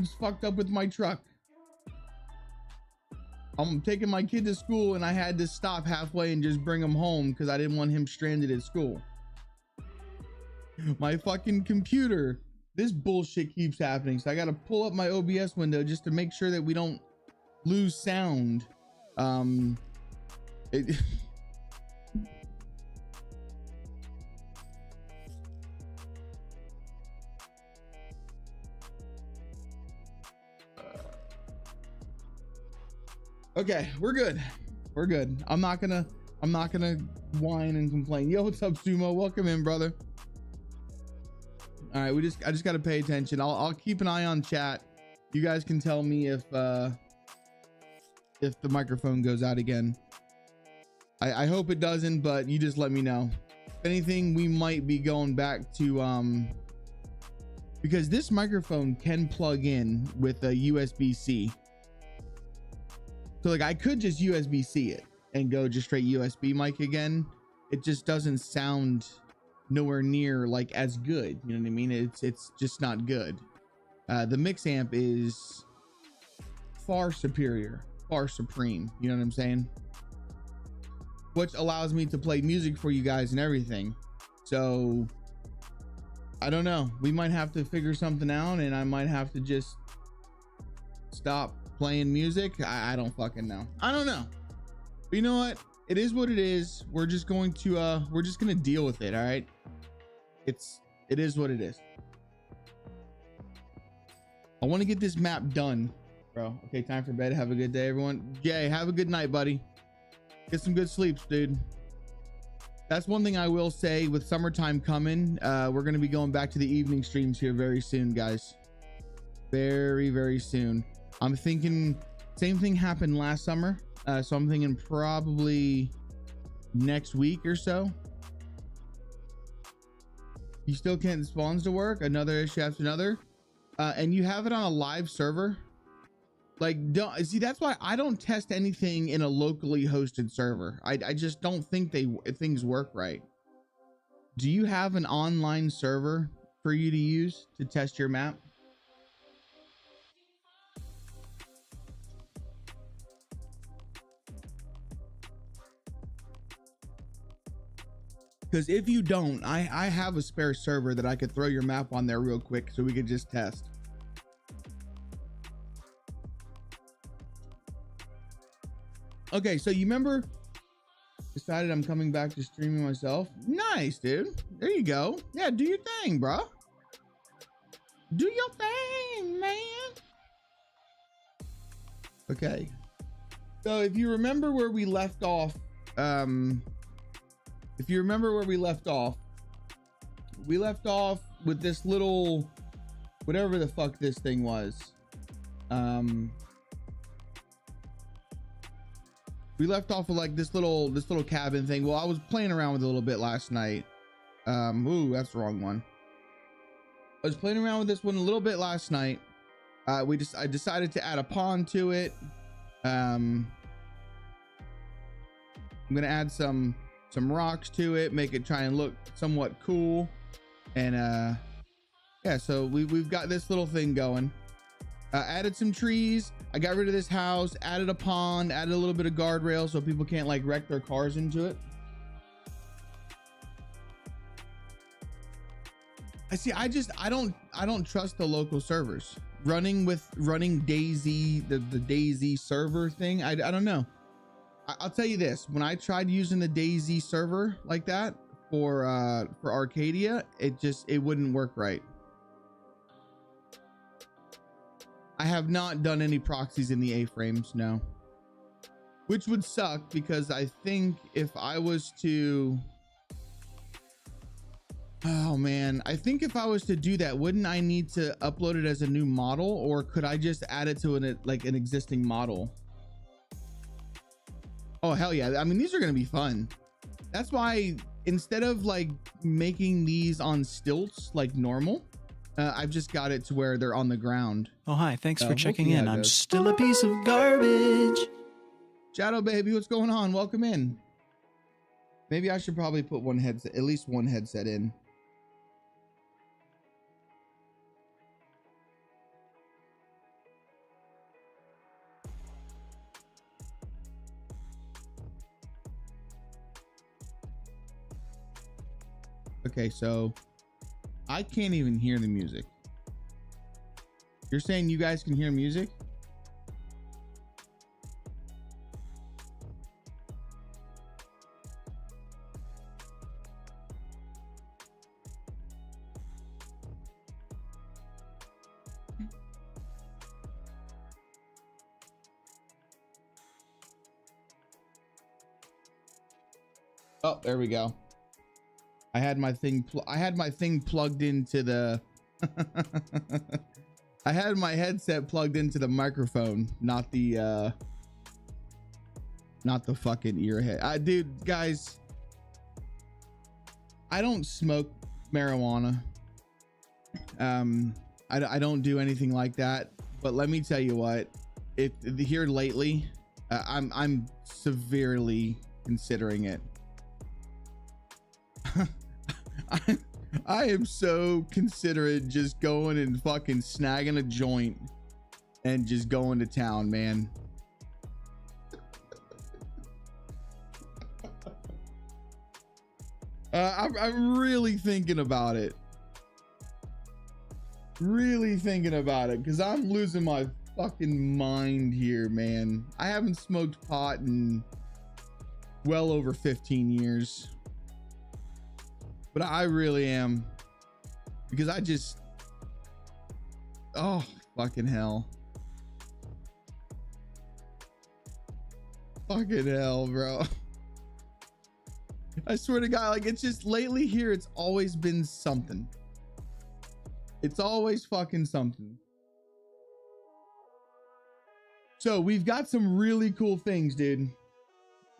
something's fucked up with my truck. I'm taking my kid to school and I had to stop halfway and just bring him home because I didn't want him stranded at school. My fucking computer, this bullshit keeps happening. So I got to pull up my OBS window just to make sure that we don't lose sound. Okay, we're good. We're good. I'm not gonna whine and complain. Yo, what's up, Sumo? Welcome in, brother. All right, I just gotta pay attention. I'll keep an eye on chat. You guys can tell me if the microphone goes out again. I hope it doesn't, but you just let me know. If anything, we might be going back to because this microphone can plug in with a USB-C. So like I could just USB-C it and go just straight USB mic again. It just doesn't sound nowhere near like as good. You know what I mean? It's just not good. The mix amp is far superior, far supreme. You know what I'm saying? Which allows me to play music for you guys and everything. So I don't know. We might have to figure something out and I might have to just stop playing music. I don't fucking know. I don't know. But you know what? It is what it is. We're just going to deal with it. All right. It is what it is. I want to get this map done, bro. Okay, time for bed. Have a good day, everyone. Jay, have a good night, buddy. Get some good sleeps, dude. That's one thing I will say with summertime coming. We're going to be going back to the evening streams here very soon, guys. Very, very soon. I'm thinking same thing happened last summer. So I'm thinking probably next week or so. You still can't spawns to work. Another issue after another. And you have it on a live server. Like, don't see, that's why I don't test anything in a locally hosted server. I just don't think things work right. Do you have an online server for you to use to test your map? Because if you don't, I have a spare server that I could throw your map on there real quick so we could just test. Okay, so you remember, decided I'm coming back to streaming myself. Nice, dude. There you go. Yeah, do your thing, bro. Do your thing, man. Okay. So if you remember where we left off, we left off with this little, whatever the fuck this thing was. We left off with like this little cabin thing. Well, I was playing around with it a little bit last night. Ooh, that's the wrong one. I was playing around with this one a little bit last night. I decided to add a pond to it. I'm gonna add some rocks to it, make it try and look somewhat cool. And yeah, so we've got this little thing going. Added some trees. I got rid of this house, added a pond, added a little bit of guardrail so people can't like wreck their cars into it. I don't trust the local servers. Running DayZ, the DayZ server thing, I don't know. I'll tell you this, when I tried using the DayZ server like that for Arcadia, it wouldn't work right. I have not done any proxies in the A-frames, no. Which would suck because I think if I was to, oh man, I think if I was to do that, wouldn't I need to upload it as a new model, or could I just add it to an existing model? Oh hell yeah, I mean these are gonna be fun. That's why instead of like making these on stilts like normal, I've just got it to where they're on the ground. Oh hi, thanks for checking in. I'm still a piece of garbage. Shadow baby, what's going on? Welcome in. Maybe I should probably put one headset, at least one headset in. Okay, so I can't even hear the music. You're saying you guys can hear music? Oh, there we go. I had my thing plugged into the I had my headset plugged into the microphone, not the fucking ear head. Dude, guys, I don't smoke marijuana. I don't do anything like that, but let me tell you what, here lately, I'm severely considering it. I am so considerate, just going and fucking snagging a joint and just going to town, man. I'm really thinking about it. Really thinking about it, because I'm losing my fucking mind here, man. I haven't smoked pot in well over 15 years. But I really am, because I just, oh, fucking hell. Fucking hell, bro. I swear to God, like, it's just lately here, it's always been something. It's always fucking something. So we've got some really cool things, dude.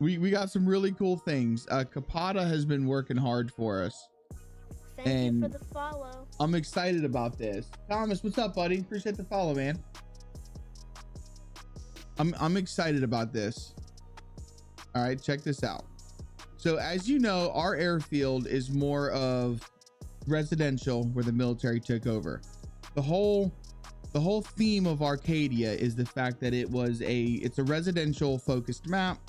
We got some really cool things. Kapata has been working hard for us. Thank you for the follow. I'm excited about this. Thomas, what's up, buddy? Appreciate the follow, man. I'm excited about this. All right, check this out. So as you know, our airfield is more of residential, where the military took over. The whole theme of Arcadia is the fact that it's a residential focused map.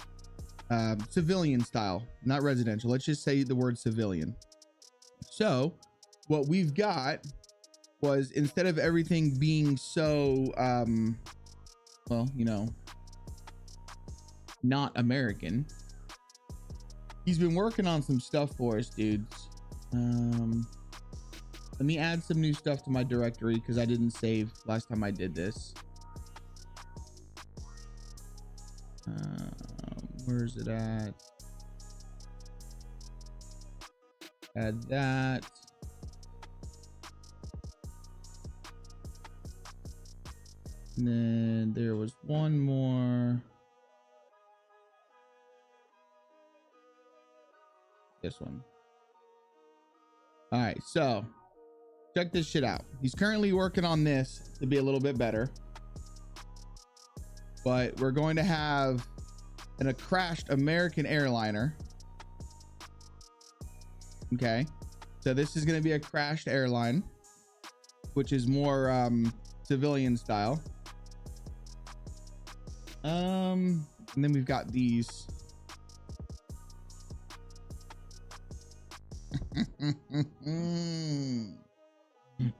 Civilian style, not residential. Let's just say the word civilian. So what we've got was, instead of everything being so well, you know, not American, he's been working on some stuff for us, dudes. Let me add some new stuff to my directory, because I didn't save last time I did this. Where is it at? Add that. And then there was one more. This one. All right, so check this shit out. He's currently working on this to be a little bit better, but we're going to have a crashed American airliner. Okay, so this is going to be a crashed airline, which is more civilian style. And then we've got these.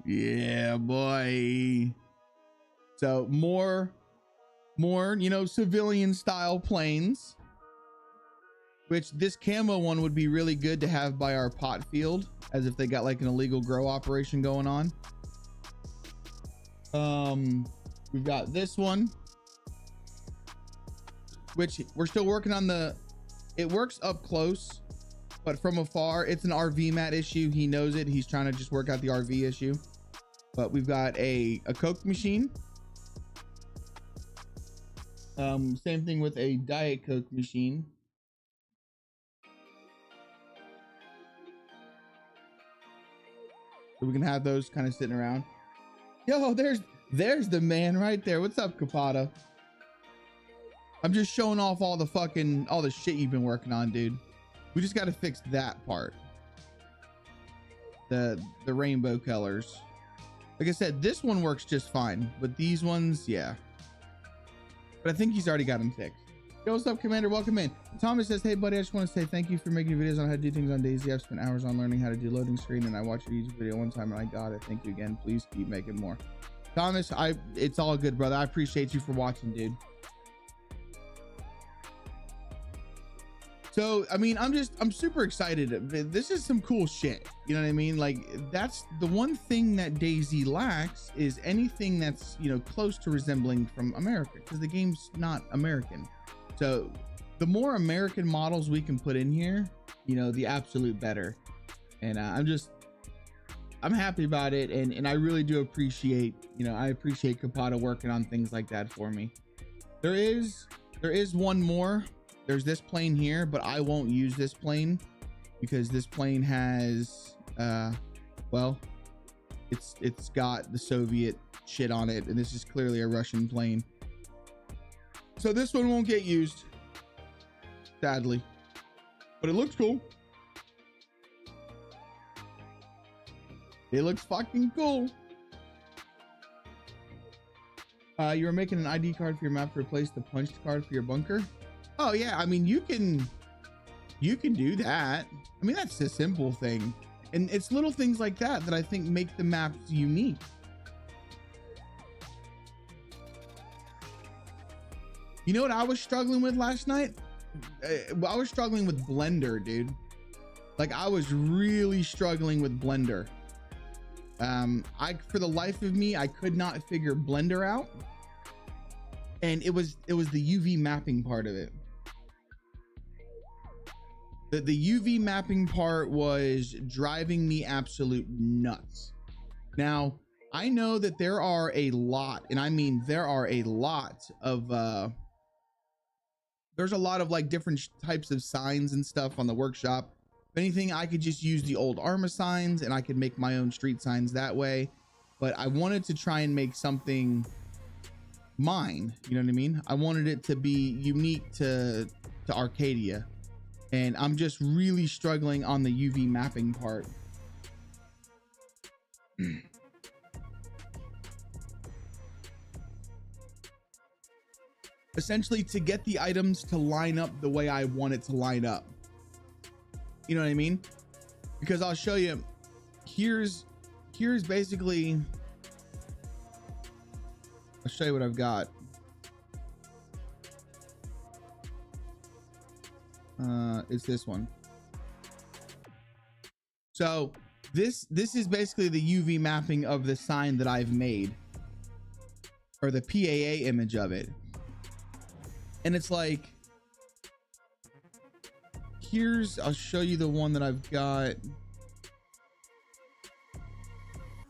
Yeah, boy. So more, you know, civilian style planes, which this camo one would be really good to have by our pot field, as if they got like an illegal grow operation going on. We've got this one, which we're still working on. It works up close, but from afar, it's an RV mat issue. He knows it. He's trying to just work out the RV issue. But we've got a Coke machine. Same thing with a Diet Coke machine. So we can have those kind of sitting around. Yo, there's the man right there. What's up, Kapata? I'm just showing off all the shit you've been working on, dude. We just got to fix that part. The rainbow colors. Like I said, this one works just fine, but these ones, yeah. But I think he's already got them fixed. Yo, what's up, Commander? Welcome in. Thomas says, hey, buddy, I just want to say thank you for making videos on how to do things on DayZ. I've spent hours on learning how to do loading screen, and I watched your YouTube video one time, and I got it. Thank you again. Please keep making more. Thomas, it's all good, brother. I appreciate you for watching, dude. So, I mean, I'm super excited. This is some cool shit. You know what I mean? Like, that's the one thing that DayZ lacks, is anything that's, you know, close to resembling from America, because the game's not American. So the more American models we can put in here, you know, the absolute better. And I'm happy about it. And I really do appreciate, you know, I appreciate Kapata working on things like that for me. There is one more. There's this plane here, but I won't use this plane because this plane has, well, it's got the Soviet shit on it. And this is clearly a Russian plane. So this one won't get used, sadly, but it looks cool. It looks fucking cool. You were making an ID card for your map to replace the punched card for your bunker. Oh yeah, I mean, you can do that. I mean, that's a simple thing, and it's little things like that that I think make the maps unique. You know what I was struggling with last night? I was struggling with Blender, dude. Like, I was really struggling with Blender. For the life of me, I could not figure Blender out. And it was the UV mapping part of it. The UV mapping part was driving me absolute nuts. Now, I know that there are a lot, and I mean, there are a lot of, there's a lot of like different types of signs and stuff on the workshop. If anything, I could just use the old Arma signs and I could make my own street signs that way. But I wanted to try and make something mine. You know what I mean? I wanted it to be unique to Arcadia. And I'm just really struggling on the UV mapping part. Essentially, to get the items to line up the way I want it to line up. You know what I mean? Because I'll show you, here's basically, I'll show you what I've got. It's this one. So this is basically the UV mapping of the sign that I've made, or the PAA image of it. And it's like, I'll show you the one that I've got.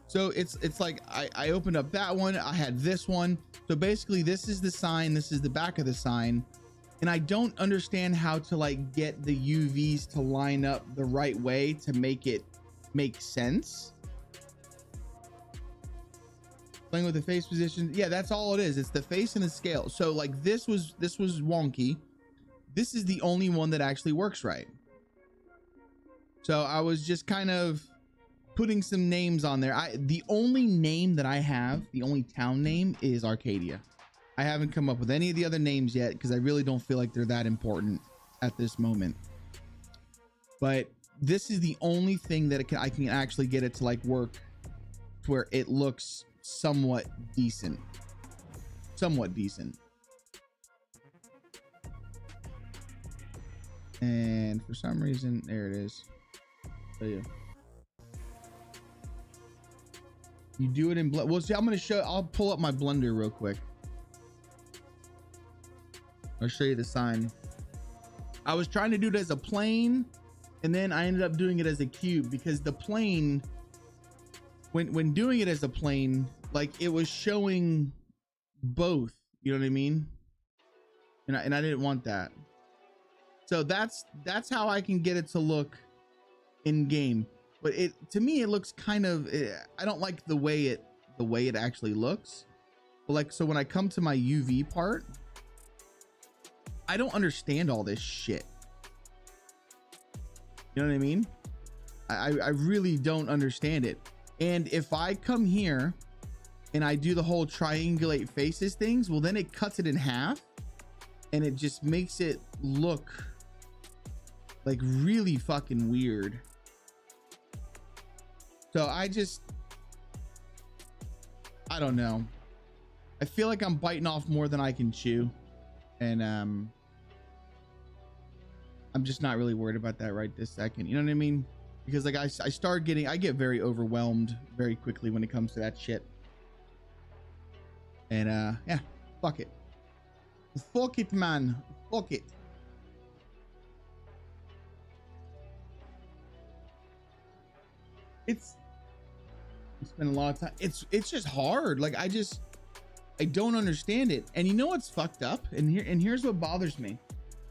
So it's like, I opened up that one, I had this one. So basically this is the sign, this is the back of the sign. And I don't understand how to like get the UVs to line up the right way to make it make sense. Playing with the face position. Yeah, that's all it is. It's the face and the scale. So like this was wonky. This is the only one that actually works right. So I was just kind of putting some names on there. The only name that I have, the only town name is Arcadia. I haven't come up with any of the other names yet because I really don't feel like they're that important at this moment. But this is the only thing that I can actually get it to like work to where it looks somewhat decent. And for some reason, there it is. So yeah. You do it in Blender. Well, see, I'll pull up my Blender real quick. I'll show you the sign. I was trying to do it as a plane, and then I ended up doing it as a cube because the plane, when doing it as a plane, like it was showing both, you know what I mean? And I didn't want that. So that's how I can get it to look in game. But to me it looks kind of, I don't like the way it actually looks. But like, so when I come to my UV part, I don't understand all this shit. You know what I mean? I really don't understand it. And if I come here and I do the whole triangulate faces things, well, then it cuts it in half. and it just makes it look like really fucking weird. So I don't know. I feel like I'm biting off more than I can chew, and I'm just not really worried about that right this second. You know what I mean? Because like I get very overwhelmed very quickly when it comes to that shit. And yeah, fuck it. Fuck it, man. Fuck it. It's spent a lot of time. It's just hard. Like I don't understand it. And you know what's fucked up? And here's what bothers me.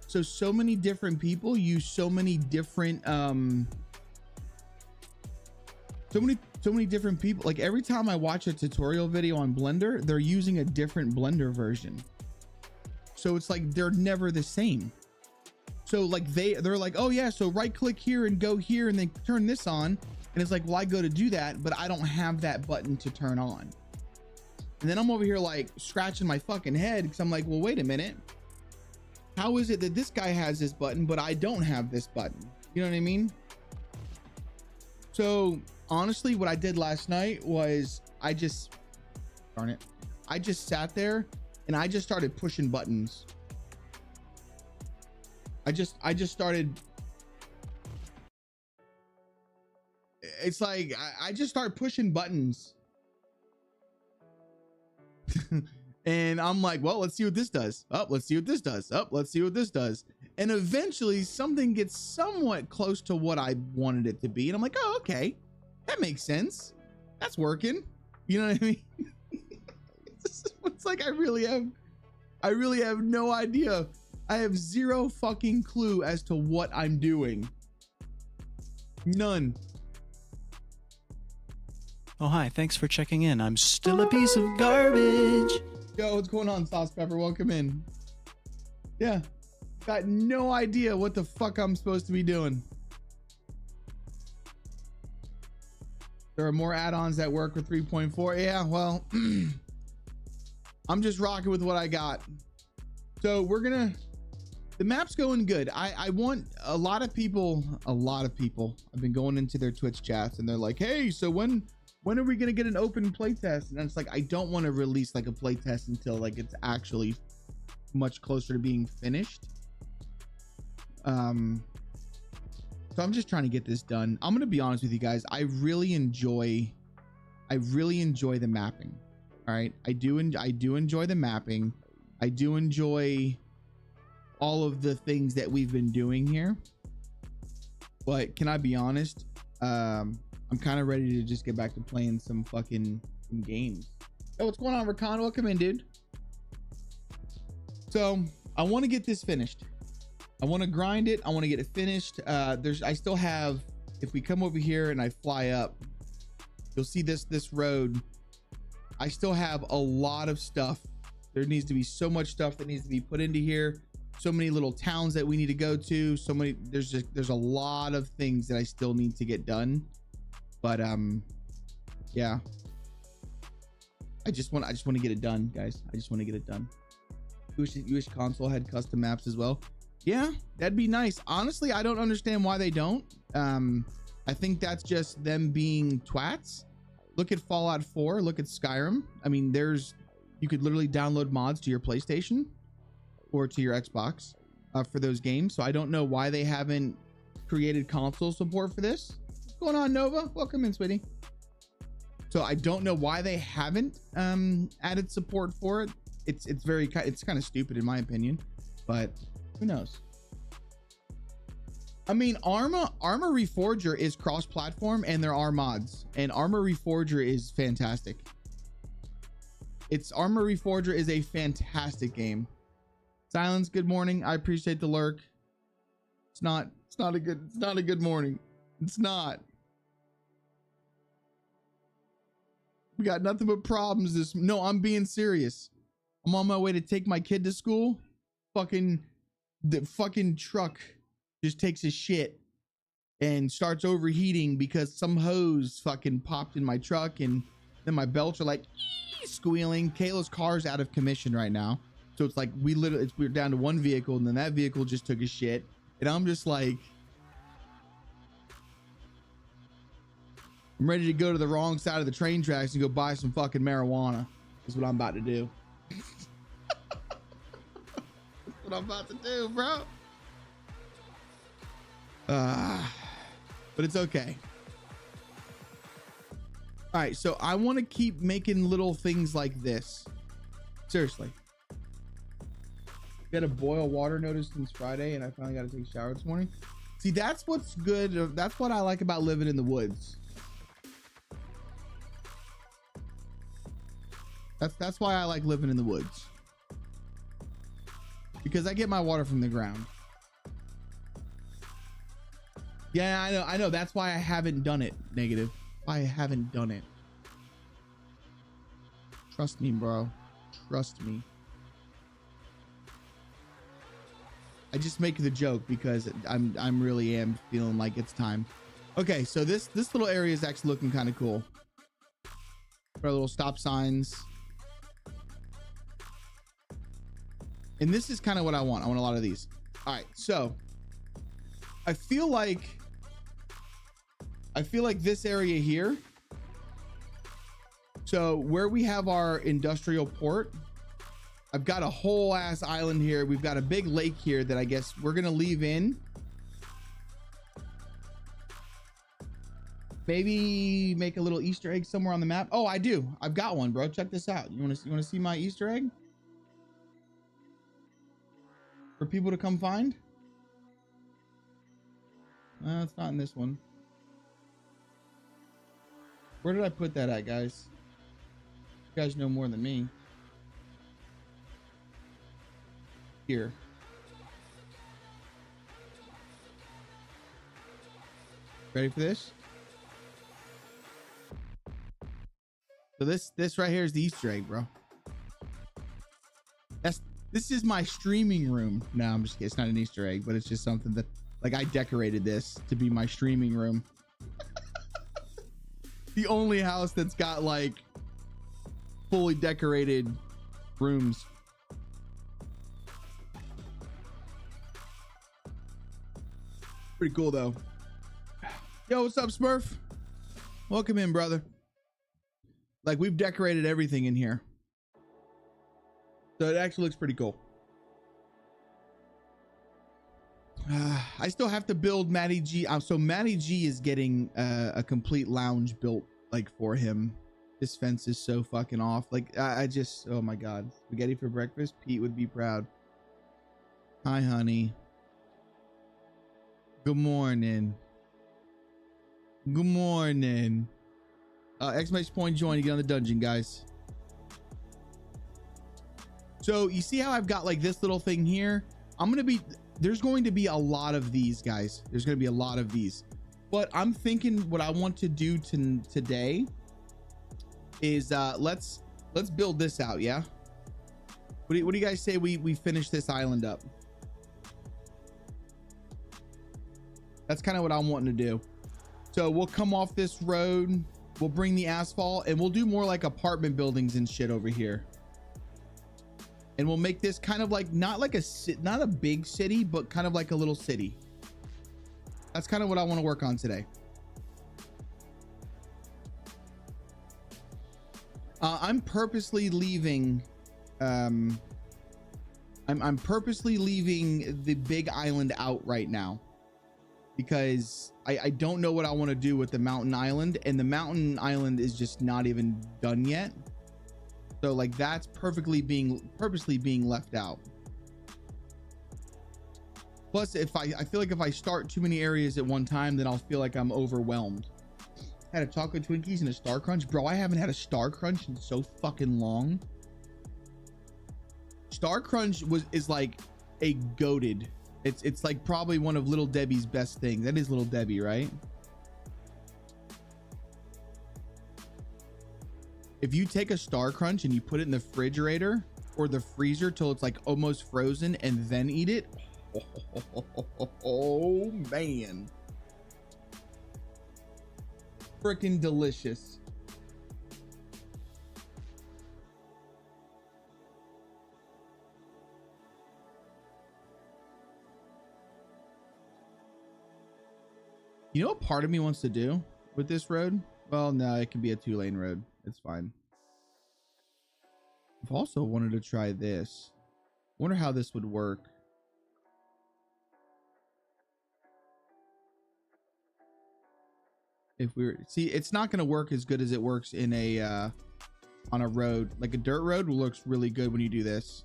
So many different people use so many different so many different people. Like every time I watch a tutorial video on Blender, they're using a different Blender version. So it's like they're never the same. So like they're like, oh yeah, so right click here and go here and then turn this on. And it's like, well, I go to do that, but I don't have that button to turn on. And then I'm over here like scratching my fucking head because I'm like, well, wait a minute. How is it that this guy has this button, but I don't have this button? You know what I mean? So honestly, what I did last night was I just sat there and I just started pushing buttons. I just started. It's like, I just start pushing buttons. And I'm like, well, let's see what this does. Oh, let's see what this does. Oh, let's see what this does. And eventually something gets somewhat close to what I wanted it to be. And I'm like, oh, okay, that makes sense. That's working. You know what I mean? It's like, I really have no idea. I have zero fucking clue as to what I'm doing. None. Oh, hi. Thanks for checking in. I'm still a piece of garbage. Yo, what's going on, Sauce Pepper? Welcome in. Yeah. Got no idea what the fuck I'm supposed to be doing. There are more add-ons that work with 3.4. Yeah, well, I'm just rocking with what I got. So the map's going good. I want a lot of people, I've been going into their Twitch chats and they're like, hey, so when are we gonna get an open playtest? And it's like, I don't want to release like a playtest until like it's actually much closer to being finished. So I'm just trying to get this done. I'm gonna be honest with you guys. I really enjoy the mapping. All right, I do enjoy the mapping. I do enjoy all of the things that we've been doing here. But can I be honest? I'm kind of ready to just get back to playing some games. Oh, what's going on, Rakan? Welcome in, dude. So I want to get this finished. I want to grind it. I want to get it finished. I still have, if we come over here and I fly up, you'll see this road. I still have a lot of stuff. There needs to be so much stuff that needs to be put into here. So many little towns that we need to go to. So many, there's a lot of things that I still need to get done. But yeah, I just want to get it done, guys. I just want to get it done. You wish console had custom maps as well. Yeah, that'd be nice. Honestly, I don't understand why they don't. I think that's just them being twats. Look at Fallout 4. Look at Skyrim. I mean, you could literally download mods to your PlayStation or to your Xbox for those games. So I don't know why they haven't created console support for this. What's going on, Nova? Welcome in, sweetie. So I don't know why they haven't added support for it. It's kind of stupid in my opinion, but who knows? I mean, Arma Reforger is cross-platform and there are mods, and Arma Reforger is fantastic. Arma Reforger is a fantastic game. Silence, good morning. I appreciate the lurk. It's not a good morning. It's not. We got nothing but problems no, I'm being serious. I'm on my way to take my kid to school. The fucking truck just takes a shit and starts overheating because some hose fucking popped in my truck, and then my belts are like squealing. Kayla's car's out of commission right now, so So it's like we're down to one vehicle, and then that vehicle just took a shit, and I'm just like, I'm ready to go to the wrong side of the train tracks and go buy some fucking marijuana. Is what I'm about to do. That's what I'm about to do, bro. But it's okay. All right, so I want to keep making little things like this. Seriously. Got to boil water notice since Friday, and I finally got to take a shower this morning. See, that's what's good. That's what I like about living in the woods. That's why I like living in the woods, because I get my water from the ground. Yeah, I know. That's why I haven't done it. Negative. I haven't done it. Trust me, bro. Trust me. I just make the joke because I'm really am feeling like it's time. Okay, so this little area is actually looking kind of cool. Our little stop signs. And this is kind of what I want. I want a lot of these. All right, so I feel like this area here. So where we have our industrial port, I've got a whole ass island here. We've got a big lake here that I guess we're gonna leave in. Maybe make a little Easter egg somewhere on the map. Oh, I do. I've got one, bro. Check this out. You want to see my Easter egg for people to come find? It's not in this one. Where did I put that at, guys? You guys know more than me. Here. Ready for this? So this right here is the Easter egg, bro. This is my streaming room. No, I'm just kidding. It's not an Easter egg, but it's just something that, like, I decorated this to be my streaming room. The only house that's got like fully decorated rooms. Pretty cool though. Yo, what's up, Smurf? Welcome in, brother. Like, we've decorated everything in here, so it actually looks pretty cool. I still have to build Matty G. So Matty G is getting a complete lounge built, like, for him. This fence is so fucking off. Like, I just, oh my god. Spaghetti for breakfast? Pete would be proud. Hi, honey. Good morning. Good morning. Exclamation point join to get on the dungeon, guys. So you see how I've got like this little thing here? There's going to be a lot of these, guys. There's going to be a lot of these, but I'm thinking what I want to do today is let's build this out. Yeah. What do you guys say we finish this island up? That's kind of what I'm wanting to do. So we'll come off this road, we'll bring the asphalt, and we'll do more like apartment buildings and shit over here. And we'll make this kind of like not a big city, but kind of like a little city. That's kind of what I want to work on today. I'm purposely leaving I'm purposely leaving the big island out right now, because I don't know what I want to do with the mountain island, and the mountain island is just not even done yet. So like that's purposely being left out. Plus, if I feel like if I start too many areas at one time, then I'll feel like I'm overwhelmed. Had a chocolate Twinkies and a Star Crunch. Bro, I haven't had a Star Crunch in so fucking long. Star Crunch is like a goated. It's like probably one of Little Debbie's best things. That is Little Debbie, right? If you take a Star Crunch and you put it in the refrigerator or the freezer till it's like almost frozen and then eat it, oh man, freaking delicious. You know what part of me wants to do with this road? Well, no, it can be a 2-lane road. It's fine. I've also wanted to try this. Wonder how this would work. If we were, see, it's not going to work as good as it works in a on a road. Like a dirt road looks really good when you do this.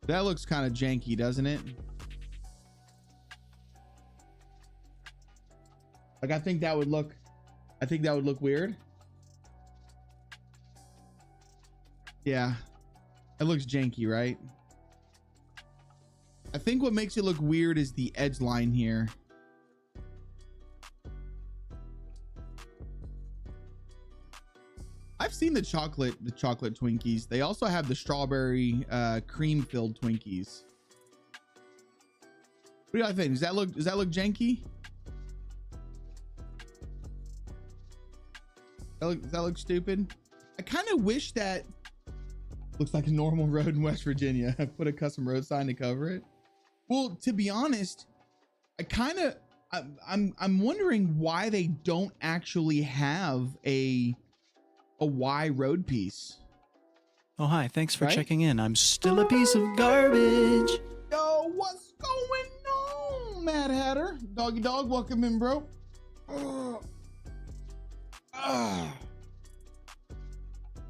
That looks kind of janky, doesn't it? Like I think that would look weird. Yeah, it looks janky, right? I think what makes it look weird is the edge line here. I've seen the chocolate Twinkies. They also have the strawberry cream filled Twinkies. What do y'all think? Does that look janky? Does that look stupid? I kind of wish that looks like a normal road in West Virginia. I put a custom road sign to cover it. Well, to be honest, I'm wondering why they don't actually have a Y road piece. Oh, hi. Thanks for checking in. I'm still a piece of garbage. Yo, what's going on, Mad Hatter? Doggy dog, welcome in, bro.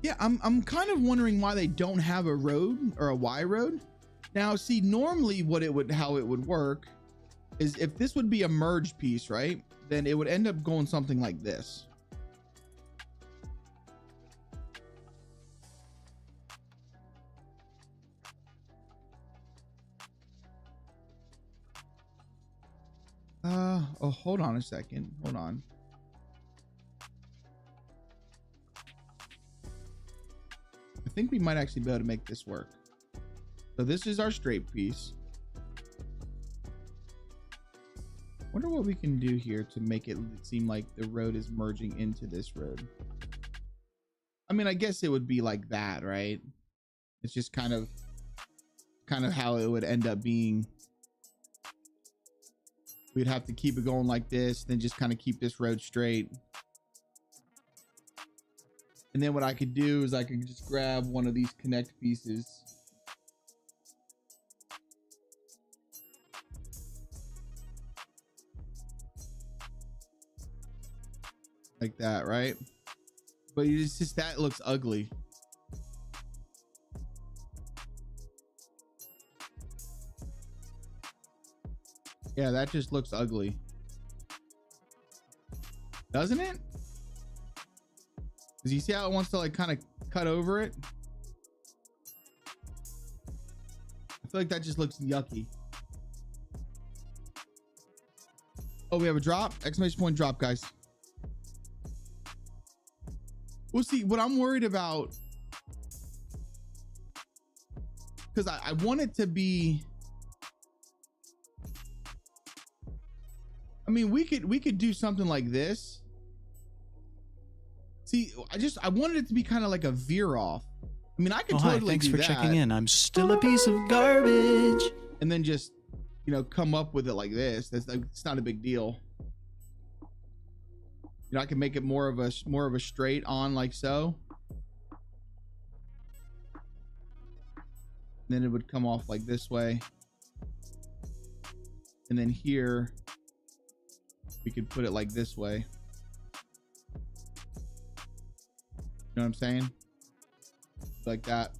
Yeah, I'm kind of wondering why they don't have a road or a Y road. Now, see, normally how it would work is if this would be a merge piece, right? Then it would end up going something like this. Oh, hold on a second. Hold on. I think we might actually be able to make this work. So this is our straight piece. Wonder what we can do here to make it seem like the road is merging into this road. I mean, I guess it would be like that, right? It's just kind of how it would end up being. We'd have to keep it going like this, then just kind of keep this road straight. And then what I could do is I could just grab one of these connect pieces. Like that, right? But it's just, that looks ugly. Yeah, that just looks ugly. Doesn't it? Because you see how it wants to like kind of cut over it? I feel like that just looks yucky. Oh, we have a drop? Exclamation point drop, guys. We'll see. What I'm worried about, because I want it to be, I mean, we could do something like this. See, I wanted it to be kind of like a veer off. I mean, I could totally thanks do for that. checking in. I'm still a piece of garbage. And then just, you know, come up with it like this. That's like, it's not a big deal. You know, I can make it more of a straight on like so. And then it would come off like this way. And then here we could put it like this way. You know what I'm saying? Like that.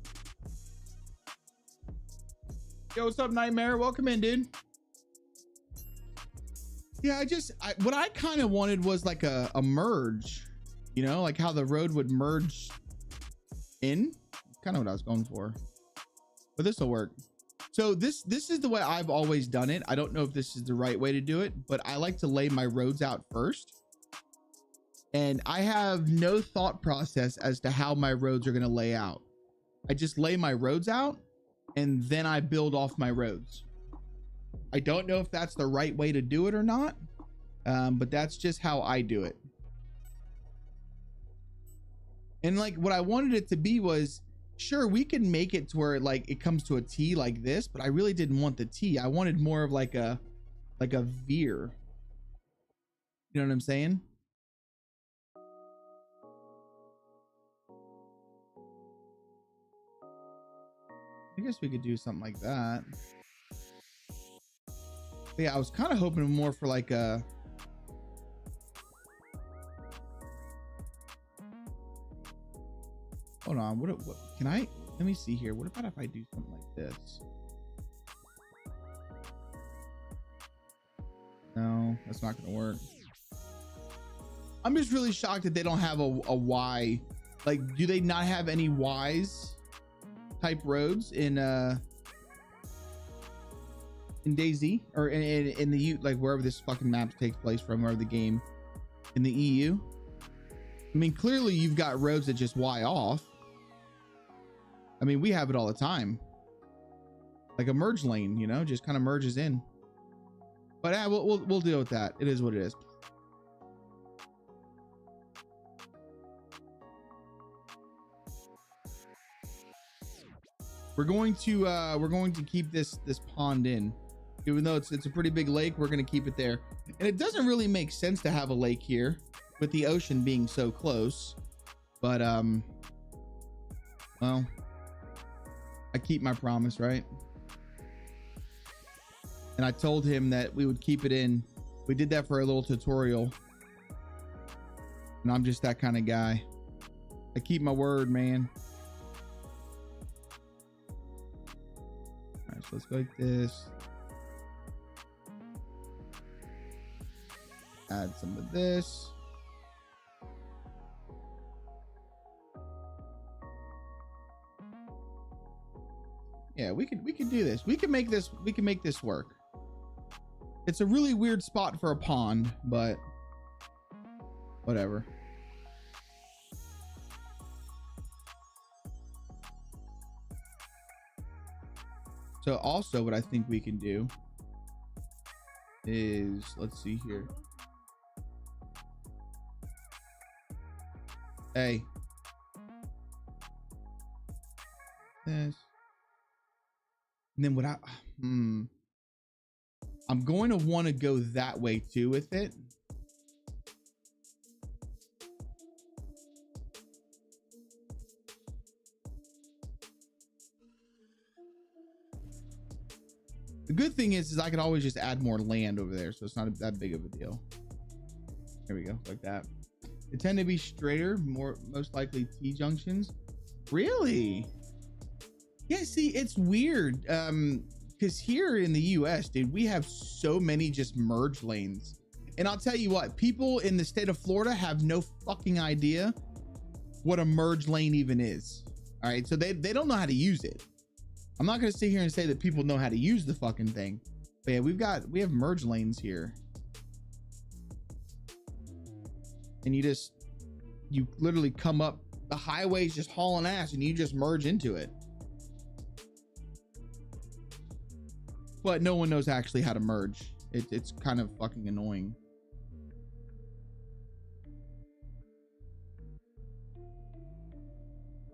Yo, what's up, Nightmare? Welcome in, dude. Yeah, what I kind of wanted was like a merge, you know, like how the road would merge in. Kind of what I was going for. But this will work. So this is the way I've always done it. I don't know if this is the right way to do it, but I like to lay my roads out first. And I have no thought process as to how my roads are going to lay out. I just lay my roads out and then I build off my roads. I don't know if that's the right way to do it or not, but that's just how I do it. And like what I wanted it to be was sure, we can make it to where like it comes to a T like this, but I really didn't want the T. I wanted more of like a veer. You know what I'm saying? I guess we could do something like that. But yeah, I was kind of hoping more for like a hold on, what can I let me see here. What about if I do something like this? No, that's not gonna work. I'm just really shocked that they don't have a Y. Like, do they not have any Ys type roads in DayZ or in the U, like wherever this fucking map takes place from, wherever the game in the EU? I mean, clearly you've got roads that just Y off. I mean, we have it all the time, like a merge lane, you know, just kind of merges in. But yeah, we'll deal with that. It is what it is. We're going to keep this pond in, even though it's a pretty big lake. We're going to keep it there, and it doesn't really make sense to have a lake here with the ocean being so close. But well, I keep my promise, right? And I told him that we would keep it in. We did that for a little tutorial, and I'm just that kind of guy. I keep my word, man. All right, so let's go like this. Add some of this. Yeah, we can do this. We can make this work. It's a really weird spot for a pond, but whatever. So also what I think we can do is, let's see here. Hey. This. And then what I'm going to want to go that way too with it. The good thing is I could always just add more land over there, so it's not that big of a deal. There we go, like that. They tend to be straighter, most likely T junctions. Really? Yeah, see, it's weird. Because here in the US, dude, we have so many just merge lanes. And I'll tell you what, people in the state of Florida have no fucking idea what a merge lane even is. All right, so they don't know how to use it. I'm not gonna sit here and say that people know how to use the fucking thing. But yeah, we have merge lanes here. And you literally come up, the highway's just hauling ass and you just merge into it. But no one knows actually how to merge. It's kind of fucking annoying.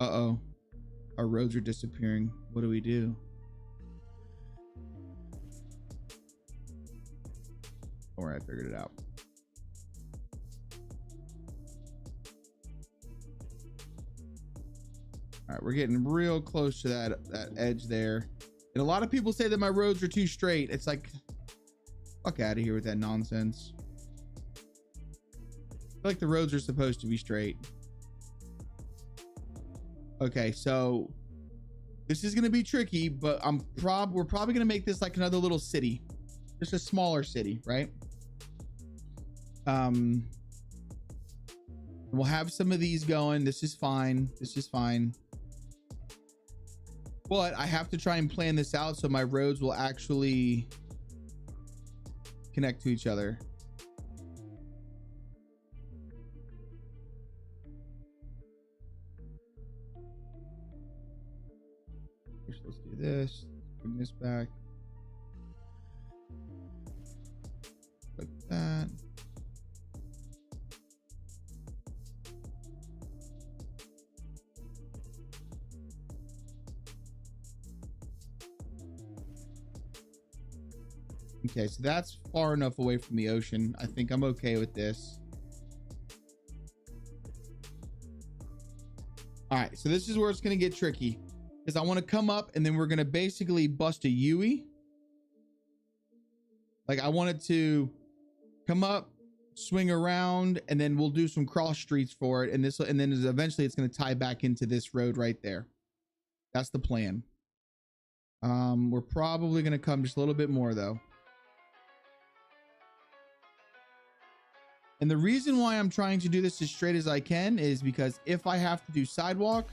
Uh-oh. Our roads are disappearing. What do we do? All right, I figured it out. All right, we're getting real close to that edge there. And a lot of people say that my roads are too straight. It's like, fuck out of here with that nonsense. I feel like the roads are supposed to be straight. Okay, so this is gonna be tricky, but we're probably gonna make this like another little city, just a smaller city, right? We'll have some of these going. This is fine. This is fine. But I have to try and plan this out so my roads will actually connect to each other. Let's do this. Bring this back. Like that. Okay, so that's far enough away from the ocean. I think I'm okay with this. All right, so this is where it's going to get tricky, because I want to come up and then we're going to basically bust a Yui. Like I want it to come up, swing around, and then we'll do some cross streets for it. And then eventually it's going to tie back into this road right there. That's the plan. We're probably going to come just a little bit more though. And the reason why I'm trying to do this as straight as I can is because if I have to do sidewalk,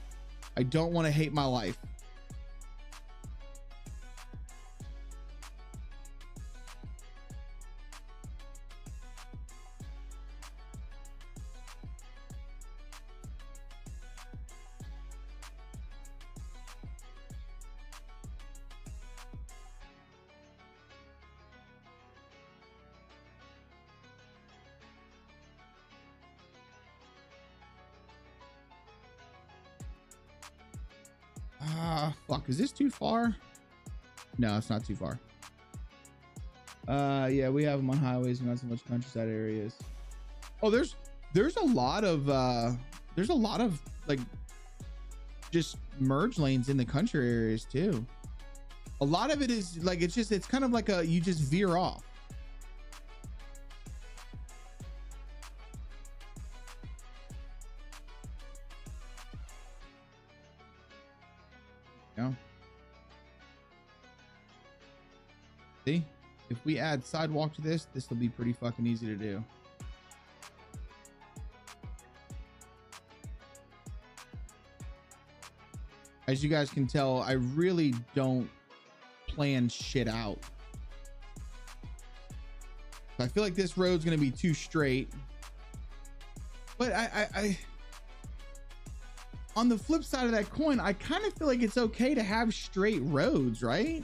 I don't want to hate my life. Fuck, is this too far? No, it's not too far. Yeah, we have them on highways and not so much countryside areas. Oh, there's a lot of like just merge lanes in the country areas too. A lot of it is like it's kind of like you just veer off. Yeah. See, if we add sidewalk to this will be pretty fucking easy to do. As you guys can tell, I really don't plan shit out. I feel like this road's gonna be too straight, but I on the flip side of that coin, I kind of feel like it's okay to have straight roads, right?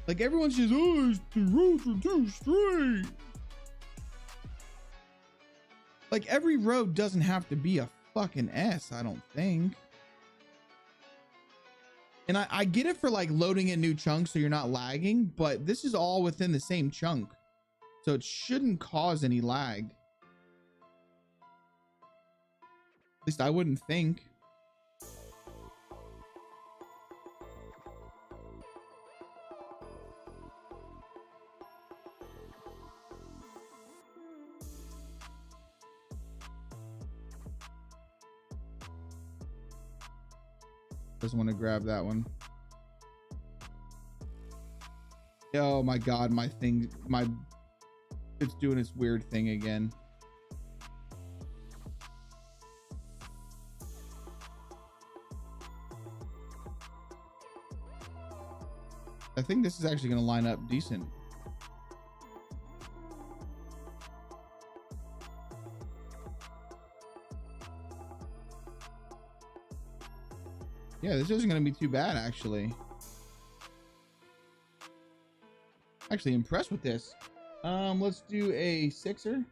Like everyone says, oh, the roads are too straight. Like every road doesn't have to be a fucking S, I don't think. And I get it for like loading in new chunks so you're not lagging, but this is all within the same chunk. So it shouldn't cause any lag. At least I wouldn't think. Doesn't want to grab that one. Oh my god, my thing, it's doing its weird thing again. I think this is actually going to line up decent. Yeah, this isn't going to be too bad, actually. Actually impressed with this. Let's do a 6er.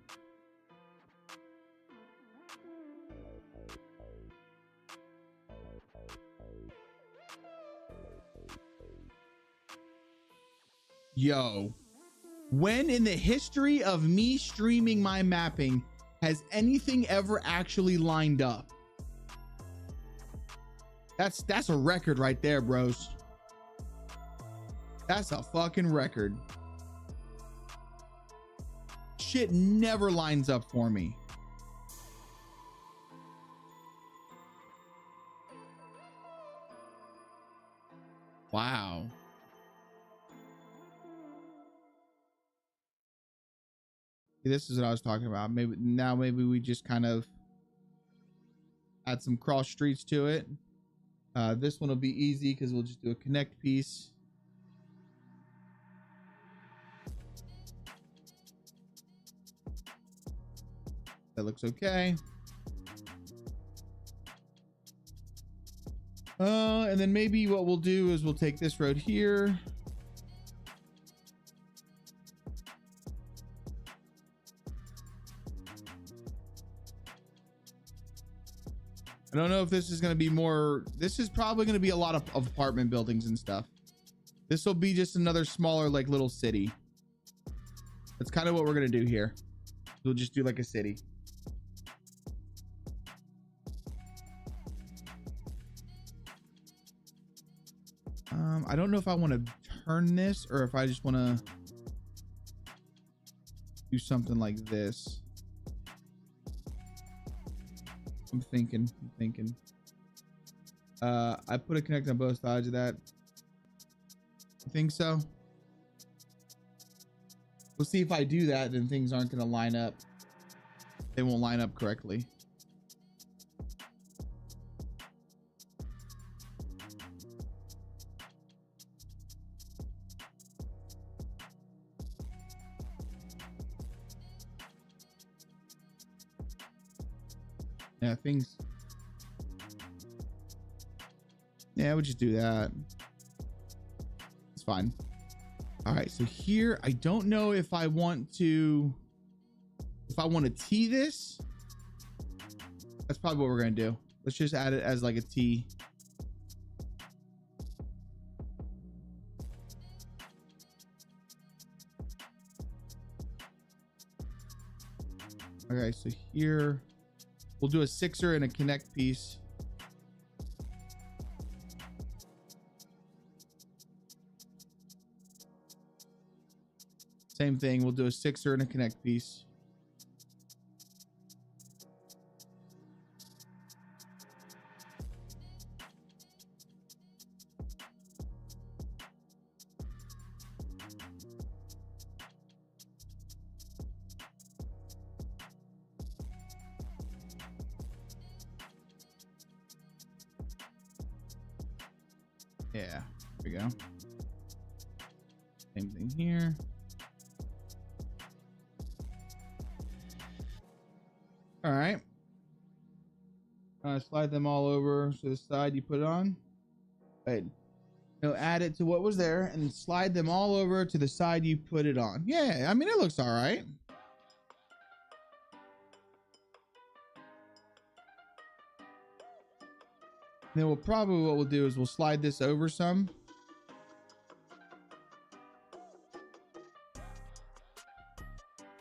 Yo, when in the history of me streaming my mapping has anything ever actually lined up? That's a record right there, bros. That's a fucking record. Shit never lines up for me. Wow. This is what I was talking about. Maybe we just kind of add some cross streets to it. This one will be easy because we'll just do a connect piece. That looks okay. And then maybe what we'll do is we'll take this road here. I don't know if this is going to be more, this is probably going to be a lot of apartment buildings and stuff. This will be just another smaller, like little city. That's kind of what we're gonna do here. We'll just do like a city. I don't know if I want to turn this or if I just want to do something like this. I'm thinking. I put a connect on both sides of that. I think so. We'll see if I do that, then things aren't going to line up. They won't line up correctly. Yeah, things. Yeah, we'll just do that. It's fine. All right, so here, I don't know if I want to tee this. That's probably what we're gonna do. Let's just add it as like a tee. Okay, so here we'll do a 6er and a connect piece. Same thing, we'll do a 6er and a connect piece. Yeah, there we go. Same thing here. All right. Slide them all over to the side you put it on. Right. No, add it to what was there and slide them all over to the side you put it on. Yeah, I mean, it looks all right. Then what we'll do is we'll slide this over some.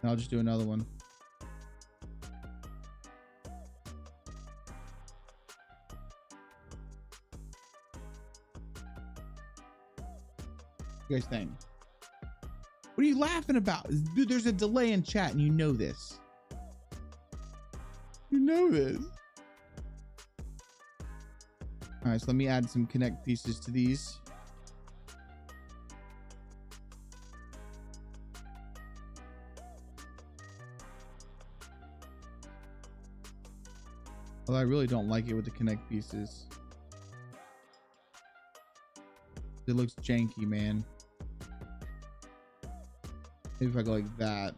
And I'll just do another one. What do you guys think? What are you laughing about? Dude, there's a delay in chat and you know this. You know this. All right, so let me add some connect pieces to these. Although I really don't like it with the connect pieces. It looks janky, man. Maybe if I go like that.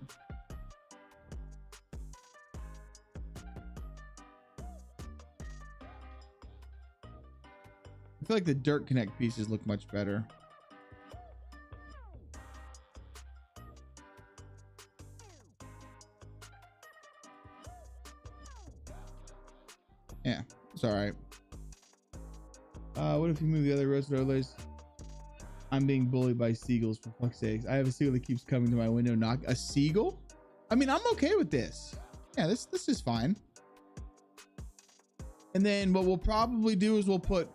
I feel like the dirt connect pieces look much better. Yeah, it's all right. What if you move the other roads to overlays? I'm being bullied by seagulls, for fuck's sakes. I have a seagull that keeps coming to my window. A seagull? I mean, I'm okay with this. Yeah, this is fine. And then what we'll probably do is we'll put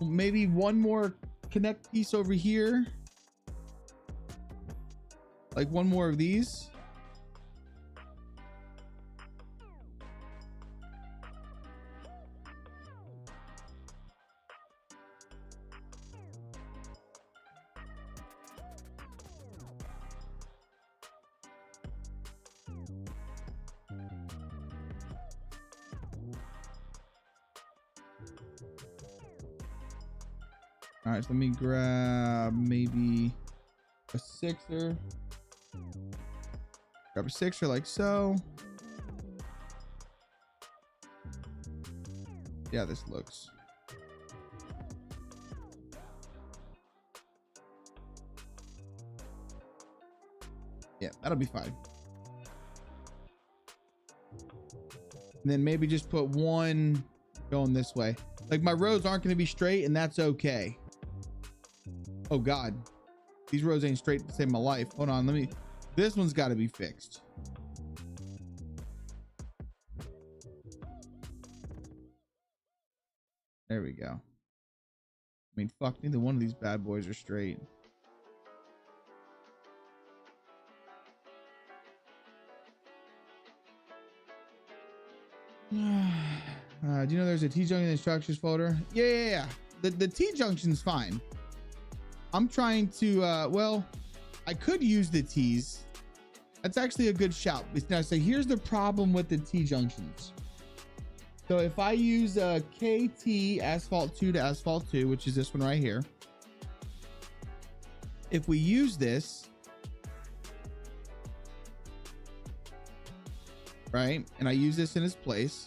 maybe one more connect piece over here. Like one more of these. All right, so let me grab maybe a 6er. Grab a 6er like so. Yeah, this looks. Yeah, that'll be fine. And then maybe just put one going this way. Like my rows aren't going to be straight, and that's okay. Oh God, these rows ain't straight to save my life. Hold on, let me This one's got to be fixed. There we go. I mean, fuck, neither one of these bad boys are straight. Do you know there's a T-junction instructions folder? Yeah. The T-junction's fine. I'm trying to, well, I could use the T's. That's actually a good shout. Now, so here's the problem with the T-junctions. So if I use KT asphalt 2 to asphalt 2, which is this one right here. If we use this, right, and I use this in its place,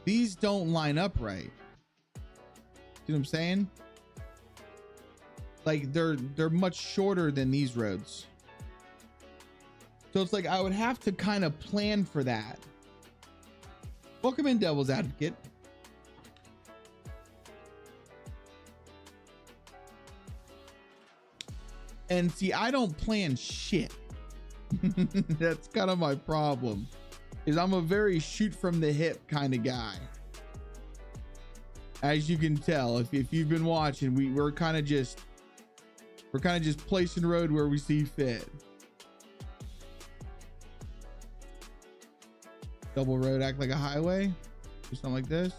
these don't line up right. See what I'm saying? Like they're much shorter than these roads. So it's like I would have to kind of plan for that. Welcome in, Devil's Advocate. And see, I don't plan shit. That's kind of my problem, is I'm a very shoot from the hip kind of guy. As you can tell, if you've been watching, we're kind of just placing road where we see fit. Double road act like a highway, or something like this.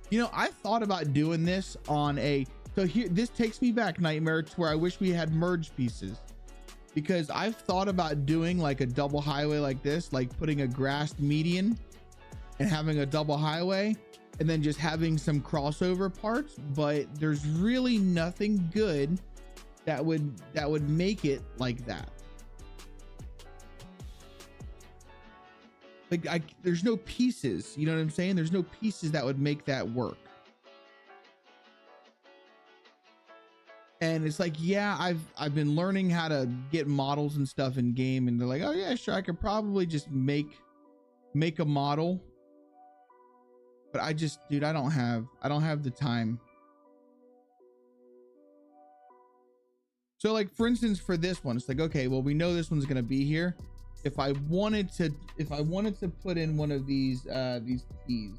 You know, I thought about doing this on a, so here, this takes me back, Nightmare, to where I wish we had merge pieces, because I've thought about doing like a double highway like this, like putting a grassed median and having a double highway and then just having some crossover parts, but there's really nothing good that would make it like that. Like there's no pieces, you know what I'm saying? There's no pieces that would make that work. And it's like, yeah, I've been learning how to get models and stuff in game, and they're like, oh yeah, sure, I could probably just make a model. But I just, dude, I don't have the time. So like, for instance, for this one, it's like, okay, well, we know this one's gonna be here. If I wanted to put in one of these keys,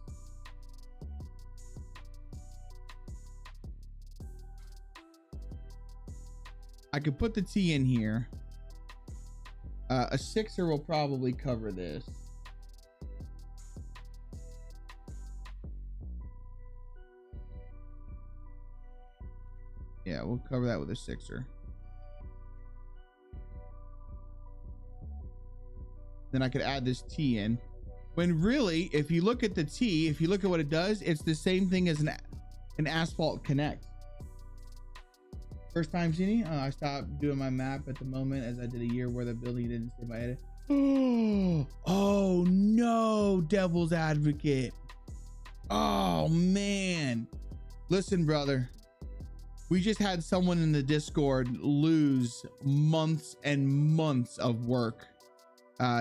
I could put the T in here. A 6er will probably cover this. Yeah, we'll cover that with a 6er. Then I could add this T in. When really, if you look at the T, if you look at what it does, it's the same thing as an asphalt connect. First time seeing? I stopped doing my map at the moment as I did a year where the building didn't stay by edit. Oh no, Devil's Advocate. Oh man. Listen, brother. We just had someone in the Discord lose months and months of work.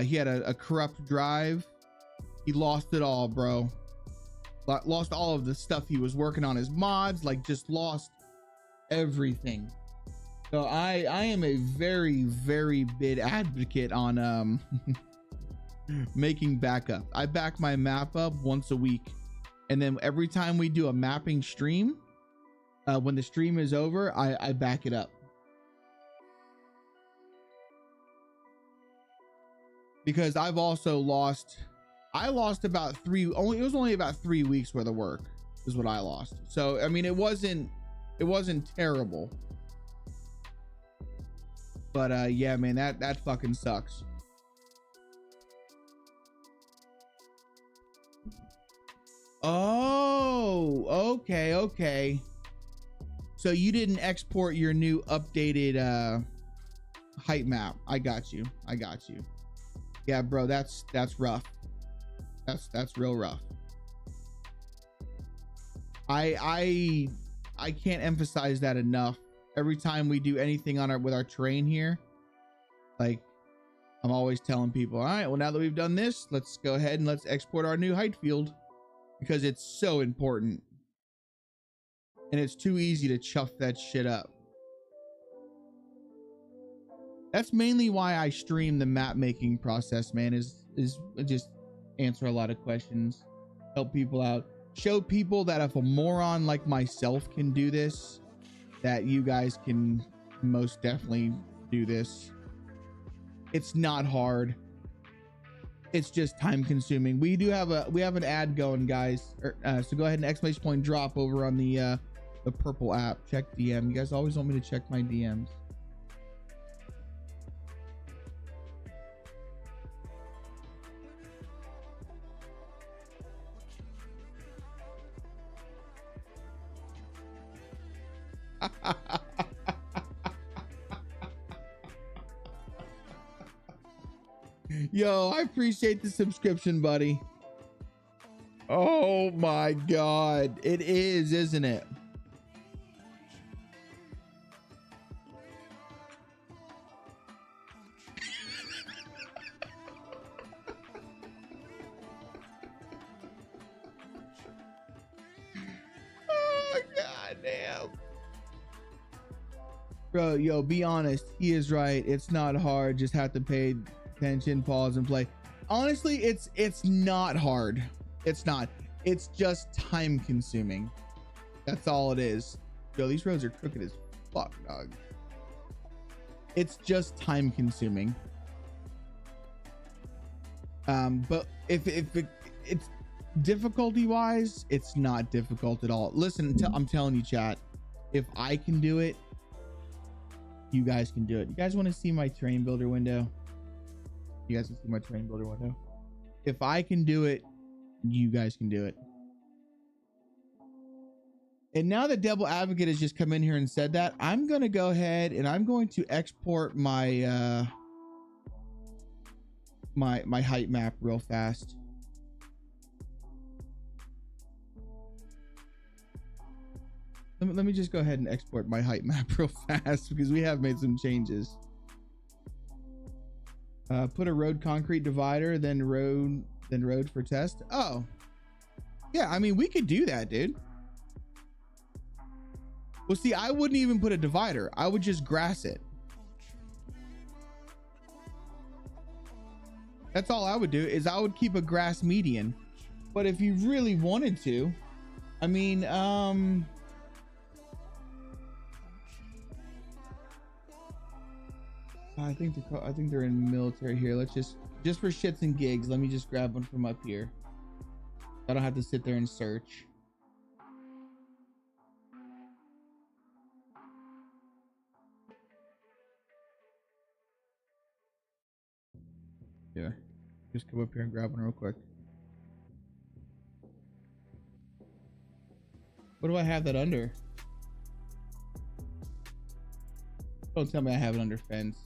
He had a corrupt drive. He lost it all, bro. Lost all of the stuff he was working on, his mods, like just lost everything. So I am a very, very big advocate on making backup. I back my map up once a week, and then every time we do a mapping stream, when the stream is over, I back it up. Because I've also lost about it was only about 3 weeks worth of work is what I lost. So I mean, it wasn't terrible, but yeah, man, that fucking sucks. Oh, okay. So you didn't export your new updated height map. I got you. Yeah, bro, that's rough. That's real rough. I can't emphasize that enough. Every time we do anything with our terrain here, like I'm always telling people, all right, well, now that we've done this, let's go ahead and let's export our new height field, because it's so important and it's too easy to chuff that shit up. That's mainly why I stream the map making process, man, is just answer a lot of questions, help people out, show people that if a moron like myself can do this, that you guys can most definitely do this. It's not hard. It's just time consuming. We have an ad going, guys. So go ahead and exclamation point drop over on the purple app. Check DM. You guys always want me to check my DMs. Yo, I appreciate the subscription, buddy. Oh my God. It is, isn't it? Oh, God damn. Bro, yo, be honest. He is right. It's not hard. Just have to pay attention, pause, and play. Honestly, it's not hard. It's not. It's just time consuming. That's all it is. Yo, these roads are crooked as fuck, dog. It's just time consuming. But if it's difficulty wise, it's not difficult at all. Listen, I'm telling you, chat, if I can do it, you guys can do it. You guys want to see my terrain builder window? You guys can see my terrain builder window. If I can do it, you guys can do it. And now that Devil Advocate has just come in here and said that, I'm going to go ahead and I'm going to export my my height map real fast. Let me just go ahead and export my height map real fast because we have made some changes. Put a road concrete divider, then road for test. Oh, yeah. I mean, we could do that, dude. Well, see, I wouldn't even put a divider. I would just grass it. That's all I would do, is I would keep a grass median. But if you really wanted to, I mean, I think they're in military here. Let's just for shits and gigs, let me just grab one from up here. I don't have to sit there and search. Yeah, just come up here and grab one real quick. What do I have that under? Don't tell me I have it under fence.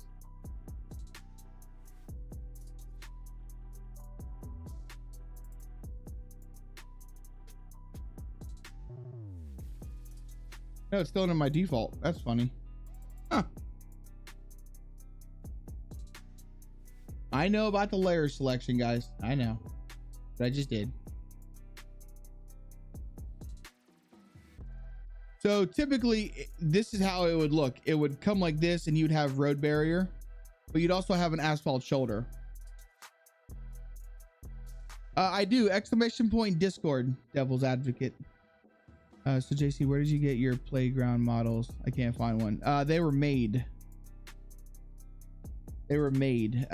No, it's still under my default. That's funny. Huh. I know about the layer selection, guys. I know. But I just did. So typically, this is how it would look. It would come like this, and you'd have road barrier, but you'd also have an asphalt shoulder. I do. Exclamation point Discord, Devil's Advocate. So JC, where did you get your playground models? I can't find one. They were made. They were made.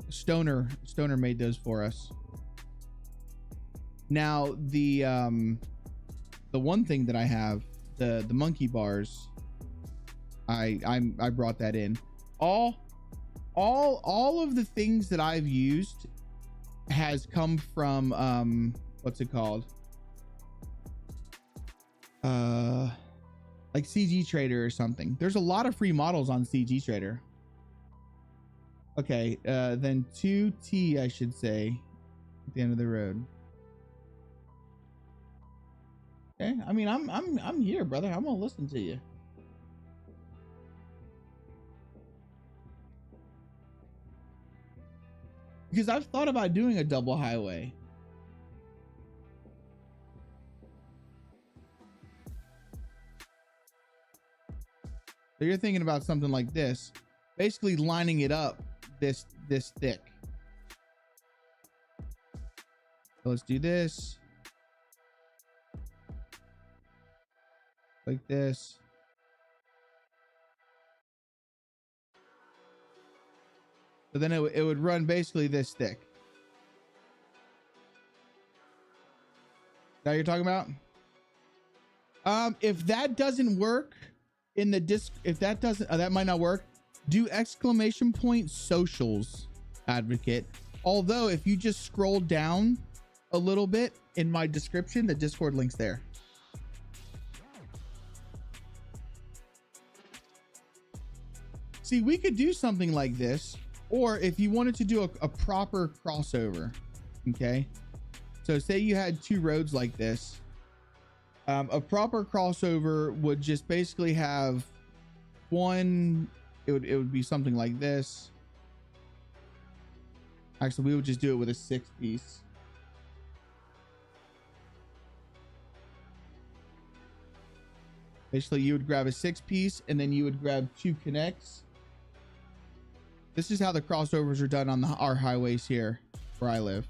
Stoner made those for us. Now the one thing that I have, the monkey bars, I brought that in. All of the things that I've used has come from what's it called? Like CG Trader or something. There's a lot of free models on CG Trader. Okay, then 2T, I should say, at the end of the road. Okay, I mean, I'm here, brother. I'm gonna listen to you. Because I've thought about doing a double highway. So you're thinking about something like this. basically lining it up this thick. So let's do this like this. So then it would run basically this thick. Now you're talking about? If that doesn't work in the disc, if that doesn't, that might not work, do ! socials advocate. Although if you just scroll down a little bit in my description, the Discord link's there. See, we could do something like this, or if you wanted to do a proper crossover, okay? So say you had two roads like this. A proper crossover would just basically have one, it would be something like this. Actually, we would just do it with a 6-piece. Basically, you would grab a 6-piece and then you would grab 2 connects. This is how the crossovers are done on our highways here where I live.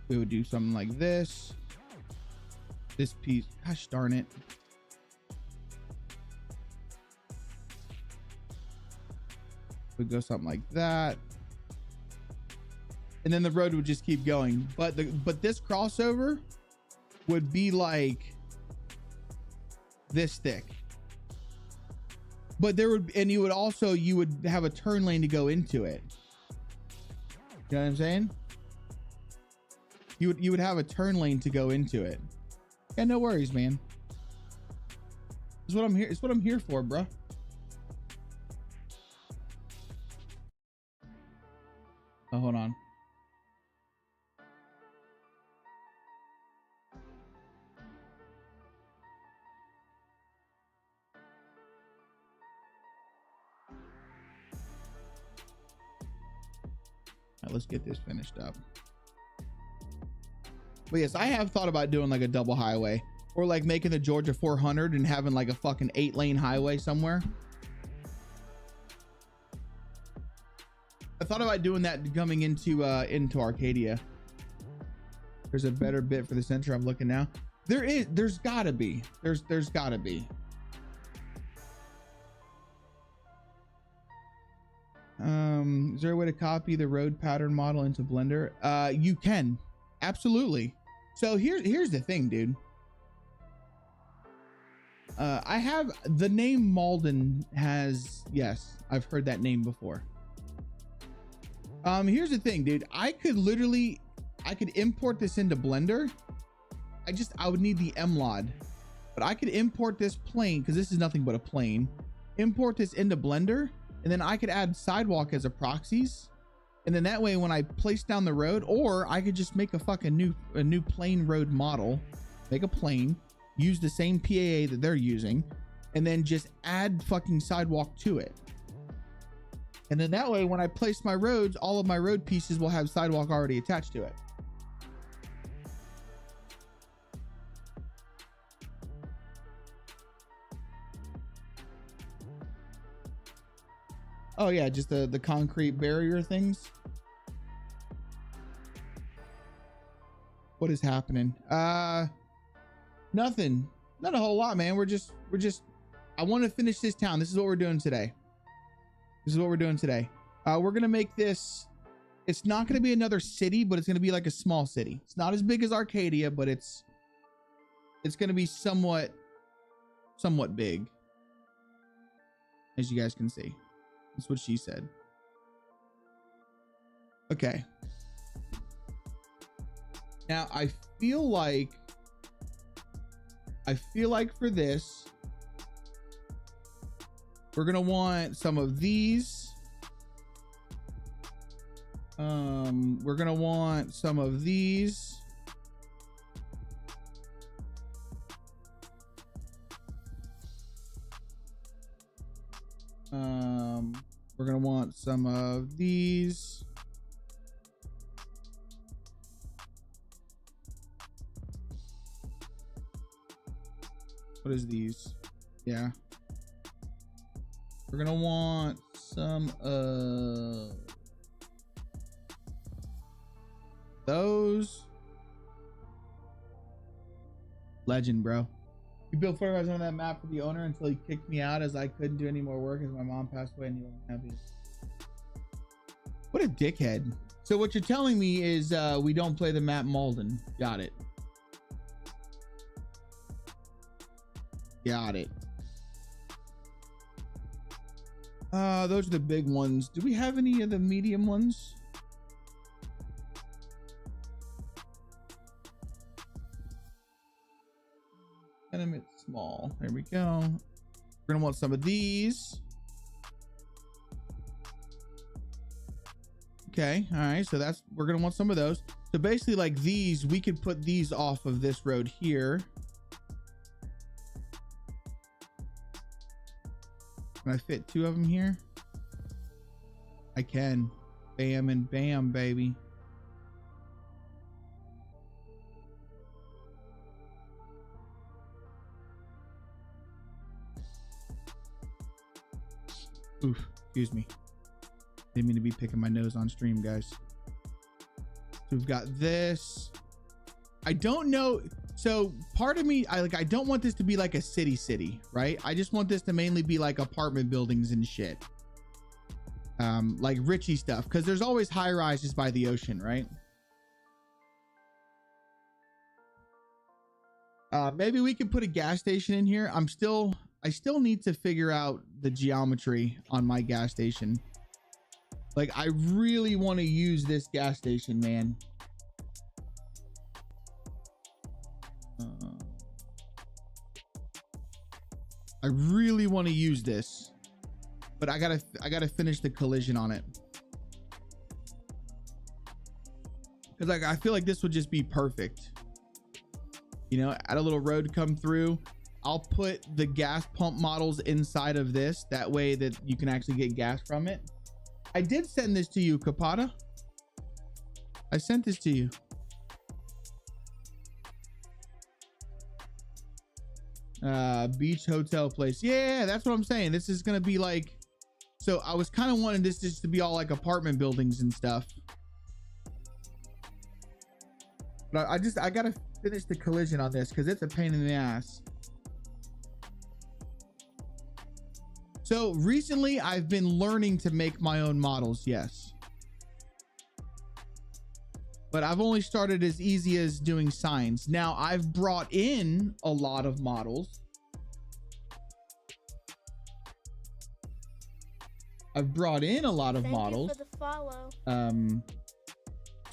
We would do something like this. This piece, gosh darn it. We'd go something like that. And then the road would just keep going. But this crossover would be like this thick. But there would, and you would have a turn lane to go into it. You know what I'm saying? You would have a turn lane to go into it. Yeah, no worries, man. It's what I'm here. It's what I'm here for, bro. Oh, hold on. All right, let's get this finished up. But yes, I have thought about doing like a double highway, or like making the Georgia 400 and having like a fucking 8-lane highway somewhere. I thought about doing that coming into Arcadia. There's a better bit for the center. I'm looking now. There's gotta be. There's gotta be. Is there a way to copy the road pattern model into Blender? You can, absolutely. So here's the thing, dude. I have the name Malden has, yes, I've heard that name before. Here's the thing, dude. I could import this into Blender. I would need the MLOD, but I could import this plane, because this is nothing but a plane, import this into Blender, and then I could add sidewalk as a proxies. And then that way, when I place down the road, or I could just make a fucking new plane road model, make a plane, use the same PAA that they're using, and then just add fucking sidewalk to it. And then that way, when I place my roads, all of my road pieces will have sidewalk already attached to it. Oh yeah, just the concrete barrier things. What is happening? Nothing. Not a whole lot, man. We're just I want to finish this town. This is what we're doing today. We're gonna make this, it's not gonna be another city, but it's gonna be like a small city. It's not as big as Arcadia, but it's gonna be somewhat big, as you guys can see. That's what she said. Okay. Now I feel like for this, we're gonna want some of these. We're gonna want some of these. We're gonna want some of these. What is these? Yeah. We're gonna want some those. Legend, bro. You built 45 on that map for the owner until he kicked me out as I couldn't do any more work as my mom passed away and he wasn't happy. What a dickhead. So what you're telling me is we don't play the map Malden. Got it. Got it. Those are the big ones. Do we have any of the medium ones? Tenement small. There we go. We're gonna want some of these. Okay, all right, so that's, we're gonna want some of those. So basically like these, we could put these off of this road here. Can I fit 2 of them here? I can. Bam and bam, baby. Oof, excuse me. Didn't mean to be picking my nose on stream, guys. So we've got this. I don't know. So part of me, I don't want this to be like a city, right? I just want this to mainly be like apartment buildings and shit. Like Richie stuff, because there's always high rises by the ocean, right? Maybe we could put a gas station in here. I still need to figure out the geometry on my gas station. Like, I really want to use this gas station, man. I really want to use this, but I gotta finish the collision on it. Cause like, I feel like this would just be perfect. You know, add a little road come through. I'll put the gas pump models inside of this. That way that you can actually get gas from it. I did send this to you, Capata. I sent this to you. Beach hotel place. Yeah, that's what I'm saying. This is gonna be like, so I was kind of wanting this just to be all like apartment buildings and stuff. But I gotta finish the collision on this because it's a pain in the ass. So recently I've been learning to make my own models, yes. But I've only started as easy as doing signs. Now I've brought in a lot of models. Thank you for the follow.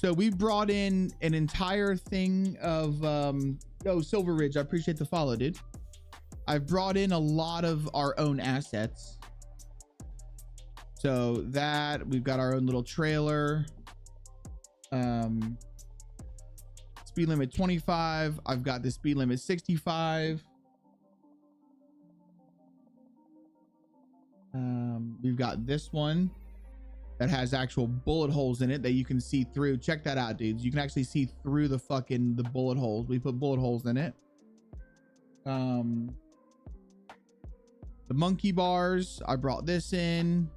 So we brought in an entire thing of, oh, Silver Ridge, I appreciate the follow, dude. I've brought in a lot of our own assets. So that, we've got our own little trailer. Speed limit 25. I've got the speed limit 65. We've got this one that has actual bullet holes in it that you can see through. Check that out, dudes. You can actually see through the bullet holes. We put bullet holes in it. The monkey bars, I brought this in.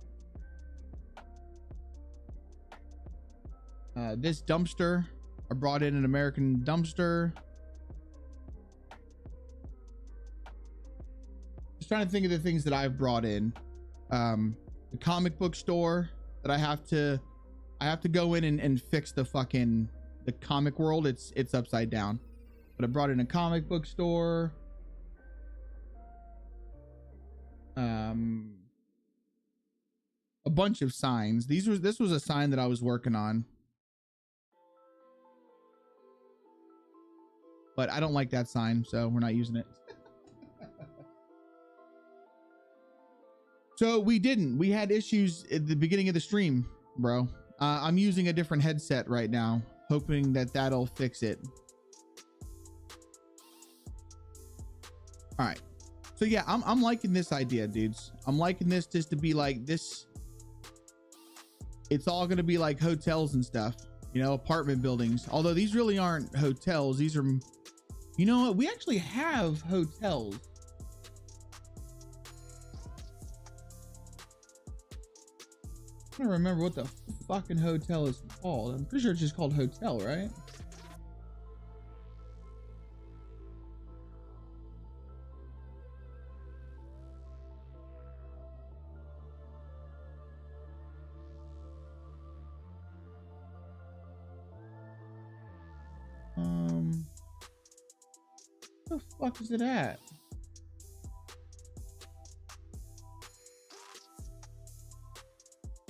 This dumpster, I brought in an American dumpster. Just trying to think of the things that I've brought in. The comic book store that I have to go in and fix the comic world. It's upside down, but I brought in a comic book store. A bunch of signs. This was a sign that I was working on, but I don't like that sign, so we're not using it. So we had issues at the beginning of the stream, bro. I'm using a different headset right now, hoping that that'll fix it. All right. So yeah, I'm liking this idea, dudes. I'm liking this just to be like this. It's all going to be like hotels and stuff, you know, apartment buildings. Although these really aren't hotels. These are, you know what? We actually have hotels. I don't remember what the fucking hotel is called. I'm pretty sure it's just called hotel, right? Where the fuck is it at?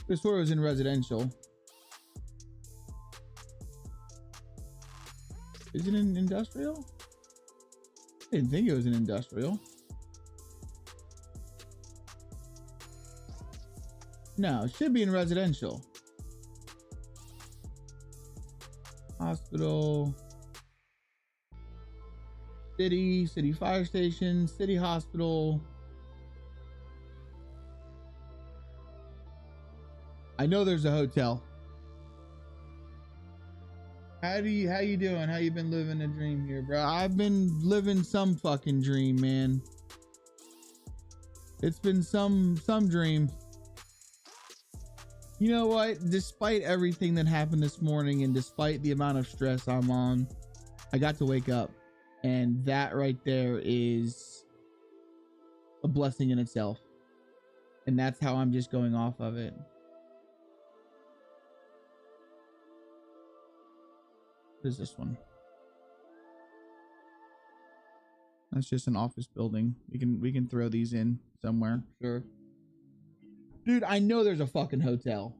This store was in residential. Is it in industrial? I didn't think it was in industrial. No, it should be in residential. Hospital. City fire station, city hospital. I know there's a hotel. How you doing? How you been living a dream here, bro? I've been living some fucking dream, man. It's been some dream. You know what? Despite everything that happened this morning and despite the amount of stress I'm on, I got to wake up. And that right there is a blessing in itself. And that's how I'm just going off of it. What is this one? That's just an office building. We can throw these in somewhere. Sure. Dude, I know there's a fucking hotel.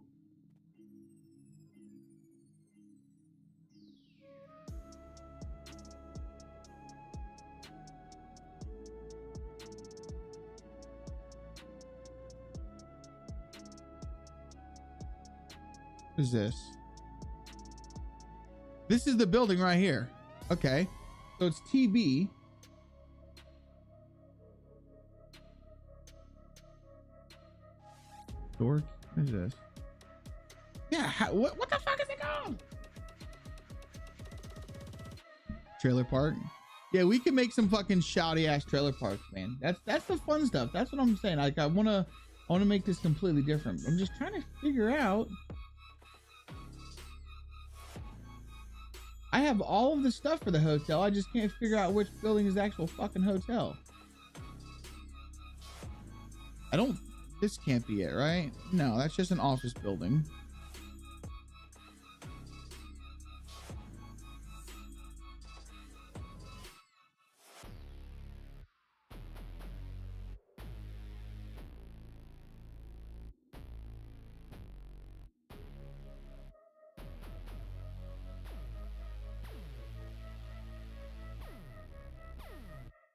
What is this? This is the building right here. Okay. So it's TB. Dork. What is this? Yeah. What the fuck is it called? Trailer park. Yeah, we can make some fucking shoddy ass trailer parks, man. That's the fun stuff. That's what I'm saying. Like I wanna make this completely different. I'm just trying to figure out. I have all of the stuff for the hotel. I just can't figure out which building is the actual fucking hotel. This can't be it, right? No, that's just an office building.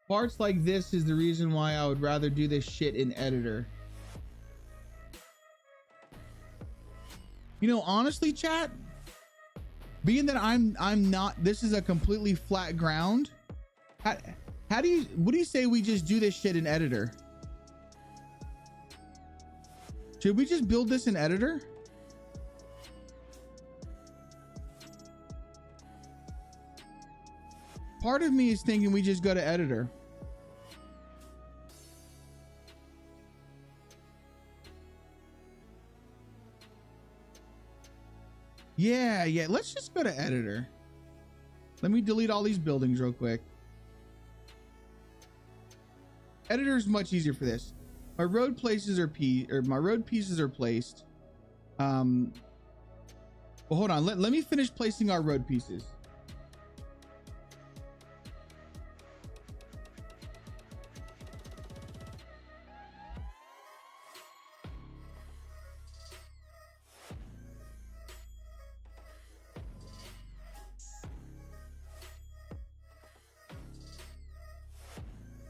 Parts like this is the reason why I would rather do this shit in editor. You know, honestly, chat, being that I'm not, this is a completely flat ground. What do you say we just do this shit in editor? Should we just build this in editor? Part of me is thinking we just go to editor. Yeah, let's just go to editor. Let me delete all these buildings real quick. Editor is much easier for this. My road places are my road pieces are placed. Well, hold on. Let me finish placing our road pieces.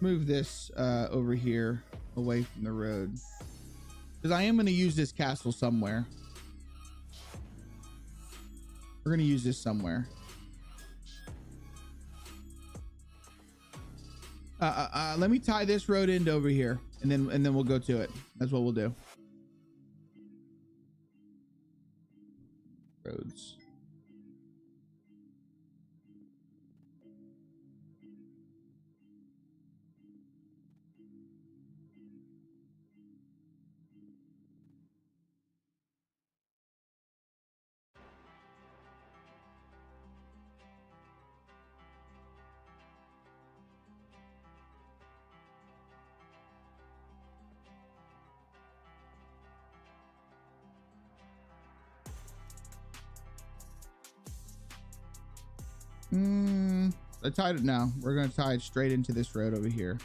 Move this over here away from the road because I am going to use this castle somewhere. We're going to use this somewhere. Let me tie this road into over here and then we'll go to it. That's what we'll do. Roads. I tied it now. We're gonna tie it straight into this road over here.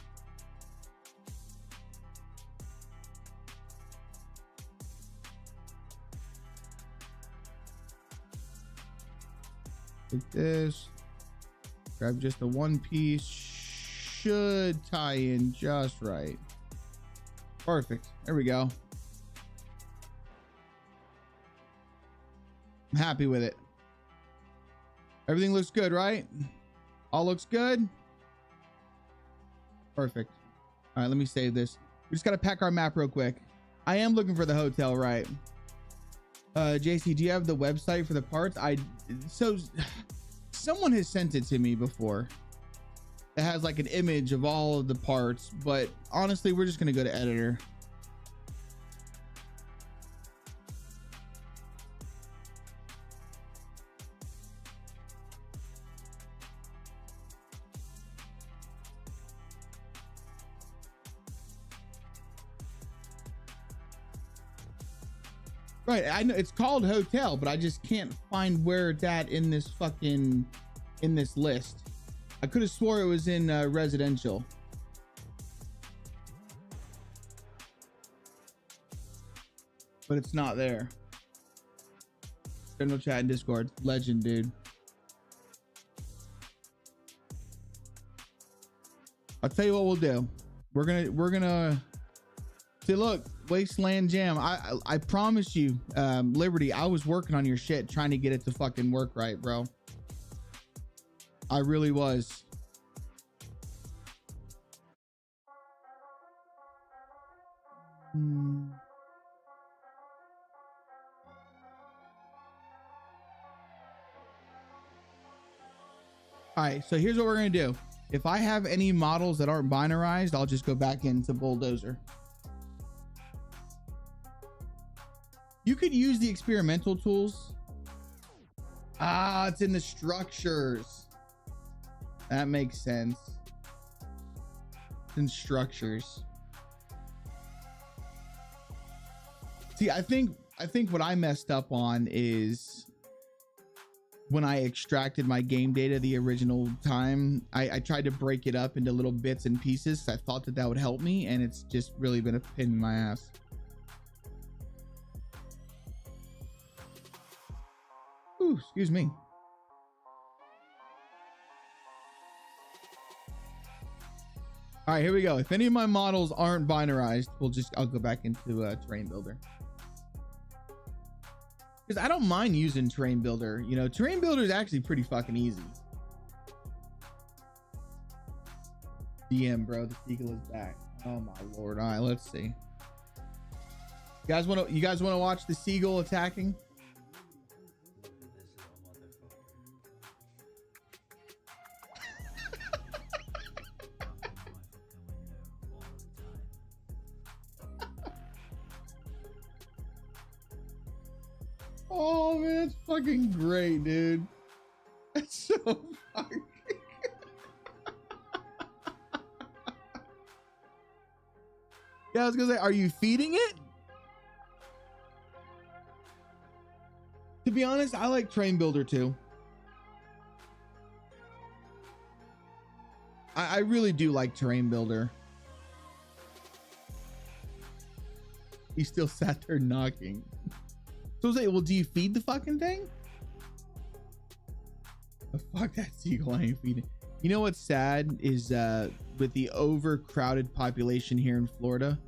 Take this, grab just the one piece, should tie in just right. Perfect. There we go. I'm happy with it. Everything looks good, right? All looks good. Perfect. All right, let me save this. We just got to pack our map real quick. I am looking for the hotel, right? JC, do you have the website for the parts? So someone has sent it to me before. It has like an image of all of the parts, but honestly, we're just going to go to editor. Right, I know it's called hotel, but I just can't find where it's at in this fucking list. I could have swore it was in residential. But it's not there. General chat and Discord. Legend, dude. I'll tell you what we'll do. We're gonna see, look, Wasteland Jam. I promise you, Liberty, I was working on your shit trying to get it to fucking work right, bro. I really was. All right, so here's what we're gonna do. If I have any models that aren't binarized, I'll just go back into Bulldozer. You could use the experimental tools. Ah, it's in the structures. That makes sense. It's in structures. See, I think what I messed up on is when I extracted my game data the original time, I tried to break it up into little bits and pieces. I thought that would help me, and it's just really been a pain in my ass. Ooh, excuse me. All right, here we go. If any of my models aren't binarized, I'll go back into Terrain Builder. Because I don't mind using Terrain Builder. You know, Terrain Builder is actually pretty fucking easy. DM, bro, the seagull is back. Oh my lord. All right, let's see. You guys want to watch the seagull attacking? Oh man, it's fucking great, dude. It's so fucking. Yeah, I was gonna say, are you feeding it? To be honest, I like Terrain Builder too. I really do like Terrain Builder. He still sat there knocking. So I was like, well, do you feed the fucking thing? Oh, fuck that seagull, I ain't feeding. You know what's sad is with the overcrowded population here in Florida,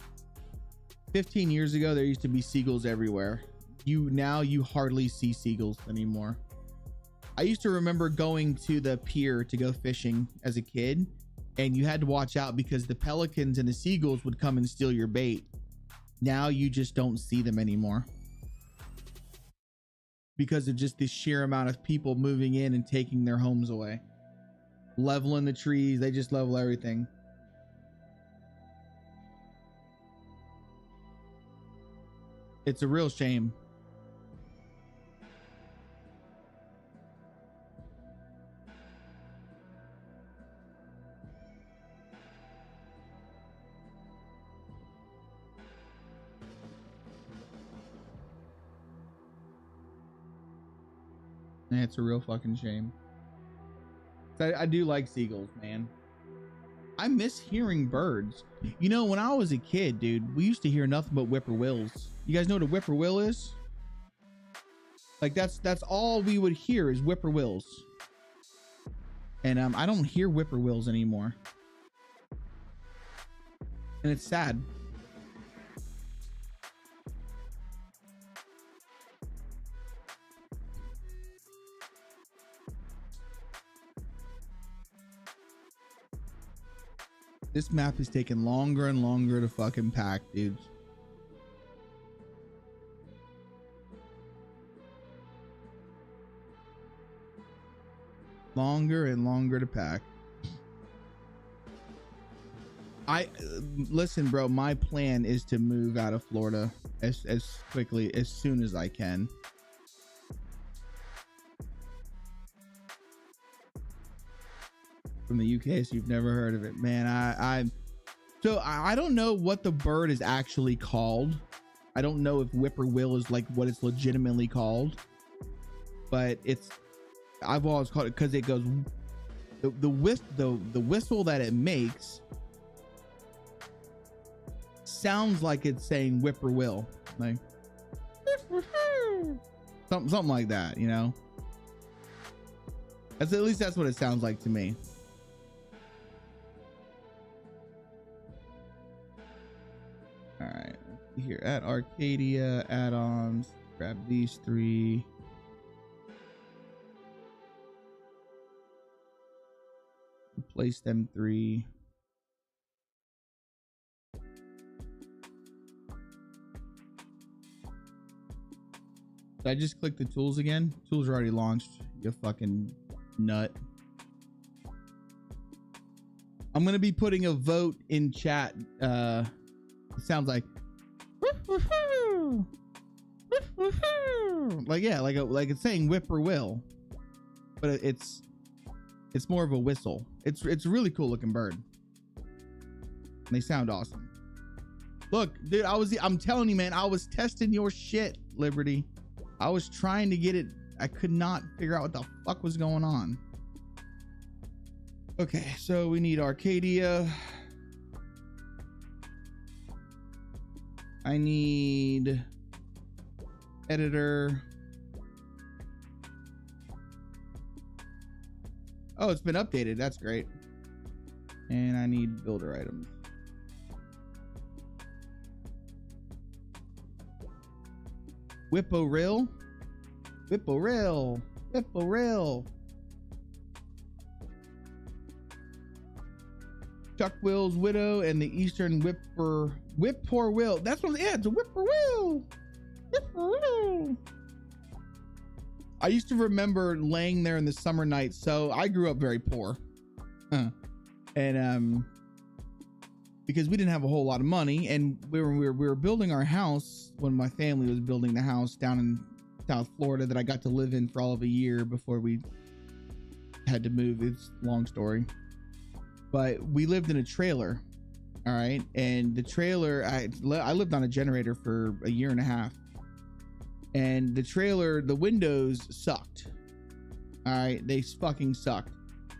15 years ago, there used to be seagulls everywhere. Now you hardly see seagulls anymore. I used to remember going to the pier to go fishing as a kid, and you had to watch out because the pelicans and the seagulls would come and steal your bait. Now you just don't see them anymore, because of just the sheer amount of people moving in and taking their homes away, leveling the trees. They just level everything. It's a real shame. It's a real fucking shame. I do like seagulls, man. I miss hearing birds. You know, when I was a kid, dude, we used to hear nothing but whippoorwills. You guys know what a whippoorwill is? Like that's all we would hear is whippoorwills. And I don't hear whippoorwills anymore. And it's sad. This map is taking longer and longer to fucking pack, dudes. Longer and longer to pack. Listen, bro, my plan is to move out of Florida as quickly, as soon as I can. From the UK, so you've never heard of it, man. I don't know what the bird is actually called. I don't know if whippoorwill is like what it's legitimately called, but I've always called it because it goes the whistle that it makes sounds like it's saying whippoorwill, like something like that, you know. At least that's what it sounds like to me. All right, here at Arcadia add-ons, grab these 3. Replace them 3. Did I just click the tools again? Tools are already launched, you fucking nut. I'm gonna be putting a vote in chat. It sounds like like, yeah, like it's saying whippoorwill, but it's more of a whistle. It's a really cool looking bird. And they sound awesome. Look, dude, I'm telling you, man, I was testing your shit, Liberty. I was trying to get it. I could not figure out what the fuck was going on. Okay, so we need Arcadia. I need editor. Oh, it's been updated. That's great. And I need builder items. Whippoorwill. Whippoorwill. Whippoorwill. Chuck Will's widow and the Eastern whippoorwill. That's what, yeah, it's a whippoorwill. Whippoorwill. I used to remember laying there in the summer nights. So I grew up very poor. And because we didn't have a whole lot of money, and we were building our house when my family was building the house down in South Florida that I got to live in for all of a year before we had to move. It's a long story. But we lived in a trailer, all right? And the trailer, I lived on a generator for a year and a half. And the trailer, the windows sucked, all right? They fucking sucked.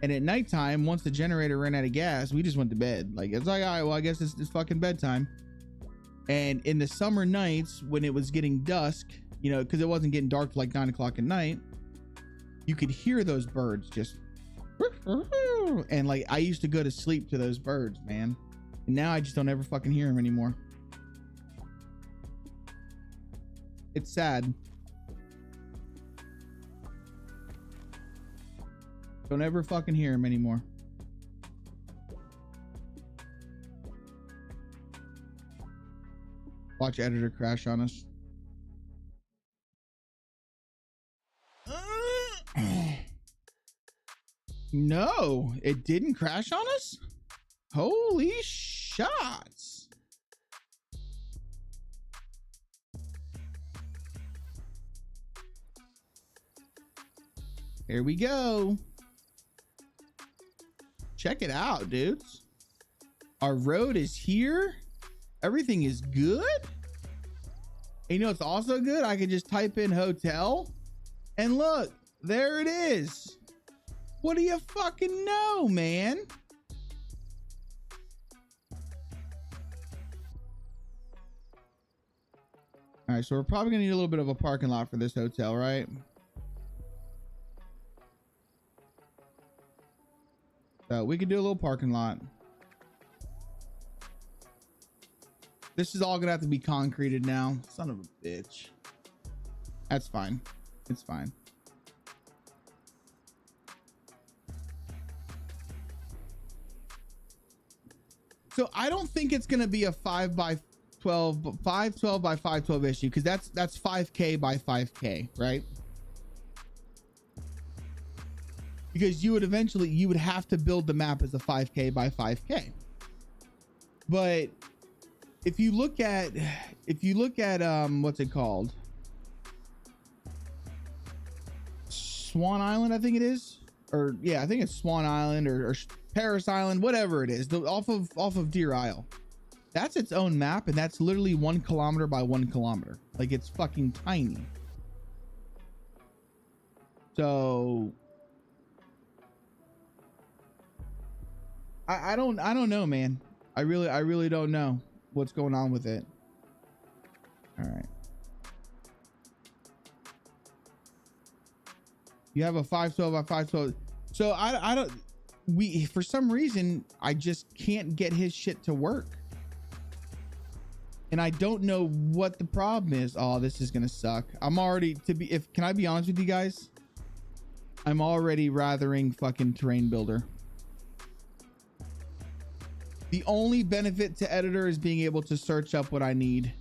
And at nighttime, once the generator ran out of gas, we just went to bed. Like, it's like, all right, well, I guess it's fucking bedtime. And in the summer nights, when it was getting dusk, you know, because it wasn't getting dark till like 9 o'clock at night, you could hear those birds just... And like, I used to go to sleep to those birds, man. And now I just don't ever fucking hear them anymore. It's sad. Don't ever fucking hear them anymore. Watch editor crash on us. No, it didn't crash on us. Holy shots. Here we go. Check it out, dudes. Our road is here. Everything is good. And you know, it's also good. I can just type in hotel and look, there it is. What do you fucking know, man? All right, so we're probably gonna need a little bit of a parking lot for this hotel, right? So we could do a little parking lot. This is all gonna have to be concreted now. Son of a bitch. That's fine. It's fine. So I don't think it's gonna be a 5 by 12, 512 by 512 issue, because that's 5K by 5K, right? Because you would have to build the map as a 5K by 5K. But if you look at what's it called? Swan Island, I think it is. Or yeah, I think it's Swan Island or Paris Island, whatever it is, off of Deer Isle. That's its own map, and that's literally 1 kilometer by 1 kilometer. Like, it's fucking tiny. So I don't know, man. I really don't know what's going on with it. All right. You have a 512 by 512. So I don't, for some reason, I just can't get his shit to work. And I don't know what the problem is. Oh, this is gonna suck. I'm already, can I be honest with you guys? I'm already rathering fucking terrain builder. The only benefit to editor is being able to search up what I need.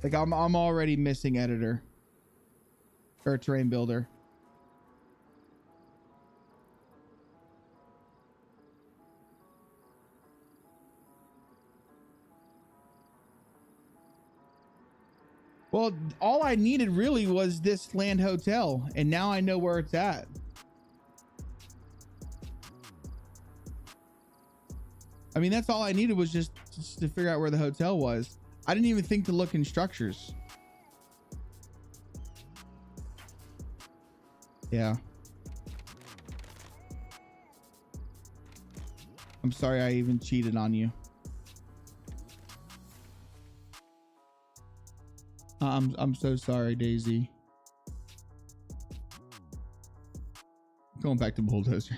Like I'm already missing editor or terrain builder. Well, all I needed really was this land hotel, and now I know where it's at. I mean, that's all I needed was just to figure out where the hotel was. I didn't even think to look in structures. Yeah. I'm sorry I even cheated on you. I'm so sorry, DayZ. Going back to bulldozer.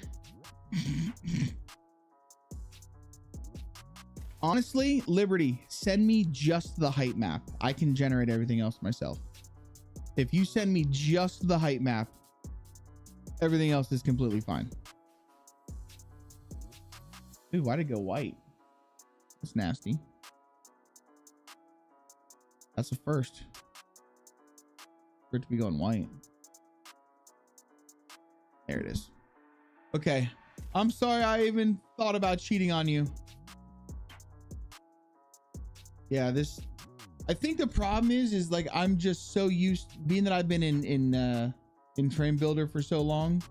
Honestly, Liberty, send me just the height map. I can generate everything else myself. If you send me just the height map, everything else is completely fine. Ooh, why'd it go white? That's nasty. That's a first. For it to be going white. There it is. Okay. I'm sorry I even thought about cheating on you. Yeah, I think the problem is like I'm just so used, being that I've been in Terrain Builder for so long,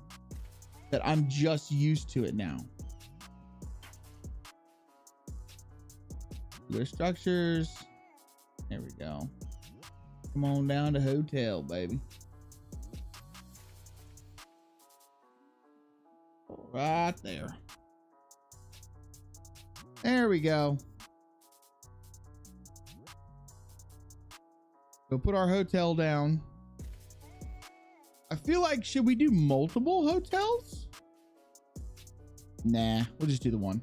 that I'm just used to it now. Their structures. There we go. Come on down to hotel, baby. Right there. There we go. Go put our hotel down. I feel like, should we do multiple hotels? Nah, we'll just do the one.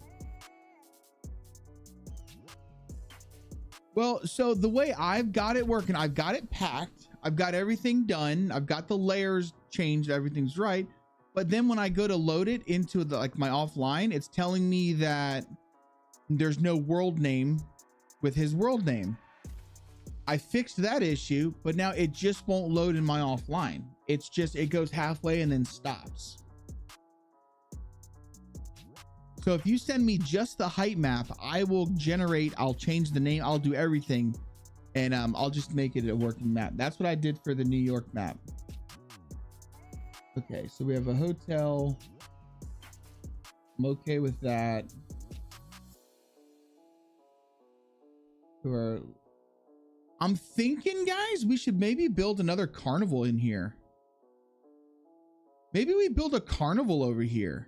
Well, so the way I've got it working, I've got it packed. I've got everything done. I've got the layers changed. Everything's right. But then when I go to load it into the, like my offline, it's telling me that there's no world name with his world name. I fixed that issue, but now it just won't load in my offline. It's just, it goes halfway and then stops. So if you send me just the height map, I will generate, I'll change the name, I'll do everything, and I'll just make it a working map. That's what I did for the New York map. Okay, so we have a hotel. I'm okay with that. I'm thinking, guys, we should maybe build another carnival in here. Maybe we build a carnival over here.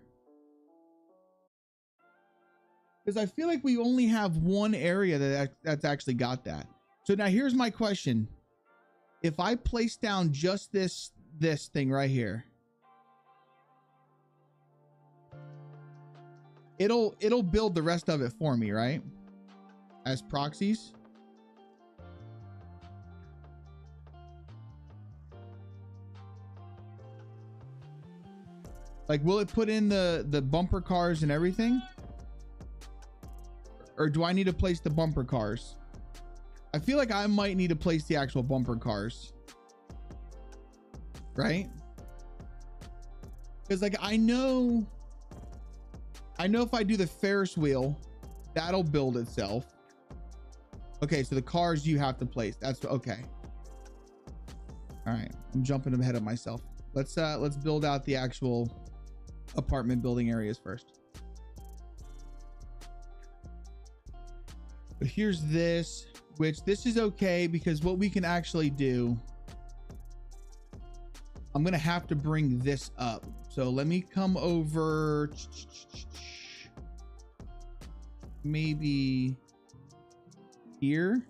Because I feel like we only have one area that's actually got that. So now here's my question. If I place down just this thing right here, it'll build the rest of it for me, right? As proxies. Like, will it put in the bumper cars and everything? Or do I need to place the bumper cars? I feel like I might need to place the actual bumper cars. Right? Because like I know if I do the Ferris wheel, that'll build itself. Okay, so the cars you have to place. That's okay. All right, I'm jumping ahead of myself. Let's build out the actual apartment building areas first. But here's this, which this is okay because what we can actually do, I'm gonna have to bring this up. So let me come over maybe here.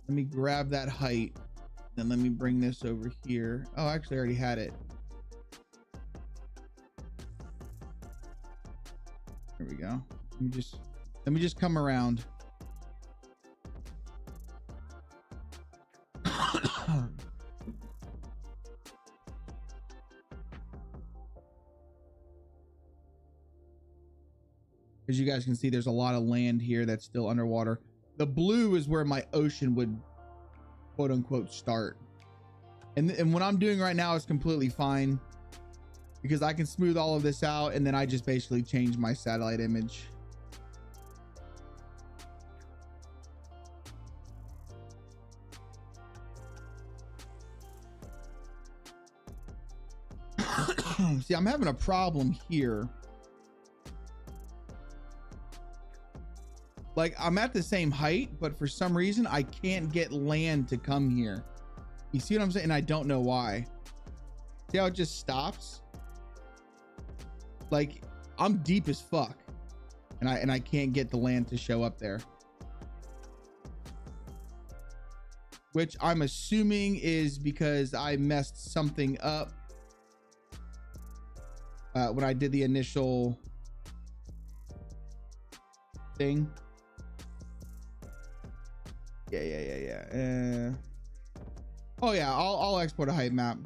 Let me grab that height. Then let me bring this over here. Oh, actually I already had it. There we go. Let me just come around. As you guys can see, there's a lot of land here that's still underwater. The blue is where my ocean would quote unquote start. And what I'm doing right now is completely fine because I can smooth all of this out and then I just basically change my satellite image. See, I'm having a problem here. Like I'm at the same height, but for some reason I can't get land to come here. You see what I'm saying? And I don't know why. See how it just stops? Like I'm deep as fuck and I can't get the land to show up there. Which I'm assuming is because I messed something up when I did the initial thing. Yeah. Oh yeah, I'll export a height map.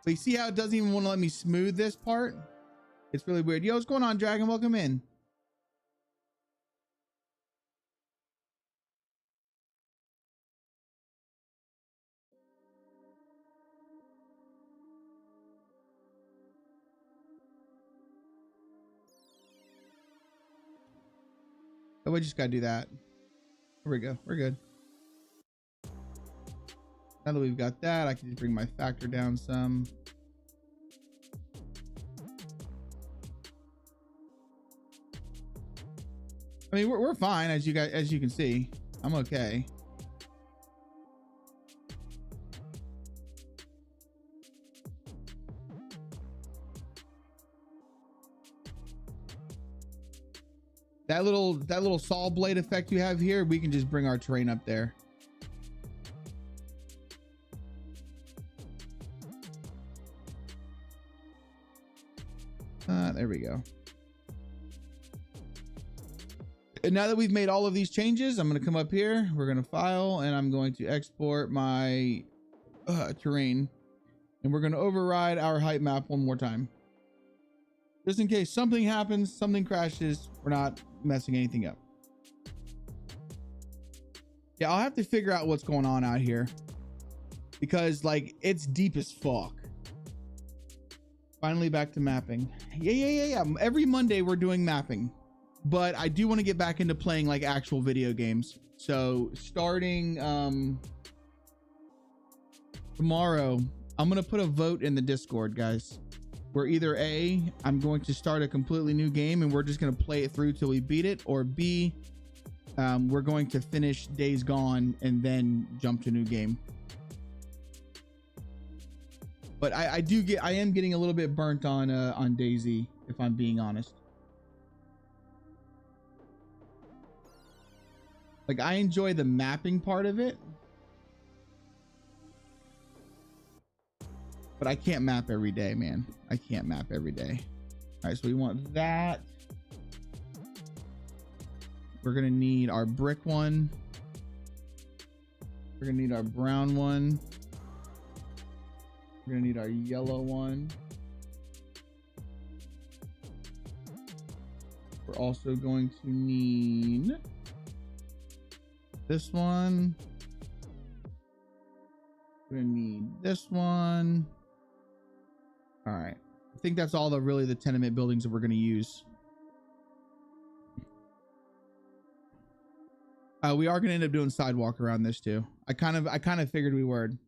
But you see how it doesn't even want to let me smooth this part? It's really weird. Yo, what's going on, Dragon? Welcome in. Oh, we just gotta do that. Here we go. We're good. Now that we've got that, I can just bring my factor down some. I mean, we're fine as you can see. I'm okay. That little saw blade effect you have here, we can just bring our terrain up there. There we go. And now that we've made all of these changes, I'm going to come up here. We're going to file and I'm going to export my terrain. And we're going to override our height map one more time. Just in case something happens, something crashes, we're not messing anything up. Yeah, I'll have to figure out what's going on out here. Because like it's deep as fuck. Finally back to mapping. Yeah. Every Monday we're doing mapping. But I do want to get back into playing like actual video games. So starting tomorrow, I'm going to put a vote in the Discord, guys. We're either A, I'm going to start a completely new game and we're just going to play it through till we beat it, or B, we're going to finish Days Gone and then jump to a new game. But I am getting a little bit burnt on DayZ, if I'm being honest. Like, I enjoy the mapping part of it, but I can't map every day, man. I can't map every day. All right, so we want that. We're gonna need our brick one. We're gonna need our brown one. We're gonna need our yellow one. We're also going to need this one. We're gonna need this one. All right, I think that's all the tenement buildings that we're gonna use. We are gonna end up doing sidewalk around this too. I kind of figured we would.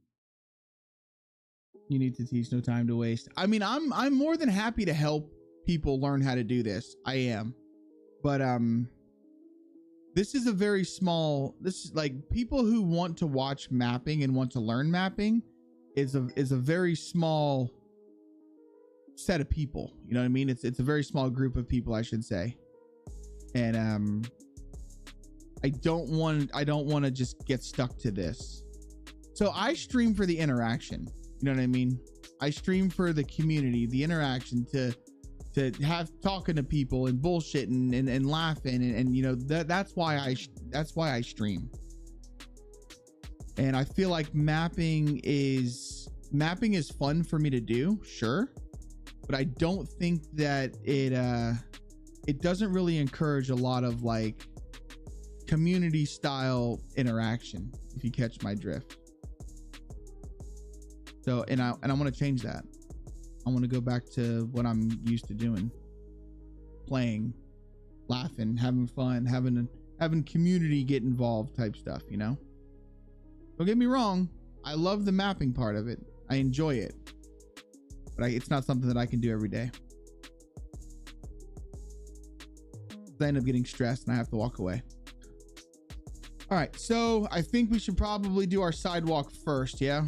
You need to teach, no time to waste. I mean, I'm more than happy to help people learn how to do this. I am, but this is a very small. This is like people who want to watch mapping and want to learn mapping is a very small set of people. You know what I mean? It's a very small group of people, I should say. And I don't want to just get stuck to this. So I stream for the interaction. You know what I mean? I stream for the community, the interaction, to have talking to people and bullshitting and laughing and you know, that's why I stream. And I feel like mapping is fun for me to do, sure, but I don't think that it doesn't really encourage a lot of like community style interaction, if you catch my drift. So, and I want to change that. I want to go back to what I'm used to doing. Playing, laughing, having fun, having community get involved type stuff, you know? Don't get me wrong. I love the mapping part of it. I enjoy it. But it's not something that I can do every day. I end up getting stressed and I have to walk away. All right, so I think we should probably do our sidewalk first, yeah?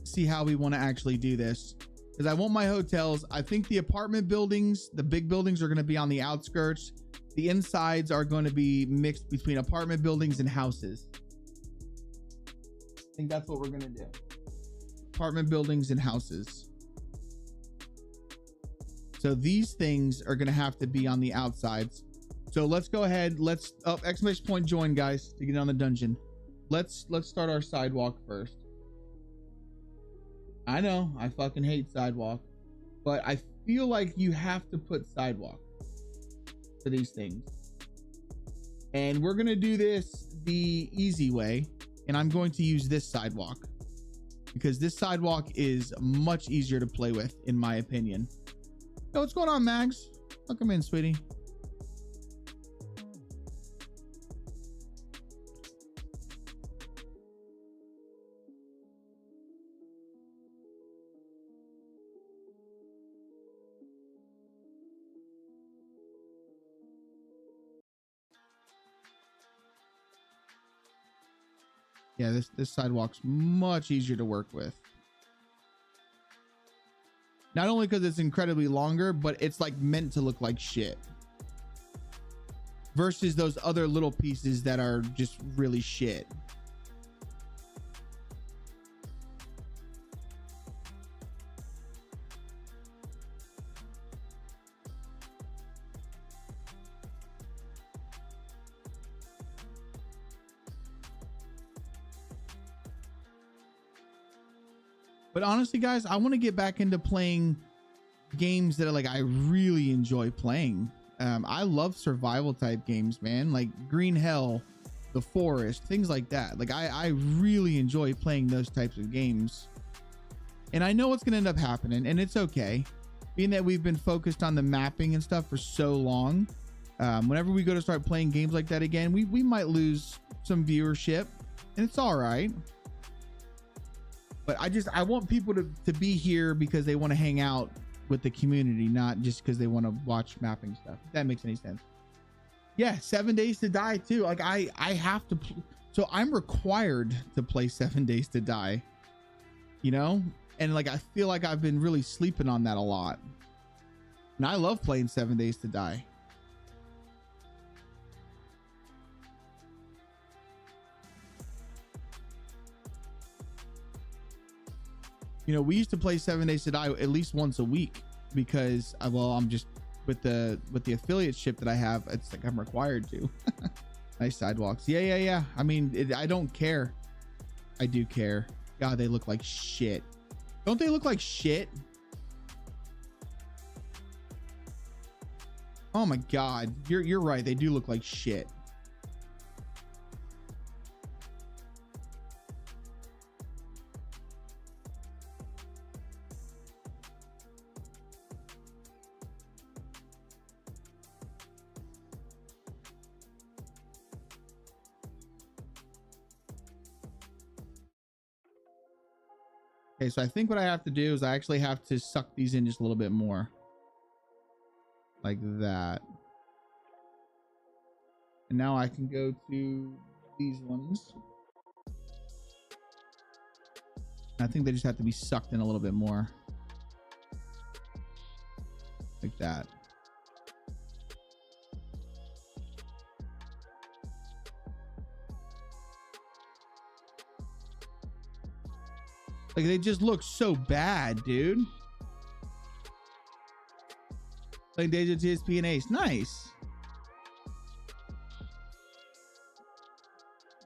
See how we want to actually do this, because I want my hotels. I think the apartment buildings, the big buildings, are going to be on the outskirts. The insides are going to be mixed between apartment buildings and houses. I think that's what we're going to do. Apartment buildings and houses. So these things are going to have to be on the outsides. So let's go ahead. Let's exclamation point join, guys, to get on the dungeon. Let's start our sidewalk first. I know I fucking hate sidewalk, but I feel like you have to put sidewalk for these things. And we're going to do this the easy way. And I'm going to use this sidewalk because this sidewalk is much easier to play with, in my opinion. Yo, what's going on, Mags? Welcome in, sweetie. Yeah, this sidewalk's much easier to work with. Not only because it's incredibly longer, but it's like meant to look like shit. Versus those other little pieces that are just really shit. But honestly, guys, I want to get back into playing games that are like I really enjoy playing. I love survival type games, man, like Green Hell, The Forest, things like that. Like I really enjoy playing those types of games. And I know what's going to end up happening, and it's okay. Being that we've been focused on the mapping and stuff for so long, whenever we go to start playing games like that again, we might lose some viewership. and it's all right. But I want people to be here because they want to hang out with the community, not just because they want to watch mapping stuff. If that makes any sense. Yeah, 7 Days to Die too. Like I have to, so I'm required to play 7 Days to Die, you know? And like, I feel like I've been really sleeping on that a lot. And I love playing 7 Days to Die. You know, we used to play 7 Days to Die at least once a week because, well, I'm just with the affiliate ship that I have. It's like I'm required to. Nice sidewalks. Yeah. I mean, I don't care. I do care. God, they look like shit. Don't they look like shit? Oh my God, you're right. They do look like shit. Okay, so I think what I have to do is I actually have to suck these in just a little bit more. Like that. And now I can go to these ones. I think they just have to be sucked in a little bit more. Like that. Like they just look so bad, dude. Like DayZ, TSP, and Ace. Nice.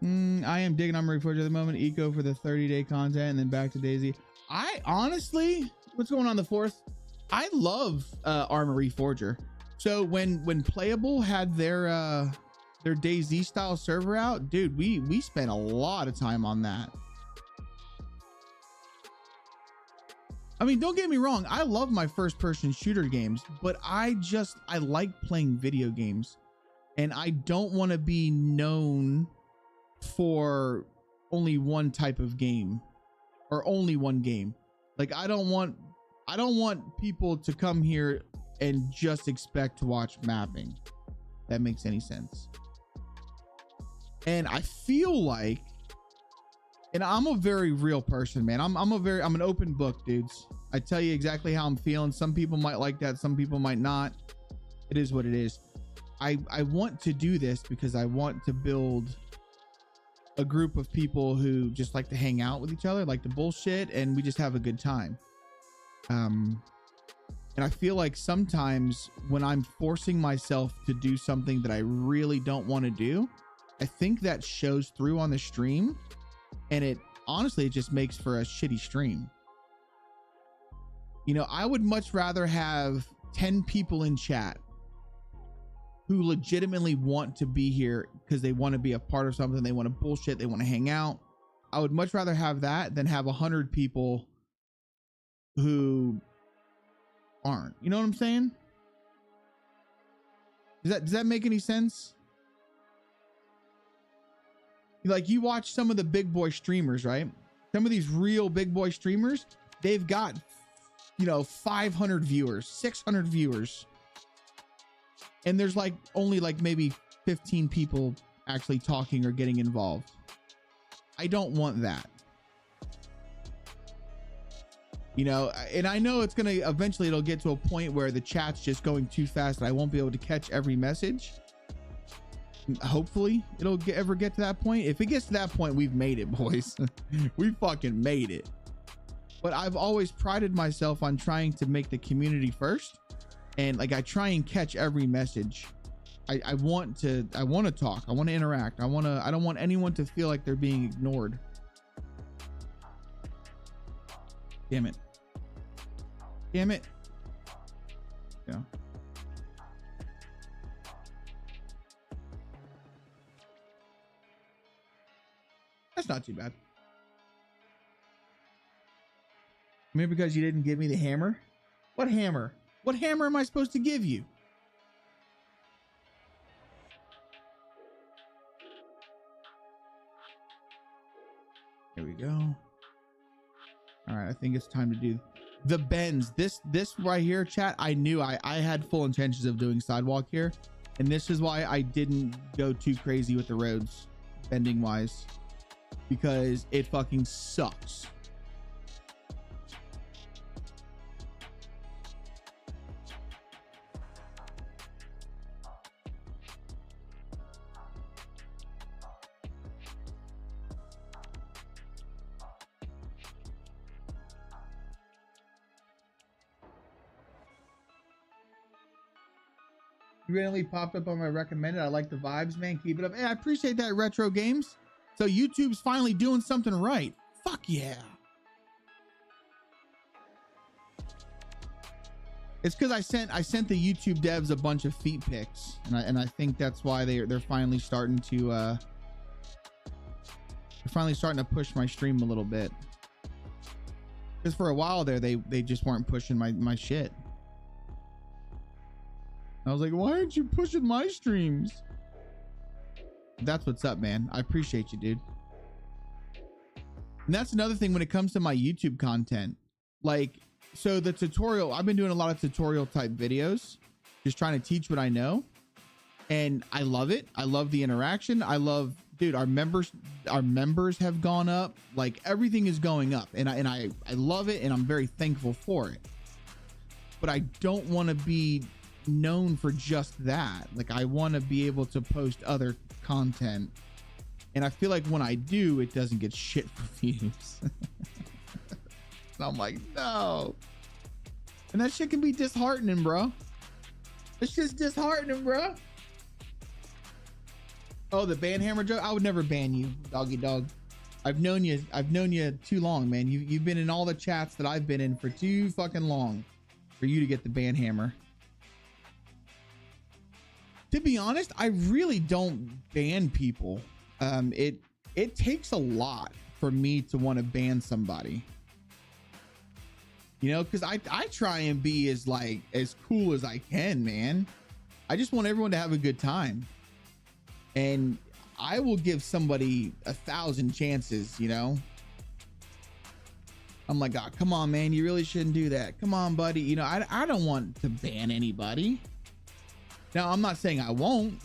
I am digging Armory Forge at the moment. Eco for the 30-day content and then back to DayZ. I honestly, what's going on the 4th? I love Armory Forger. So when Playable had their DayZ style server out, dude, we spent a lot of time on that. I mean, don't get me wrong. I love my first person shooter games, but I like playing video games, and I don't want to be known for only one type of game or only one game. Like I don't want people to come here and just expect to watch mapping. That makes any sense. And I feel like, and I'm a very real person, man. I'm an open book, dudes. I tell you exactly how I'm feeling. Some people might like that. Some people might not. It is what it is. I want to do this because I want to build a group of people who just like to hang out with each other, like to bullshit, and we just have a good time. And I feel like sometimes when I'm forcing myself to do something that I really don't want to do, I think that shows through on the stream. And it honestly, it just makes for a shitty stream. You know, I would much rather have 10 people in chat who legitimately want to be here because they want to be a part of something. They want to bullshit. They want to hang out. I would much rather have that than have 100 people who aren't. You know what I'm saying? Does that make any sense? Like you watch some of the big boy streamers, right? Some of these real big boy streamers, they've got, you know, 500 viewers, 600 viewers. And there's like only like maybe 15 people actually talking or getting involved. I don't want that. You know, and I know it's going to eventually it'll get to a point where the chat's just going too fast and I won't be able to catch every message. Hopefully it'll ever get to that point. If it gets to that point, we've made it, boys. We fucking made it. But I've always prided myself on trying to make the community first, and like I try and catch every message. I want to talk. I want to interact. I don't want anyone to feel like they're being ignored. Damn it. Yeah. That's not too bad. Maybe because you didn't give me the hammer. What hammer? What hammer am I supposed to give you? All right, I think it's time to do the bends. This right here, chat, I knew I had full intentions of doing sidewalk here, and this is why I didn't go too crazy with the roads bending wise, because it fucking sucks. You randomly popped up on my recommended. I like the vibes, man. Keep it up. Hey, I appreciate that, Retro Games. So YouTube's finally doing something right. Fuck yeah. It's because I sent the YouTube devs a bunch of feet pics, and I think that's why they're finally starting to push my stream a little bit. Because for a while there, they just weren't pushing my shit. I was like, why aren't you pushing my streams? That's what's up, man. I appreciate you, dude. And that's another thing when it comes to my YouTube content. Like, so the tutorial, I've been doing a lot of tutorial type videos, just trying to teach what I know. And I love it. I love the interaction. I love, dude, our members have gone up. Like, everything is going up, and I love it, and I'm very thankful for it. But I don't want to be known for just that. Like, I want to be able to post other content, and I feel like when I do, it doesn't get shit for views. And I'm like, no. And that shit can be disheartening, bro. It's just disheartening, bro. Oh, the ban hammer joke. I would never ban you, doggy dog. I've known you too long, man. You've been in all the chats that I've been in for too fucking long for you to get the ban hammer. To be honest, I really don't ban people. It takes a lot for me to want to ban somebody. You know, because I try and be as cool as I can, man. I just want everyone to have a good time. And I will give somebody 1,000 chances, you know? I'm like, oh, come on, man. You really shouldn't do that. Come on, buddy. You know, I don't want to ban anybody. Now, I'm not saying I won't.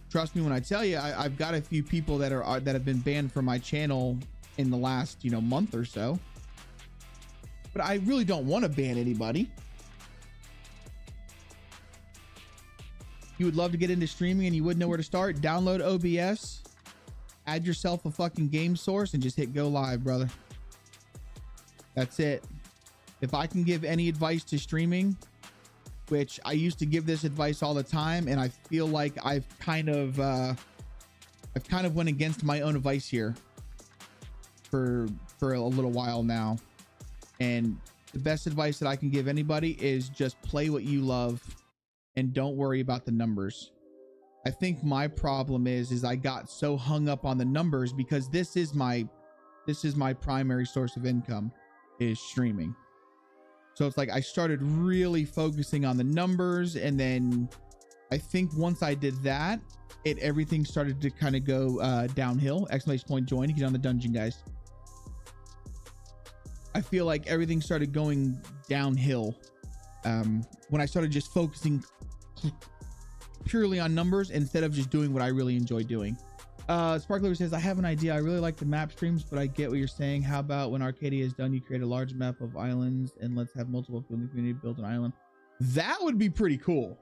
Trust me when I tell you, I've got a few people that have been banned from my channel in the last, month or so. But I really don't want to ban anybody. You would love to get into streaming and you wouldn't know where to start? Download OBS, add yourself a fucking game source, and just hit go live, brother. That's it. If I can give any advice to streaming, which I used to give this advice all the time, and I feel like I've kind of went against my own advice here for a little while now. And the best advice that I can give anybody is just play what you love and don't worry about the numbers. I think my problem is I got so hung up on the numbers because this is my primary source of income, is streaming. So it's like I started really focusing on the numbers, and then I think once I did that, everything started to kind of go downhill. Exclamation point join to get on the dungeon, guys. I feel like everything started going downhill when I started just focusing purely on numbers instead of just doing what I really enjoy doing. Sparkler says, I have an idea. I really like the map streams, but I get what you're saying. How about when Arcadia is done, you create a large map of islands and let's have multiple people in the community build an island? That would be pretty cool.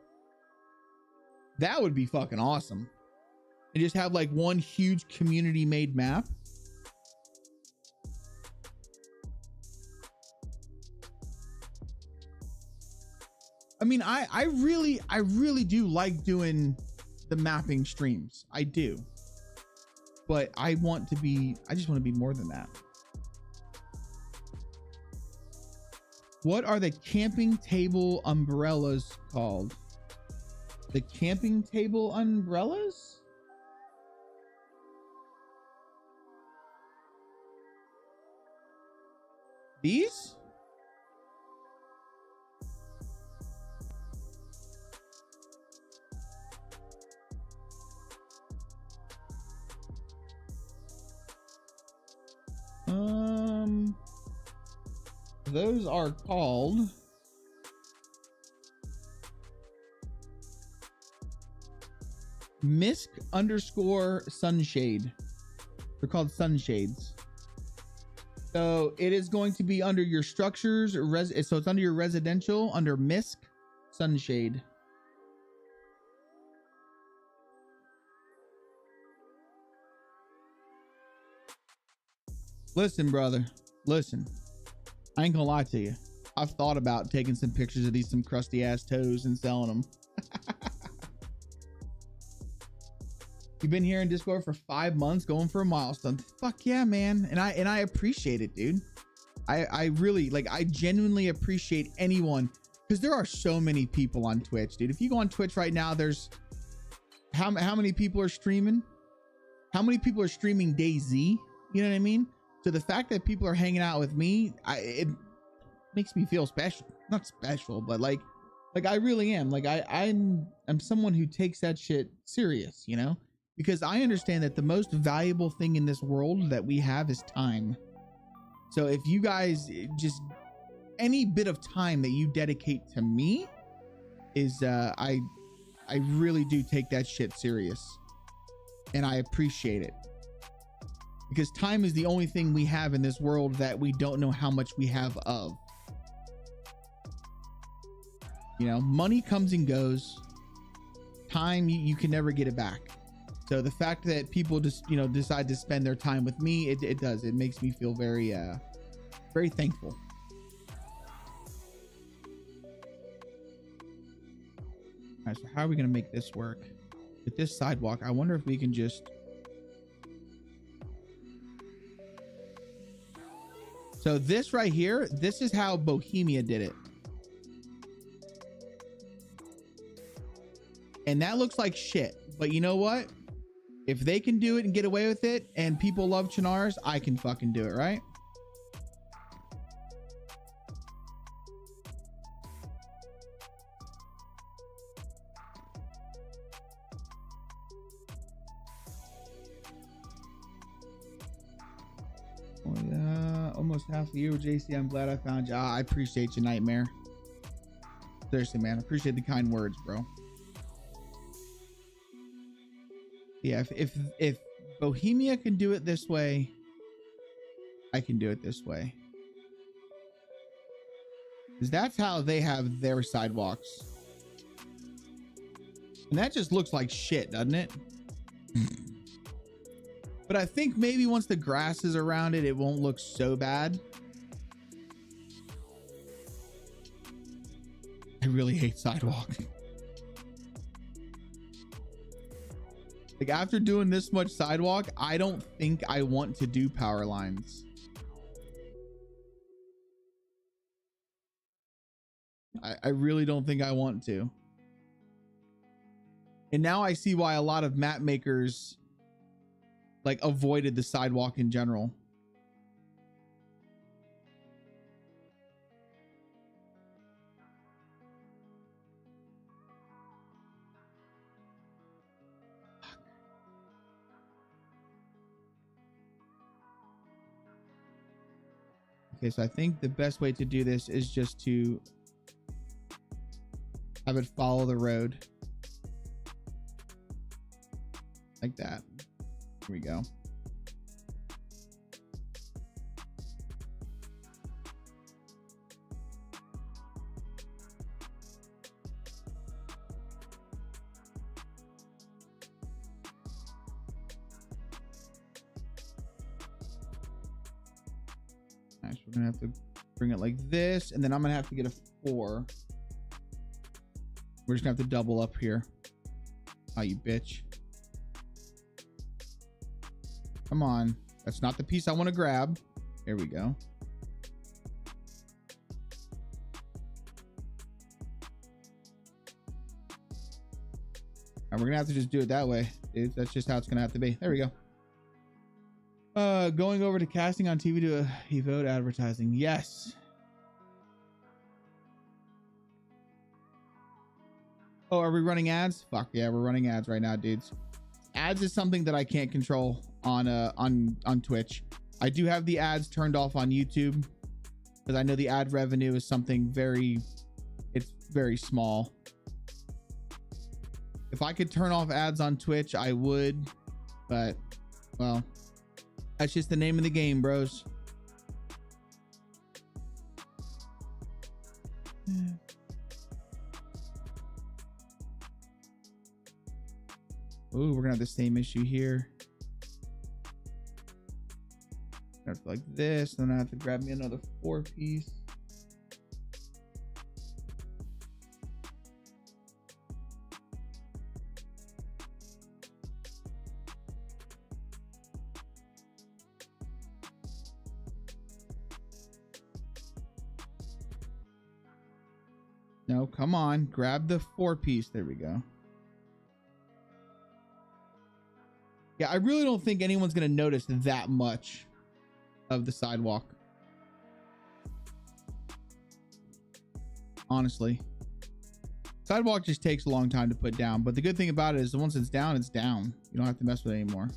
That would be fucking awesome. And just have like one huge community made map. I mean, I really do like doing the mapping streams. I do. But I just want to be more than that. What are the camping table umbrellas called? The camping table umbrellas? These? those are called Misk _ Sunshade. They're called sunshades. So it is going to be under your structures, so it's under your residential, under Misk Sunshade. Listen, brother, listen. I ain't gonna lie to you. I've thought about taking some pictures of these some crusty ass toes and selling them. You've been here in Discord for 5 months, going for a milestone. Fuck yeah, man. And I appreciate it, dude. I really, like, I genuinely appreciate anyone, because there are so many people on Twitch, dude. If you go on Twitch right now, there's how many people are streaming? How many people are streaming DayZ? You know what I mean? So the fact that people are hanging out with me, it makes me feel special. Not special, but like I really am. Like I'm someone who takes that shit serious, you know? Because I understand that the most valuable thing in this world that we have is time. So if you guys just, any bit of time that you dedicate to me is, I really do take that shit serious, and I appreciate it, because time is the only thing we have in this world that we don't know how much we have of. You know, money comes and goes. Time, you can never get it back. So the fact that people just, you know, decide to spend their time with me, it does. It makes me feel very, very thankful. All right, so how are we going to make this work? With this sidewalk, I wonder if we can just... So this right here, this is how Bohemia did it. And that looks like shit. But you know what? If they can do it and get away with it, and people love Chinars, I can fucking do it, right? Oh, yeah. Almost half a year with JC. I'm glad I found you. I appreciate you, Nightmare. Seriously, man. I appreciate the kind words, bro. Yeah, if Bohemia can do it this way, I can do it this way. Because that's how they have their sidewalks. And that just looks like shit, doesn't it? But I think maybe once the grass is around it, it won't look so bad. I really hate sidewalks. Like, after doing this much sidewalk, I don't think I want to do power lines. I really don't think I want to. And now I see why a lot of map makers like avoided the sidewalk in general. Okay, so I think the best way to do this is just to have it follow the road. Like that. Here we go. Nice. We're gonna have to bring it like this, and then I'm gonna have to get a 4. We're just gonna have to double up here. Oh, you bitch. Come on. That's not the piece I want to grab. There we go. And we're gonna have to just do it that way, dude. That's just how it's gonna have to be. There we go. Going over to casting on TV to evote advertising. Yes. Oh, are we running ads? Fuck yeah, we're running ads right now, dudes. Ads is something that I can't control on Twitch. I do have the ads turned off on YouTube. because I know the ad revenue is something it's very small. If I could turn off ads on Twitch, I would, but well, that's just the name of the game, bros. Ooh, we're gonna have the same issue here. I have to like this, then I have to grab me another 4-piece. No, come on, grab the 4-piece. There we go. Yeah, I really don't think anyone's gonna notice that much of the sidewalk. Honestly, sidewalk just takes a long time to put down, but the good thing about it is once it's down, it's down. You don't have to mess with it anymore.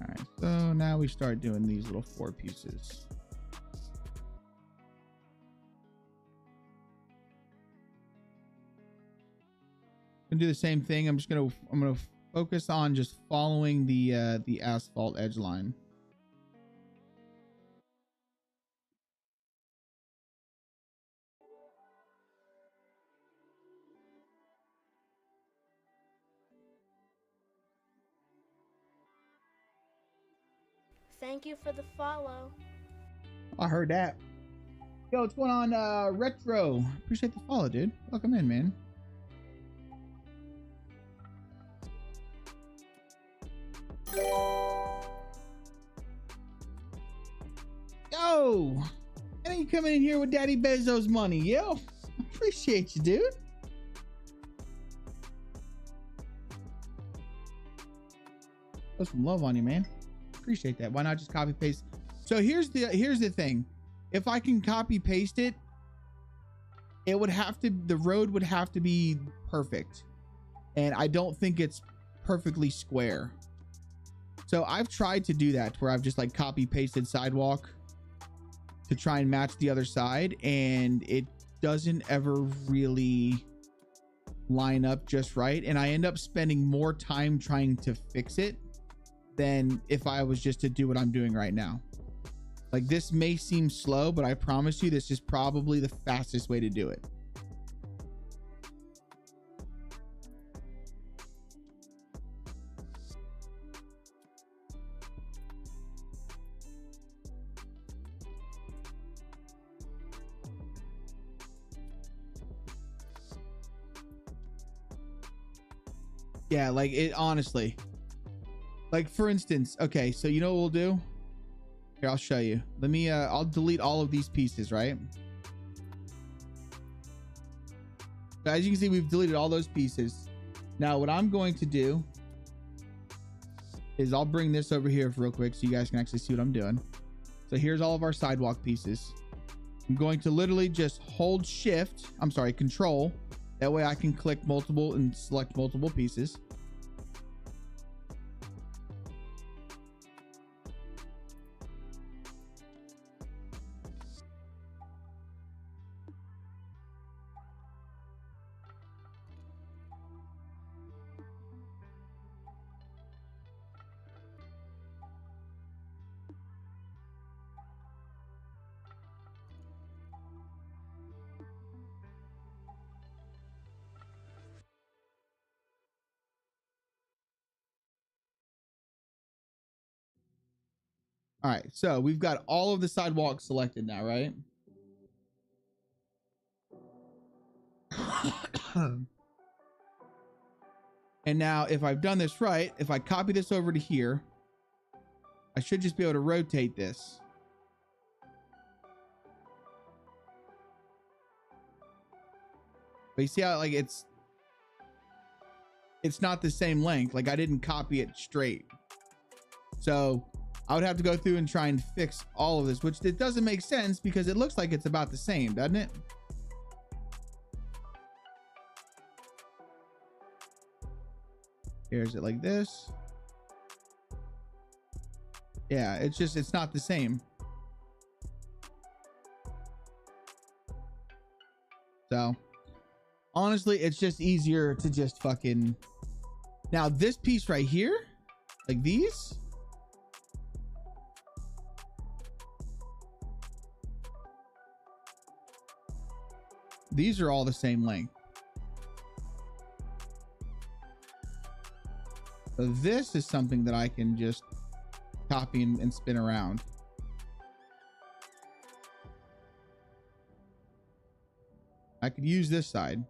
All right, so now we start doing these little 4 pieces. Gonna do the same thing. I'm gonna focus on just following the asphalt edge line. Thank you for the follow. I heard that. Yo, what's going on, Retro? Appreciate the follow, dude. Welcome in, man. Yo, and you coming in here with Daddy Bezos money, yo. Appreciate you, dude. Put some love on you, man. Appreciate that. Why not just copy paste? So here's the thing. If I can copy paste it, the road would have to be perfect, and I don't think it's perfectly square. So I've tried to do that where I've just like copy pasted sidewalk to try and match the other side, and it doesn't ever really line up just right, and I end up spending more time trying to fix it than if I was just to do what I'm doing right now. Like, this may seem slow, but I promise you this is probably the fastest way to do it. Yeah, like it honestly. Like, for instance, okay, so you know what we'll do? Here, I'll show you. Let me I'll delete all of these pieces, right? So as you can see, we've deleted all those pieces. Now what I'm going to do is I'll bring this over here real quick so you guys can actually see what I'm doing. So here's all of our sidewalk pieces. I'm going to literally just hold control. That way I can click multiple and select multiple pieces. All right, so we've got all of the sidewalks selected now, right? And now if I've done this right, if I copy this over to here, I should just be able to rotate this. But you see how like it's not the same length. Like, I didn't copy it straight. So I would have to go through and try and fix all of this, which it doesn't make sense because it looks like it's about the same, doesn't it? Here's it like this. Yeah, it's not the same. So honestly, it's just easier to just fucking, now this piece right here, like these, are all the same length. So this is something that I can just copy and spin around. I could use this side.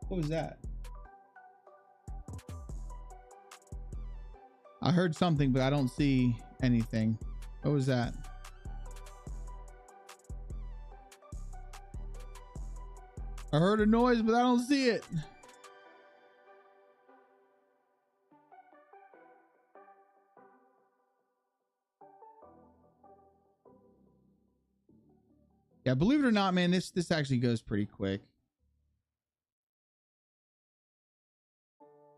What was that? I heard something, but I don't see anything. What was that? I heard a noise, but I don't see it. Yeah, believe it or not, man, this actually goes pretty quick.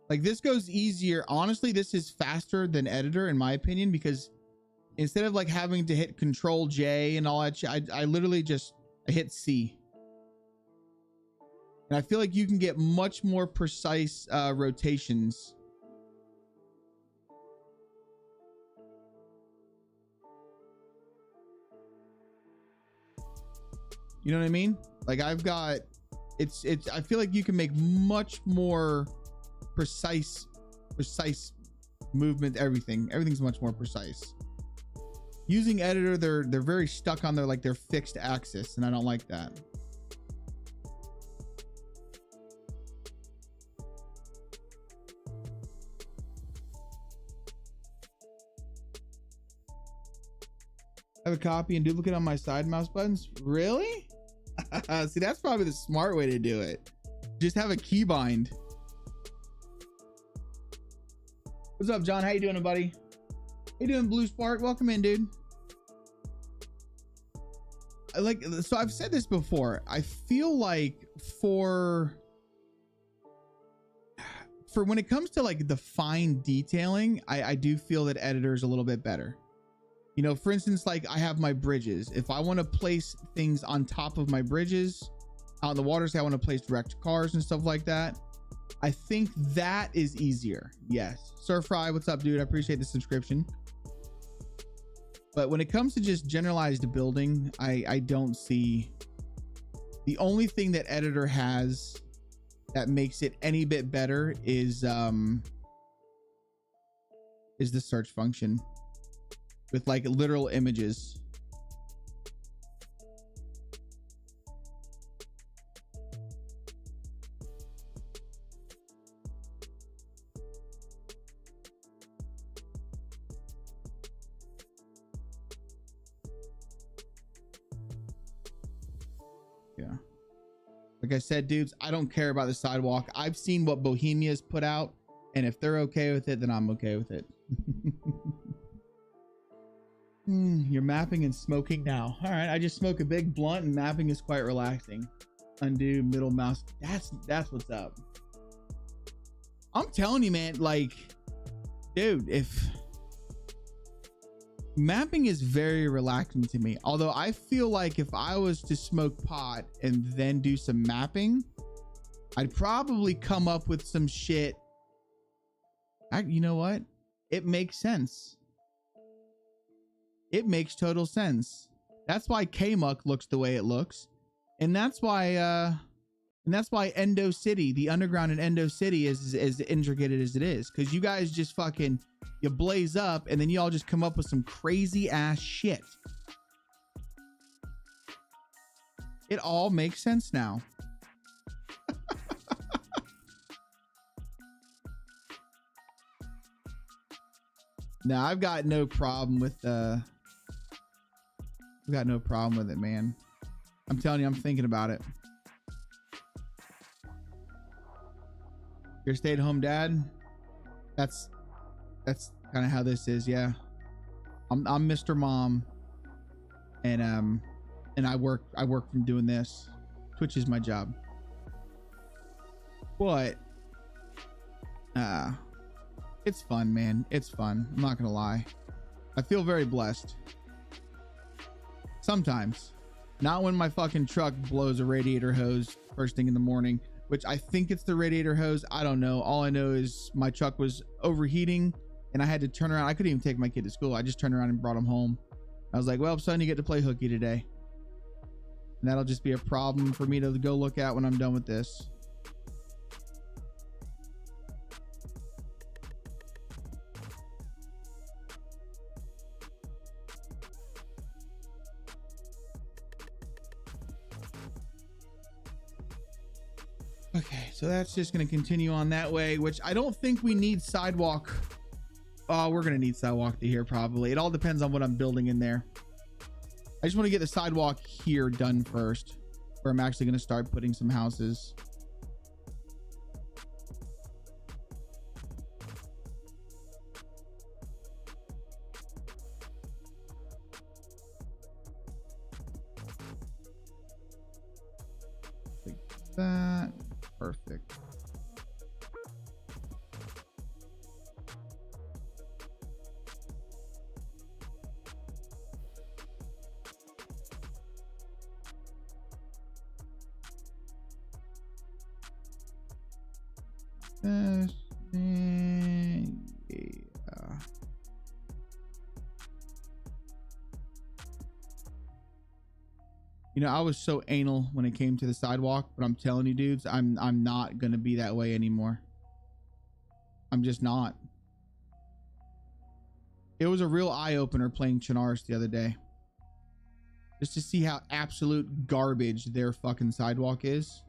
Like this goes easier. Honestly, this is faster than editor in my opinion, because instead of like having to hit Control J and all that shit, I literally just hit C. And I feel like you can get much more precise rotations. You know what I mean? Like I've got, I feel like you can make much more precise movement. Everything's much more precise. Using editor, they're very stuck on their fixed axis, and I don't like that. I have a copy and duplicate on my side mouse buttons. Really? See, that's probably the smart way to do it. Just have a keybind. What's up, John? How you doing, buddy? How you doing, Blue Spark? Welcome in, dude. So I've said this before. I feel like for when it comes to like the fine detailing, I do feel that editor is a little bit better. You know, for instance, like I have my bridges. If I want to place things on top of my bridges out in the water, say I want to place direct cars and stuff like that, I think that is easier. Yes. Sir Fry, what's up, dude? I appreciate the subscription. But when it comes to just generalized building, I don't see. The only thing that editor has that makes it any bit better is the search function with like literal images. Yeah. Like I said, dudes, I don't care about the sidewalk. I've seen what Bohemia's put out, and if they're okay with it, then I'm okay with it. You're mapping and smoking now. All right, I just smoke a big blunt and mapping is quite relaxing. Undo middle mouse. That's what's up. I'm telling you, man, like, dude, if mapping is very relaxing to me. Although I feel like if I was to smoke pot and then do some mapping, I'd probably come up with some shit. You know what? It makes sense. It makes total sense. That's why K-Muck looks the way it looks. And that's why Endo City, the underground in Endo City is as intricate as it is. Cause you guys just fucking, you blaze up and then you all just come up with some crazy ass shit. It all makes sense now. Now I've got no problem with I've got no problem with it, man. I'm telling you, I'm thinking about it. You're a stay-at-home dad. That's kind of how this is. Yeah, I'm Mr. Mom, and I work from doing this. Twitch is my job. But it's fun, man. It's fun. I'm not gonna lie. I feel very blessed. Sometimes. Not when my fucking truck blows a radiator hose first thing in the morning, which I think it's the radiator hose. I don't know. All I know is my truck was overheating and I had to turn around. I couldn't even take my kid to school. I just turned around and brought him home. I was like, well, son, you get to play hooky today. And that'll just be a problem for me to go look at when I'm done with this. Okay, so that's just going to continue on that way, which I don't think we need sidewalk. Oh, we're going to need sidewalk to here probably. It all depends on what I'm building in there. I just want to get the sidewalk here done first, where I'm actually going to start putting some houses. Like that. Perfect. Yeah. You know, I was so anal when it came to the sidewalk, but I'm telling you dudes, I'm not gonna be that way anymore. I'm just not. It was a real eye-opener playing Chinaris the other day, just to see how absolute garbage their fucking sidewalk is.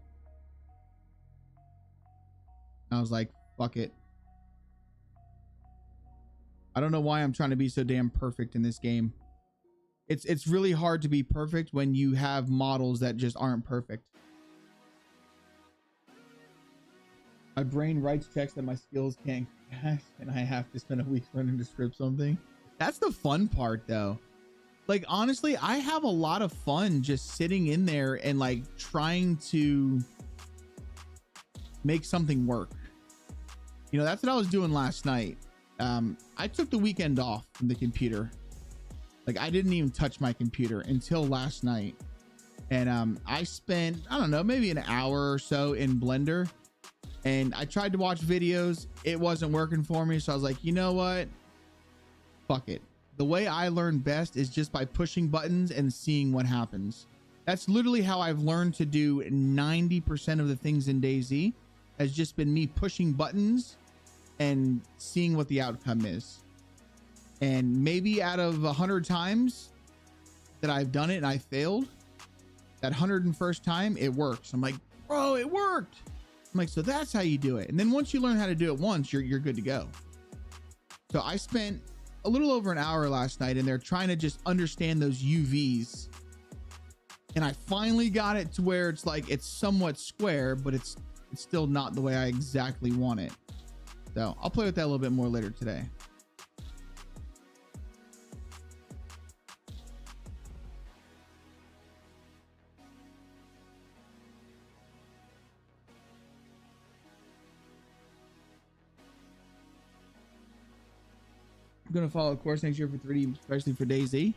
I was like, fuck it. I don't know why I'm trying to be so damn perfect in this game. It's really hard to be perfect when you have models that just aren't perfect. My brain writes checks that my skills can't cash, and I have to spend a week learning to script something. That's the fun part though. Like honestly, I have a lot of fun just sitting in there and like trying to make something work. You know, that's what I was doing last night. I took the weekend off from the computer. Like I didn't even touch my computer until last night. And I spent, I don't know, maybe an hour or so in Blender. And I tried to watch videos. It wasn't working for me. So I was like, you know what? Fuck it. The way I learn best is just by pushing buttons and seeing what happens. That's literally how I've learned to do 90% of the things in DayZ. Has just been me pushing buttons and seeing what the outcome is. And maybe out of 100 times that I've done it and I failed, that 101st time it works. I'm like, bro, it worked. I'm like, so that's how you do it. And then once you learn how to do it once, you're good to go. So I spent a little over an hour last night in there trying to just understand those UVs. And I finally got it to where it's like, it's somewhat square, but it's still not the way I exactly want it. So I'll play with that a little bit more later today. I'm gonna follow a course next year for 3D, especially for DayZ.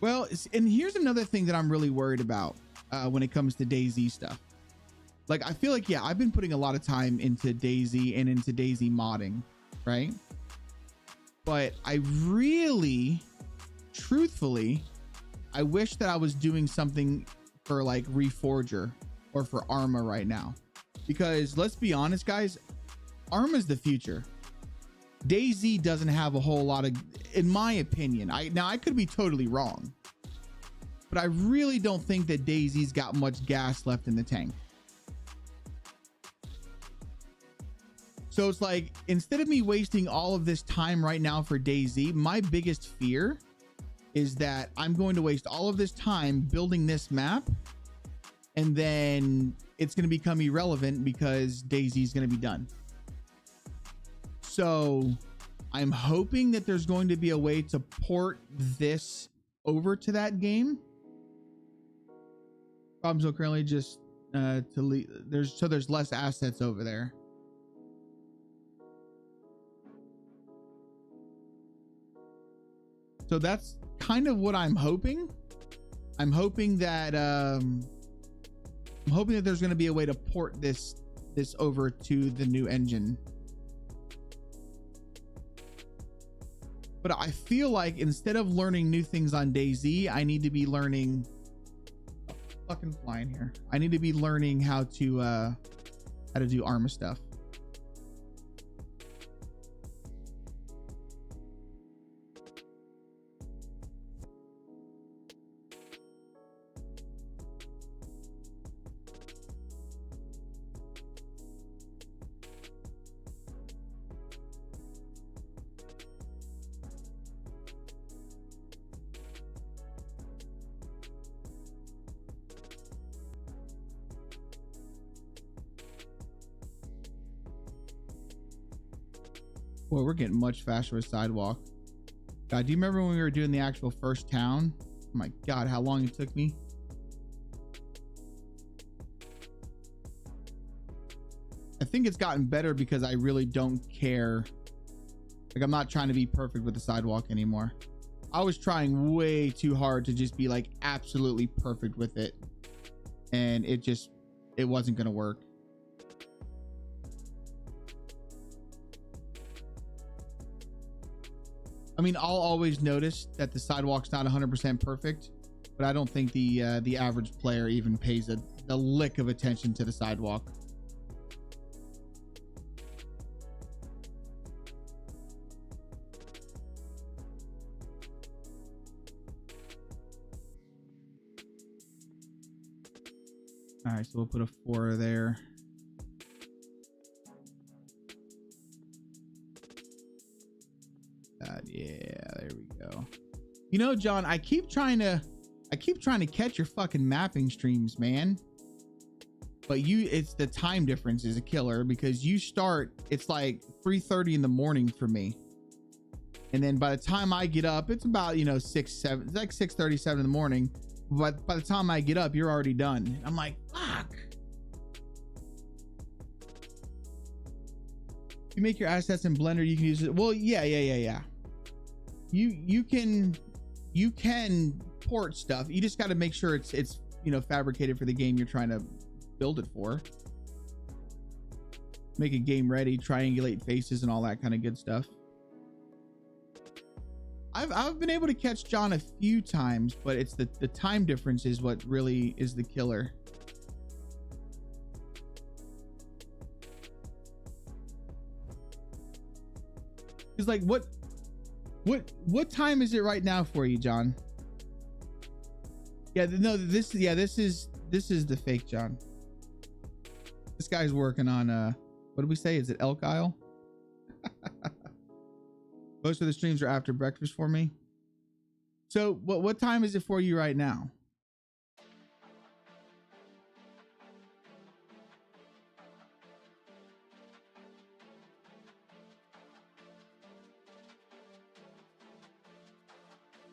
Well, and here's another thing that I'm really worried about when it comes to DayZ stuff. Like, I feel like, yeah, I've been putting a lot of time into DayZ and into DayZ modding, right? But I really, truthfully, I wish that I was doing something for like Reforger or for Arma right now. Because let's be honest, guys, Arma's the future. DayZ doesn't have a whole lot of, in my opinion, now I could be totally wrong, but I really don't think that DayZ's got much gas left in the tank. So it's like, instead of me wasting all of this time right now for DayZ, my biggest fear is that I'm going to waste all of this time building this map, and then it's going to become irrelevant because DayZ is going to be done. So I'm hoping that there's going to be a way to port this over to that game. Problems will currently just there's less assets over there. So that's kind of what I'm hoping. I'm hoping that there's going to be a way to port this over to the new engine. But I feel like instead of learning new things on DayZ, I need to be learning fucking flying here. I need to be learning how to do Arma stuff. Boy, we're getting much faster with sidewalk. God, do you remember when we were doing the actual first town? Oh my God, how long it took me. I think it's gotten better because I really don't care. Like, I'm not trying to be perfect with the sidewalk anymore. I was trying way too hard to just be like absolutely perfect with it. And it wasn't going to work. I mean, I'll always notice that the sidewalk's not 100% perfect, but I don't think the average player even pays a lick of attention to the sidewalk. All right, so we'll put a 4 there. Yeah, there we go. You know, John, I keep trying to catch your fucking mapping streams, man. But it's the time difference is a killer, because you start, it's like 3:30 in the morning for me. And then by the time I get up, it's about, 6, 7, it's like 6:37 in the morning. But by the time I get up, you're already done. I'm like, fuck. If you make your assets in Blender, you can use it. Well, yeah. You can port stuff. You just got to make sure it's fabricated for the game you're trying to build it for. Make a game ready, triangulate faces and all that kind of good stuff. I've been able to catch John a few times, but it's the time difference is what really is the killer. It's like, what time is it right now for you, John? Yeah, no, this is the fake John. This guy's working on what did we say? Is it Elk Isle? Most of the streams are after breakfast for me. So what time is it for you right now?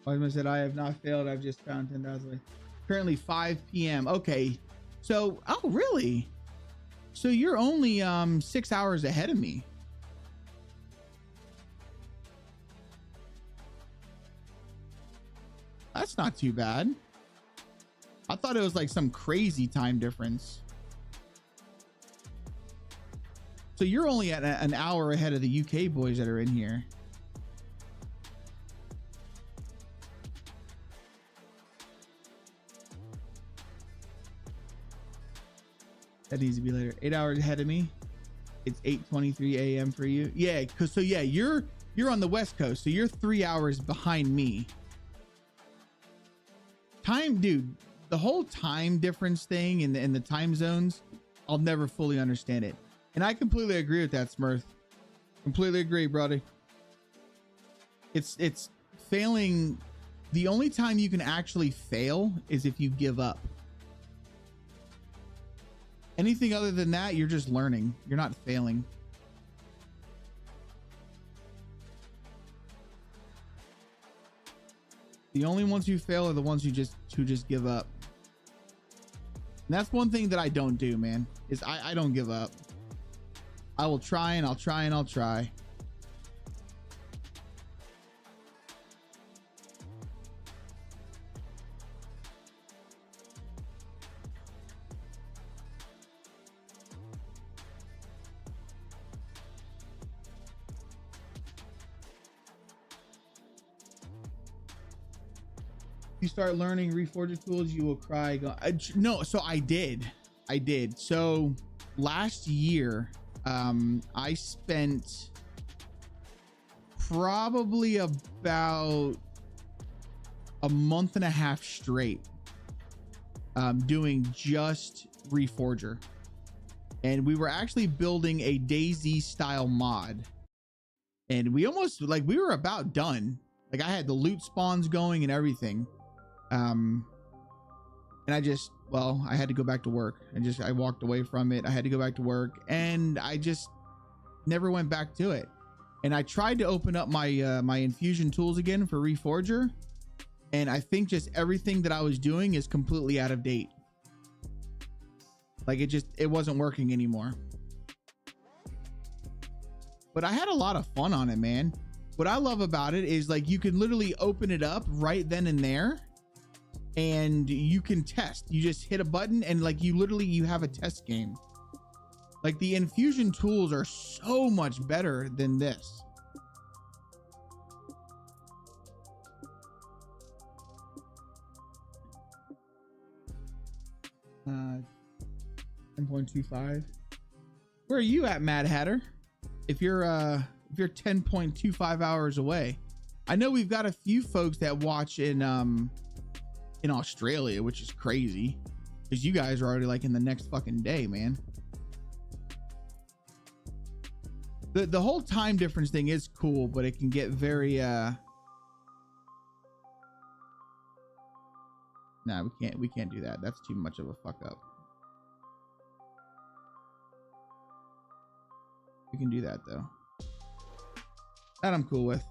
I said, I have not failed. I've just found 10,000. Currently 5 p.m. Okay. So, oh, really? So you're only 6 hours ahead of me. That's not too bad. I thought it was like some crazy time difference. So you're only at an hour ahead of the UK boys that are in here. That needs to be later. 8 hours ahead of me. It's 8:23 a.m. for you. Yeah, so yeah, you're on the West Coast, so you're 3 hours behind me. Time, dude, the whole time difference thing and the time zones, I'll never fully understand it. And I completely agree with that, Smurf. Completely agree, brother. It's failing. The only time you can actually fail is if you give up. Anything other than that, you're just learning. You're not failing. The only ones who fail are the ones who just give up. And that's one thing that I don't do, man, is I don't give up. I will try and I'll try and I'll try. You start learning Reforger tools, you will cry. No, so I did. So last year, I spent probably about a month and a half straight doing just Reforger. And we were actually building a DayZ style mod. And we almost, like, we were about done. Like, I had the loot spawns going and everything. And I just, well, I had to go back to work. I walked away from it. I had to go back to work and I just never went back to it. And I tried to open up my my infusion tools again for Reforger, and I think just everything that I was doing is completely out of date. Like, it wasn't working anymore. But I had a lot of fun on it, man. What I love about it is, like, you can literally open it up right then and there and you can test. You just hit a button and, like, you have a test game. Like, the infusion tools are so much better than this. Uh, 10.25. Where are you at, Mad Hatter? If you're 10.25 hours away. I know we've got a few folks that watch in Australia, which is crazy because you guys are already like in the next fucking day, man. The whole time difference thing is cool, but it can get very nah, we can't do that. That's too much of a fuck up. We can do that though. That I'm cool with.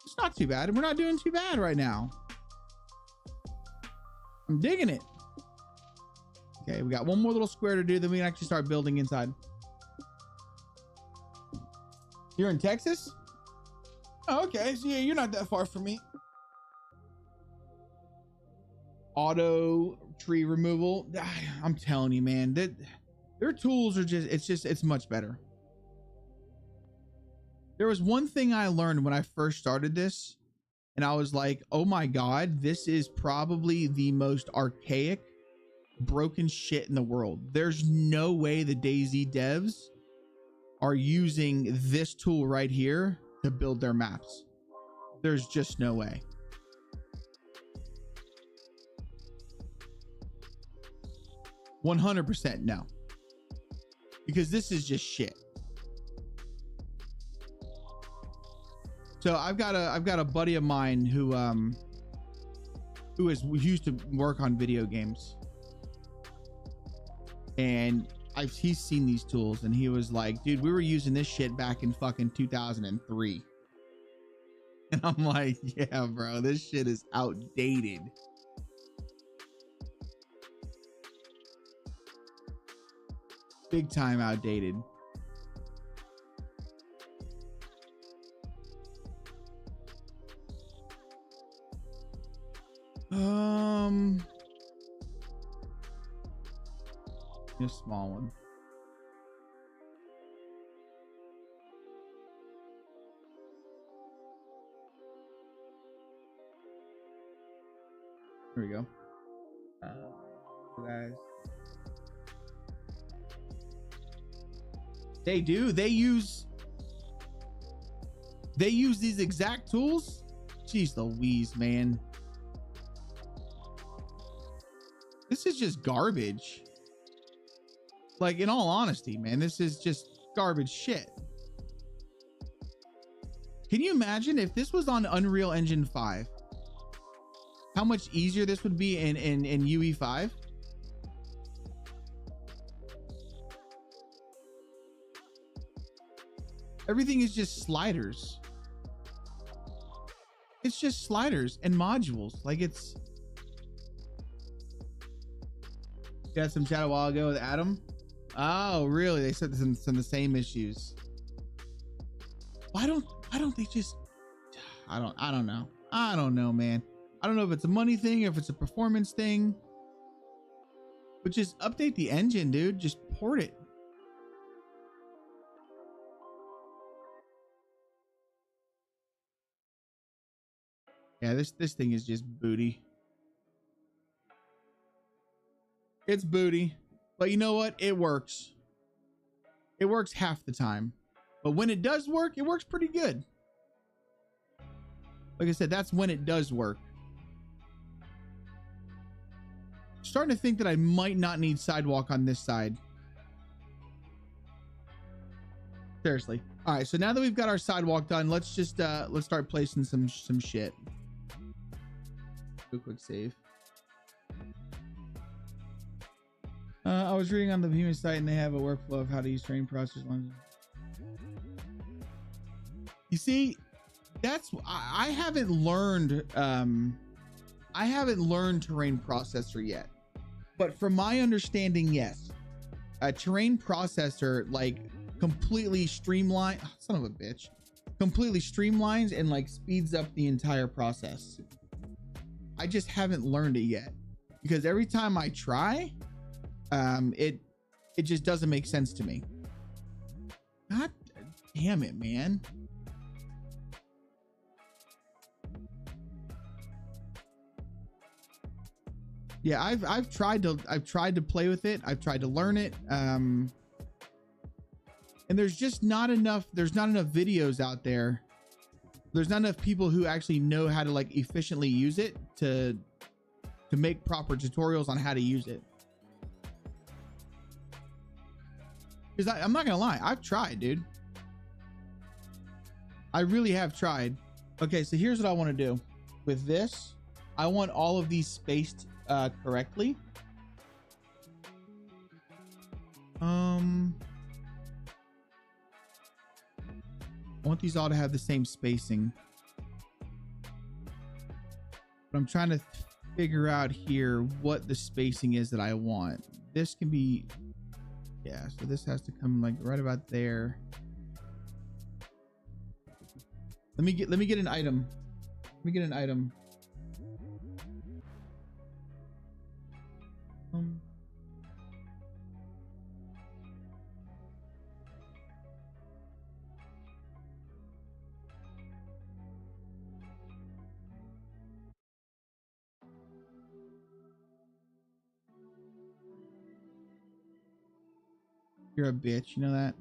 It's not too bad. We're not doing too bad right now. I'm digging it. Okay, we got one more little square to do, then we can actually start building inside. You're in Texas? Oh, okay, so yeah, you're not that far from me. Auto tree removal. I'm telling you, man, that their tools are it's much better. There was one thing I learned when I first started this, and I was like, oh my God, this is probably the most archaic, broken shit in the world. There's no way the DayZ devs are using this tool right here to build their maps. There's just no way. %100% no, because this is just shit. So I've got a buddy of mine who used to work on video games, and he's seen these tools, and he was like, dude, we were using this shit back in fucking 2003. And I'm like, yeah, bro, this shit is outdated. Big time outdated. This small one. Here we go. Guys. They do. They use these exact tools. Jeez Louise, man. This is just garbage. Like, in all honesty, man, this is just garbage shit. Can you imagine if this was on Unreal Engine 5? How much easier this would be in UE5? Everything is just sliders. It's just sliders and modules. Like, it's... Got some chat a while ago with Adam. Oh, really? They said some of the same issues. Why don't they just... I don't know. I don't know, man. I don't know if it's a money thing, if it's a performance thing. But just update the engine, dude. Just port it. Yeah, this thing is just booty. It's booty. But you know what? It works. It works half the time. But when it does work, it works pretty good. Like I said, that's when it does work. Starting to think that I might not need sidewalk on this side. Seriously. All right, so now that we've got our sidewalk done, let's just let's start placing some shit. Do a quick save. I was reading on the human site and they have a workflow of how to use terrain process. You see, that's I haven't learned terrain processor yet. But from my understanding, yes. A terrain processor like completely streamline, son of a bitch. Completely streamlines and like speeds up the entire process. I just haven't learned it yet. Because every time I try, it just doesn't make sense to me. God damn it, man. Yeah, I've tried to play with it. I've tried to learn it. And there's just not enough videos out there. There's not enough people who actually know how to like efficiently use it to make proper tutorials on how to use it. Because I'm not gonna lie, I've tried, dude. I really have tried. Okay, so here's what I want to do with this. I want all of these spaced correctly. I want these all to have the same spacing. But I'm trying to figure out here what the spacing is that I want. This can be, yeah, so this has to come like right about there. Let me get an item. Let me get an item. You're a bitch, you know that?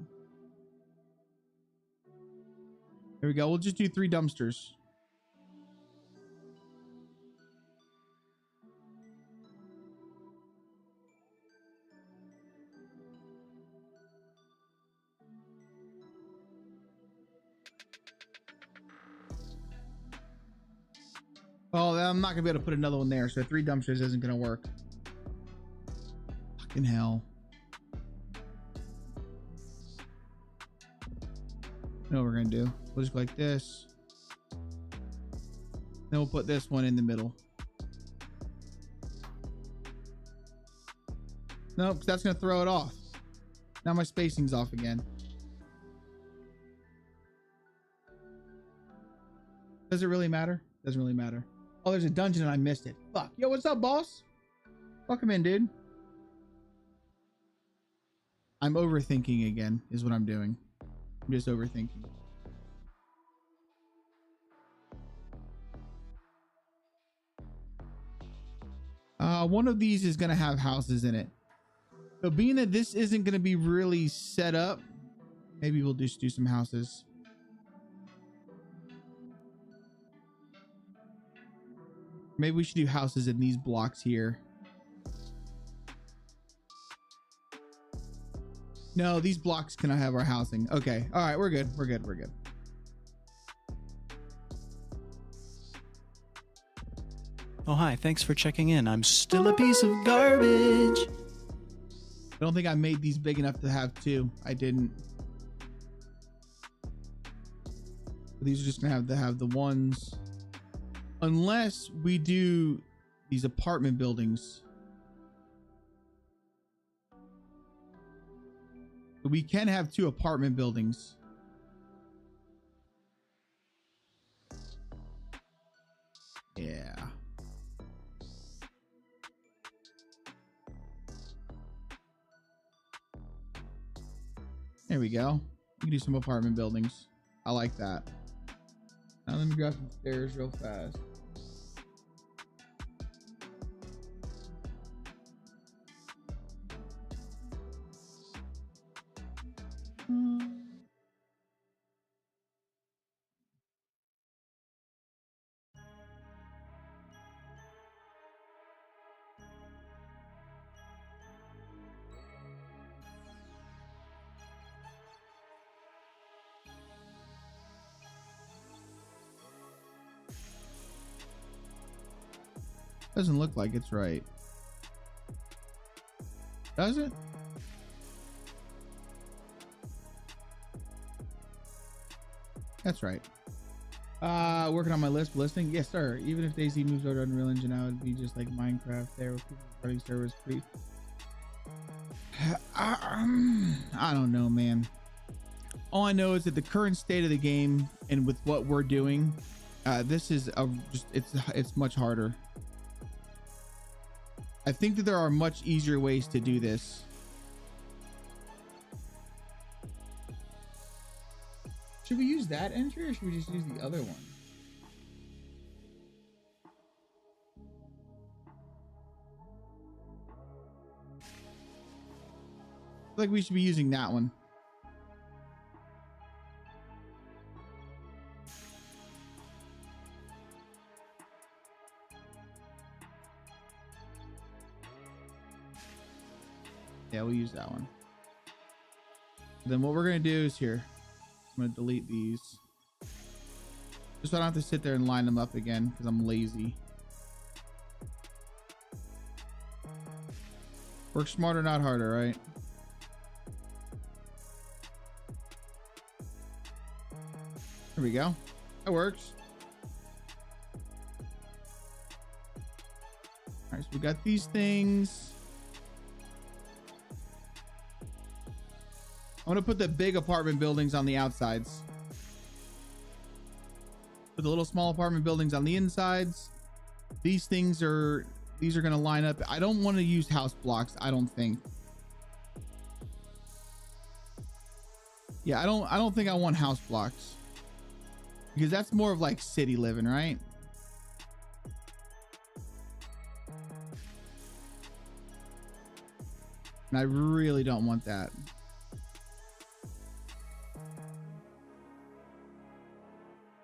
There we go. We'll just do 3 dumpsters. Oh, I'm not gonna be able to put another one there, so 3 dumpsters isn't gonna work. Fucking hell. You know what we're gonna do? We'll just go like this. Then we'll put this one in the middle. Nope, because that's gonna throw it off. Now my spacing's off again. Does it really matter? Doesn't really matter. Oh, there's a dungeon and I missed it. Fuck. Yo, what's up, boss? Welcome in, dude. I'm overthinking again, is what I'm doing. I'm just overthinking. One of these is going to have houses in it. So being that this isn't going to be really set up, maybe we'll just do some houses. Maybe we should do houses in these blocks here. No, these blocks cannot have our housing. Okay. All right. We're good. We're good. We're good. Oh, hi. Thanks for checking in. I'm still a piece of garbage. I don't think I made these big enough to have two. I didn't. These are just gonna have to have the ones, unless we do these apartment buildings. We can have two apartment buildings. Yeah. There we go. We can do some apartment buildings. I like that. Now let me grab some stairs real fast. Doesn't look like it's right. Does it? That's right. Working on my listing. Yes, sir. Even if DayZ moves over to Unreal Engine, I would be just like Minecraft there with people running servers free. I don't know, man. All I know is that the current state of the game and with what we're doing, this is it's much harder. I think that there are much easier ways to do this. Should we use that entry or should we just use the other one? I feel like we should be using that one. Yeah, we'll use that one. Then what we're gonna do is here. I'm gonna delete these. Just so I don't have to sit there and line them up again because I'm lazy. Work smarter, not harder, right? There we go. That works. All right, so we got these things. I'm gonna put the big apartment buildings on the outsides. Put the little small apartment buildings on the insides. These are gonna line up. I don't want to use house blocks, I don't think. Yeah, I don't think I want house blocks. Because that's more of like city living, right? And I really don't want that.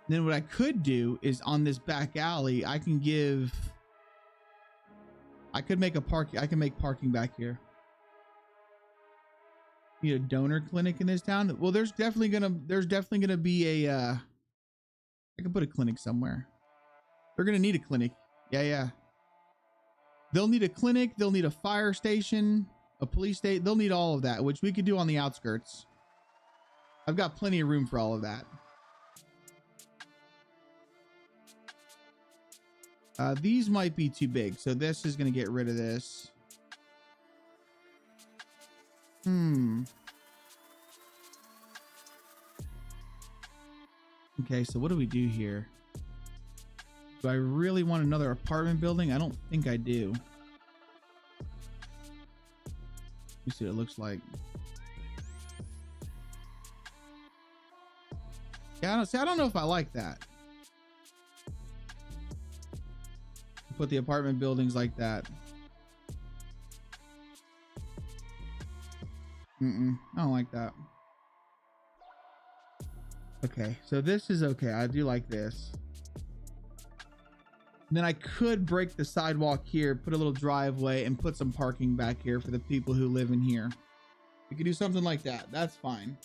Then what I could do is on this back alley, I can make parking back here. Need a donor clinic in this town. Well, there's definitely gonna be a I can put a clinic somewhere. They're gonna need a clinic. Yeah. They'll need a clinic, they'll need a fire station, a police station, they'll need all of that, which we could do on the outskirts. I've got plenty of room for all of that. These might be too big, so this is going to get rid of this. Okay, so what do we do here? Do I really want another apartment building? I don't think I do. Let me see what it looks like. Yeah, I don't know if I like that. Put the apartment buildings like that. I don't like that. Okay, so this is okay. I do like this. And then I could break the sidewalk here, put a little driveway, and put some parking back here for the people who live in here. We could do something like that. That's fine.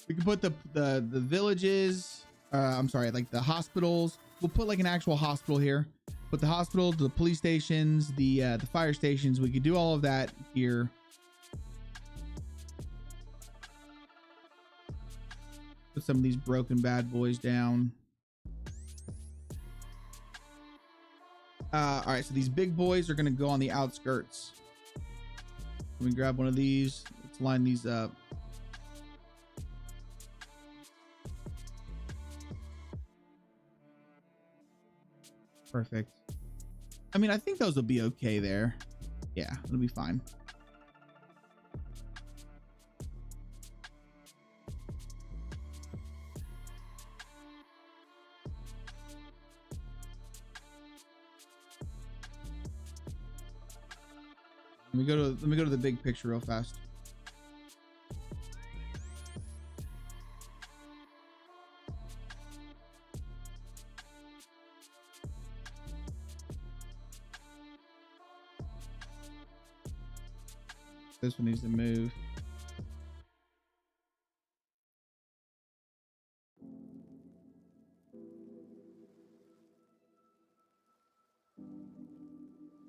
We can put the villages, I'm sorry, like the hospitals. We'll put like an actual hospital here. Put the hospitals, the police stations, the fire stations. We could do all of that here. Put some of these broken bad boys down. All right, so these big boys are gonna go on the outskirts. Let me grab one of these. Let's line these up. Perfect. I mean, I think those will be okay there. Yeah, it'll be fine. Let me go to the big picture real fast. This one needs to move.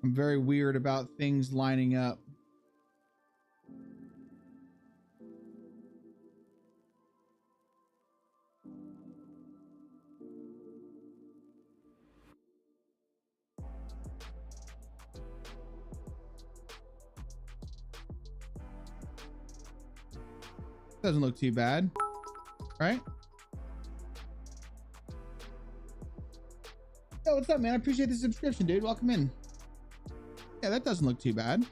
I'm very weird about things lining up. Doesn't look too bad, right? Yo, what's up, man? I appreciate the subscription, dude. Welcome in. Yeah, that doesn't look too bad.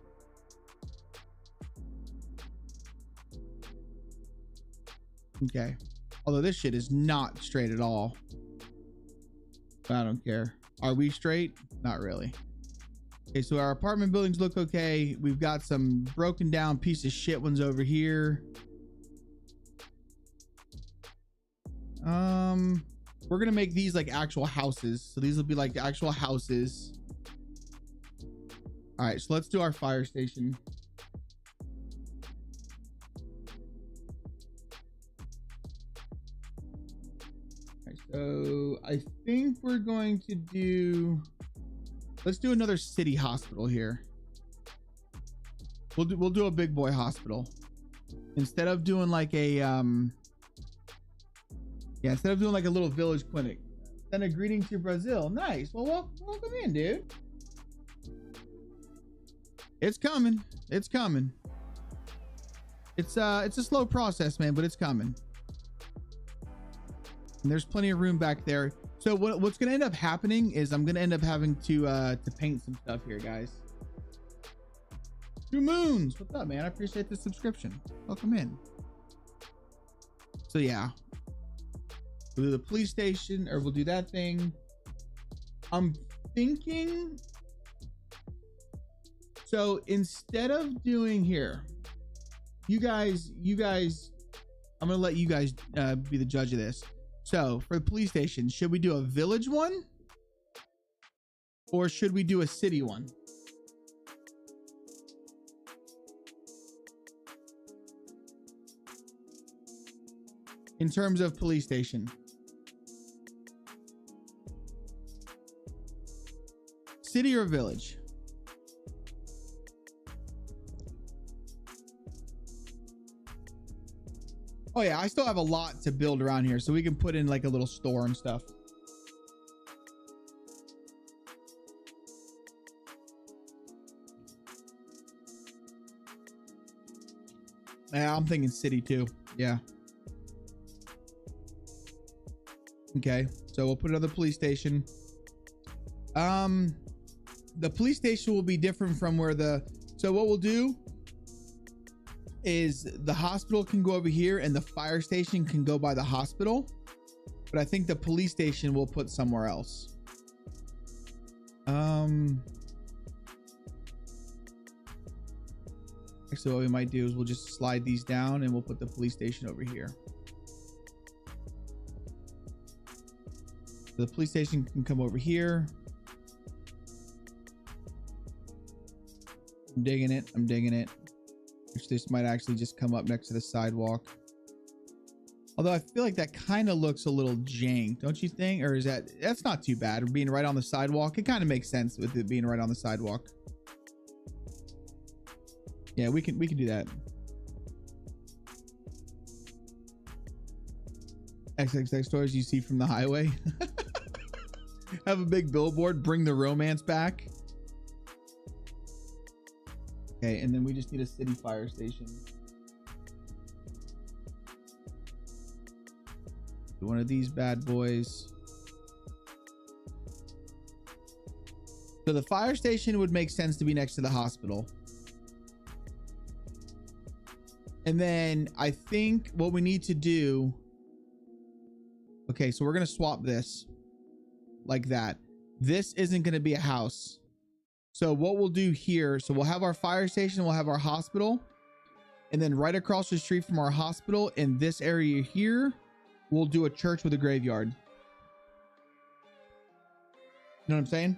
Okay. Although this shit is not straight at all. But I don't care. Are we straight? Not really. Okay, so our apartment buildings look okay. We've got some broken down piece of shit ones over here. We're gonna make these like actual houses. So these will be like the actual houses. All right, so let's do our fire station. All right, so I think we're going to do, let's do another city hospital here. We'll do a big boy hospital. Instead of doing like a yeah, instead of doing like a little village clinic. Then a greeting to Brazil. Nice. Well, welcome in, dude. It's coming. It's coming. It's a slow process, man, but it's coming. And there's plenty of room back there. So what's gonna end up happening is I'm gonna end up having to paint some stuff here, guys. 2 moons. What's up, man? I appreciate the subscription. Welcome in. So yeah. We'll do the police station, or we'll do that thing. I'm thinking, so instead of doing here, you guys, I'm gonna let you guys be the judge of this. So for the police station, should we do a village one or should we do a city one? In terms of police station. City or village? Oh yeah, I still have a lot to build around here, so we can put in like a little store and stuff. Yeah, I'm thinking city too. Yeah. Okay, so we'll put another police station. The police station will be different from where so what we'll do is the hospital can go over here and the fire station can go by the hospital, but I think the police station will put somewhere else. Actually, what we might do is we'll just slide these down and we'll put the police station over here. So the police station can come over here. I'm digging it. I'm digging it. Which this might actually just come up next to the sidewalk. Although I feel like that kind of looks a little jank, don't you think? Or is that's not too bad. Being right on the sidewalk, it kind of makes sense with it being right on the sidewalk. Yeah, we can do that. XXX stores you see from the highway. Have a big billboard, bring the romance back. Okay, and then we just need a city fire station. One of these bad boys. So the fire station would make sense to be next to the hospital. And then I think what we need to do. Okay, so we're going to swap this like that. This isn't going to be a house. So what we'll do here, so we'll have our fire station, we'll have our hospital. And then right across the street from our hospital in this area here, we'll do a church with a graveyard. You know what I'm saying?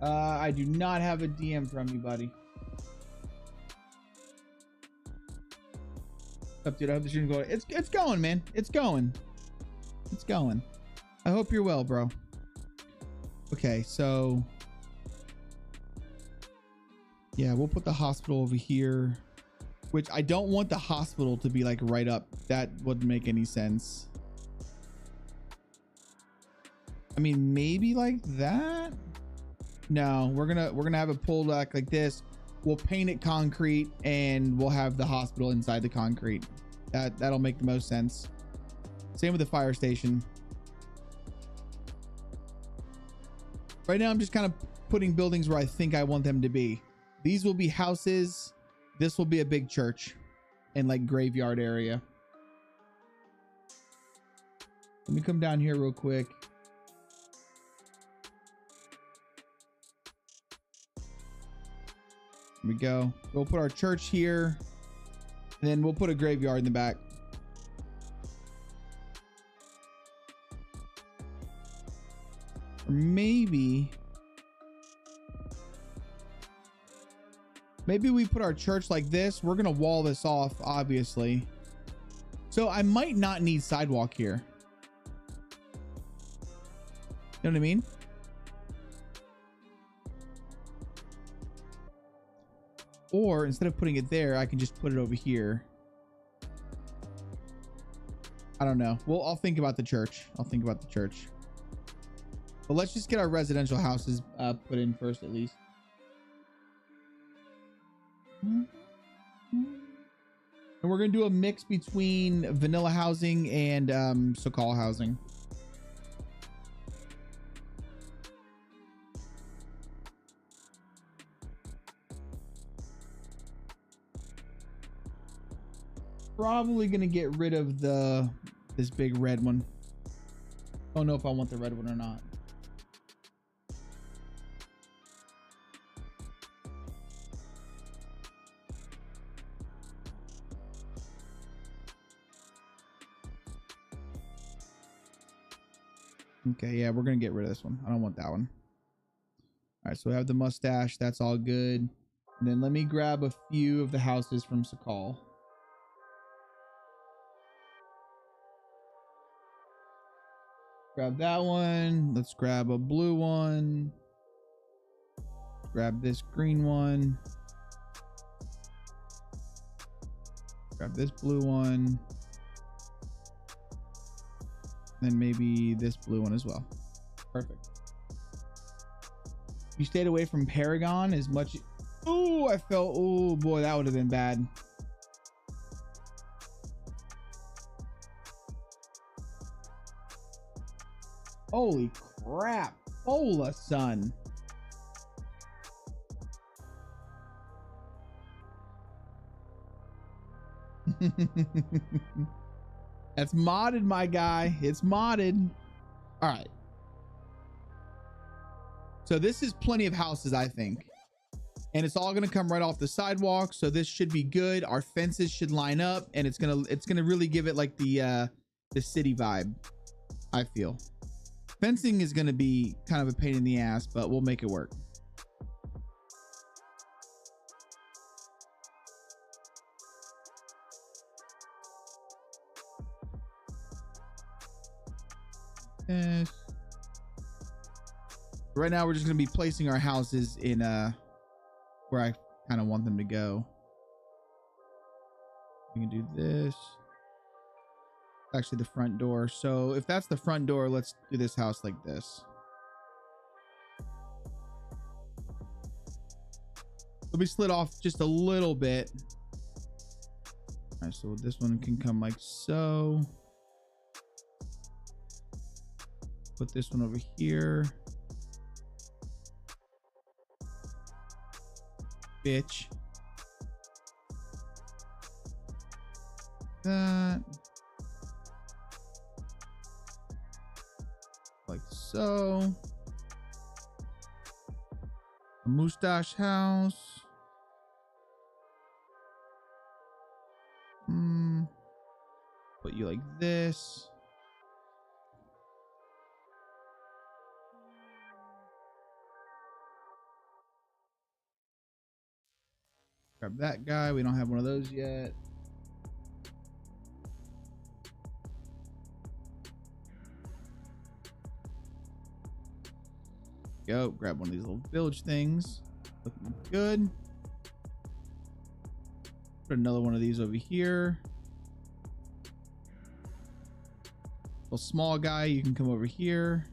I do not have a DM from you, buddy. What's up, dude? I hope the stream's going. It's going, man. It's going. It's going. I hope you're well, bro. Okay, so yeah, we'll put the hospital over here, which I don't want the hospital to be like right up. That wouldn't make any sense. I mean, maybe like that. No, we're gonna have it pulled back like this. We'll paint it concrete and we'll have the hospital inside the concrete. That'll make the most sense. Same with the fire station. Right now, I'm just kind of putting buildings where I think I want them to be. These will be houses. This will be a big church and like graveyard area. Let me come down here real quick. Here we go. We'll put our church here and then we'll put a graveyard in the back. Or maybe we put our church like this. We're gonna wall this off, obviously. So I might not need sidewalk here. You know what I mean? Or instead of putting it there, I can just put it over here. I don't know. Well, I'll think about the church. But let's just get our residential houses put in first, at least. And we're going to do a mix between vanilla housing and Sokal housing. Probably going to get rid of this big red one. Don't know if I want the red one or not. Okay, yeah, we're gonna get rid of this one. I don't want that one. All right, so we have the mustache. That's all good. And then let me grab a few of the houses from Sokal. Grab that one. Let's grab a blue one. Grab this green one. Grab this blue one. Then maybe this blue one as well. Perfect. You stayed away from Paragon as much. Oh, I felt. Oh boy, that would have been bad. Holy crap. Hola, son. That's modded, my guy. It's modded. All right. So this is plenty of houses, I think. and it's all going to come right off the sidewalk. So this should be good. Our fences should line up, and it's going to really give it like the city vibe. I feel fencing is going to be kind of a pain in the ass, but we'll make it work. Yes. Right now we're just going to be placing our houses in where I kind of want them to go. We can do this. Actually the front door. So if that's the front door, let's do this house like this. It'll be slid off just a little bit. All right, so this one can come like so. Put this one over here. Bitch. That. Like so. A mustache house. Put you like this. Grab that guy. We don't have one of those yet. Go grab one of these little village things. Looking good. Put another one of these over here. Little small guy, you can come over here.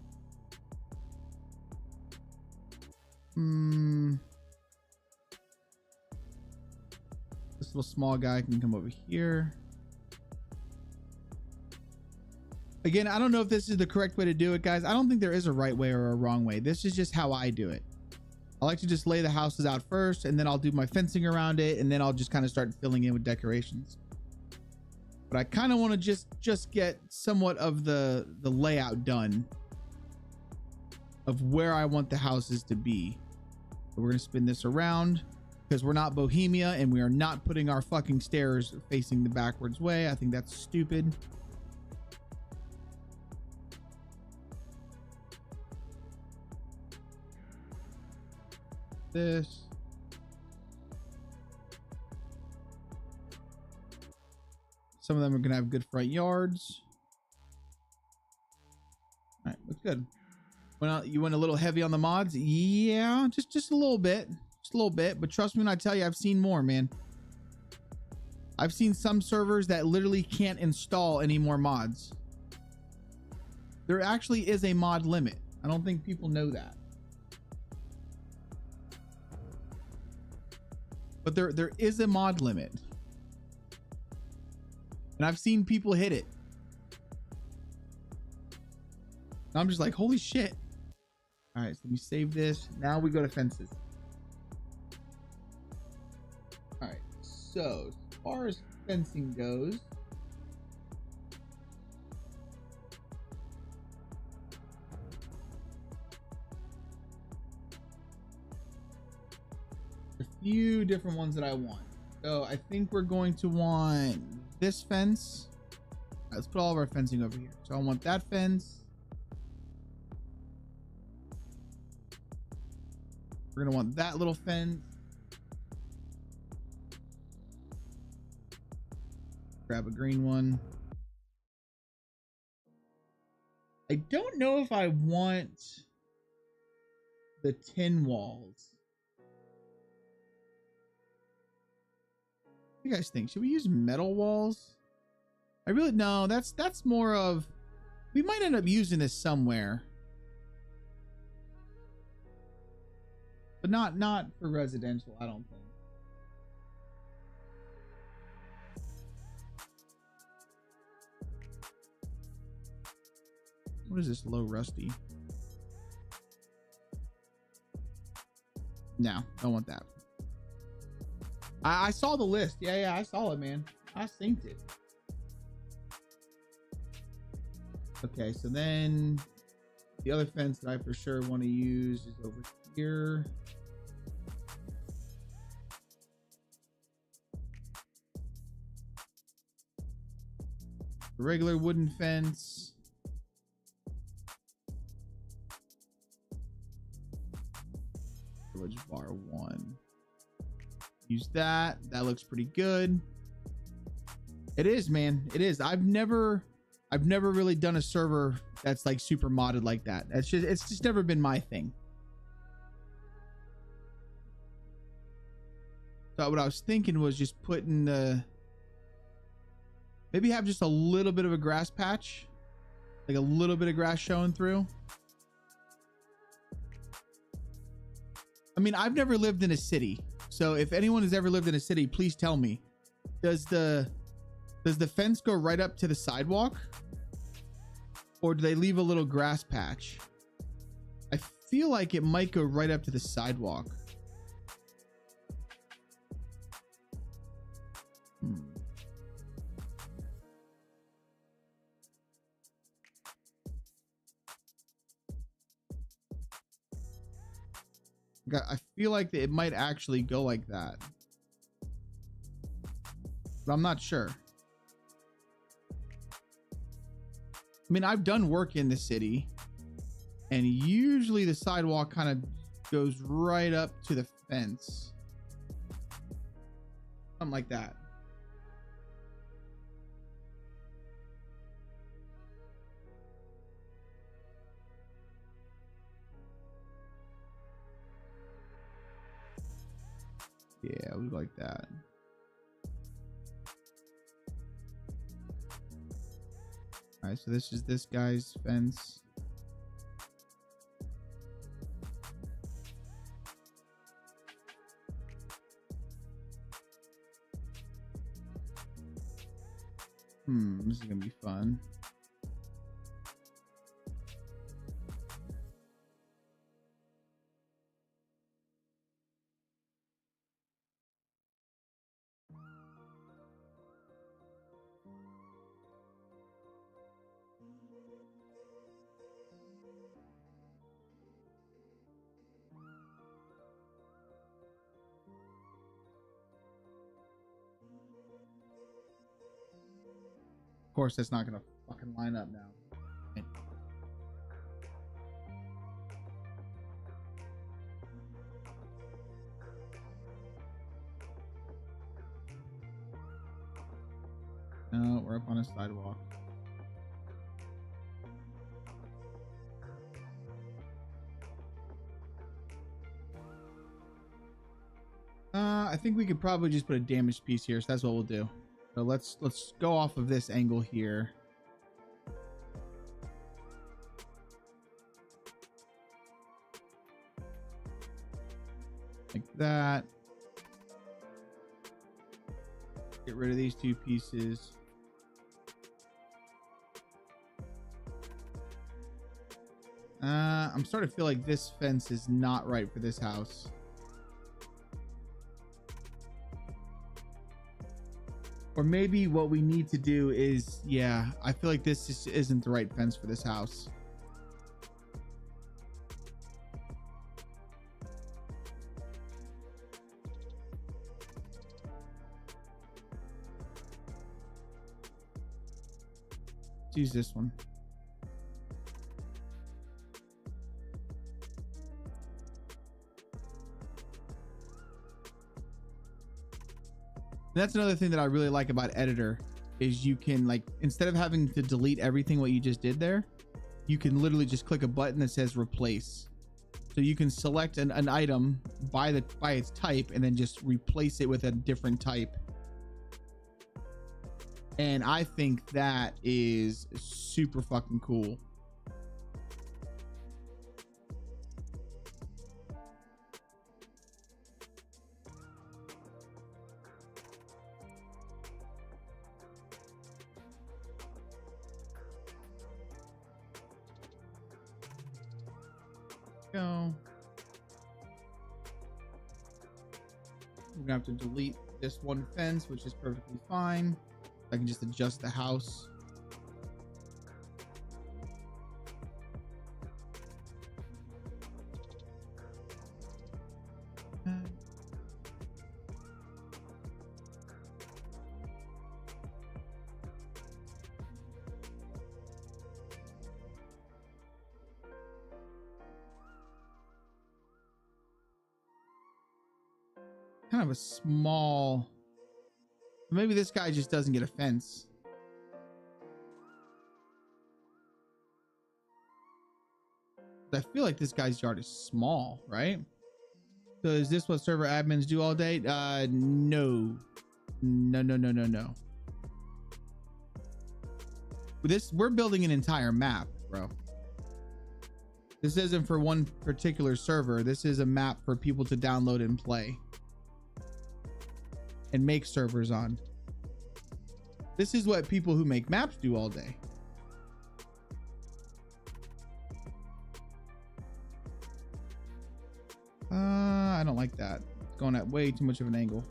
This little small guy can come over here. Again, I don't know if this is the correct way to do it, guys. I don't think there is a right way or a wrong way. This is just how I do it. I like to just lay the houses out first, and then I'll do my fencing around it, and then I'll just kind of start filling in with decorations. But I kind of want to just get somewhat of the layout done of where I want the houses to be. So we're going to spin this around because we're not Bohemia, and we are not putting our fucking stairs facing the backwards way. I think that's stupid. This. Some of them are gonna have good front yards. All right, looks good. You went a little heavy on the mods? Yeah, just a little bit. Just a little bit, but trust me when I tell you, I've seen more, man. I've seen some servers that literally can't install any more mods. There actually is a mod limit. I don't think people know that. But there is a mod limit. And I've seen people hit it. And I'm just like, holy shit. All right, so let me save this. Now we go to fences. All right, so as far as fencing goes, a few different ones that I want. So I think we're going to want this fence. All right, let's put all of our fencing over here. So I want that fence. We're gonna want that little fence. Grab a green one. I don't know if I want the tin walls. What do you guys think? Should we use metal walls? I really no, that's more of, we might end up using this somewhere. But not for residential, I don't think. What is this low rusty? No, don't want that. I saw the list. Yeah, I saw it, man. I synced it. Okay, so then the other fence that I for sure want to use is over here. Regular wooden fence. Privilege bar 1. Use that. That looks pretty good. It is, man. It is. I've never really done a server that's like super modded like that. It's just never been my thing. So what I was thinking was just putting the, maybe have just a little bit of a grass patch, like a little bit of grass showing through. I mean, I've never lived in a city, so if anyone has ever lived in a city, please tell me, does the fence go right up to the sidewalk, or do they leave a little grass patch? I feel like it might go right up to the sidewalk. I feel like it might actually go like that, but I'm not sure. I mean, I've done work in the city, and usually the sidewalk kind of goes right up to the fence. Something like that. Yeah, we like that. All right, so this is this guy's fence. This is gonna be fun. Of course, that's not gonna fucking line up now. No, we're up on a sidewalk. I think we could probably just put a damaged piece here, so that's what we'll do. So let's go off of this angle here. Like that. Get rid of these two pieces. I'm starting to feel like this fence is not right for this house. Or maybe what we need to do is, yeah, I feel like this just isn't the right fence for this house. Let's use this one. That's another thing that I really like about Editor is you can, like, instead of having to delete everything what you just did there, you can literally just click a button that says replace. So you can select an item by its type and then just replace it with a different type. And I think that is super fucking cool. Go. We're gonna have to delete this one fence, which is perfectly fine. I can just adjust the house. kind of a small, maybe this guy just doesn't get a fence. I feel like this guy's yard is small, right? So is this what server admins do all day? No. We're building an entire map, bro. This isn't for one particular server. This is a map for people to download and play and make servers on. This is what people who make maps do all day. I don't like that. It's going at way too much of an angle.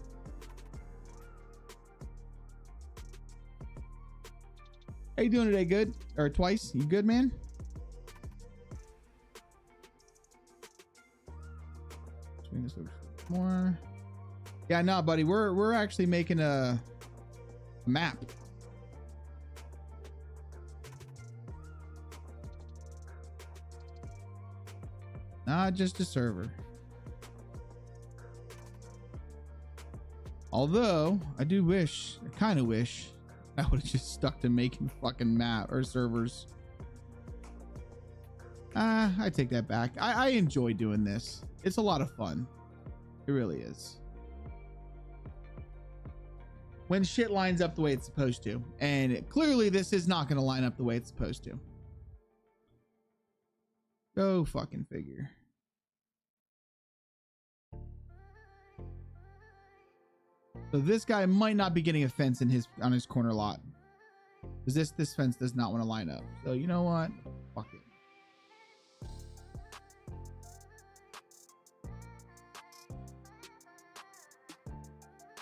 How you doing today? Good? Or twice? You good, man? Swing this over more. Yeah, no, buddy. We're actually making a map. Not just a server. Although I kind of wish I would have just stuck to making fucking map or servers. I take that back. I enjoy doing this. It's a lot of fun. It really is. When shit lines up the way it's supposed to. And clearly this is not going to line up the way it's supposed to. Go fucking figure. So this guy might not be getting a fence on his corner lot, because this fence does not want to line up. So you know what? Fuck it.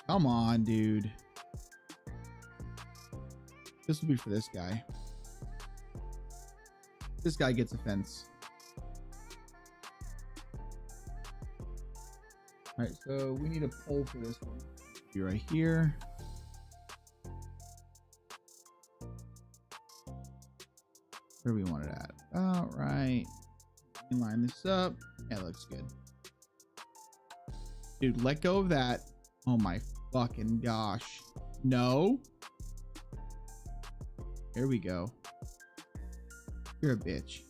Come on, dude. This will be for this guy. This guy gets a fence. All right, so we need a pole for this one. Be right here. Where do we want it at? All right. Line this up. Yeah, that looks good. Dude, let go of that. Oh my fucking gosh. No. There we go. You're a bitch.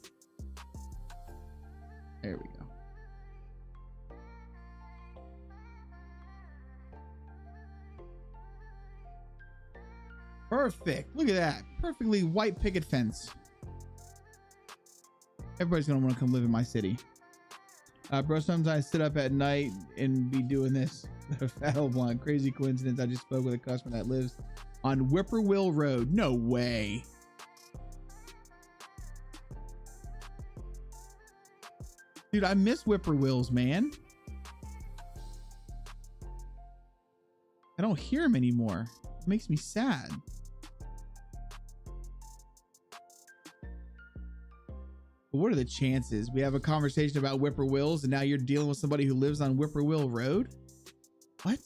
There we go. Perfect. Look at that. Perfectly white picket fence. Everybody's gonna want to come live in my city. Bro, sometimes I sit up at night and be doing this. Fat old blonde. Crazy coincidence. I just spoke with a customer that lives on Whippoorwill Road. No way. Dude, I miss whippoorwills, man. I don't hear them anymore. It makes me sad. But what are the chances we have a conversation about whippoorwills and now you're dealing with somebody who lives on Whippoorwill Road? What?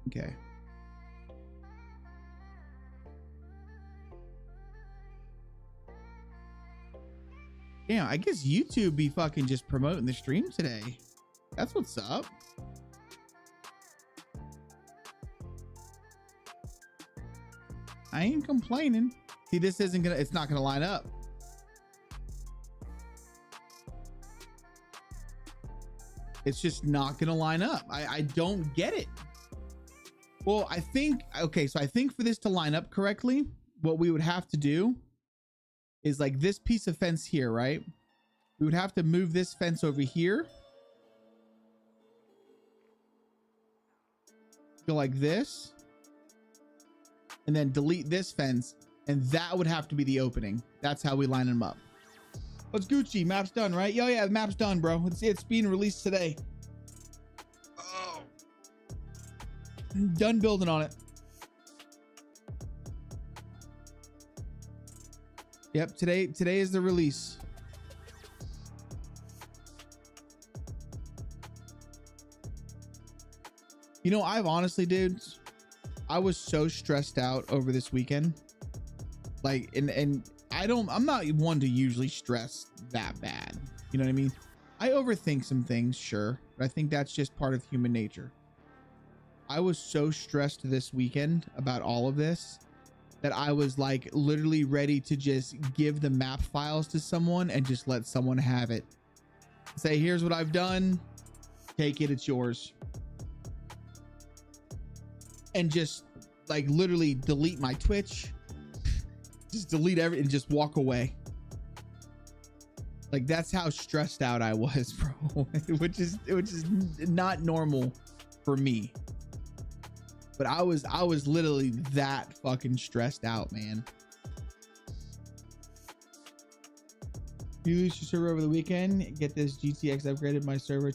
Okay. Damn, I guess YouTube be fucking just promoting the stream today. That's what's up. I ain't complaining. See, this isn't gonna, it's not gonna line up. It's just not gonna line up. I don't get it. Well, I think, okay, so I think for this to line up correctly, what we would have to do is like this piece of fence here, right? We would have to move this fence over here. Go like this. And then delete this fence. And that would have to be the opening. That's how we line them up. What's Gucci? Map's done, right? Yo, yeah, the map's done, bro. It's being released today. Oh. Done building on it. Yep, today is the release. You know, I've honestly, dudes, I was so stressed out over this weekend. Like, and I'm not one to usually stress that bad. You know what I mean? I overthink some things, sure, but I think that's just part of human nature. I was so stressed this weekend about all of this that I was like literally ready to just give the map files to someone and just let someone have it. Say, here's what I've done. Take it, it's yours. And just like literally delete my Twitch. Just delete everything and just walk away. Like that's how stressed out I was, bro. which is not normal for me. But I was literally that fucking stressed out, man. You lose your server over the weekend, get this GTX upgraded my server.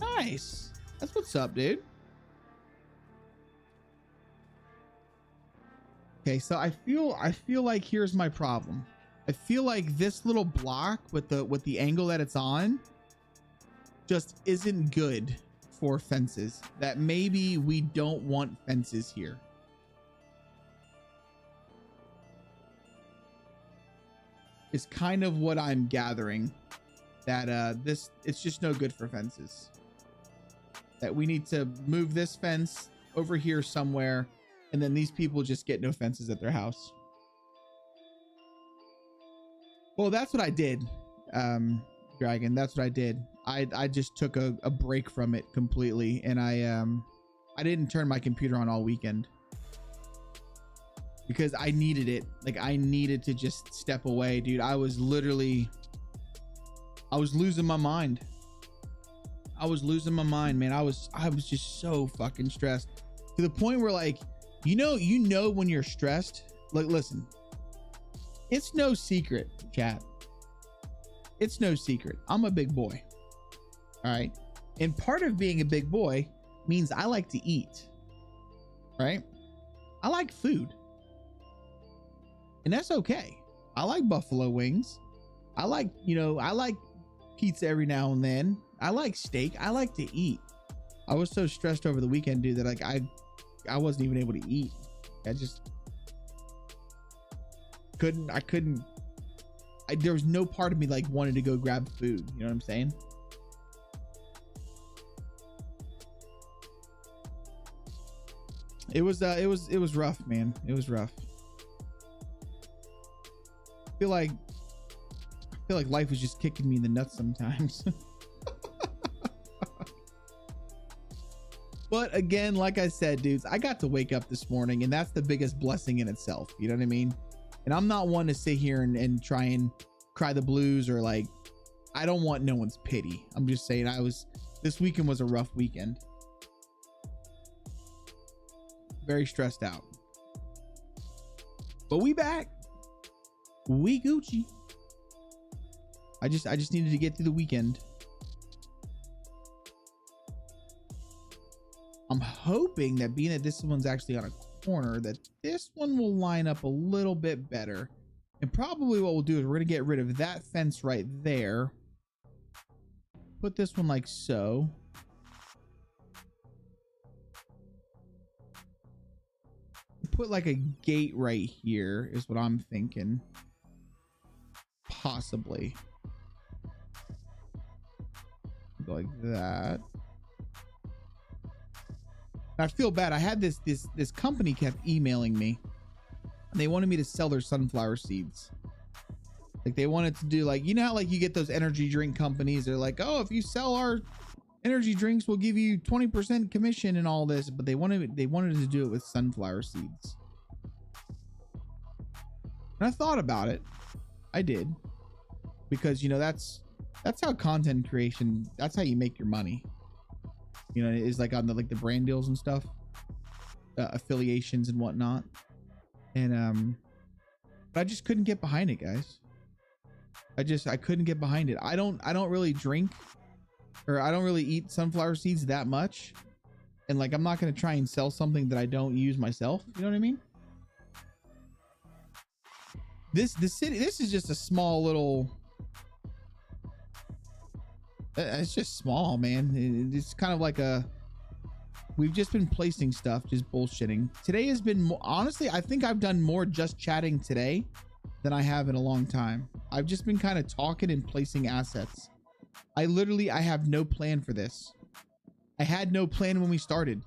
Nice. That's what's up, dude. Okay, so I feel like here's my problem. I feel like this little block with the angle that it's on just isn't good for fences. That maybe we don't want fences here. Is kind of what I'm gathering, that it's just no good for fences. That we need to move this fence over here somewhere, and then these people just get no fences at their house. Well, that's what I did, Dragon. That's what I did. I just took a break from it completely, and I didn't turn my computer on all weekend because I needed it. Like I needed to just step away, dude. I was losing my mind. I was losing my mind, man. I was just so fucking stressed to the point where, like, you know when you're stressed. Like, listen, it's no secret, chat. It's no secret. I'm a big boy. All right. And part of being a big boy means I like to eat. Right? I like food. And that's okay. I like buffalo wings. I like pizza every now and then. I like steak. I like to eat. I was so stressed over the weekend, dude, that like I wasn't even able to eat. I just couldn't. There was no part of me like wanted to go grab food. You know what I'm saying? It was rough, man. It was rough. I feel like life was just kicking me in the nuts sometimes. But again, like I said, dudes, I got to wake up this morning, and that's the biggest blessing in itself. You know what I mean? And I'm not one to sit here and try and cry the blues, or like, I don't want no one's pity. I'm just saying this weekend was a rough weekend. Very stressed out. But we back. We Gucci. I just needed to get through the weekend. I'm hoping that being that this one's actually on a corner, that this one will line up a little bit better. And probably what we'll do is we're going to get rid of that fence right there. Put this one like so. Put like a gate right here is what I'm thinking. Possibly. Go like that. I feel bad. I had this company kept emailing me, and they wanted me to sell their sunflower seeds. Like they wanted to do, like, you know how like you get those energy drink companies, they're like, oh, if you sell our energy drinks, we'll give you 20% commission and all this. But they wanted to do it with sunflower seeds. And I thought about it. I did, because that's how content creation, that's how you make your money. Is like on the brand deals and stuff, affiliations and whatnot. And but I just couldn't get behind it, guys. I couldn't get behind it. I don't really drink, or I don't really eat sunflower seeds that much. And like, I'm not going to try and sell something that I don't use myself. You know what I mean? This is just a small little, it's just small, man. It's kind of like we've just been placing stuff, just bullshitting. Today has been honestly, I think I've done more just chatting today than I have in a long time. I've just been kind of talking and placing assets. I have no plan for this. I had no plan when we started.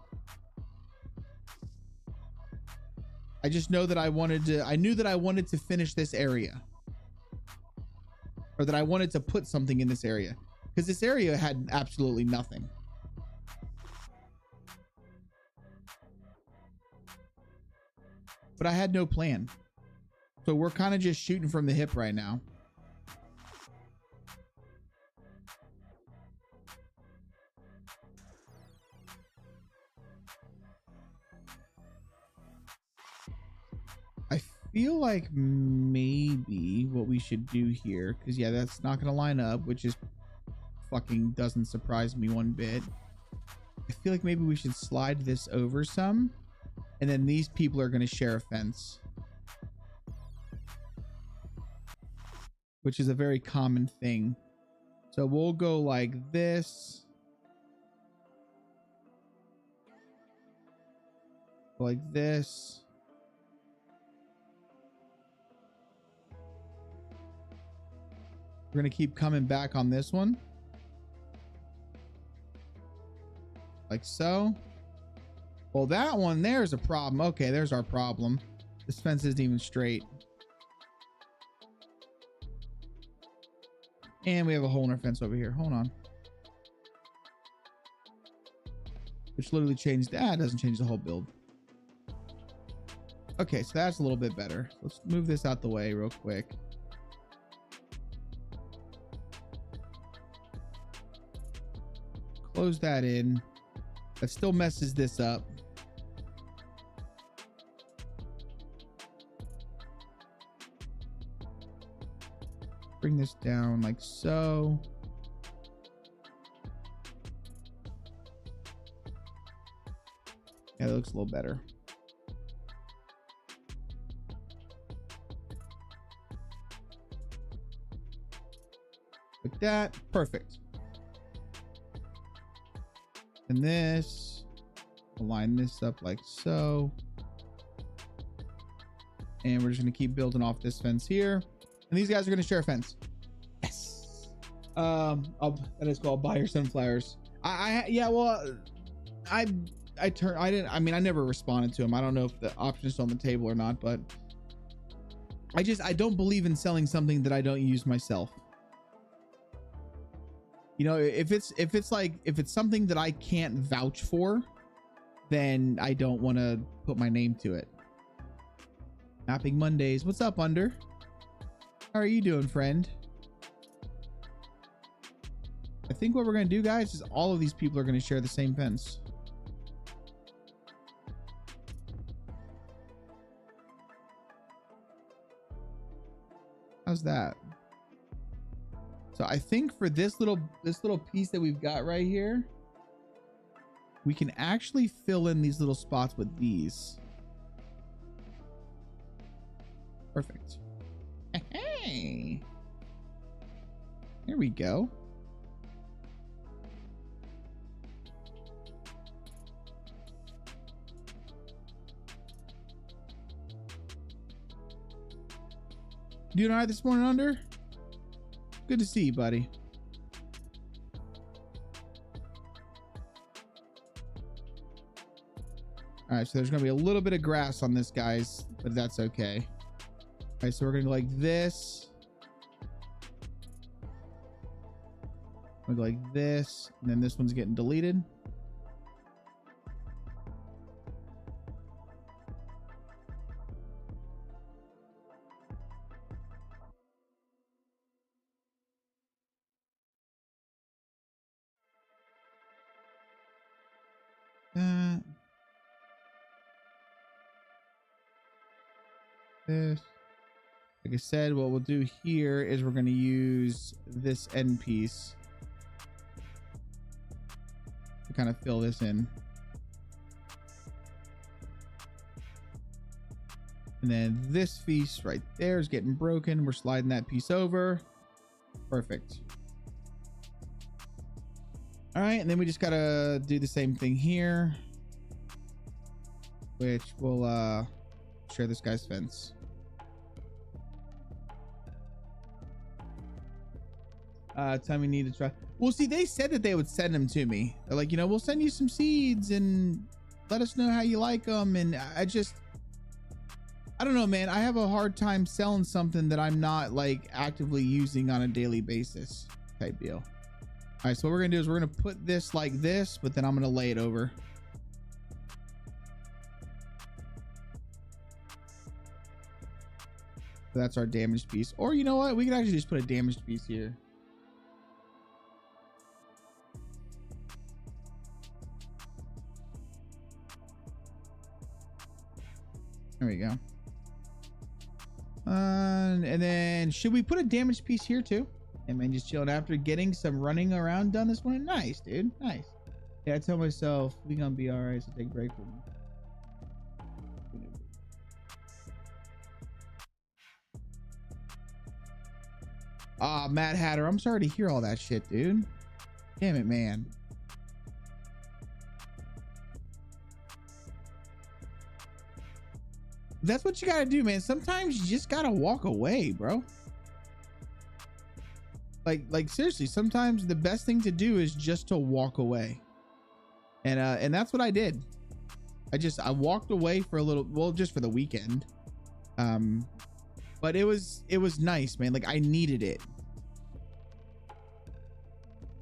I just know that I knew that I wanted to finish this area, or that I wanted to put something in this area, because this area had absolutely nothing. But I had no plan. So we're kind of just shooting from the hip right now. I feel like maybe what we should do here, because yeah, that's not going to line up, which is fucking doesn't surprise me one bit. I feel like maybe we should slide this over some, and then these people are going to share a fence, which is a very common thing. So we'll go like this, like this. We're going to keep coming back on this one, like so. Well, that one there's a problem. Okay, there's our problem. This fence isn't even straight. And we have a hole in our fence over here. Hold on. Which literally changed that. Doesn't change the whole build. Okay, so that's a little bit better. Let's move this out the way real quick. Close that in. That still messes this up. Bring this down like so. Yeah, that looks a little better. Like that. Perfect. And this, align this up like so. And we're just going to keep building off this fence here. And these guys are going to share a fence. Yes. That is called buy your sunflowers. I never responded to him. I don't know if the option is on the table or not, but I don't believe in selling something that I don't use myself. You know, if it's something that I can't vouch for, then I don't want to put my name to it. Mapping Mondays. What's up, Under? How are you doing, friend? I think what we're going to do, guys, is all of these people are going to share the same fence. How's that? So I think for this little piece that we've got right here, we can actually fill in these little spots with these. Perfect. Hey, here we go. You doing all right this morning, Under? Good to see you, buddy. All right, so there's gonna be a little bit of grass on this, guys, but that's okay. All right, so we're gonna go like this. We'll go like this, and then this one's getting deleted. This, like I said, what we'll do here is we're going to use this end piece to kind of fill this in, and then this piece right there is getting broken. We're sliding that piece over. Perfect. All right, and then we just gotta do the same thing here, which will share this guy's fence. Tell me need to try. Well, see, they said that they would send them to me. They're like, you know, we'll send you some seeds and let us know how you like them. And I don't know, man. I have a hard time selling something that I'm not like actively using on a daily basis type deal. All right, so what we're gonna do is we're gonna put this like this, but then I'm gonna lay it over. So that's our damaged piece. Or you know what? We could actually just put a damaged piece here. There we go. And then should we put a damaged piece here too? And man, just chilling after getting some running around done this morning. Nice, dude. Nice. Yeah, I tell myself we gonna be all right. So take a break from me. Ah, Mad Hatter. I'm sorry to hear all that shit, dude. Damn it, man. That's what you gotta do, man. Sometimes you just gotta walk away, bro. Like seriously, sometimes the best thing to do is just to walk away. And that's what I did. I walked away for a little, well, just for the weekend. But it was nice, man. Like I needed it.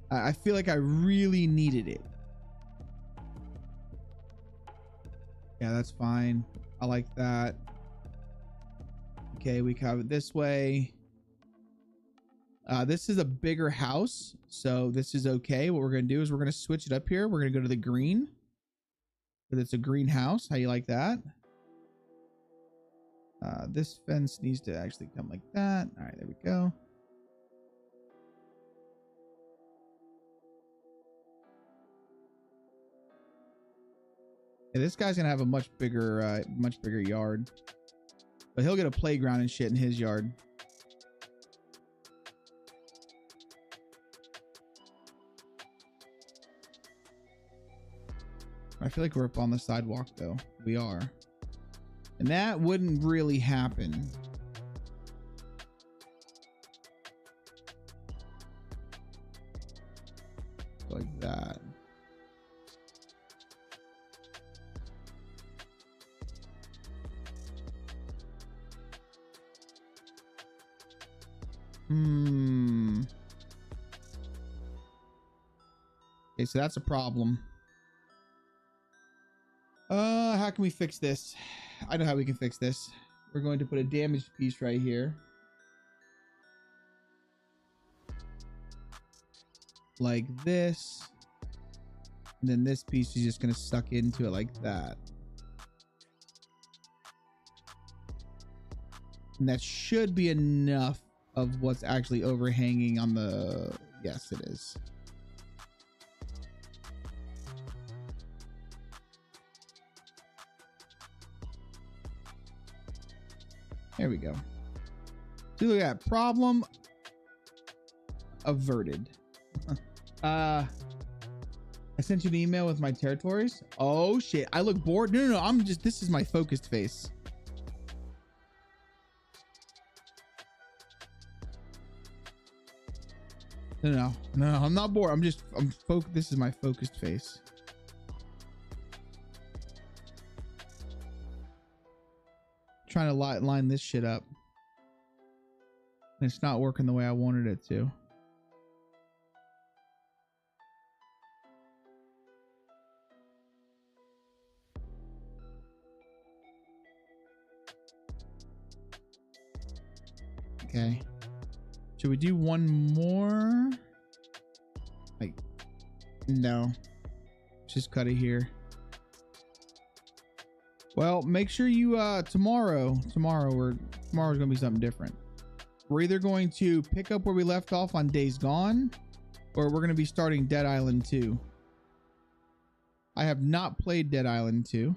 I feel like I really needed it. Yeah, that's fine. I like that. Okay, we have it this way. This is a bigger house, so this is okay. What we're gonna do is we're gonna switch it up here. We're gonna go to the green, because it's a greenhouse. How you like that? This fence needs to actually come like that. All right, there we go. Yeah, this guy's gonna have a much bigger yard, but he'll get a playground and shit in his yard. I feel like we're up on the sidewalk though. We are. And that wouldn't really happen. Like that. Okay, so that's a problem. How can we fix this? I know how we can fix this. We're going to put a damaged piece right here. Like this. And then this piece is just going to suck into it like that. And that should be enough of what's actually overhanging on the... Yes, it is. There we go. So look at that. Problem averted. I sent you an email with my territories. Oh shit. I look bored. No. I'm just, this is my focused face. No, I'm not bored. I'm focused. This is my focused face. Trying to line this shit up. And it's not working the way I wanted it to. Okay. Should we do one more? Like, no. Just cut it here. Well, make sure you tomorrow's gonna be something different. We're either going to pick up where we left off on Days Gone, or we're gonna be starting Dead Island 2. I have not played Dead Island 2.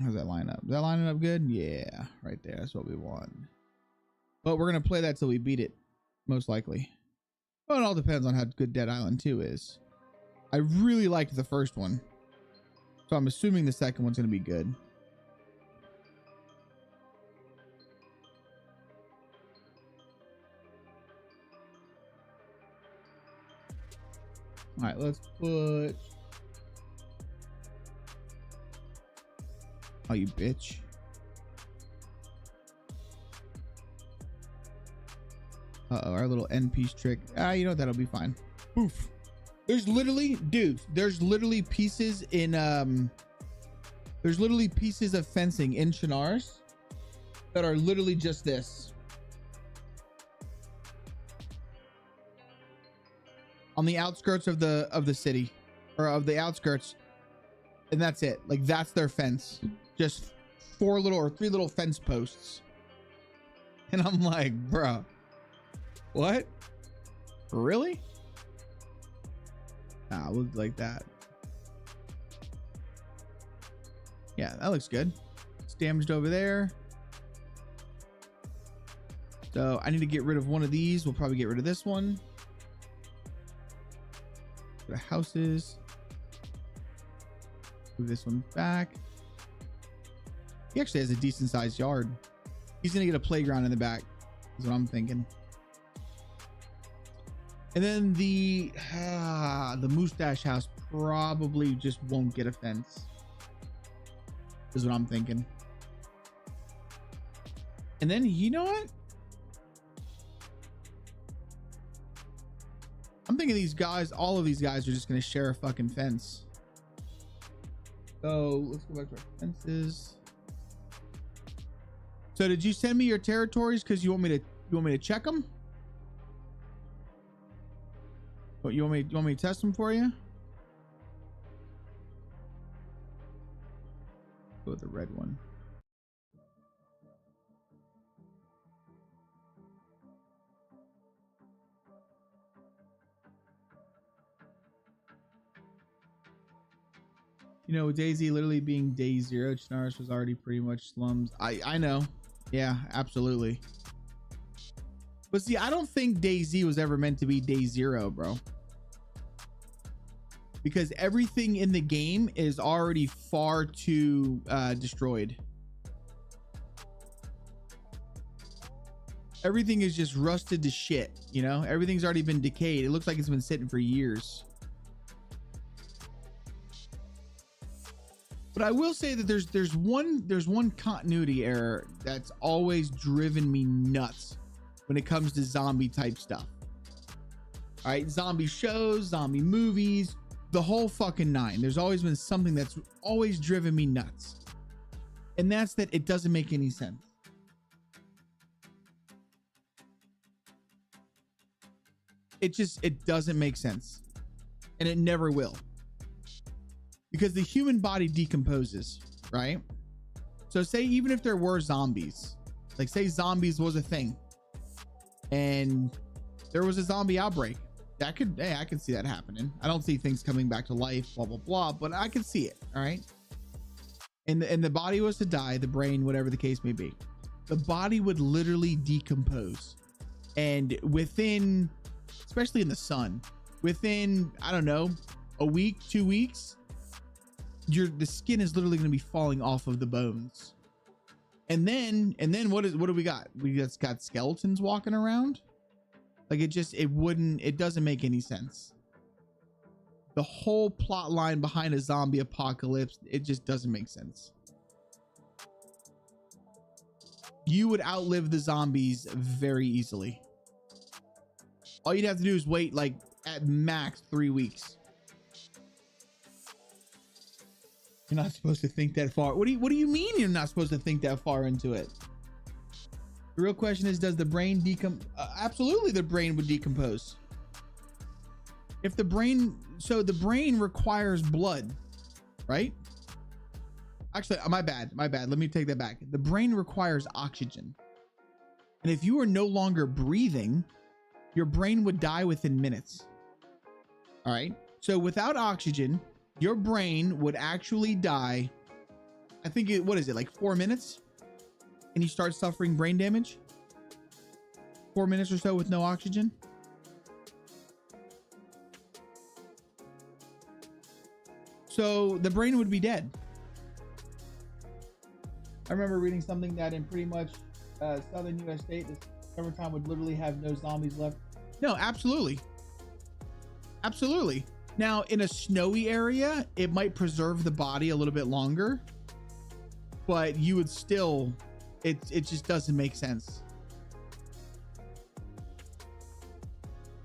How's that line up? Is that lining up good? Yeah, right there. That's what we want. But we're gonna play that till we beat it, most likely. Well, it all depends on how good Dead Island 2 is. I really liked the first one. So I'm assuming the second one's going to be good. All right, let's put. Oh, you bitch. Uh-oh, our little end piece trick. You know what? That'll be fine. Oof. There's literally, dudes, there's literally pieces in, there's literally pieces of fencing in Chernarus that are literally just this. On the outskirts of the city, or of the outskirts. And that's it. Like, that's their fence. Just 4 little or 3 little fence posts. And I'm like, bro, what? Really? Nah, it looks like that. Yeah, that looks good. It's damaged over there. So I need to get rid of one of these. We'll probably get rid of this one. The houses. Move this one back. He actually has a decent sized yard. He's gonna get a playground in the back, is what I'm thinking. And then the mustache house probably just won't get a fence, is what I'm thinking. And then, you know what? I'm thinking these guys, all of these guys are just going to share a fucking fence. So let's go back to our fences. So did you send me your territories because you want me to check them? What, you want me to test them for you? Go with the red one. You know, DayZ literally being day 0, Chernarus was already pretty much slums. I know. Yeah, absolutely. But see, I don't think DayZ was ever meant to be day 0, bro. Because everything in the game is already far too destroyed. Everything is just rusted to shit, you know? Everything's already been decayed. It looks like it's been sitting for years. But I will say that there's one continuity error that's always driven me nuts when it comes to zombie type stuff. All right, zombie shows, zombie movies, the whole fucking 9. There's always been something that's always driven me nuts. And that's that it doesn't make any sense. It doesn't make sense. And it never will. Because the human body decomposes, right? So say even if there were zombies, like say zombies was a thing and there was a zombie outbreak, that could, hey, I can see that happening. I don't see things coming back to life, blah, blah, blah, but I can see it. All right. And the body was to die, the brain, whatever the case may be, the body would literally decompose. And within, especially in the sun, within, I don't know, a week, 2 weeks, the skin is literally going to be falling off of the bones. And then what do we got? We just got skeletons walking around. Like it doesn't make any sense. The whole plot line behind a zombie apocalypse, it just doesn't make sense. You would outlive the zombies very easily. All you'd have to do is wait like at max 3 weeks. You're not supposed to think that far. What do you mean you're not supposed to think that far into it? The real question is, does the brain decompose? Absolutely, the brain would decompose. If the brain, so the brain requires blood, right? Actually, my bad. Let me take that back. The brain requires oxygen. And if you are no longer breathing, your brain would die within minutes. All right. So without oxygen, your brain would actually die. I think what is it, like 4 minutes? And you start suffering brain damage? 4 minutes or so with no oxygen? So the brain would be dead. I remember reading something that in pretty much southern US state, the summertime would literally have no zombies left. No, absolutely. Absolutely. Now, in a snowy area, it might preserve the body a little bit longer, but you would still, it just doesn't make sense.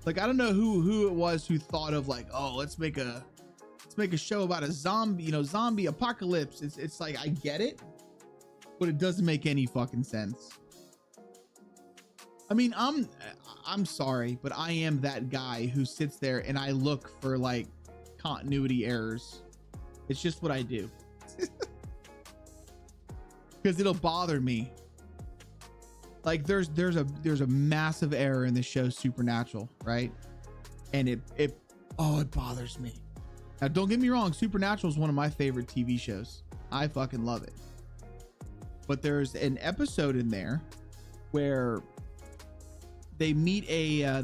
Like, I don't know who it was who thought of like, oh, let's make a show about a zombie, you know, zombie apocalypse. It's like, I get it, but it doesn't make any fucking sense. I mean, I'm sorry, but I am that guy who sits there and I look for like continuity errors. It's just what I do. Because it'll bother me. Like there's a massive error in the show Supernatural, right? And it bothers me. Now don't get me wrong, Supernatural is one of my favorite TV shows. I fucking love it. But there's an episode in there where they meet a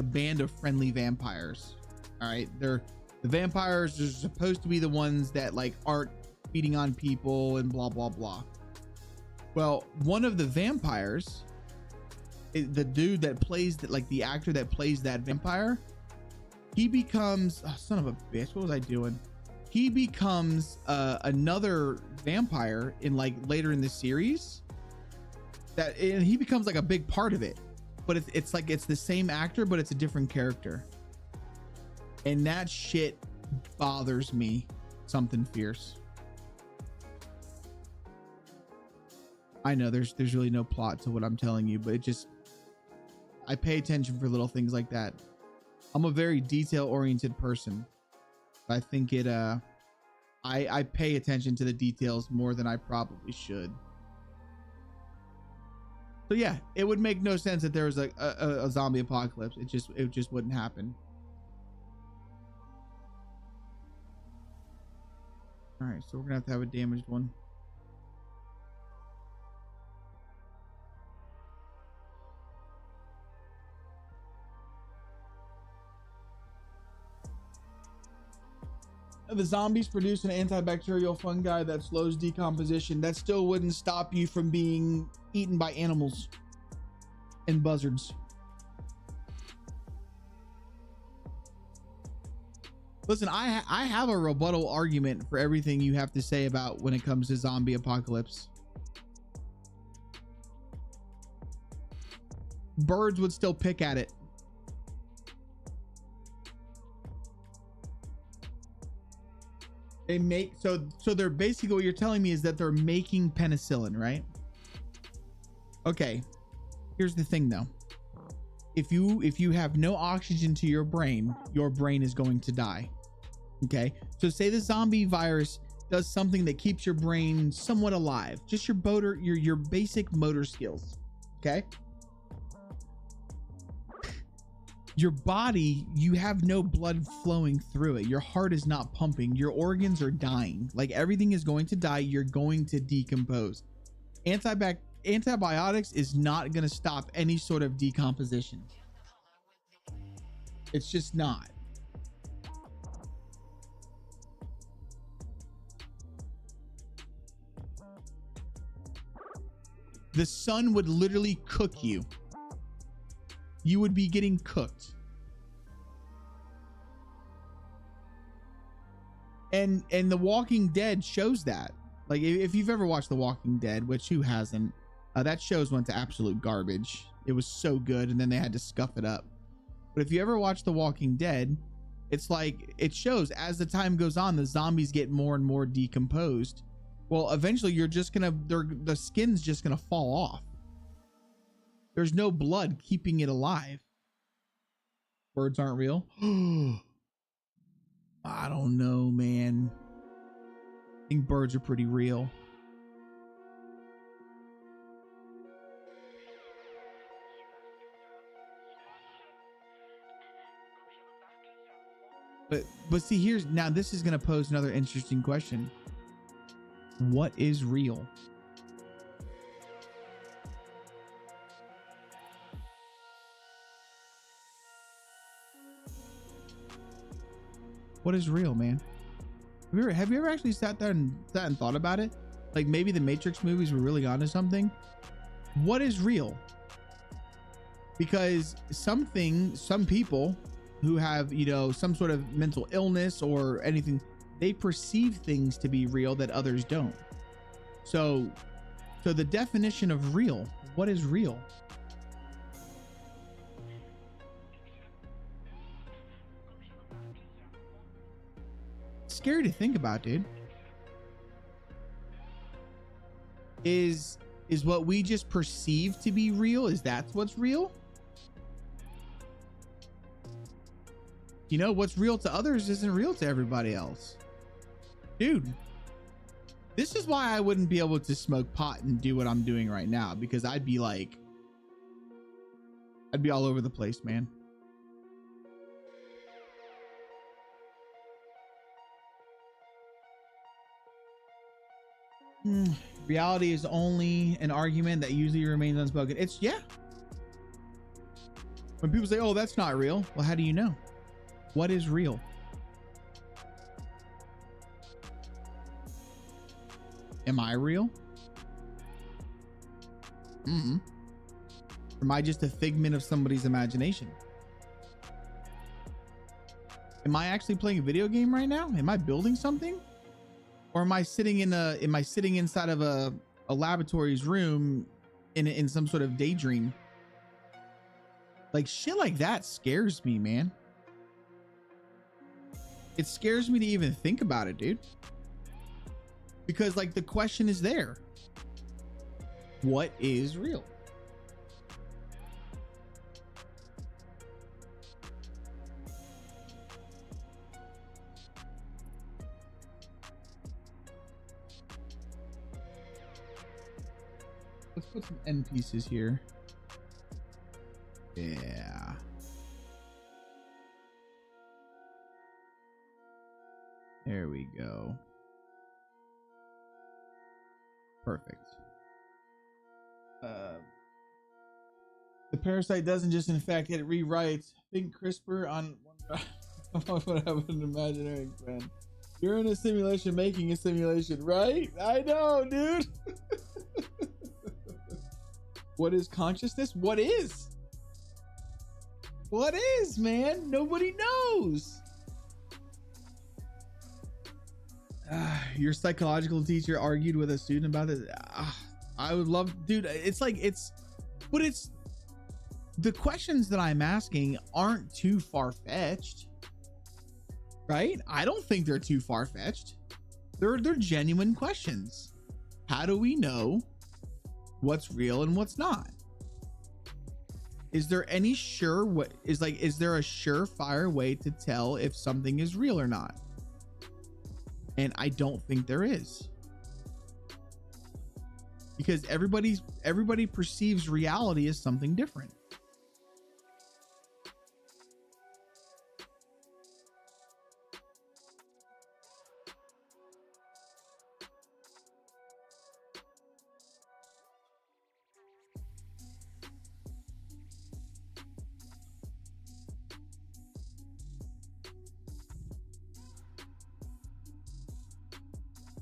band of friendly vampires. All right, the vampires are supposed to be the ones that like aren't feeding on people and blah blah blah. Well, one of the vampires, the dude that plays that, like the actor that plays that vampire, he becomes, oh, son of a bitch, what was I doing? He becomes another vampire in like later in the series, and he becomes like a big part of it, but it's like it's the same actor but it's a different character, and that shit bothers me something fierce. I know there's really no plot to what I'm telling you, but it just, I pay attention for little things like that. I'm a very detail-oriented person. I think it I pay attention to the details more than I probably should. So yeah, it would make no sense that there was like a zombie apocalypse. It just wouldn't happen. All right, so we're gonna have a damaged one. The zombies produce an antibacterial fungi that slows decomposition. That still wouldn't stop you from being eaten by animals and buzzards. Listen, I have a rebuttal argument for everything you have to say about when it comes to zombie apocalypse. Birds would still pick at it. They make, so they're basically, what you're telling me is that they're making penicillin, right? Okay, here's the thing though. If you have no oxygen to your brain is going to die. Okay, so say the zombie virus does something that keeps your brain somewhat alive, just your basic motor skills. Okay, your body, you have no blood flowing through it. Your heart is not pumping. Your organs are dying. Like everything is going to die. You're going to decompose. Antibiotics is not going to stop any sort of decomposition. It's just not. The sun would literally cook you. You would be getting cooked. And The Walking Dead shows that. Like if you've ever watched The Walking Dead, which who hasn't, that show's went to absolute garbage. It was so good and then they had to scuff it up. But if you ever watch The Walking Dead, it's like it shows as the time goes on, the zombies get more and more decomposed. Well, eventually you're just gonna, the skin's just gonna fall off. There's no blood keeping it alive. Birds aren't real. I don't know, man. I think birds are pretty real. But see, here's, now this is going to pose another interesting question. What is real? What is real, man? Have you ever actually sat and thought about it? Like maybe the Matrix movies were really onto something. What is real? Because some people who have, you know, some sort of mental illness or anything, they perceive things to be real that others don't. So the definition of real, what is real? It's scary to think about, dude. Is what we just perceive to be real, is that what's real? You know, what's real to others isn't real to everybody else. Dude, this is why I wouldn't be able to smoke pot and do what I'm doing right now, because I'd be all over the place, man. Reality is only an argument that usually remains unspoken. It's, yeah. When people say, oh, that's not real. Well, how do you know? What is real? Am I real? Am I just a figment of somebody's imagination? Am I actually playing a video game right now? Am I building something? Or am I sitting inside of a laboratory's room in some sort of daydream? Like, shit like that scares me, man. It scares me to even think about it, dude. Because, like, the question is there. What is real? Let's put some end pieces here. Yeah. There we go. Perfect. The parasite doesn't just infect, it rewrites. Think CRISPR on what happened in imaginary friend. You're in a simulation making a simulation, right? I know, dude. What is consciousness? What is? What is, man? Nobody knows. Your psychological teacher argued with a student about this. I would love, dude. It's like, but the questions that I'm asking aren't too far-fetched, right? I don't think they're too far-fetched. They're genuine questions. How do we know what's real and what's not? Is there any is there a surefire way to tell if something is real or not? And I don't think there is, because everybody perceives reality as something different.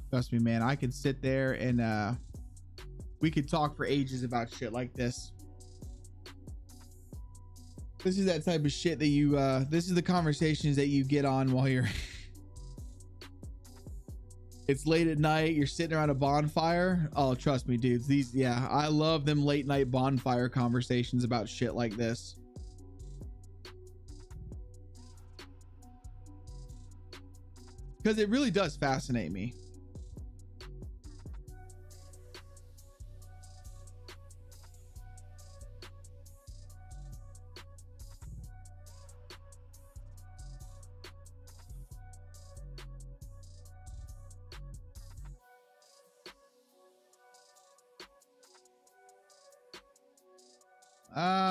Trust me, man, I could sit there and we could talk for ages about shit like this. This is that type of shit that you this is the conversations that you get on while you're it's late at night, you're sitting around a bonfire. Oh, trust me, dudes, I love them late night bonfire conversations about shit like this. Because it really does fascinate me.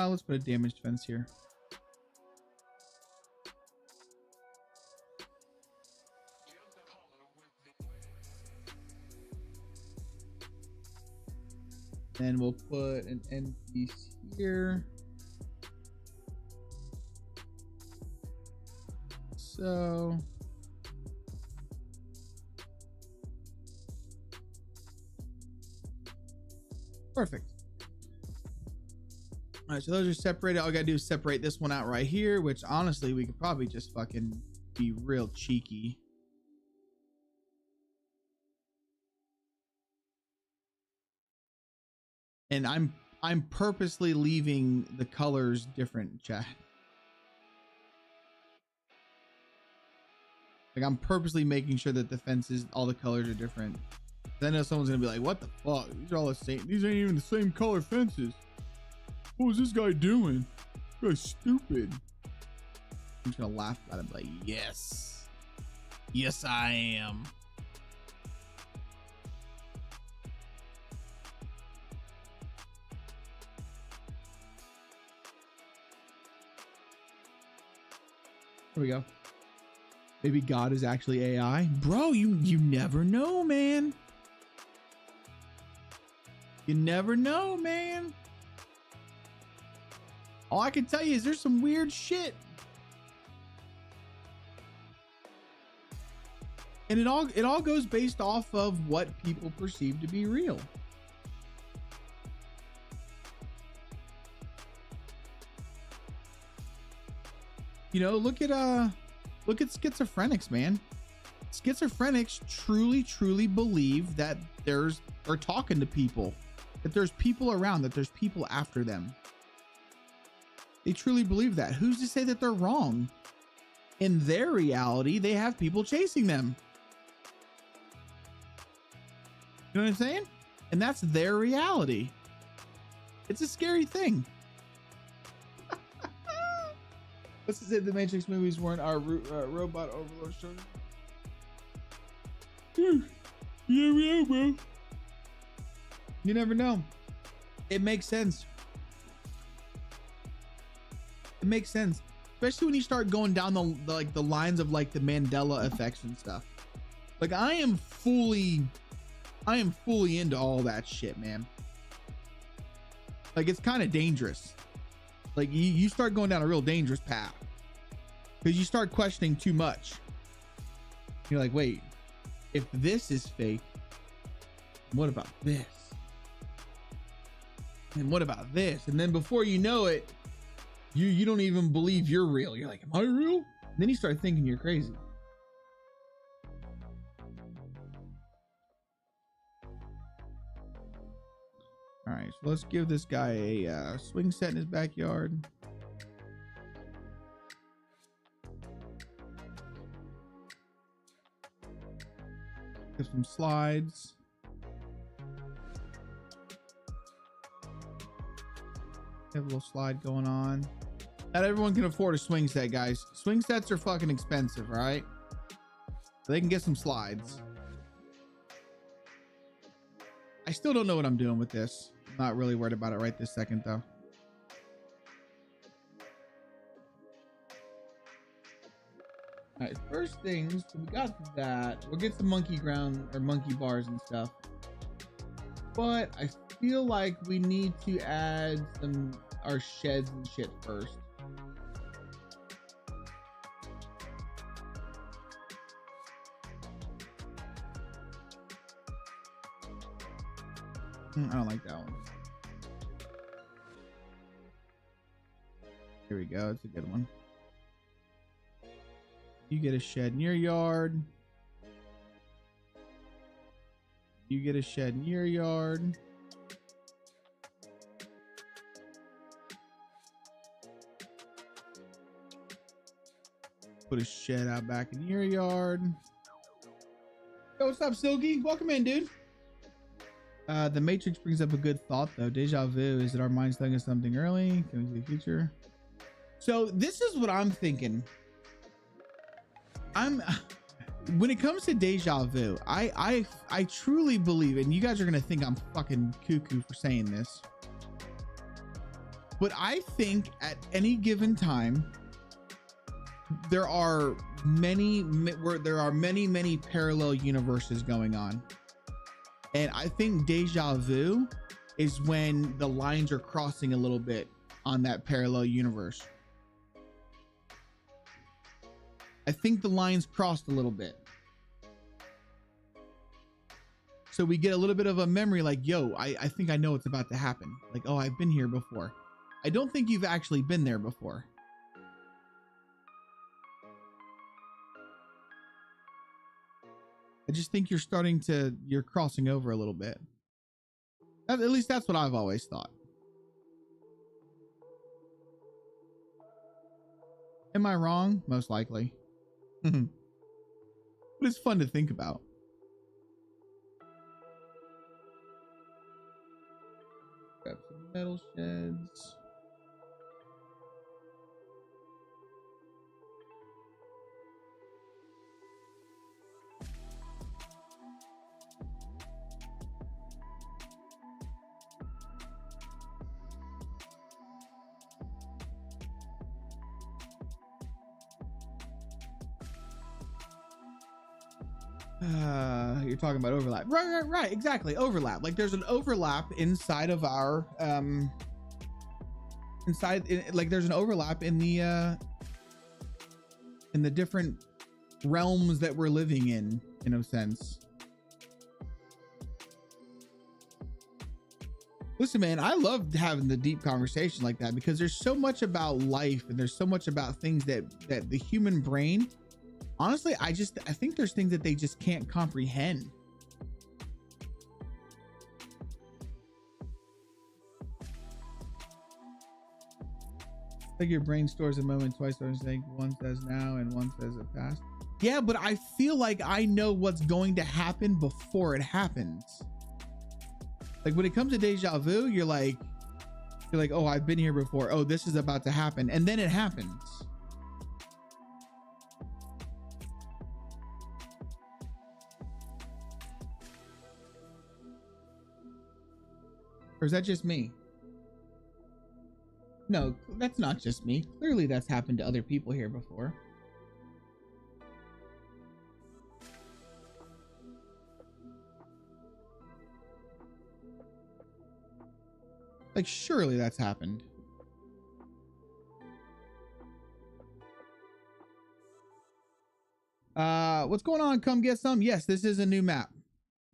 Let's put a damaged fence here. Then we'll put an end piece here. So perfect. All right, so those are separated. All I gotta do is separate this one out right here, which honestly we could probably just fucking be real cheeky. And I'm purposely leaving the colors different, chat. Like I'm purposely making sure that the fences, all the colors are different. Then I know someone's gonna be like, what the fuck? These are all the same. These ain't even the same color fences. What was this guy doing? This guy's stupid. I'm just gonna laugh at him like, yes. Yes, I am. There we go. Maybe God is actually AI. Bro, you never know, man. You never know, man. All I can tell you is there's some weird shit. And it all goes based off of what people perceive to be real. You know, look at schizophrenics, man. Schizophrenics truly believe that they're talking to people, that there's people around, that there's people after them. They truly believe that. Who's to say that they're wrong? In their reality, they have people chasing them. You know what I'm saying? And that's their reality. It's a scary thing. What's to say the Matrix movies weren't our robot overlord story? Yeah, we are, bro. You never know. It makes sense. It makes sense, especially when you start going down the lines of like the Mandela effects and stuff. Like I am fully into all that shit, man. Like it's kind of dangerous. Like you start going down a real dangerous path because you start questioning too much. You're like, wait, if this is fake, what about this? And what about this? And then before you know it, you don't even believe you're real. You're like, am I real? And then you start thinking you're crazy. All right, so let's give this guy a swing set in his backyard. Get some slides. Have a little slide going on. Not everyone can afford a swing set, guys. Swing sets are fucking expensive, right? So they can get some slides. I still don't know what I'm doing with this. I'm not really worried about it right this second, though. All right, first things, so we got that. We'll get some monkey ground or monkey bars and stuff. But I feel like we need to add our sheds and shit first. I don't like that one. Here we go. It's a good one. You get a shed in your yard. You get a shed in your yard. Put a shed out back in your yard. Yo, what's up, Silky? Welcome in, dude. The Matrix brings up a good thought, though. Deja vu. Is it our minds telling us something early? Can we see the future? So this is what I'm thinking. When it comes to deja vu, I truly believe, and you guys are gonna think I'm fucking cuckoo for saying this, but I think at any given time there are many parallel universes going on. And I think deja vu is when the lines are crossing a little bit on that parallel universe. I think the lines crossed a little bit. So we get a little bit of a memory like, yo, I think I know what's about to happen. Like, oh, I've been here before. I don't think you've actually been there before. I just think you're crossing over a little bit. At least that's what I've always thought. Am I wrong? Most likely. But it's fun to think about. Grab some metal sheds. You're talking about overlap. Right, exactly. Overlap. Like there's an overlap inside of our like there's an overlap in the different realms that we're living in a sense. Listen, man, I love having the deep conversation like that because there's so much about life and there's so much about things that the human brain, honestly, I think there's things that they just can't comprehend. Like your brain stores a moment twice, so like one says now and one says it past. Yeah, but I feel like I know what's going to happen before it happens. Like when it comes to deja vu, you're like, oh, I've been here before. Oh, this is about to happen. And then it happens. Or is that just me? No, that's not just me. Clearly that's happened to other people here before. Like, surely that's happened. What's going on? Come get some. Yes, this is a new map.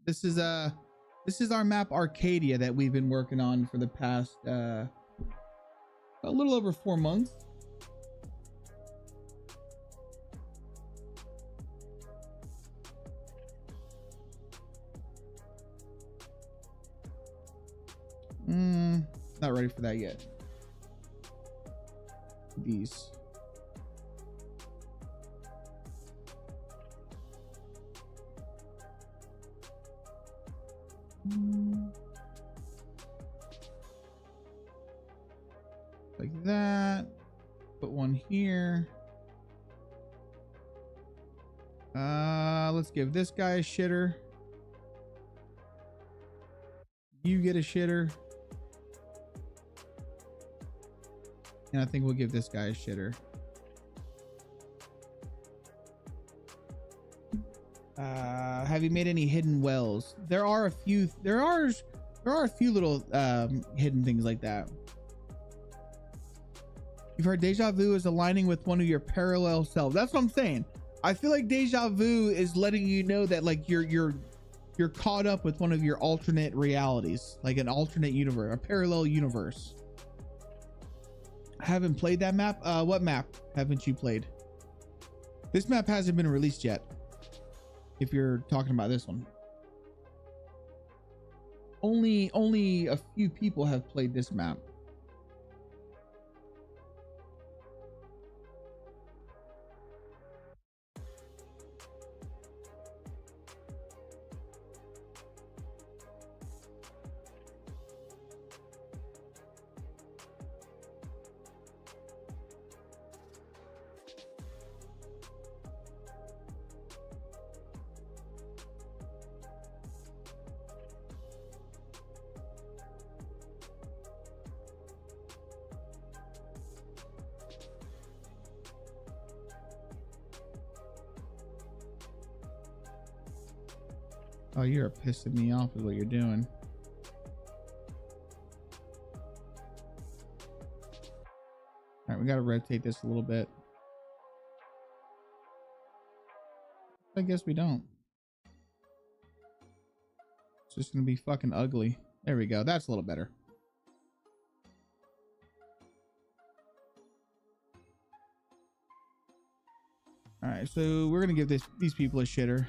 This is our map Arcadia that we've been working on for the past a little over 4 months. Not ready for that yet. These. Like that. Put one here. Let's give this guy a shitter. You get a shitter. And I think we'll give this guy a shitter. Have you made any hidden wells? There are a few little hidden things like that. You've heard deja vu is aligning with one of your parallel selves. That's what I'm saying. I feel like deja vu is letting you know that like you're caught up with one of your alternate realities, like an alternate universe, a parallel universe. I haven't played that map. What map haven't you played? This map hasn't been released yet. If you're talking about this one. Only a few people have played this map. Oh, you're pissing me off is what you're doing. All right, we got to rotate this a little bit. I guess we don't. It's just going to be fucking ugly. There we go. That's a little better. All right, so we're gonna give these people a shitter.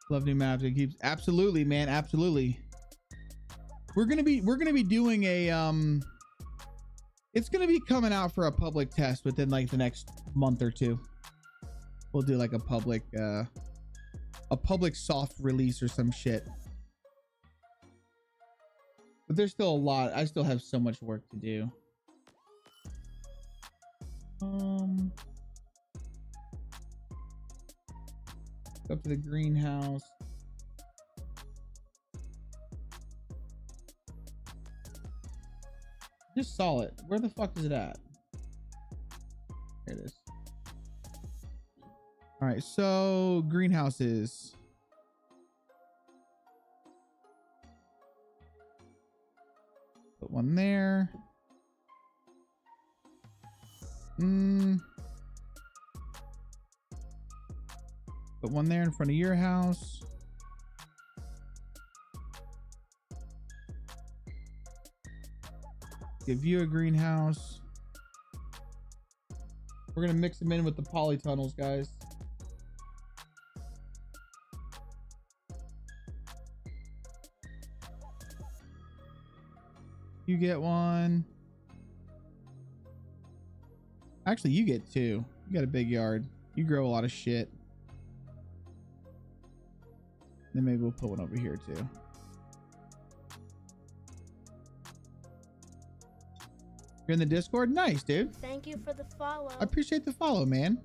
Love new maps. It keeps absolutely, man, absolutely. We're gonna be doing a it's gonna be coming out for a public test within like the next month or two. We'll do like a public soft release or some shit. But there's still a lot. I still have so much work to do. Up to the greenhouse. Just saw it. Where the fuck is it at? There it is. All right, so greenhouses. Put one there. Put one there in front of your house. Give you a greenhouse. We're gonna mix them in with the polytunnels, guys. You get one. Actually, you get two. You got a big yard. You grow a lot of shit. Then maybe we'll put one over here too. You're in the Discord? Nice, dude. Thank you for the follow. I appreciate the follow, man.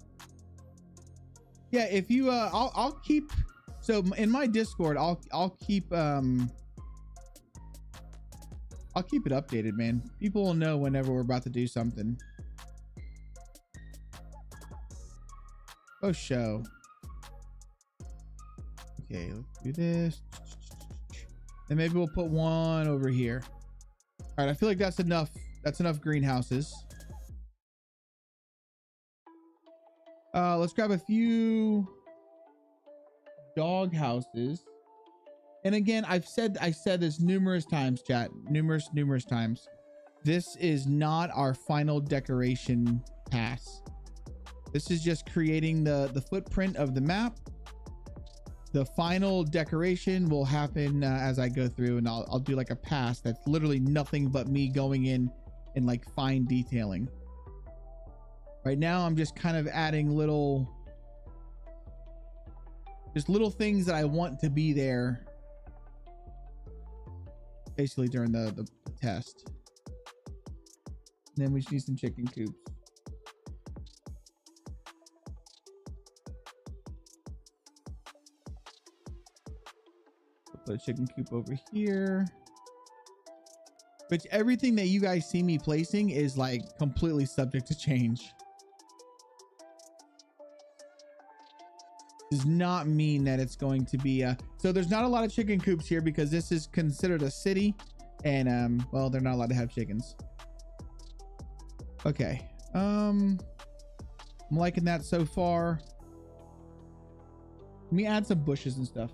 Yeah, if you I'll keep, so in my Discord, I'll keep it updated, man. People will know whenever we're about to do something. Oh, show. Okay, let's do this. And maybe we'll put one over here. All right, I feel like that's enough. That's enough greenhouses. Let's grab a few dog houses. And again, I said this numerous times, chat. Numerous times. This is not our final decoration pass. This is just creating the footprint of the map. The final decoration will happen as I go through, and I'll do like a pass that's literally nothing but me going in and like fine detailing. Right now, I'm just kind of adding little things that I want to be there basically during the test. And then we just need some chicken coops. Put a chicken coop over here. But everything that you guys see me placing is like completely subject to change. Does not mean that it's going to be so there's not a lot of chicken coops here because this is considered a city, and well, they're not allowed to have chickens. Okay, I'm liking that so far. Let me add some bushes and stuff.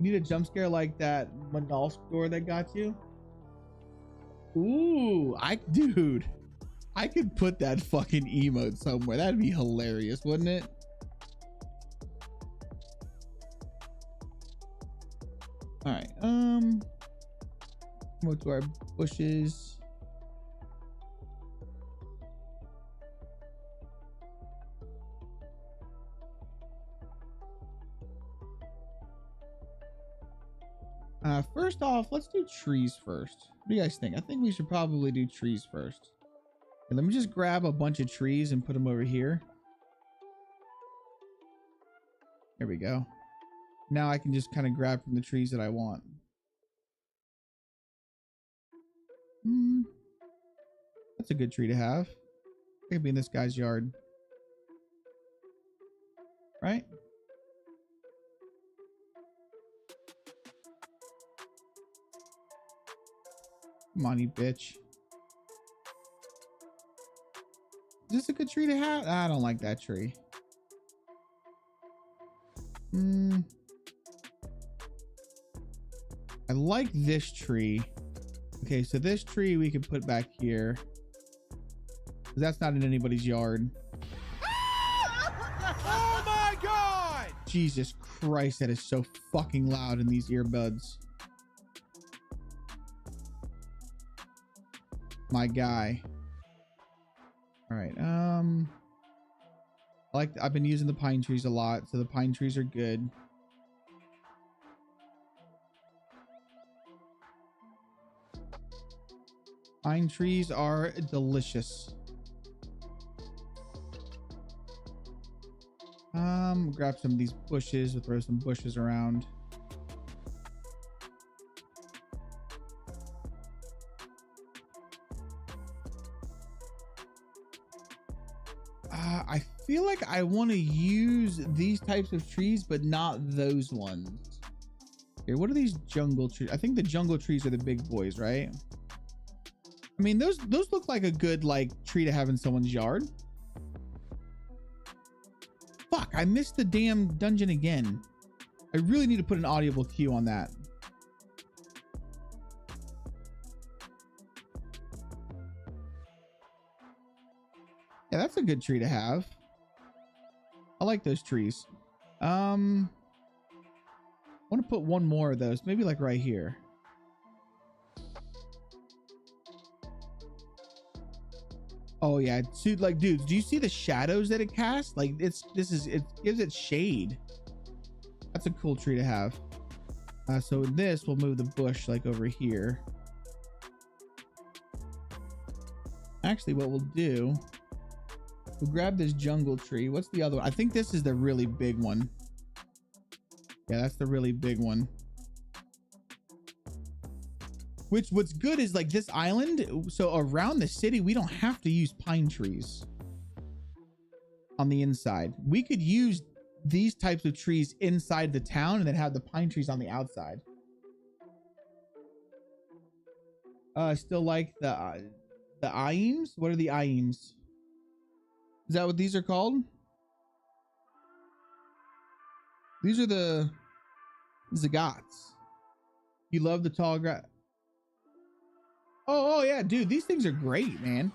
You need a jump scare like that Manal store that got you? Ooh, dude, I could put that fucking emote somewhere. That'd be hilarious, wouldn't it? All right, go to our bushes. First off, let's do trees first. What do you guys think? I think we should probably do trees first. Okay, let me just grab a bunch of trees and put them over here. There we go. Now I can just kind of grab from the trees that I want. That's a good tree to have. It could be in this guy's yard. Right? Come on, you bitch. Is this a good tree to have? I don't like that tree. I like this tree. Okay, so this tree we can put back here. That's not in anybody's yard. Oh my God! Jesus Christ, that is so fucking loud in these earbuds. My guy. All right. I've been using the pine trees a lot, so the pine trees are good. Pine trees are delicious. Grab some of these bushes. We'll throw some bushes around. I feel like I want to use these types of trees, but not those ones. Here, what are these jungle trees? I think the jungle trees are the big boys, right? I mean, those look like a good like tree to have in someone's yard. Fuck, I missed the damn dungeon again. I really need to put an audible cue on that. Yeah, that's a good tree to have. I like those trees. I want to put one more of those, maybe like right here. Oh yeah, dude, like dudes, do you see the shadows that it casts? Like it gives it shade. That's a cool tree to have. So in this, we'll move the bush like over here. Actually, what we'll do, we'll grab this jungle tree. What's the other one? I think this is the really big one. Yeah, that's the really big one. What's good is like this island, so around the city we don't have to use pine trees on the inside. We could use these types of trees inside the town and then have the pine trees on the outside. I still like the Iems. What are the Iems? Is that what these are called? These are the Zagots. You love the tall grass. Oh yeah, dude, these things are great, man.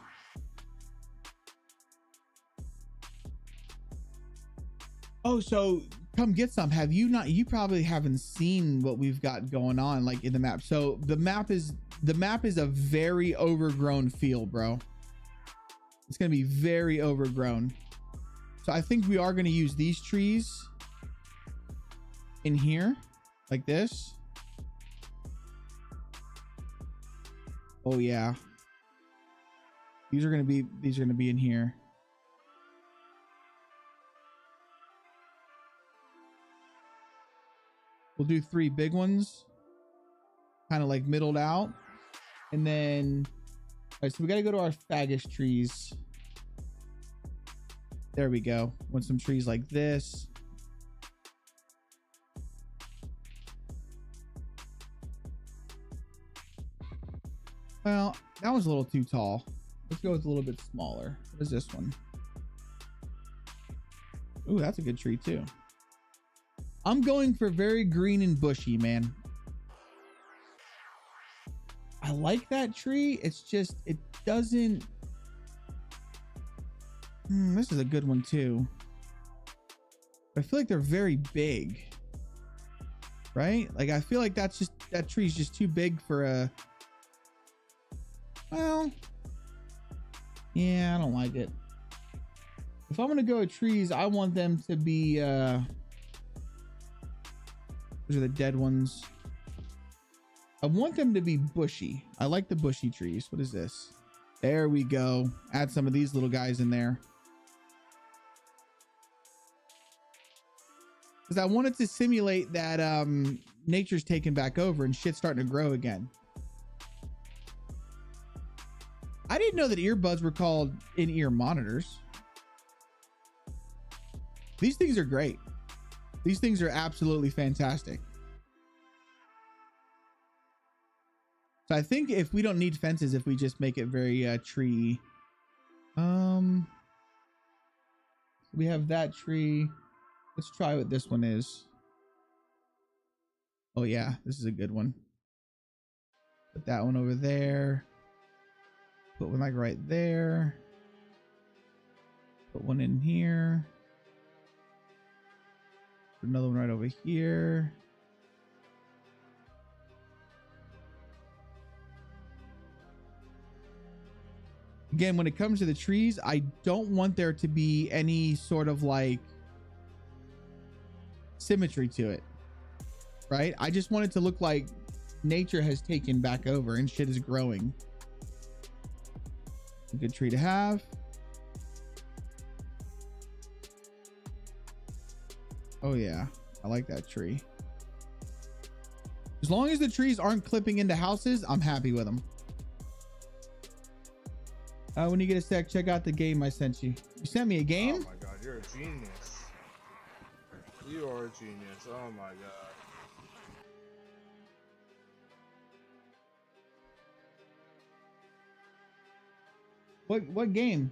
Oh, so come get some. Have you not? You probably haven't seen what we've got going on like in the map. So the map is a very overgrown field, bro. It's gonna be very overgrown. So I think we are gonna use these trees in here like this. Oh yeah, these are gonna be in here. We'll do 3 big ones, kind of like middled out, and then all right, so we got to go to our faggots trees. There we go. Want some trees like this. Well, that was a little too tall. Let's go with a little bit smaller. What is this one? Ooh, that's a good tree too. I'm going for very green and bushy, man. I like that tree. It's just, it doesn't. This is a good one too. I feel like they're very big, right? Like I feel like that tree's just too big for a. Well, yeah, I don't like it. If I'm gonna go with trees, I want them to be those are the dead ones. I want them to be bushy. I like the bushy trees. What is this? There we go. Add some of these little guys in there. Because I wanted to simulate that nature's taking back over and shit's starting to grow again. I didn't know that earbuds were called in-ear monitors. These things are great. These things are absolutely fantastic. So I think if we don't need fences, if we just make it very tree. We have that tree. Let's try what this one is. Oh yeah, this is a good one. Put that one over there. Put one like right there. Put one in here. Put another one right over here. Again, when it comes to the trees, I don't want there to be any sort of like symmetry to it, right? I just want it to look like nature has taken back over and shit is growing. A good tree to have. Oh yeah, I like that tree. As long as the trees aren't clipping into houses, I'm happy with them. When you get a sec, check out the game I sent you. You sent me a game? Oh my god, you're a genius. You are a genius. Oh my god. What game?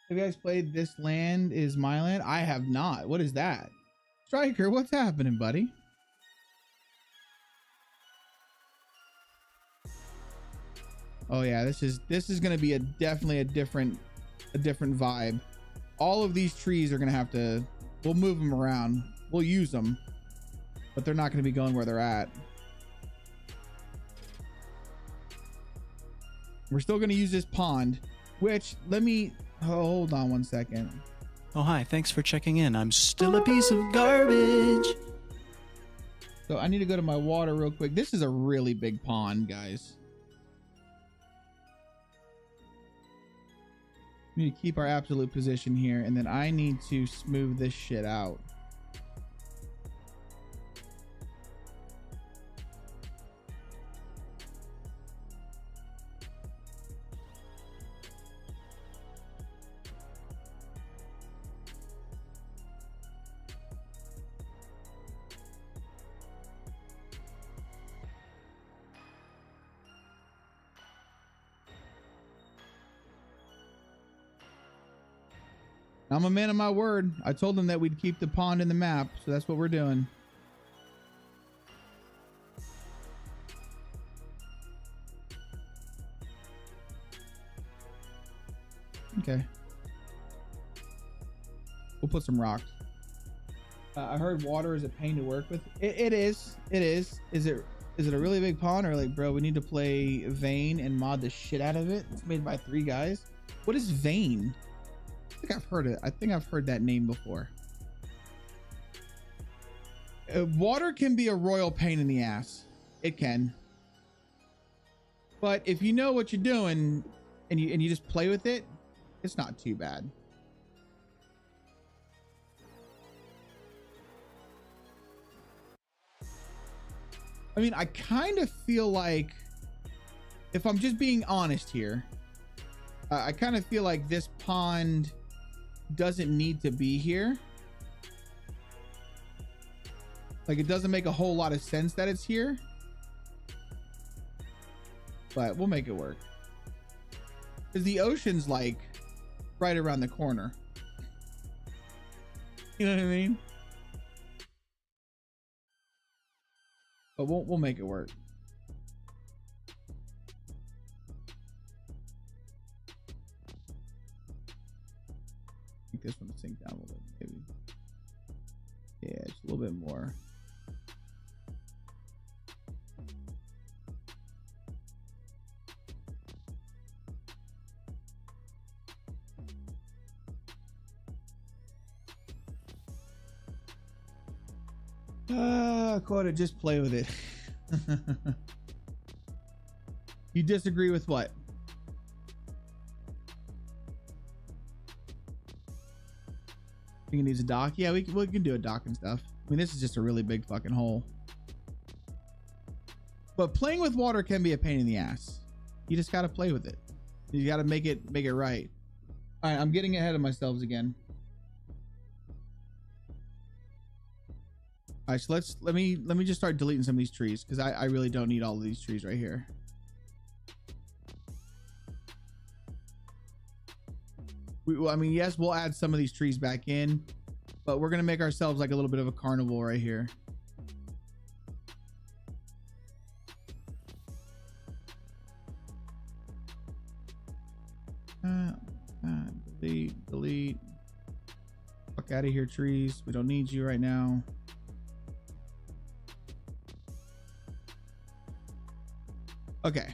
Have you guys played This Land Is My Land? I have not. What is that? Striker, what's happening, buddy? Oh yeah, this is gonna be definitely a different vibe. All of these trees are gonna have to, we'll move them around. We'll use them, but they're not gonna be going where they're at. We're still gonna use this pond, which hold on one second. Oh, hi. Thanks for checking in. I'm still a piece of garbage. So I need to go to my water real quick. This is a really big pond, guys. We need to keep our absolute position here, and then I need to smooth this shit out. I'm a man of my word. I told them that we'd keep the pond in the map, so that's what we're doing. Okay. We'll put some rocks. I heard water is a pain to work with. It is. It is. Is it a really big pond, or like, bro, we need to play Vayne and mod the shit out of it? It's made by 3 guys. What is Vayne? I think I've heard it. I think I've heard that name before. Water can be a royal pain in the ass. It can. But if you know what you're doing and you just play with it, it's not too bad. I mean, I kind of feel like, if I'm just being honest here, I kind of feel like this pond doesn't need to be here. Like, it doesn't make a whole lot of sense that it's here, but we'll make it work, because the ocean's like right around the corner. You know what I mean? But we'll make it work. I think this one will sink down a little bit, maybe. Yeah, just a little bit more. Quota, just play with it. You disagree with what? Think it needs a dock? Yeah, we can do a dock and stuff. I mean, this is just a really big fucking hole. But playing with water can be a pain in the ass. You just gotta play with it. You gotta make it right. All right, I'm getting ahead of myself again. All right, so let me just start deleting some of these trees because I really don't need all of these trees right here. I mean, yes, we'll add some of these trees back in, but we're gonna make ourselves like a little bit of a carnival right here. Delete. Fuck out of here, trees. We don't need you right now. Okay.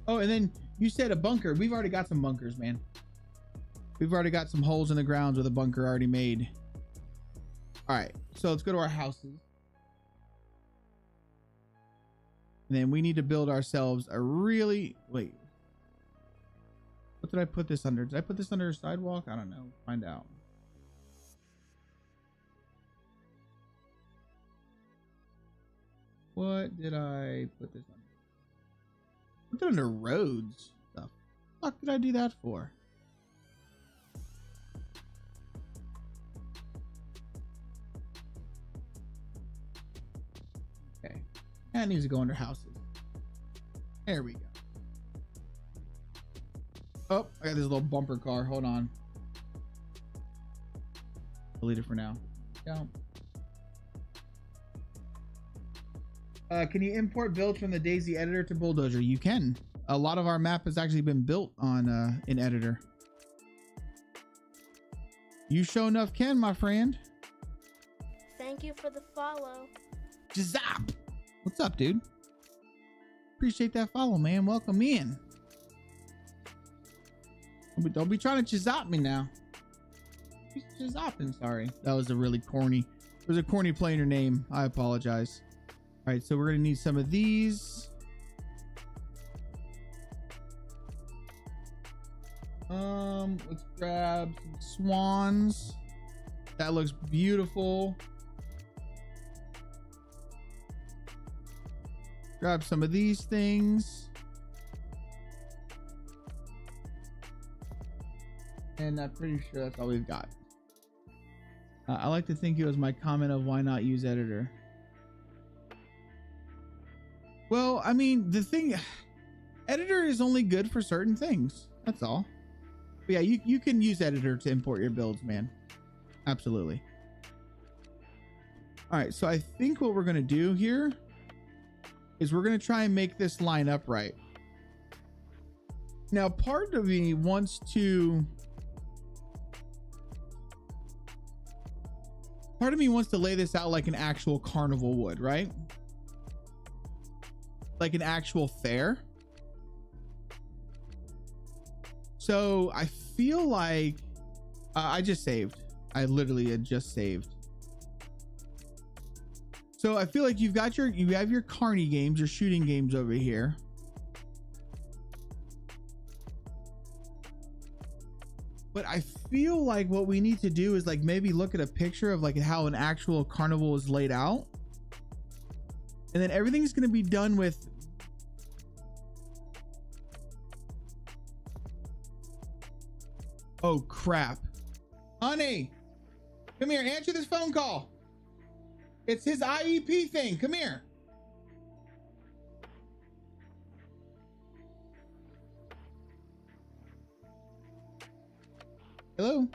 Oh, and then you said a bunker. We've already got some bunkers, man. We've already got some holes in the grounds with a bunker already made. All right, so let's go to our houses. And then we need to build ourselves a really... Wait. What did I put this under? Did I put this under a sidewalk? I don't know. Find out. What did I put this under? Put it under roads. The fuck did I do that for? Okay. That needs to go under houses. There we go. Oh, I got this little bumper car. Hold on. Delete it for now. Yeah. Can you import builds from the DayZ editor to Bulldozer? You can. A lot of our map has actually been built on in editor. You sure enough can, my friend. Thank you for the follow. Jazap! What's up, dude? Appreciate that follow, man. Welcome in. Don't be trying to chizop me now. Chizopping, sorry. That was a really corny. It was a corny playing your name. I apologize. All right, so we're gonna need some of these. Let's grab some swans. That looks beautiful. Grab some of these things. And I'm pretty sure that's all we've got. I like to think it was my comment of why not use editor. Well, I mean, the thing, editor is only good for certain things. That's all. But yeah, you can use editor to import your builds, man. Absolutely. All right, so I think what we're gonna do here is we're gonna try and make this line up right. Now, part of me wants to lay this out like an actual carnival would, right? Like an actual fair. So I feel like I just saved. I literally had just saved. So I feel like you have your carny games, your shooting games over here. But I feel like what we need to do is like maybe look at a picture of like how an actual carnival is laid out. And then everything's going to be done with oh crap. Honey, come here, answer this phone call. It's his IEP thing. Come here. Hello?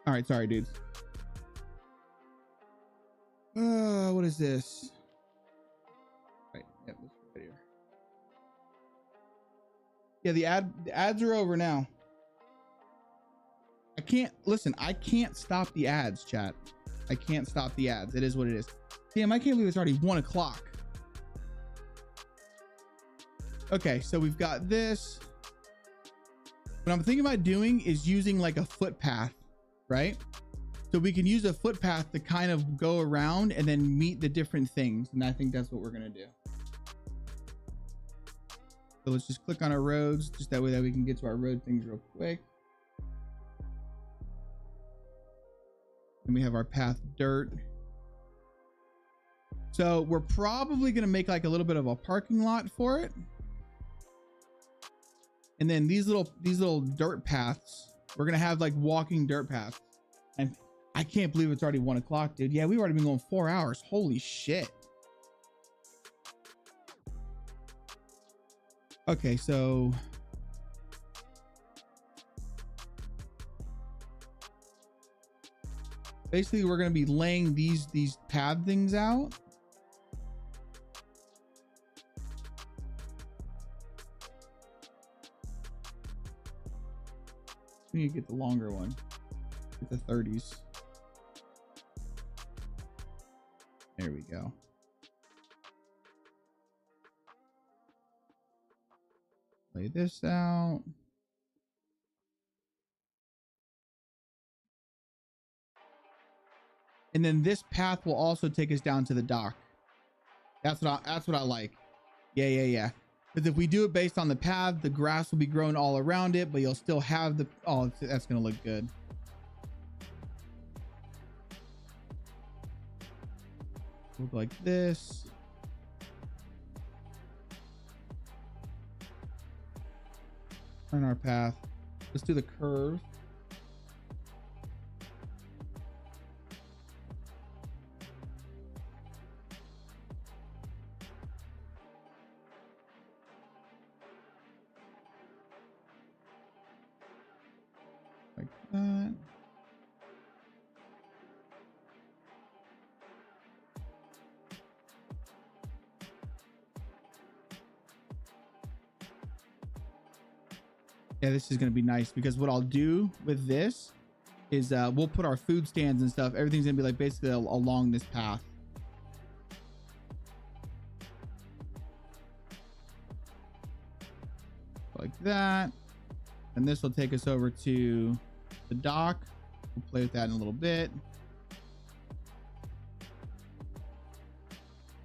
All right, sorry, dudes. What is this? Right, yep, this right here. Yeah, the ads are over now. I can't stop the ads, chat. I can't stop the ads. It is what it is. Damn, I can't believe it's already 1 o'clock. Okay, so we've got this. What I'm thinking about doing is using like a footpath, right? So we can use a footpath to kind of go around and then meet the different things. And I think that's what we're gonna do. So let's just click on our roads, just that way that we can get to our road things real quick. And we have our path dirt. So we're probably gonna make like a little bit of a parking lot for it. And then these little dirt paths, we're gonna have like walking dirt paths. And I can't believe it's already 1 o'clock, dude. Yeah, we've already been going 4 hours. Holy shit. Okay, so basically we're gonna be laying these path things out. We need to get the longer one. Get the 30s. There we go. Lay this out. And then this path will also take us down to the dock. That's what I like. Yeah. Because if we do it based on the path, the grass will be grown all around it, but you'll still have the, oh, that's gonna look good. Look like this. Turn our path. Let's do the curve. Like that. Yeah, this is going to be nice because what I'll do with this is we'll put our food stands and stuff. Everything's going to be like basically along this path. Like that. And this will take us over to the dock. We'll play with that in a little bit.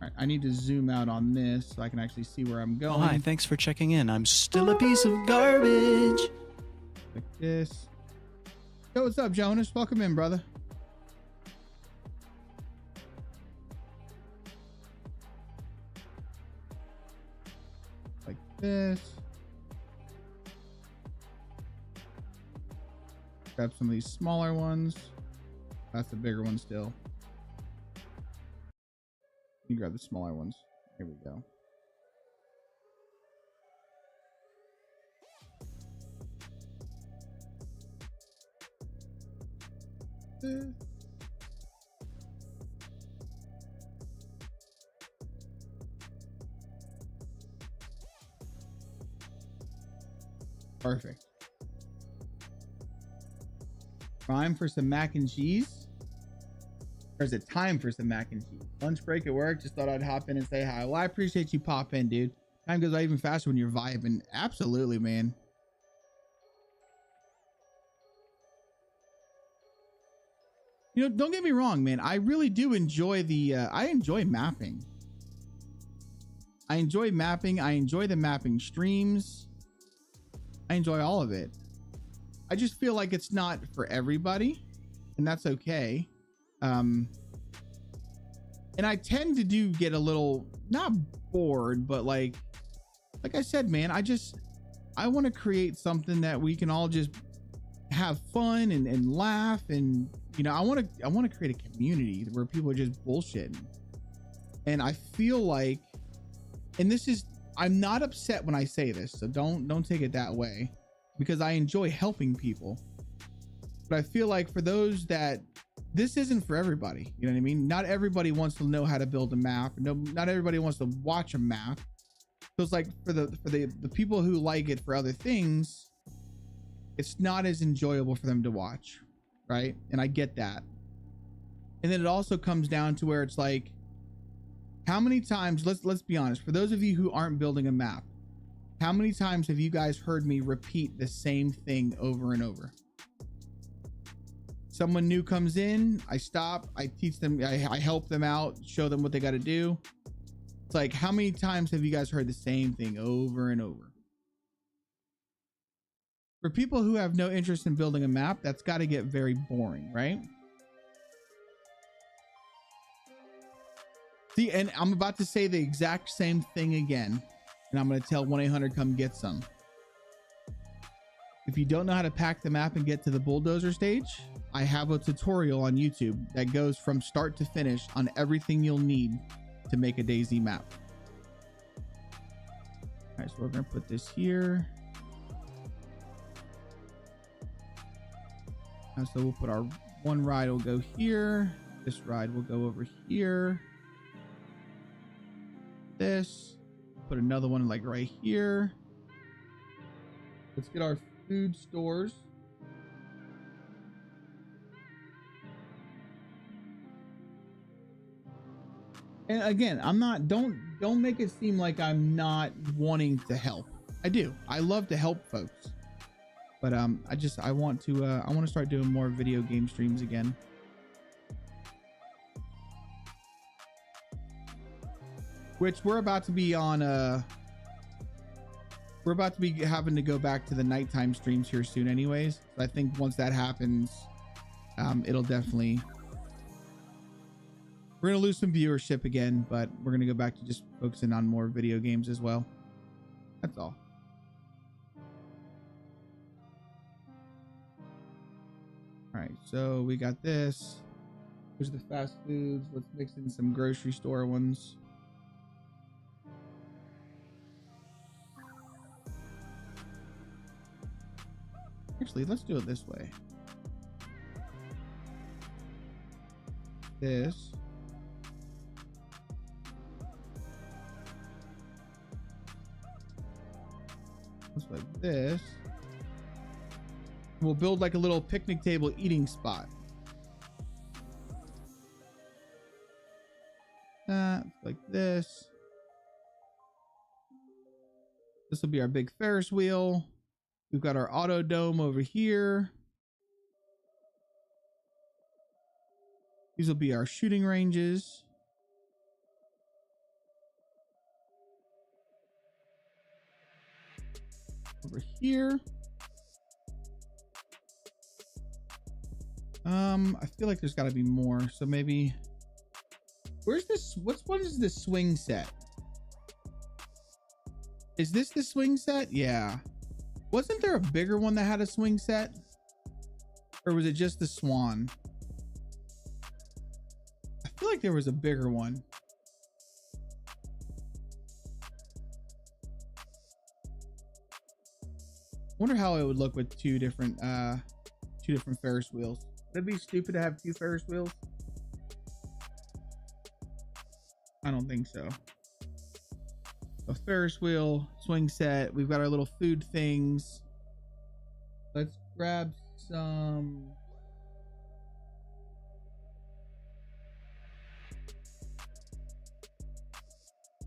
All right, I need to zoom out on this so I can actually see where I'm going. Oh, hi, thanks for checking in. I'm still a piece of garbage. Like this. Yo, what's up, Jonas? Welcome in, brother. Like this. Grab some of these smaller ones. That's the bigger one still. You grab the smaller ones. Here we go. Perfect. Time for some mac and cheese. Or is it time for some mac and cheese? Lunch break at work. Just thought I'd hop in and say hi. Well, I appreciate you pop in, dude. Time goes by even faster when you're vibing. Absolutely, man. You know, don't get me wrong, man. I really do enjoy the, I enjoy mapping. I enjoy mapping. I enjoy the mapping streams. I enjoy all of it. I just feel like it's not for everybody, and that's okay. And I tend to get a little, not bored, but like I said, man, I want to create something that we can all just have fun and laugh. And, you know, I want to create a community where people are just bullshitting. And I feel like, and this is, I'm not upset when I say this, so don't take it that way, because I enjoy helping people. But I feel like for those that this isn't for everybody, you know what I mean? Not everybody wants to know how to build a map. No, not everybody wants to watch a map. So it's like for the people who like it for other things, it's not as enjoyable for them to watch, right? And I get that. And then it also comes down to where it's like, how many times, let's be honest, for those of you who aren't building a map, how many times have you guys heard me repeat the same thing over and over? Someone new comes in, I stop, I teach them, I help them out, show them what they got to do. It's like, how many times have you guys heard the same thing over and over? For people who have no interest in building a map, that's got to get very boring, right? See, and I'm about to say the exact same thing again, and I'm going to tell 1-800 come get some. If you don't know how to pack the map and get to the bulldozer stage, I have a tutorial on YouTube that goes from start to finish on everything you'll need to make a DayZ map. All right, so we're going to put this here. So we'll put our one ride will go here. This ride will go over here. This, put another one like right here. Let's get our food stores. And again, I'm not, don't make it seem like I'm not wanting to help. I do. I love to help folks. But I want to start doing more video game streams again. Which we're about to be on we're about to be having to go back to the nighttime streams here soon anyways. So I think once that happens, it'll definitely, we're gonna lose some viewership again, but we're gonna go back to just focusing on more video games as well. That's all. All right, so we got this. Here's the fast foods. Let's mix in some grocery store ones. Actually, let's do it this way. This. Looks like this. We'll build like a little picnic table eating spot. Like this. This will be our big Ferris wheel. We've got our auto dome over here. These will be our shooting ranges. Over here. I feel like there's got to be more. So maybe, where's this? What is this swing set? Is this the swing set? Yeah. Wasn't there a bigger one that had a swing set? Or was it just the Swan? I feel like there was a bigger one. Wonder how it would look with two different Ferris wheels. Would it be stupid to have two Ferris wheels? I don't think so. A Ferris wheel, swing set. We've got our little food things. Let's grab some.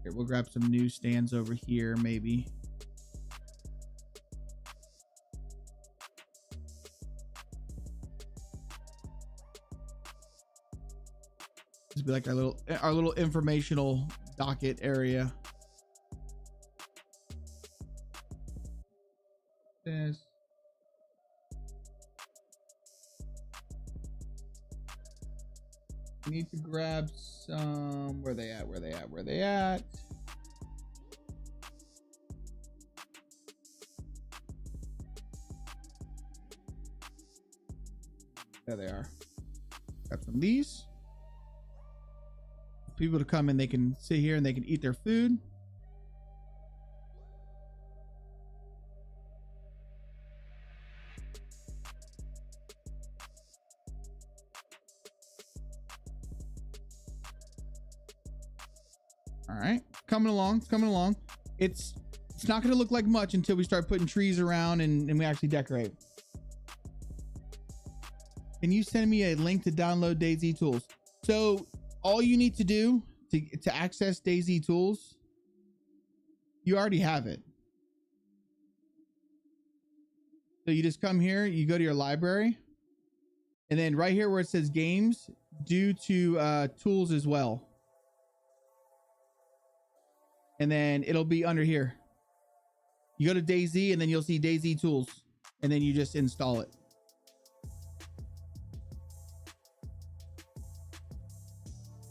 Here, we'll grab some newsstands over here, maybe. This would be like our little informational docket area. This. We need to grab some. Where they at? Where they at? Where they at? There they are. Grab some of these. People to come in, they can sit here and they can eat their food. All right, coming along, coming along. It's not going to look like much until we start putting trees around and we actually decorate. Can you send me a link to download DayZ tools? So all you need to do to access DayZ tools, you already have it. So you just come here, you go to your library, and then right here where it says games, due to tools as well. And then it'll be under here. You go to DayZ and then you'll see DayZ tools, and then you just install it.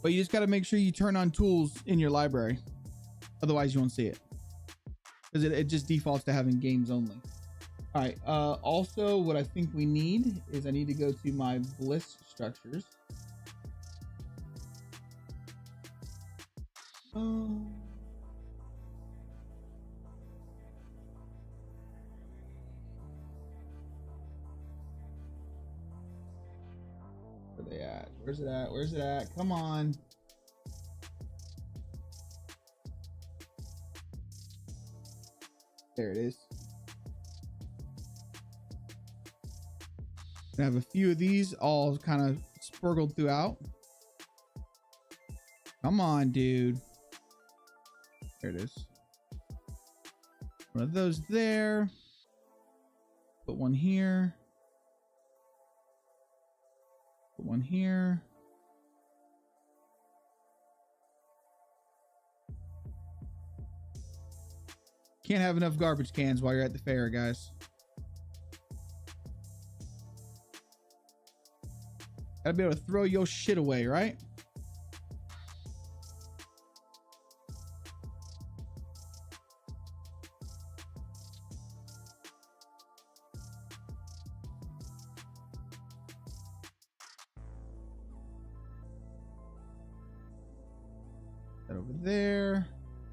But you just got to make sure you turn on tools in your library. Otherwise you won't see it. Because it just defaults to having games only. All right. Also, what I think we need is I need to go to my bliss structures. Where they at? Where's it at? Where's it at? Come on. There it is. I have a few of these all kind of spurgled throughout. Come on, dude. There it is. One of those there. Put one here. Put one here. Can't have enough garbage cans while you're at the fair, guys. Gotta be able to throw your shit away, right? That over there.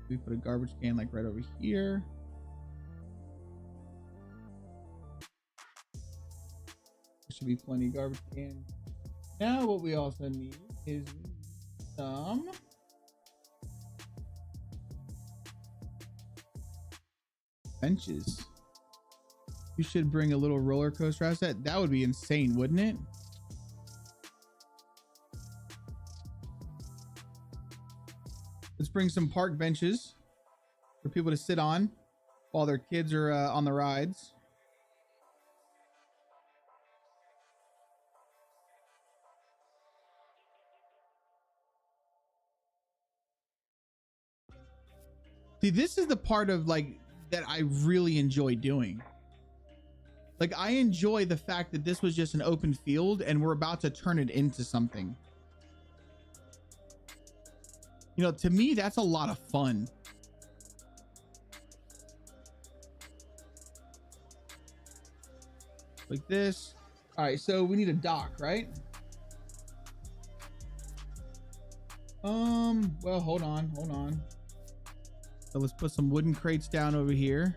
We put a garbage can like right over here. There should be plenty of garbage cans. Now what we also need is some benches. You should bring a little roller coaster out set. That would be insane, wouldn't it? Let's bring some park benches for people to sit on while their kids are on the rides. See, this is the part of like that I really enjoy doing. Like, I enjoy the fact that this was just an open field and we're about to turn it into something. You know, to me, that's a lot of fun. Like this. All right, so we need a dock, right? Well, hold on. So let's put some wooden crates down over here.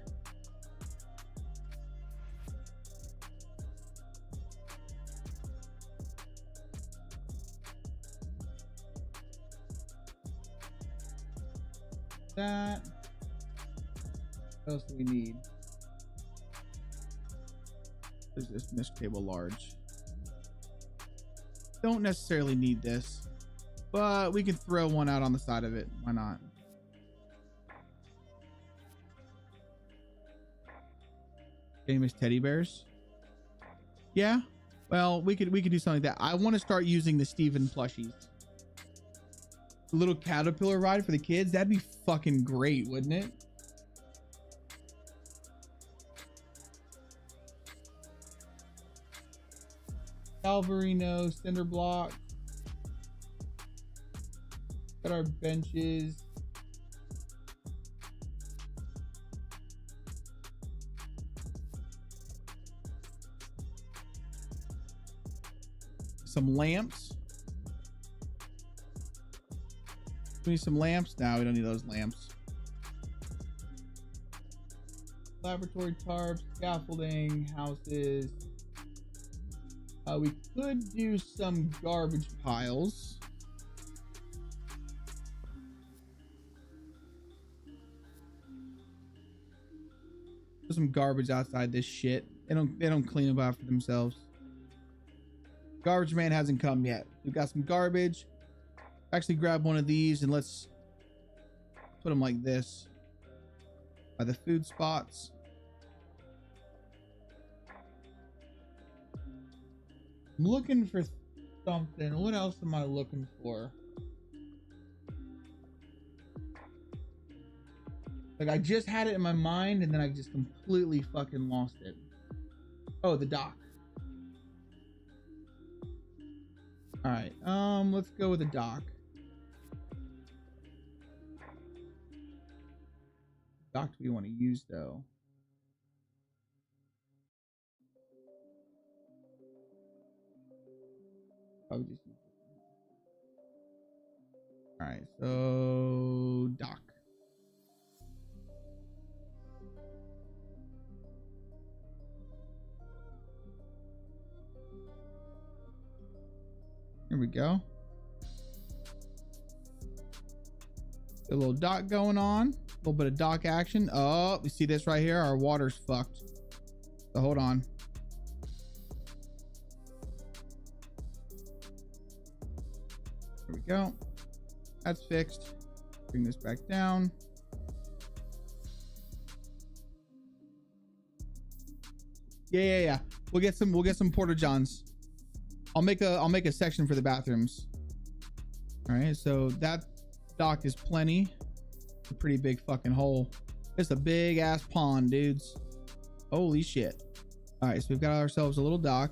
That. What else do we need? There's this mesh table large. Don't necessarily need this, but we can throw one out on the side of it. Why not? Famous teddy bears. Yeah. Well, we could do something like that. I want to start using the Steven plushies. A little caterpillar ride for the kids. That'd be fucking great, wouldn't it? Calvarino, cinder block. Got our benches. Some lamps. We need some lamps. No, we don't need those lamps. Laboratory tarps, scaffolding, houses. We could do some garbage piles. There's some garbage outside this shit. They don't clean up after themselves. Garbage man hasn't come yet. We've got some garbage. Actually grab one of these and let's put them like this by the food spots. I'm looking for something. What else am I looking for? Like, I just had it in my mind and then I just completely fucking lost it. Oh, the dock. All right, let's go with the dock. Dock do we want to use though? Probably just use it. All right, so dock. Here we go. A little dock going on. A little bit of dock action. Oh, you see this right here? Our water's fucked. So hold on. There we go. That's fixed. Bring this back down. Yeah. We'll get some porta johns. I'll make a section for the bathrooms. All right, so that dock is plenty. It's a pretty big fucking hole. It's a big ass pond, dudes. Holy shit. All right, so we've got ourselves a little dock.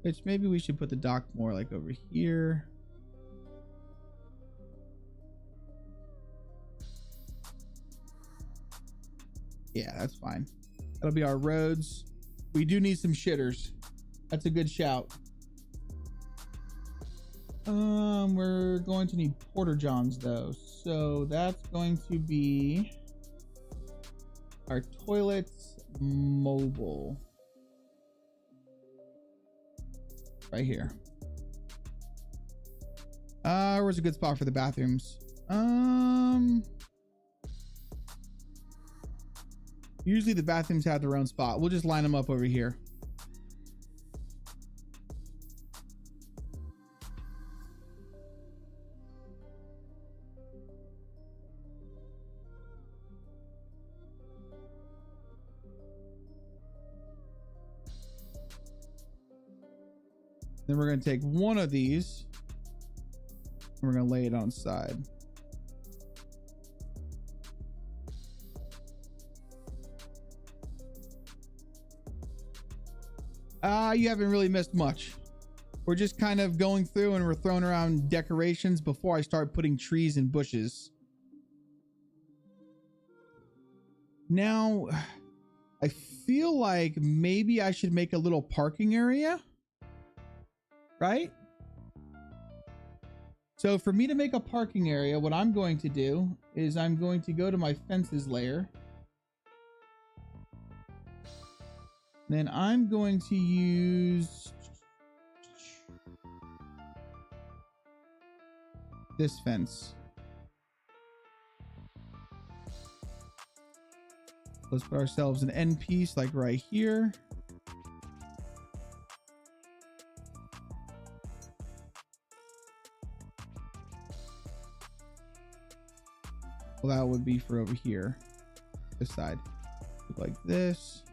Which maybe we should put the dock more like over here. Yeah, that's fine. That'll be our roads. We do need some shitters. That's a good shout. We're going to need porta johns though. So that's going to be our toilets mobile. Right here. Where's a good spot for the bathrooms? Usually the bathrooms have their own spot. We'll just line them up over here. Then we're going to take one of these and we're going to lay it on side. You haven't really missed much. We're just kind of going through and we're throwing around decorations before I start putting trees and bushes. Now, I feel like maybe I should make a little parking area. Right? So for me to make a parking area, what I'm going to do is I'm going to go to my fences layer. Then I'm going to use this fence. Let's put ourselves an end piece like right here. Well, that would be for over here, this side, like this.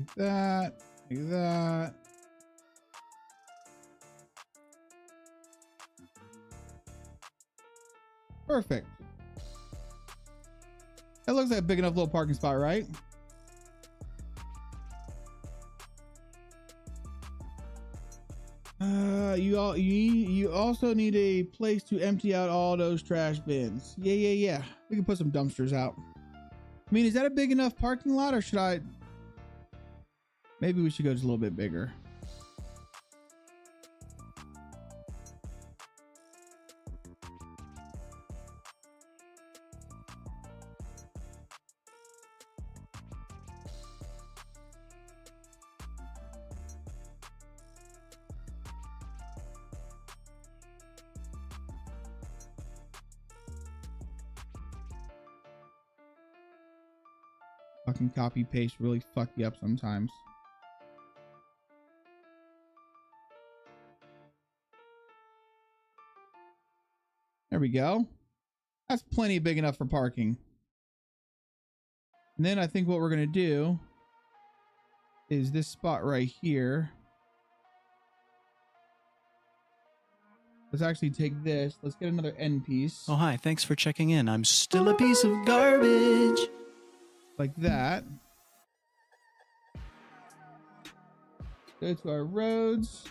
Like that. Like that. Perfect. That looks like a big enough little parking spot, right? You also need a place to empty out all those trash bins. Yeah. We can put some dumpsters out. I mean, is that a big enough parking lot, or should I? Maybe we should go just a little bit bigger. Fucking copy paste really fuck you up sometimes. There we go. That's plenty big enough for parking. And then I think what we're gonna do is this spot right here. Let's actually take this. Let's get another end piece. Oh, hi. Thanks for checking in. I'm still a piece of garbage. Like that. Go to our roads.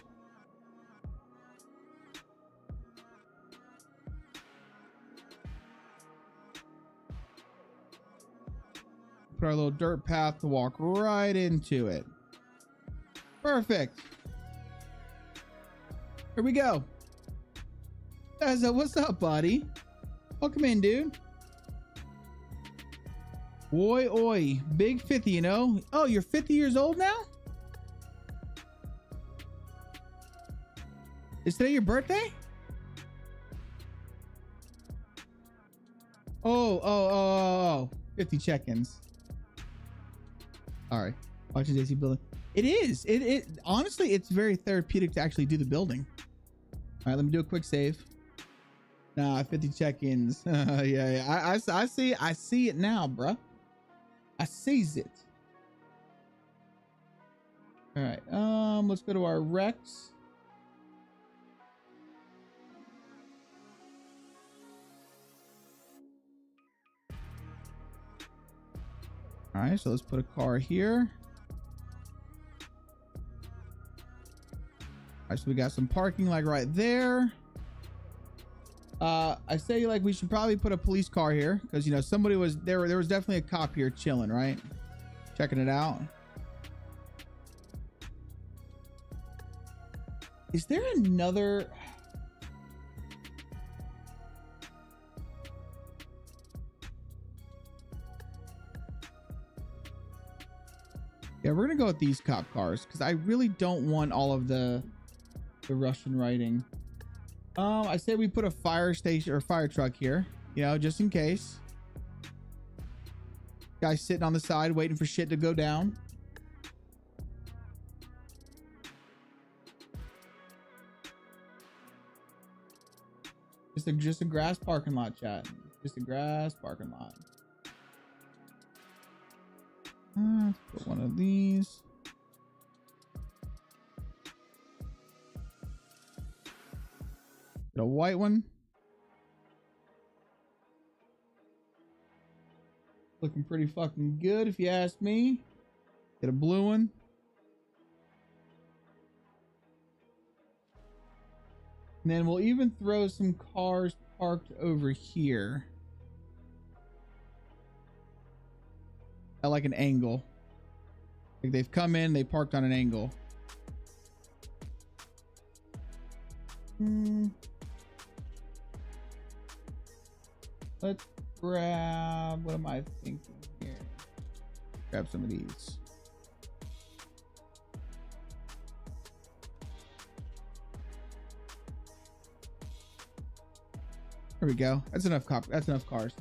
Put our little dirt path to walk right into it. Perfect. Here we go. DayZ, what's up, buddy? Welcome in, dude. Oi, big 50, you know? Oh, you're 50 years old now? Is today your birthday? Oh. 50 check-ins. All right. Watching DayZ building. It is. It honestly, it's very therapeutic to actually do the building. All right, let me do a quick save. Nah, 50 check-ins. Yeah. I see it now, bruh. I sees it. All right. Let's go to our Rex. All right, so let's put a car here. All right, so we got some parking like right there. I say like we should probably put a police car here because, you know, somebody was there. There was definitely a cop here chilling, right? Checking it out. Is there another? Yeah, we're gonna go with these cop cars because I really don't want all of the Russian writing. I say we put a fire station or fire truck here, you know, just in case. Guy sitting on the side waiting for shit to go down. Just a grass parking lot, chat. Just a grass parking lot. Let's put one of these. Get a white one. Looking pretty fucking good if you ask me. Get a blue one. And then we'll even throw some cars parked over here. At like an angle. Like they've come in, they parked on an angle. Let's grab, what am I thinking here? Grab some of these. There we go. That's enough cars.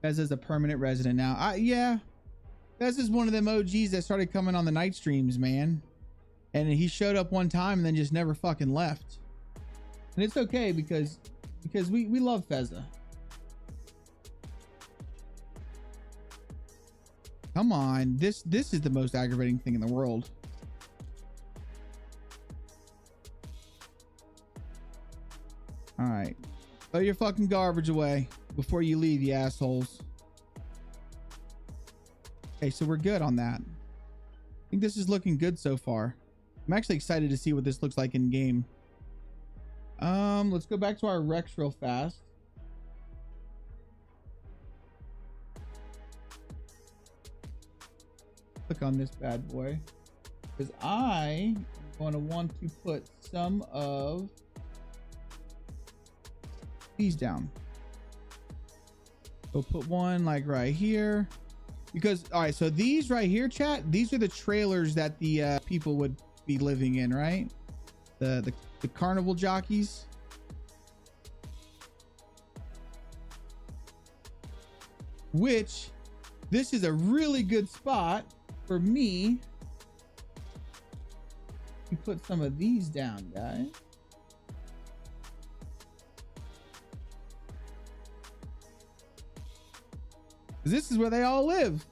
Bez is a permanent resident now. Yeah. Bez is one of them OGs that started coming on the night streams, man. And he showed up one time and then just never fucking left. And it's okay because we love Fezza. Come on. This is the most aggravating thing in the world. All right. Throw your fucking garbage away before you leave, you assholes. Okay, so we're good on that. I think this is looking good so far. I'm actually excited to see what this looks like in game. Let's go back to our Rex real fast. Click on this bad boy, because I am going to want to put some of these down. So put one like right here, because all right, so these right here, chat, these are the trailers that the people would be living in, right? The carnival jockeys. Which this is a really good spot for me to put some of these down, guys. This is where they all live.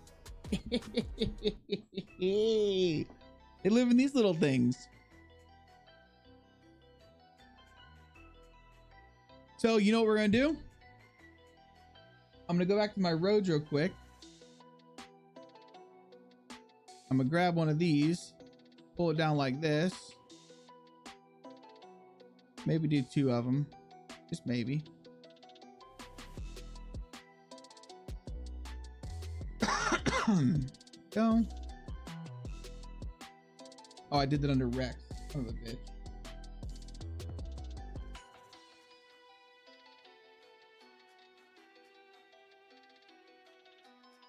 They live in these little things. So you know what we're gonna do? I'm gonna go back to my roads real quick. I'm gonna grab one of these, pull it down like this. Maybe do two of them, just maybe. Go. Oh, I did that under Rex. Son of a bitch.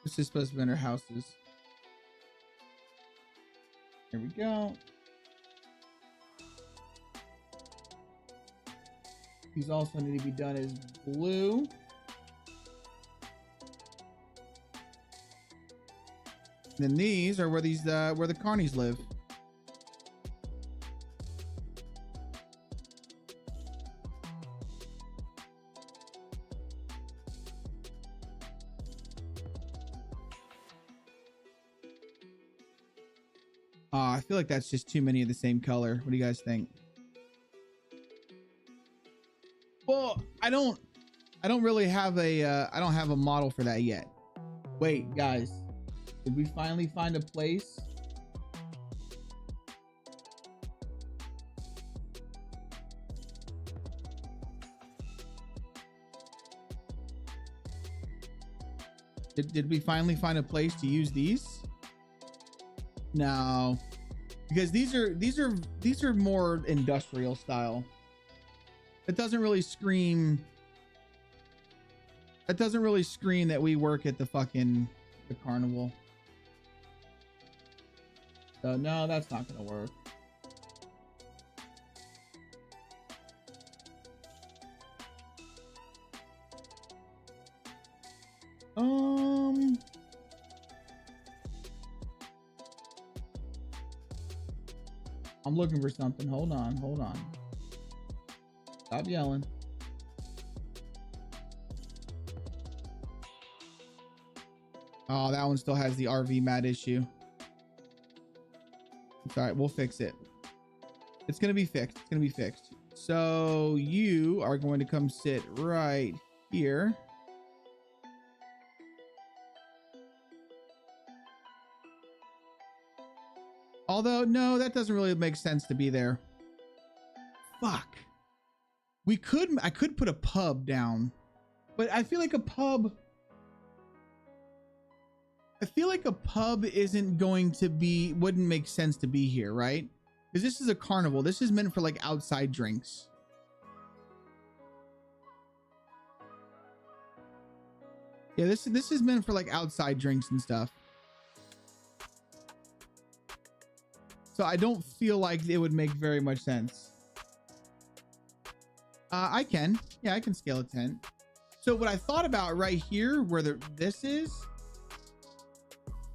This is supposed to be under houses. Here we go. These also need to be done as blue. And then these are where these where the carnies live. I feel like that's just too many of the same color. What do you guys think? Well, I don't really have a I don't have a model for that yet. Wait, guys, did we finally find a place? Did we finally find a place to use these? No, because these are more industrial style. It doesn't really scream. It doesn't really scream that we work at the carnival. So no, that's not gonna work. I'm looking for something. Hold on. Stop yelling. Oh, that one still has the RV mat issue. It's all right. We'll fix it. It's going to be fixed. It's going to be fixed. So you are going to come sit right here. Although, no, that doesn't really make sense to be there. Fuck. I could put a pub down, but I feel like a pub isn't going to be, wouldn't make sense to be here, right? Because this is a carnival. This is meant for like outside drinks. Yeah, this is meant for like outside drinks and stuff. So I don't feel like it would make very much sense. I can scale a tent. So what I thought about right here where this is,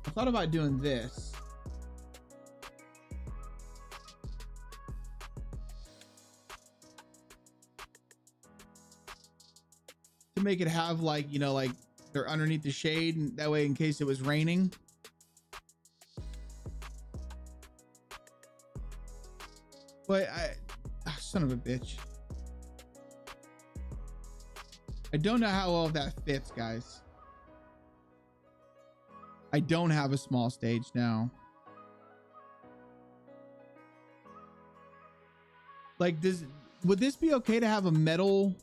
I thought about doing this. To make it have like, you know, like they're underneath the shade, and that way in case it was raining, But son of a bitch. I don't know how well that fits, guys. I don't have a small stage now. Like, would this be okay to have a metal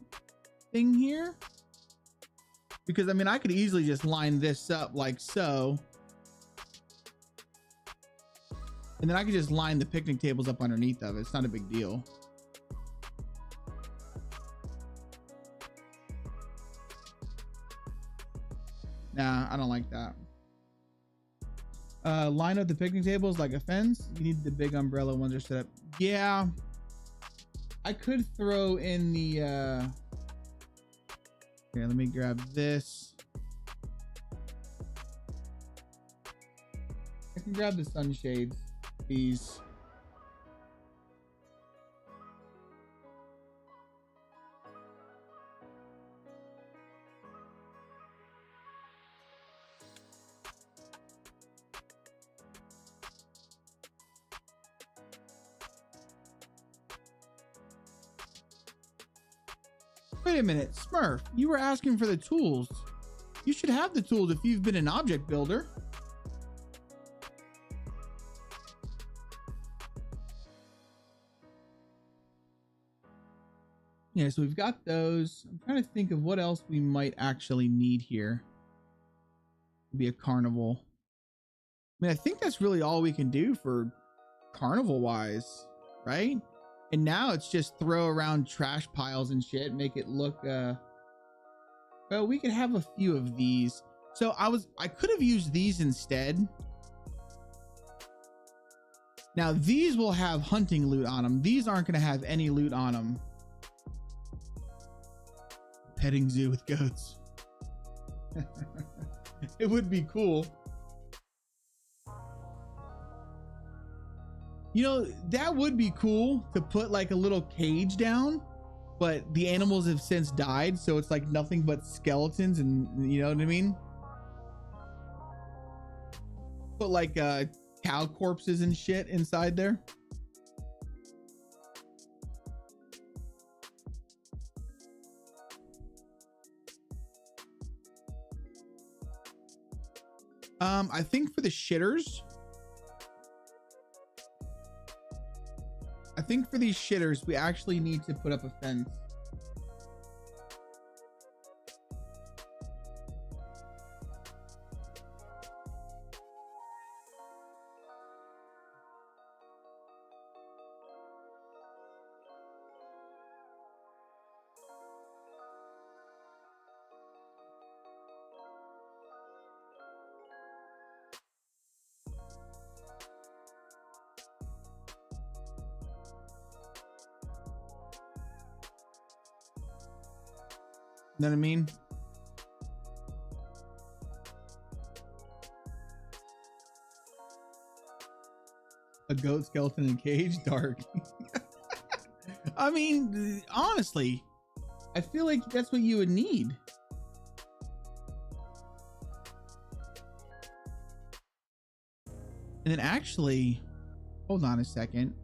thing here? Because I mean, I could easily just line this up like so. And then I could just line the picnic tables up underneath of it. It's not a big deal. Nah, I don't like that. Line up the picnic tables like a fence. You need the big umbrella ones are set up. Yeah. I could throw in the here, let me grab this. I can grab the sunshades, these. Wait a minute, Smurf, you were asking for the tools. You should have the tools if you've been an object builder. Yeah, so we've got those. I'm trying to think of what else we might actually need here. Be a carnival. I mean, I think that's really all we can do for carnival wise, right? And now it's just throw around trash piles and shit, make it look well, we could have a few of these. So I could have used these instead. Now these will have hunting loot on them. These aren't going to have any loot on them. Petting zoo with goats. It would be cool. You know, that would be cool to put like a little cage down, but the animals have since died, so it's like nothing but skeletons, and you know what I mean? Put like cow corpses and shit inside there. I think for the shitters, for these shitters, we actually need to put up a fence. You know what I mean? A goat skeleton in a cage, dark. I mean, honestly, I feel like that's what you would need. And then actually, hold on a second.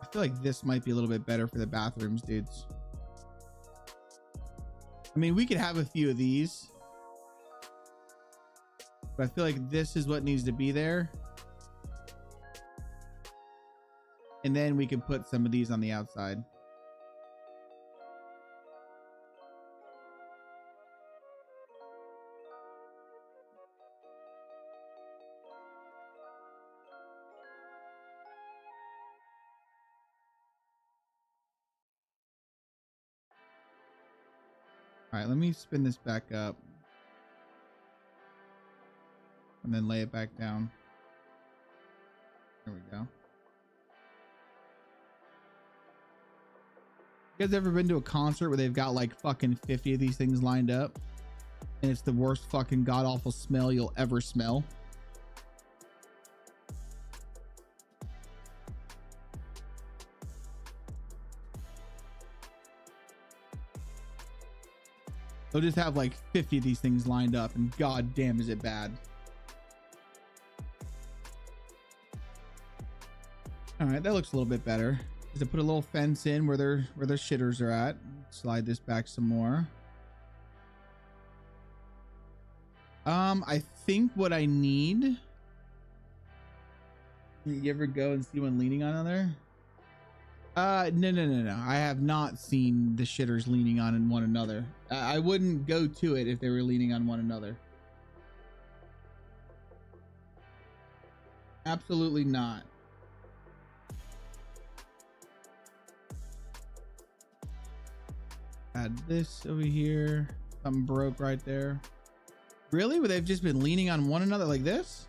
I feel like this might be a little bit better for the bathrooms, dudes. I mean, we could have a few of these, but I feel like this is what needs to be there. And then we can put some of these on the outside. All right, let me spin this back up and then lay it back down. There we go. You guys ever been to a concert where they've got like fucking 50 of these things lined up and it's the worst fucking god awful smell you'll ever smell? They'll just have like 50 of these things lined up, and god damn is it bad. All right, that looks a little bit better. Is to put a little fence in where their shitters are at. Slide this back some more. I think what I need. You ever go and see one leaning on there? No. I have not seen the shitters leaning on one another. I wouldn't go to it if they were leaning on one another. Absolutely not. Add this over here. Something broke right there. Really? Would they've just been leaning on one another like this?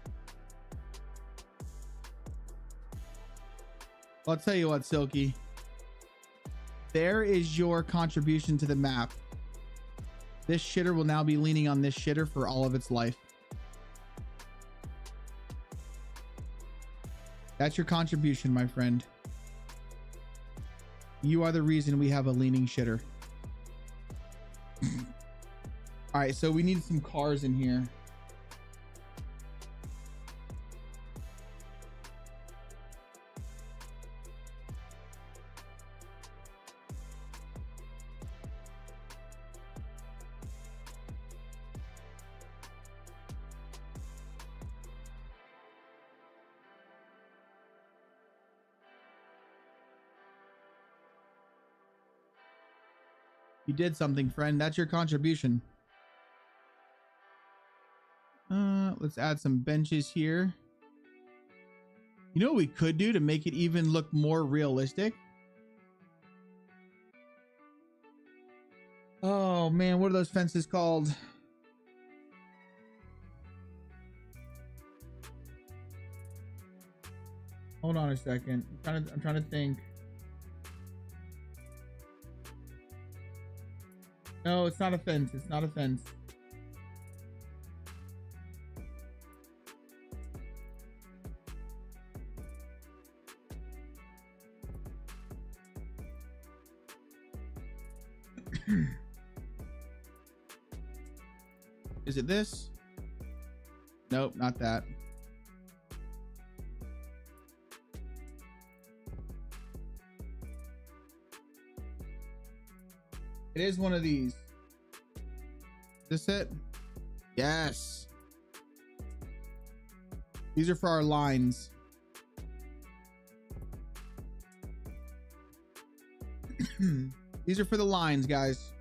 Well, I'll tell you what, Silky. There is your contribution to the map. This shitter will now be leaning on this shitter for all of its life. That's your contribution, my friend. You are the reason we have a leaning shitter. All right, so we need some cars in here. You did something, friend. That's your contribution. Let's add some benches here. You know what we could do to make it even look more realistic? Oh man, what are those fences called? Hold on a second. I'm trying to think. No, it's not a fence. It's not a fence. Is it this? Nope, not that. It is one of these. Is this it? Yes. These are for our lines. These are for the lines, guys.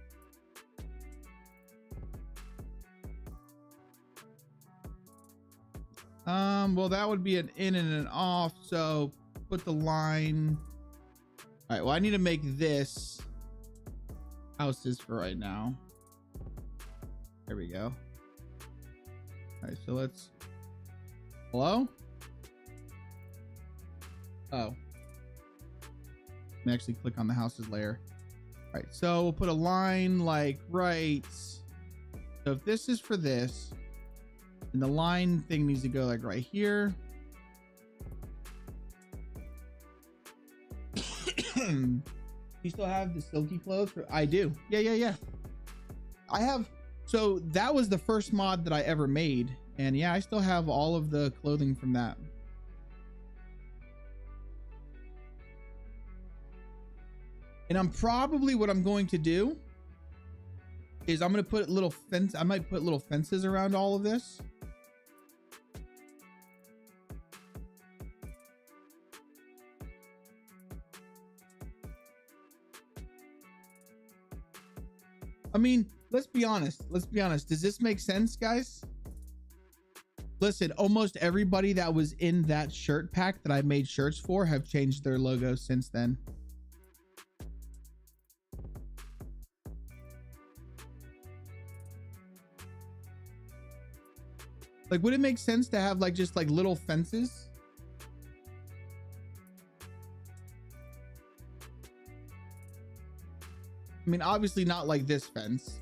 Well, that would be an in and an off, so put the line. All right, well, I need to make this houses for right now. There we go. All right, so let's. Hello? Oh. Let me actually click on the houses layer. All right, so we'll put a line like right. So if this is for this, and the line thing needs to go like right here. You still have the silky clothes? I do. Yeah. I have. So that was the first mod that I ever made. And yeah, I still have all of the clothing from that. And I'm probably what I'm going to do is I'm going to put little fence. I might put little fences around all of this. I mean, let's be honest. Does this make sense, guys? Listen, almost everybody that was in that shirt pack that I made shirts for have changed their logo since then. Like, would it make sense to have like just like little fences? I mean, obviously not like this fence.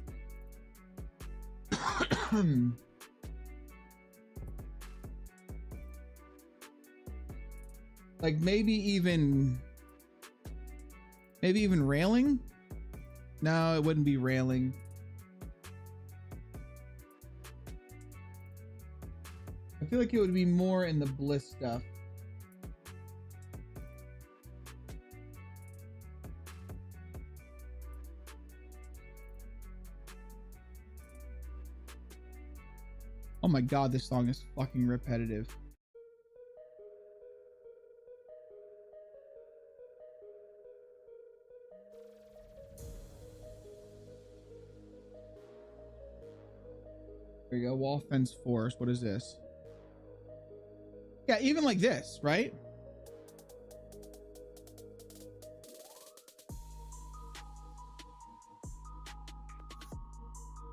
Like maybe even railing? No, it wouldn't be railing. feel like it would be more in the bliss stuff. Oh my god, this song is fucking repetitive. There you go. Wall, fence, forest. What is this? Yeah, even like this, right?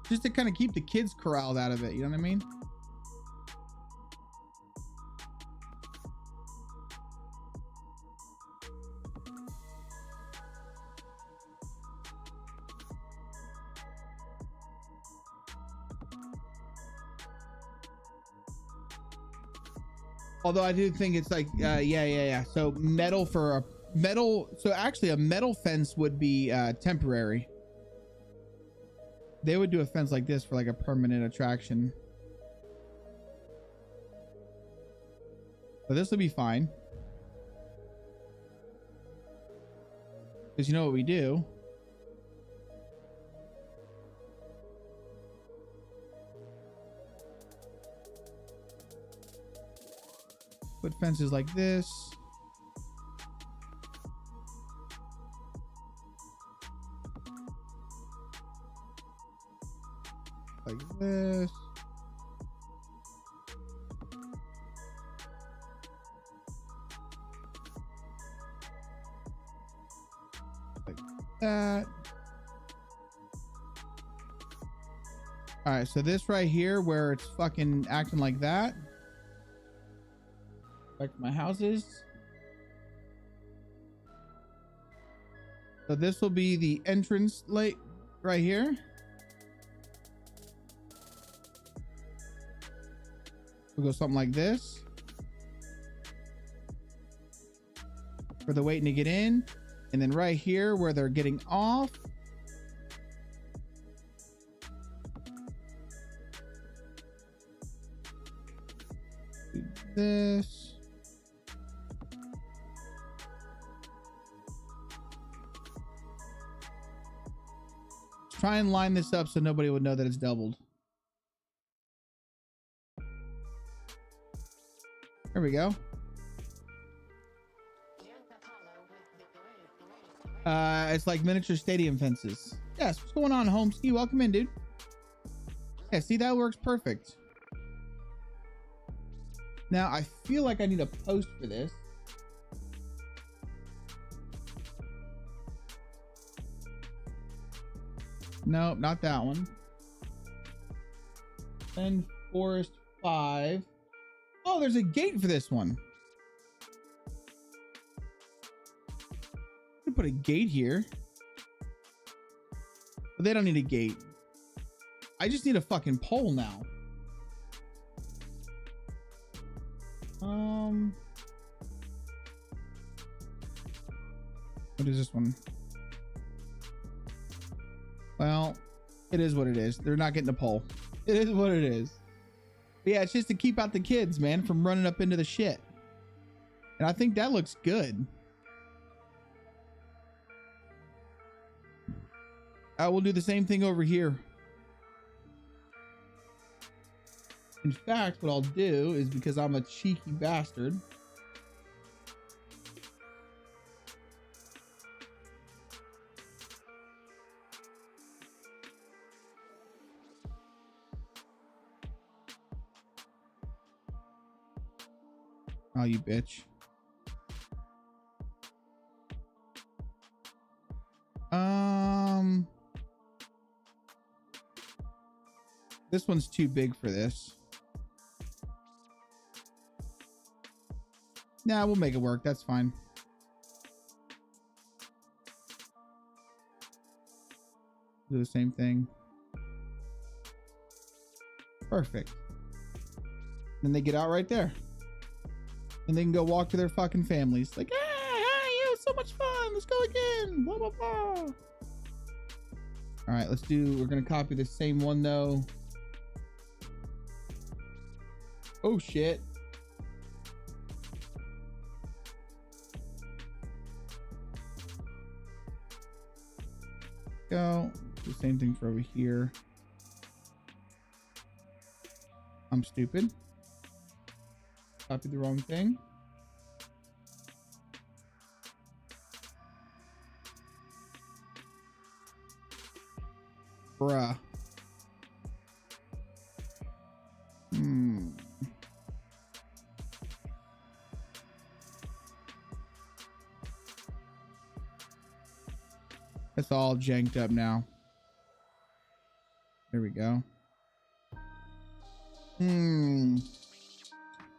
Just to kind of keep the kids corralled out of it. You know what I mean? Although I do think it's like, yeah. So metal for a metal. So actually a metal fence would be temporary. They would do a fence like this for like a permanent attraction. But this will be fine. Because you know what we do? Put fences like this. Like this. Like that. All right, so this right here where it's fucking acting like that. Back to my houses. So this will be the entrance light right here. We'll go something like this for the waiting to get in, and then right here where they're getting off, do this. Try and line this up so nobody would know that it's doubled. There we go. It's like miniature stadium fences. Yes, what's going on, Homeski? Welcome in, dude. Yeah, see, that works perfect. Now, I feel like I need a post for this. No, not that one. Then Forest 5. Oh, there's a gate for this one. I'm gonna put a gate here. But they don't need a gate. I just need a fucking pole now. What is this one? Well, it is what it is. They're not getting a pole. It is what it is. But yeah, it's just to keep out the kids, man, from running up into the shit. And I think that looks good. I will do the same thing over here. In fact, what I'll do is, because I'm a cheeky bastard, oh, you bitch. This one's too big for this. Nah, we'll make it work. That's fine. Do the same thing. Perfect. Then they get out right there. And they can go walk to their fucking families. Like, hey, it was so much fun. Let's go again. Blah, blah, blah. All right, we're going to copy the same one though. Oh shit. Go. The same thing for over here. I'm stupid. Copied the wrong thing. Bruh. It's all janked up now. There we go.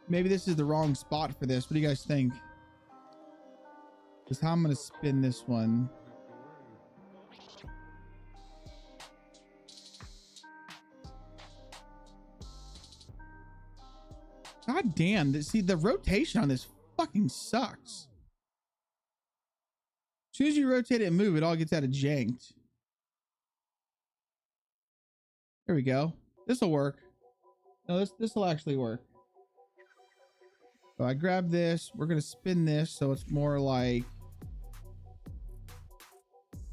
Maybe this is the wrong spot for this. What do you guys think? This is how I'm gonna spin this one. God damn. See, the rotation on this fucking sucks. As soon as you rotate it and move, it all gets out of janked. There we go. This will work. No, this will actually work. So I grab this. We're gonna spin this so it's more like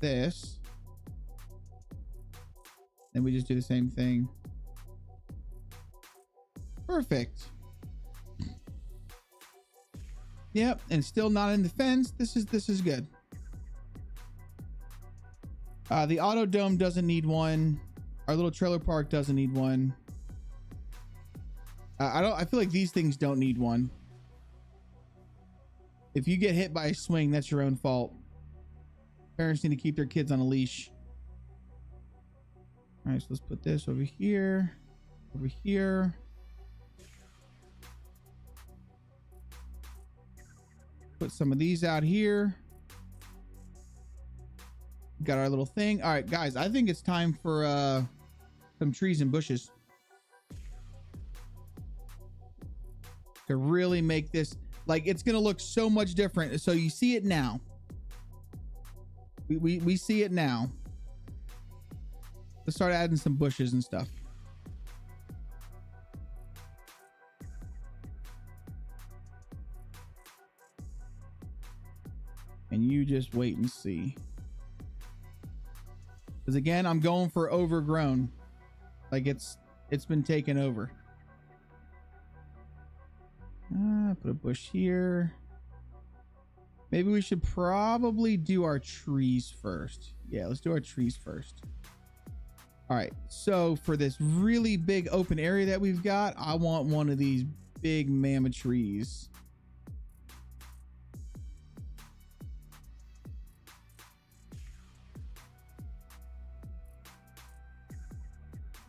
this. Then we just do the same thing. Perfect. Yep, and still not in the fence. This is good. The auto dome doesn't need one. Our little trailer park doesn't need one. I feel like these things don't need one. If you get hit by a swing, that's your own fault. Parents need to keep their kids on a leash. All right, so let's put this over here, over here. Put some of these out here. Got our little thing. All right, guys, I think it's time for some trees and bushes to really make this, like, it's gonna look so much different. So you see it now. We see it now. Let's start adding some bushes and stuff. And you just wait and see. Because again, I'm going for overgrown. Like it's been taken over. Put a bush here. Maybe we should probably do our trees first. Yeah, let's do our trees first. All right, so for this really big open area that we've got, I want one of these big mammoth trees.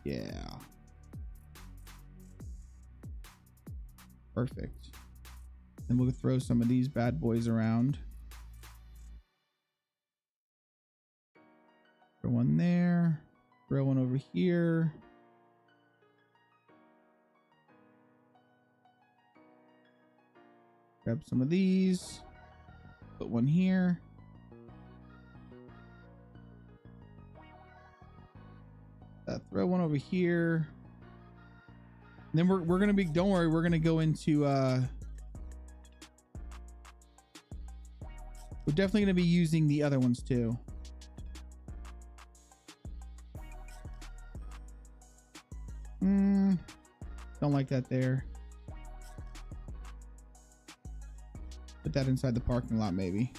Yeah. Perfect. Then we'll throw some of these bad boys around. Throw one there. Throw one over here. Grab some of these. Put one here. Throw one over here. And then we're gonna be, don't worry, we're gonna go into we're definitely gonna be using the other ones too. Don't like that there. Put that inside the parking lot maybe.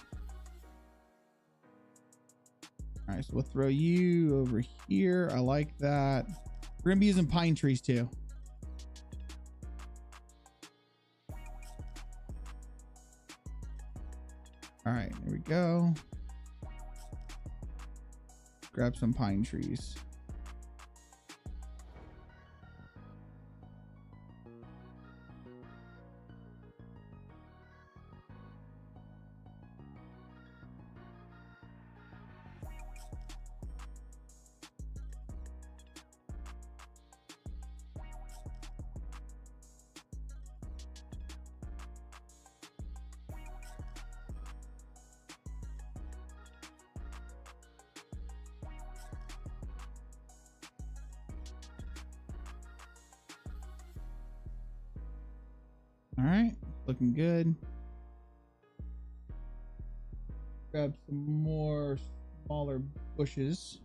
All right, so we'll throw you over here. I like that. We're gonna be using pine trees too. All right, there we go. Grab some pine trees. All right, looking good. Grab some more smaller bushes.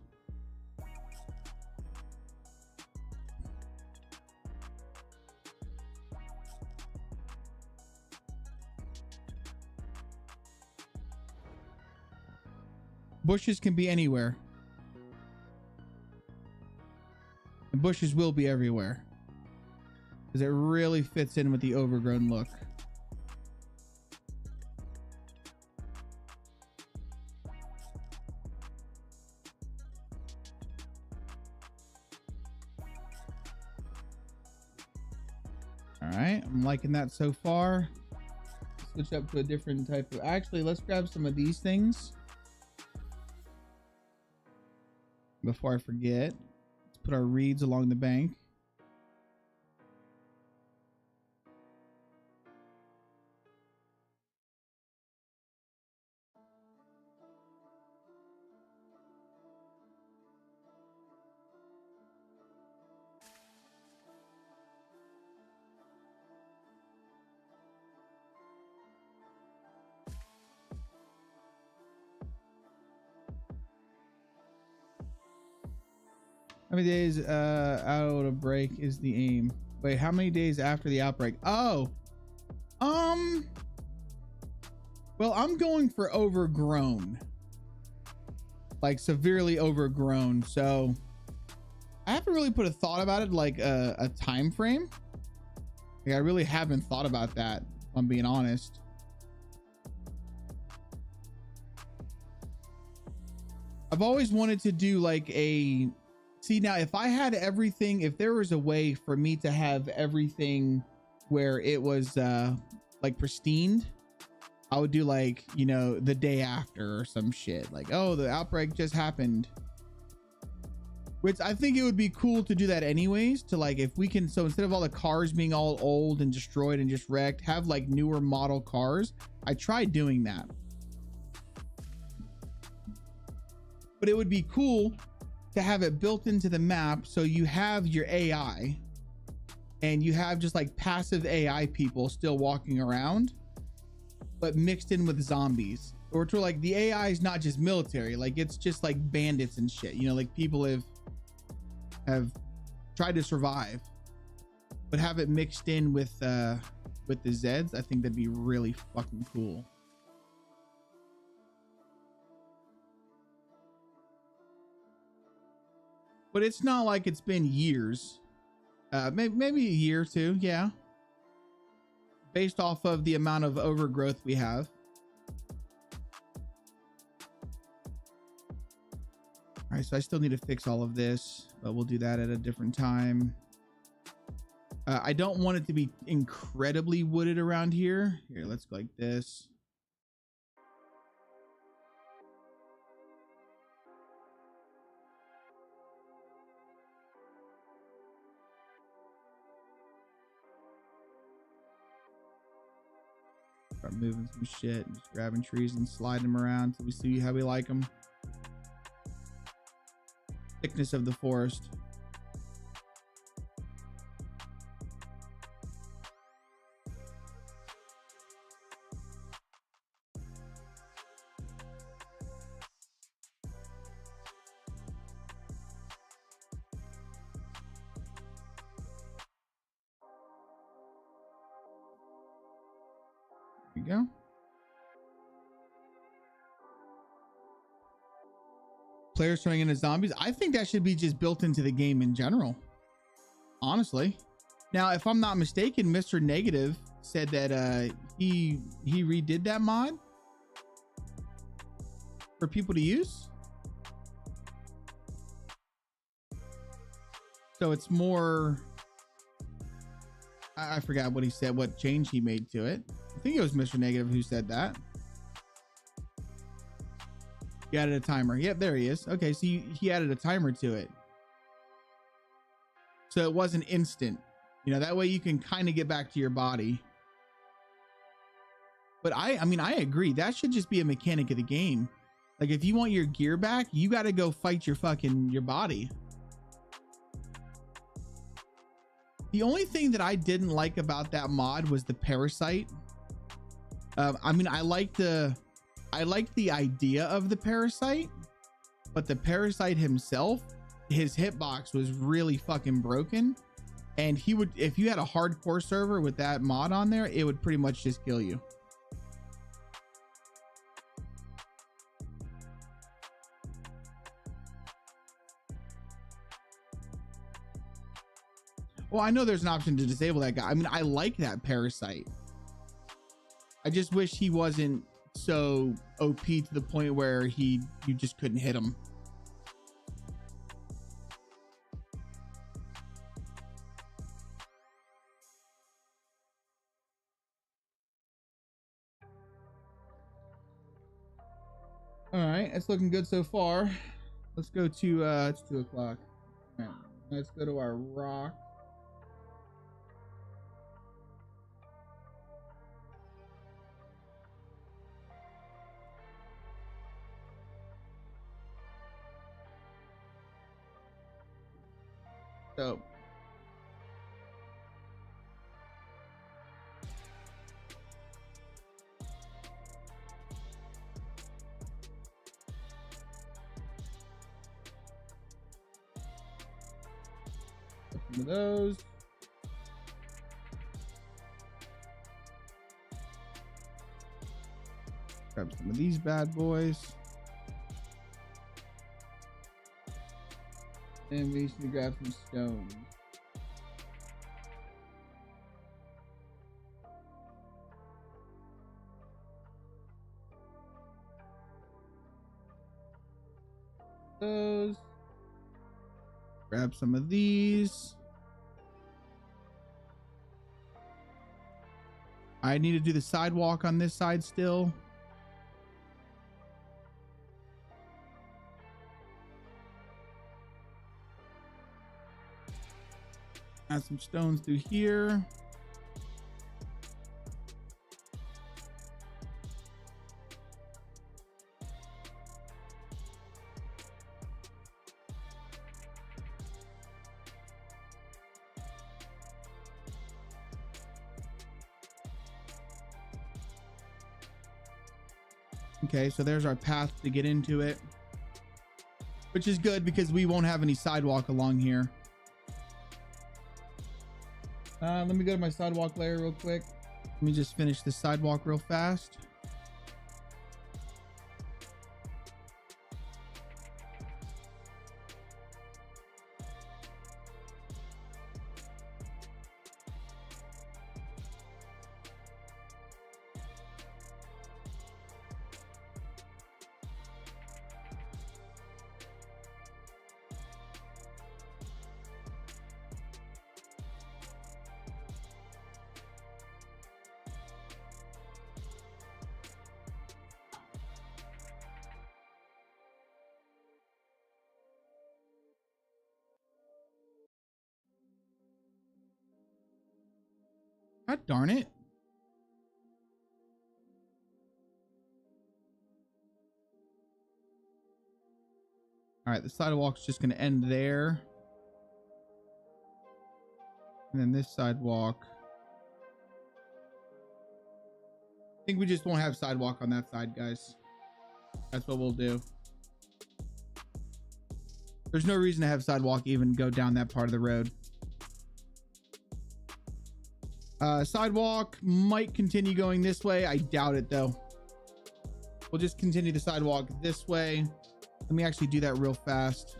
Bushes can be anywhere. And bushes will be everywhere. Because it really fits in with the overgrown look. All right, I'm liking that so far. Switch up to a different type of... Actually, let's grab some of these things. Before I forget, let's put our reeds along the bank. How many days out of break is the aim? Wait, how many days after the outbreak? Oh, well, I'm going for overgrown, like severely overgrown. So I haven't really put a thought about it, like a time frame. Like, I really haven't thought about that, if I'm being honest. I've always wanted to do like a... See, now if I had everything, if there was a way for me to have everything where it was like pristine, I would do like, you know, the day after or some shit. Like, oh, the outbreak just happened. Which I think it would be cool to do that anyways, to like, if we can, so instead of all the cars being all old and destroyed and just wrecked, have like newer model cars. I tried doing that. But it would be cool to have it built into the map, so you have your AI and you have just like passive AI people still walking around, but mixed in with zombies. Or to like the AI is not just military, like it's just like bandits and shit, you know, like people have tried to survive, but have it mixed in with the Zeds. I think that'd be really fucking cool. But it's not like it's been years. Maybe a year or two, yeah. Based off of the amount of overgrowth we have. All right, so I still need to fix all of this, but we'll do that at a different time. I don't want it to be incredibly wooded around here. Here, let's go like this. Start moving some shit and just grabbing trees and sliding them around until we see how we like them. Thickness of the forest. There we go. Players turning into zombies. I think that should be just built into the game in general, honestly. Now, if I'm not mistaken, Mr. Negative said that he redid that mod for people to use. So it's more, I forgot what he said, what change he made to it. I think it was Mr. Negative who said that. He added a timer. Yep, there he is. Okay, so he added a timer to it. So it wasn't instant. You know, that way you can kind of get back to your body. But I mean, I agree. That should just be a mechanic of the game. Like, if you want your gear back, you got to go fight your body. The only thing that I didn't like about that mod was the parasite. I mean, I like the idea of the parasite, but the parasite himself, his hitbox was really fucking broken. And he would, if you had a hardcore server with that mod on there, it would pretty much just kill you. Well, I know there's an option to disable that guy. I mean, I like that parasite. I just wish he wasn't so OP to the point where you just couldn't hit him. All right, it's looking good so far. Let's go to it's 2 o'clock. All right, let's go to our rock. So some of those. Grab some of these bad boys. And we should grab some stones. Those. Grab some of these. I need to do the sidewalk on this side still. Add some stones through here. Okay, so there's our path to get into it, which is good because we won't have any sidewalk along here. Let me go to my sidewalk layer real quick. Let me just finish this sidewalk real fast. God darn it. All right, the sidewalk's just going to end there. And then this sidewalk. I think we just won't have sidewalk on that side, guys. That's what we'll do. There's no reason to have sidewalk even go down that part of the road. Sidewalk might continue going this way. I doubt it though. We'll just continue the sidewalk this way. Let me actually do that real fast.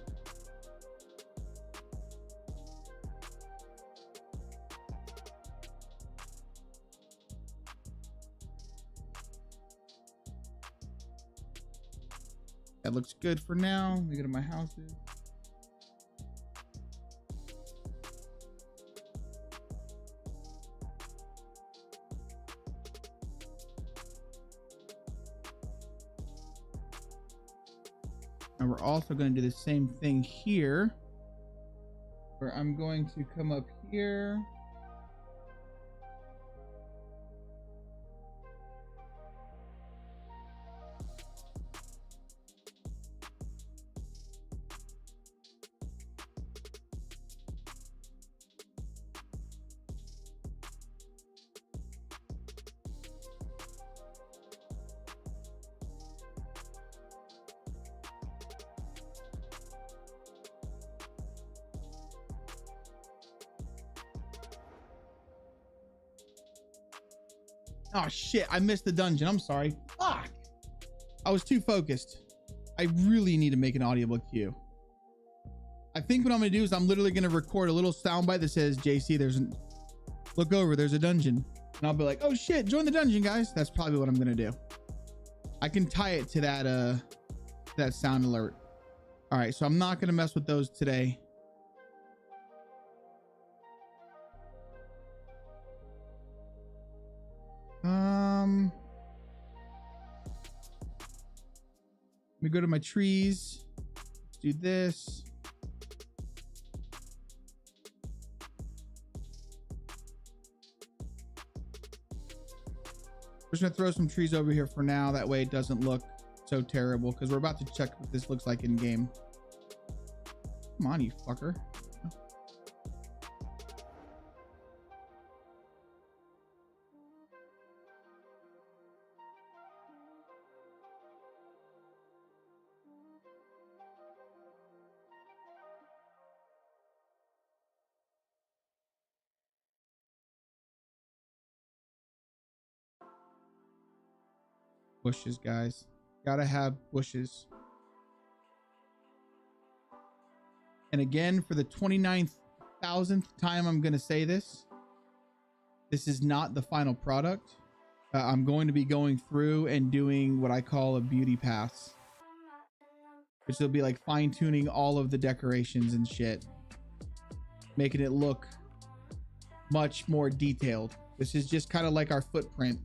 That looks good for now. Let me go to my houses. And we're also going to do the same thing here, where I'm going to come up here. Oh shit, I missed the dungeon. I'm sorry. Fuck. I was too focused. I really need to make an audiobook queue. I think what I'm gonna do is I'm literally gonna record a little soundbite that says, JC, look over, there's a dungeon. And I'll be like, oh shit, join the dungeon, guys. That's probably what I'm gonna do. I can tie it to that sound alert. All right, so I'm not gonna mess with those today. Let me go to my trees. Let's do this. We're just gonna throw some trees over here for now. That way it doesn't look so terrible, because we're about to check what this looks like in game. Come on, you fucker. Bushes, guys. Gotta have bushes. And again, for the 29,000th time, I'm gonna say this. This is not the final product. I'm going to be going through and doing what I call a beauty pass, which will be like fine-tuning all of the decorations and shit, making it look much more detailed. This is just kind of like our footprint.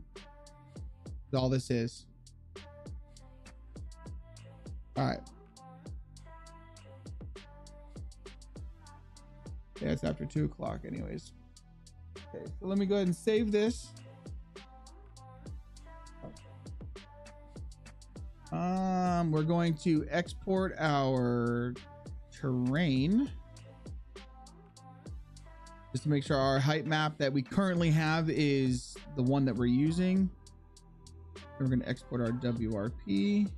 All this is. All right. Yeah, it's after 2 o'clock anyways. Okay, so let me go ahead and save this. We're going to export our terrain just to make sure our height map that we currently have is the one that we're using. We're going to export our WRP.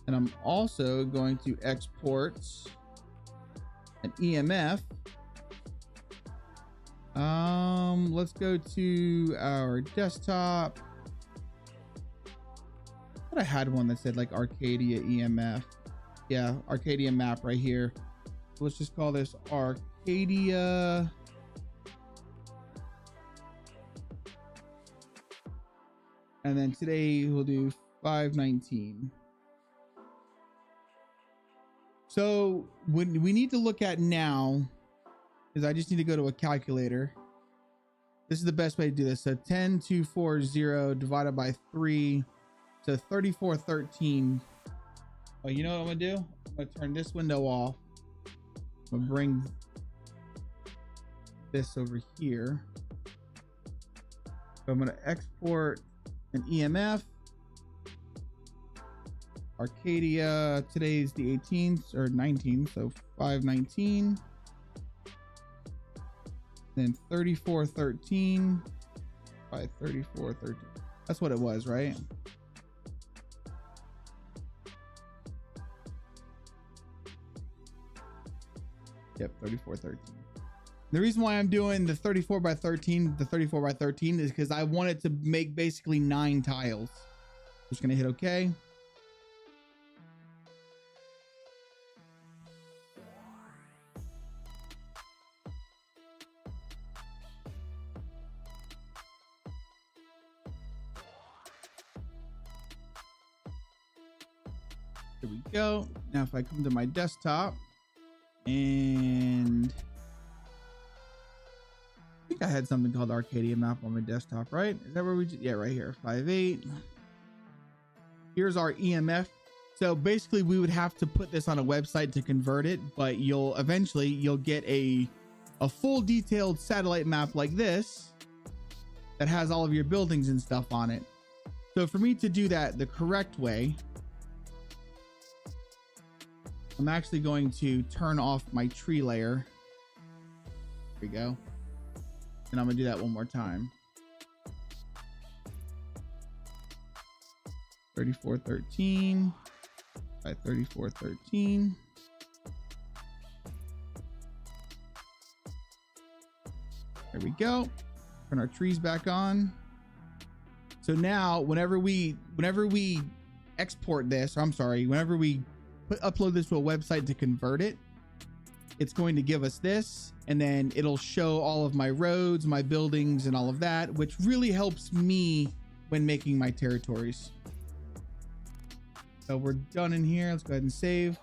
And I'm also going to export an EMF. Let's go to our desktop. I thought I had one that said like Arcadia EMF. Yeah, Arcadia map right here. So let's just call this Arcadia. And then today we'll do 519. So what we need to look at now is I just need to go to a calculator. This is the best way to do this. So 10,240 divided by 3, so 3413. Oh, you know what I'm gonna do? I'm gonna turn this window off. I'm gonna bring this over here. So I'm gonna export an EMF. Arcadia, today's the 18th or 19th, so 519. Then 3413 by 3413. That's what it was, right? Yep, 3413. The reason why I'm doing the 34 by 13, the 34 by 13 is because I wanted to make basically 9 tiles. Just gonna hit OK. There we go. Now if I come to my desktop and I think I had something called Arcadia map on my desktop, right? Is that where we, yeah, right here, 5.8. Here's our EMF. So basically we would have to put this on a website to convert it, but you'll get a full detailed satellite map like this that has all of your buildings and stuff on it. So for me to do that the correct way, I'm actually going to turn off my tree layer. There we go. And I'm gonna do that one more time. 3413 by 3413. There we go. Turn our trees back on. So now whenever we export this, or I'm sorry, whenever we upload this to a website to convert it, it's going to give us this, and then it'll show all of my roads, my buildings, and all of that, which really helps me when making my territories. So we're done in here. Let's go ahead and save.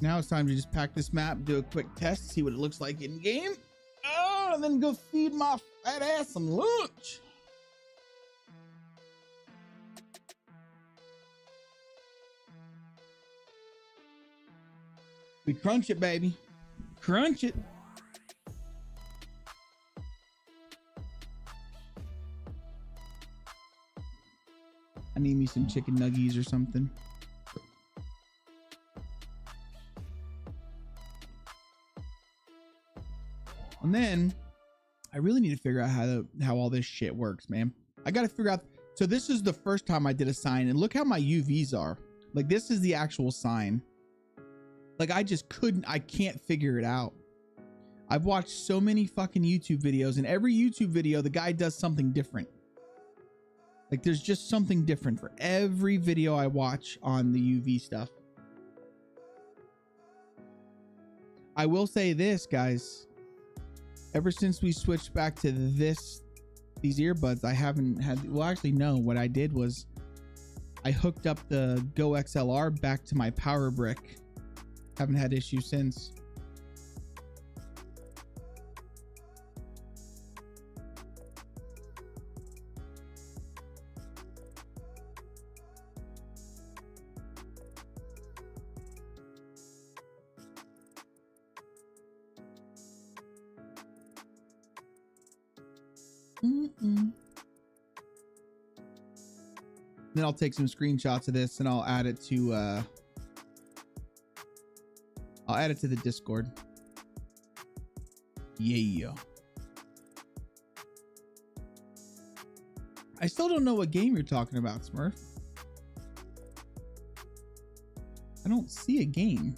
Now it's time to just pack this map, do a quick test, see what it looks like in game. Oh, and then go feed my fat ass some lunch. We crunch it, baby. Crunch it. I need me some chicken nuggies or something. And then I really need to figure out how all this shit works, man. I got to figure out. So this is the first time I did a sign, and look how my UVs are. Like, this is the actual sign. Like, I can't figure it out. I've watched so many fucking YouTube videos, and every YouTube video, the guy does something different. Like, there's just something different for every video I watch on the UV stuff. I will say this, guys. Ever since we switched back to these earbuds, I haven't had, well, actually, no, what I did was I hooked up the Go XLR back to my power brick. Haven't had issues since. Then I'll take some screenshots of this and I'll add it to the Discord. Yeah. I still don't know what game you're talking about, Smurf. I don't see a game.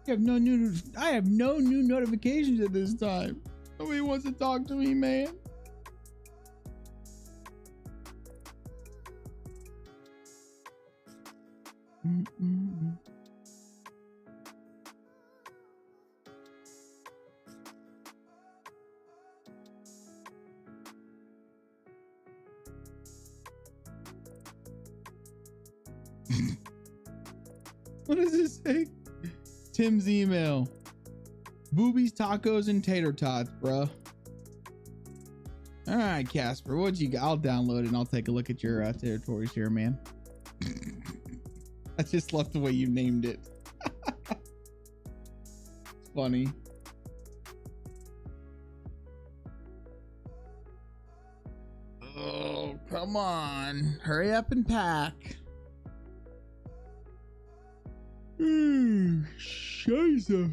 I have no new notifications at this time. Nobody wants to talk to me, man. What does this say? Tim's email. Boobies, tacos, and tater tots, bro. All right, Casper, what you got? I'll download it and I'll take a look at your territories here, man. I just love the way you named it. It's funny. Oh, come on. Hurry up and pack. Scheiße.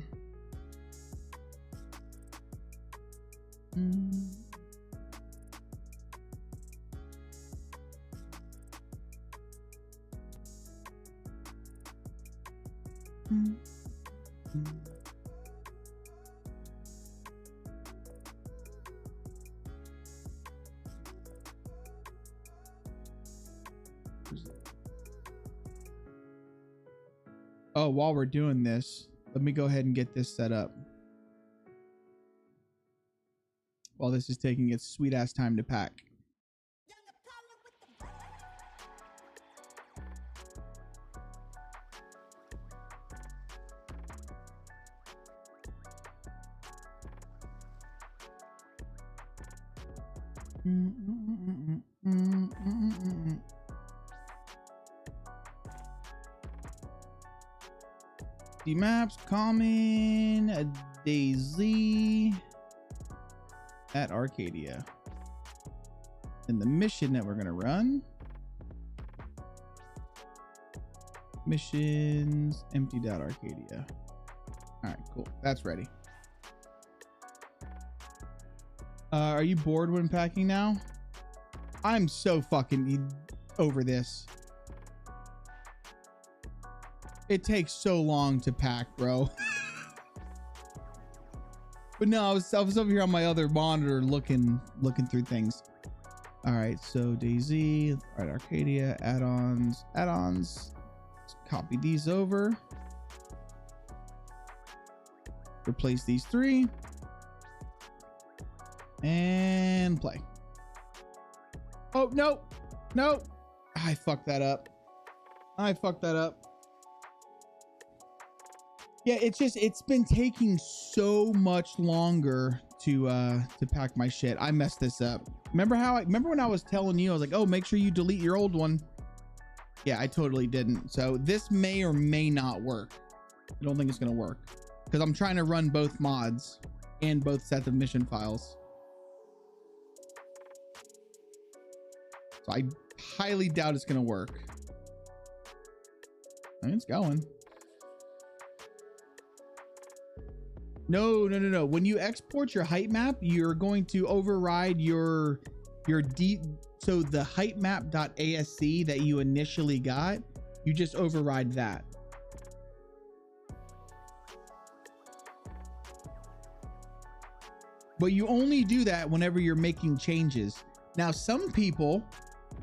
Oh, while we're doing this, let me go ahead and get this set up. While this is taking its sweet ass time to pack. The maps common DayZ at Arcadia. And the mission that we're gonna run. Missions empty.arcadia. All right, cool. That's ready. Are you bored when packing now? I'm so fucking over this. It takes so long to pack, bro. But no, I was over here on my other monitor looking through things. All right, so DayZ, all right, Arcadia, add-ons. Let's copy these over. Replace these three. And play. Oh, no. No. I fucked that up. Yeah, it's been taking so much longer to pack my shit. I messed this up. Remember when I was telling you, I was like, oh, make sure you delete your old one. Yeah, I totally didn't. So this may or may not work. I don't think it's gonna work because I'm trying to run both mods and both sets of mission files. So I highly doubt it's gonna work. I mean, it's going. No. When you export your height map, you're going to override your so the height map.asc that you initially got, you just override that. But you only do that whenever you're making changes. Now, some people,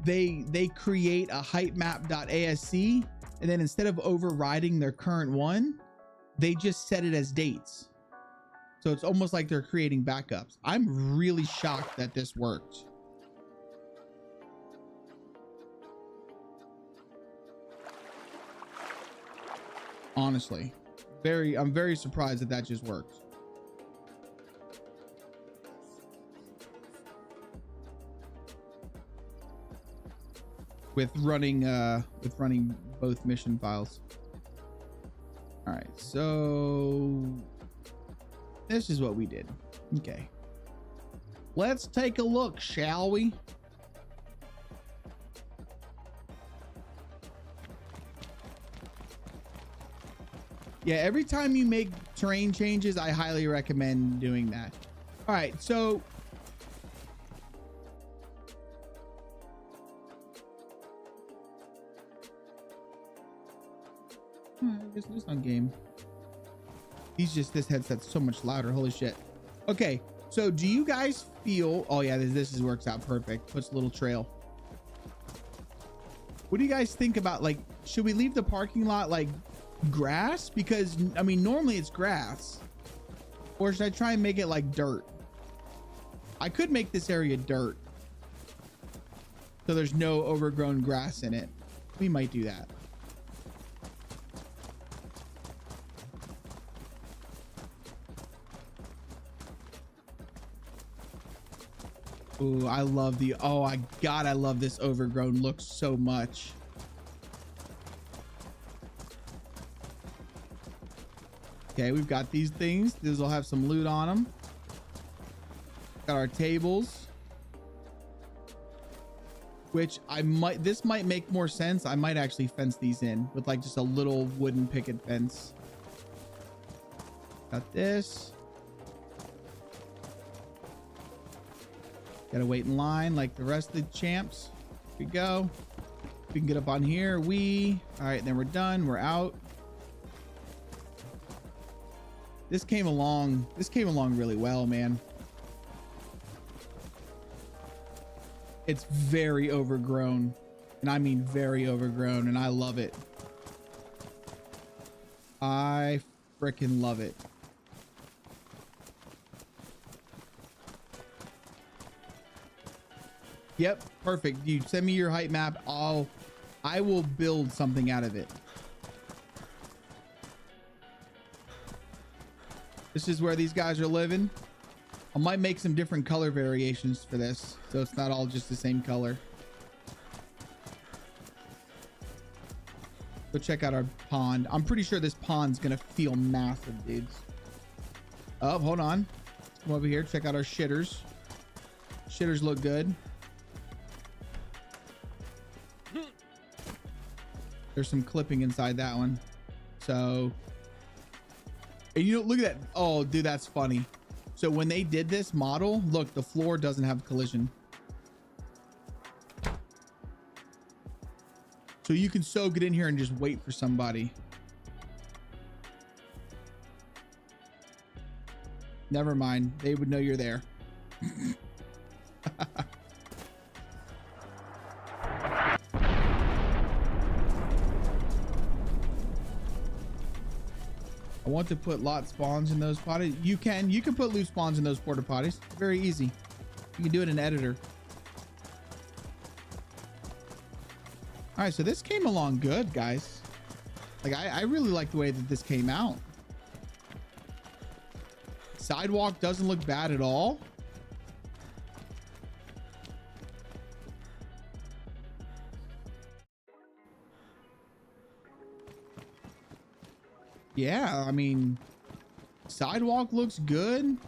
they create a height map.asc, and then instead of overriding their current one, they just set it as dates. So it's almost like they're creating backups. I'm really shocked that this worked. Honestly, I'm very surprised that just worked. With running both mission files. All right, so this is what we did. Okay, let's take a look, shall we? Yeah, every time you make terrain changes, I highly recommend doing that. All right, so it's not game. This headset's so much louder. Holy shit. Okay, so do you guys feel? Oh yeah, this works out perfect. Puts a little trail. What do you guys think about, like, should we leave the parking lot like grass? Because I mean, normally it's grass. Or should I try and make it like dirt? I could make this area dirt, so there's no overgrown grass in it. We might do that. Ooh, I love oh my God, I love this overgrown look so much. Okay, we've got these things. These will have some loot on them. Got our tables, which this might make more sense. I might actually fence these in with like just a little wooden picket fence. Got this. Gotta wait in line like the rest of the champs. Here we go. We can get up on here. All right, then we're done. We're out. This came along really well, man. It's very overgrown, and I mean very overgrown, and I love it. I freaking love it. Yep, perfect. You send me your height map. I will build something out of it. This is where these guys are living. I might make some different color variations for this, so it's not all just the same color. Go check out our pond. I'm pretty sure this pond's gonna feel massive, dudes. Oh, hold on. Come over here. Check out our shitters. Shitters look good. There's some clipping inside that one. So, and you know, look at that. Oh, dude, that's funny. So when they did this model, look, the floor doesn't have collision. So you can so get in here and just wait for somebody. Never mind. They would know you're there. I want to put lot spawns in those potties. You can put loot spawns in those porta potties. Very easy. You can do it in editor. All right, so this came along good, guys. Like I really like the way that this came out. Sidewalk doesn't look bad at all. Yeah, I mean, sidewalk looks good.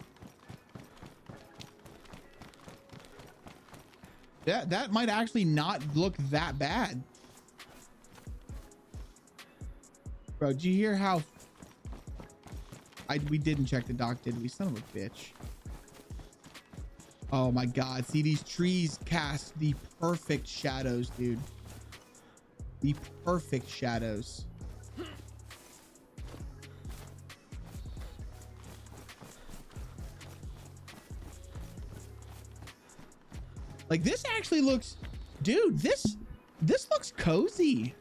That might actually not look that bad. Bro, did you hear how we didn't check the dock, did we? Son of a bitch. Oh my god, see, these trees cast the perfect shadows, dude. The perfect shadows. Like, this actually looks, dude, this looks cozy.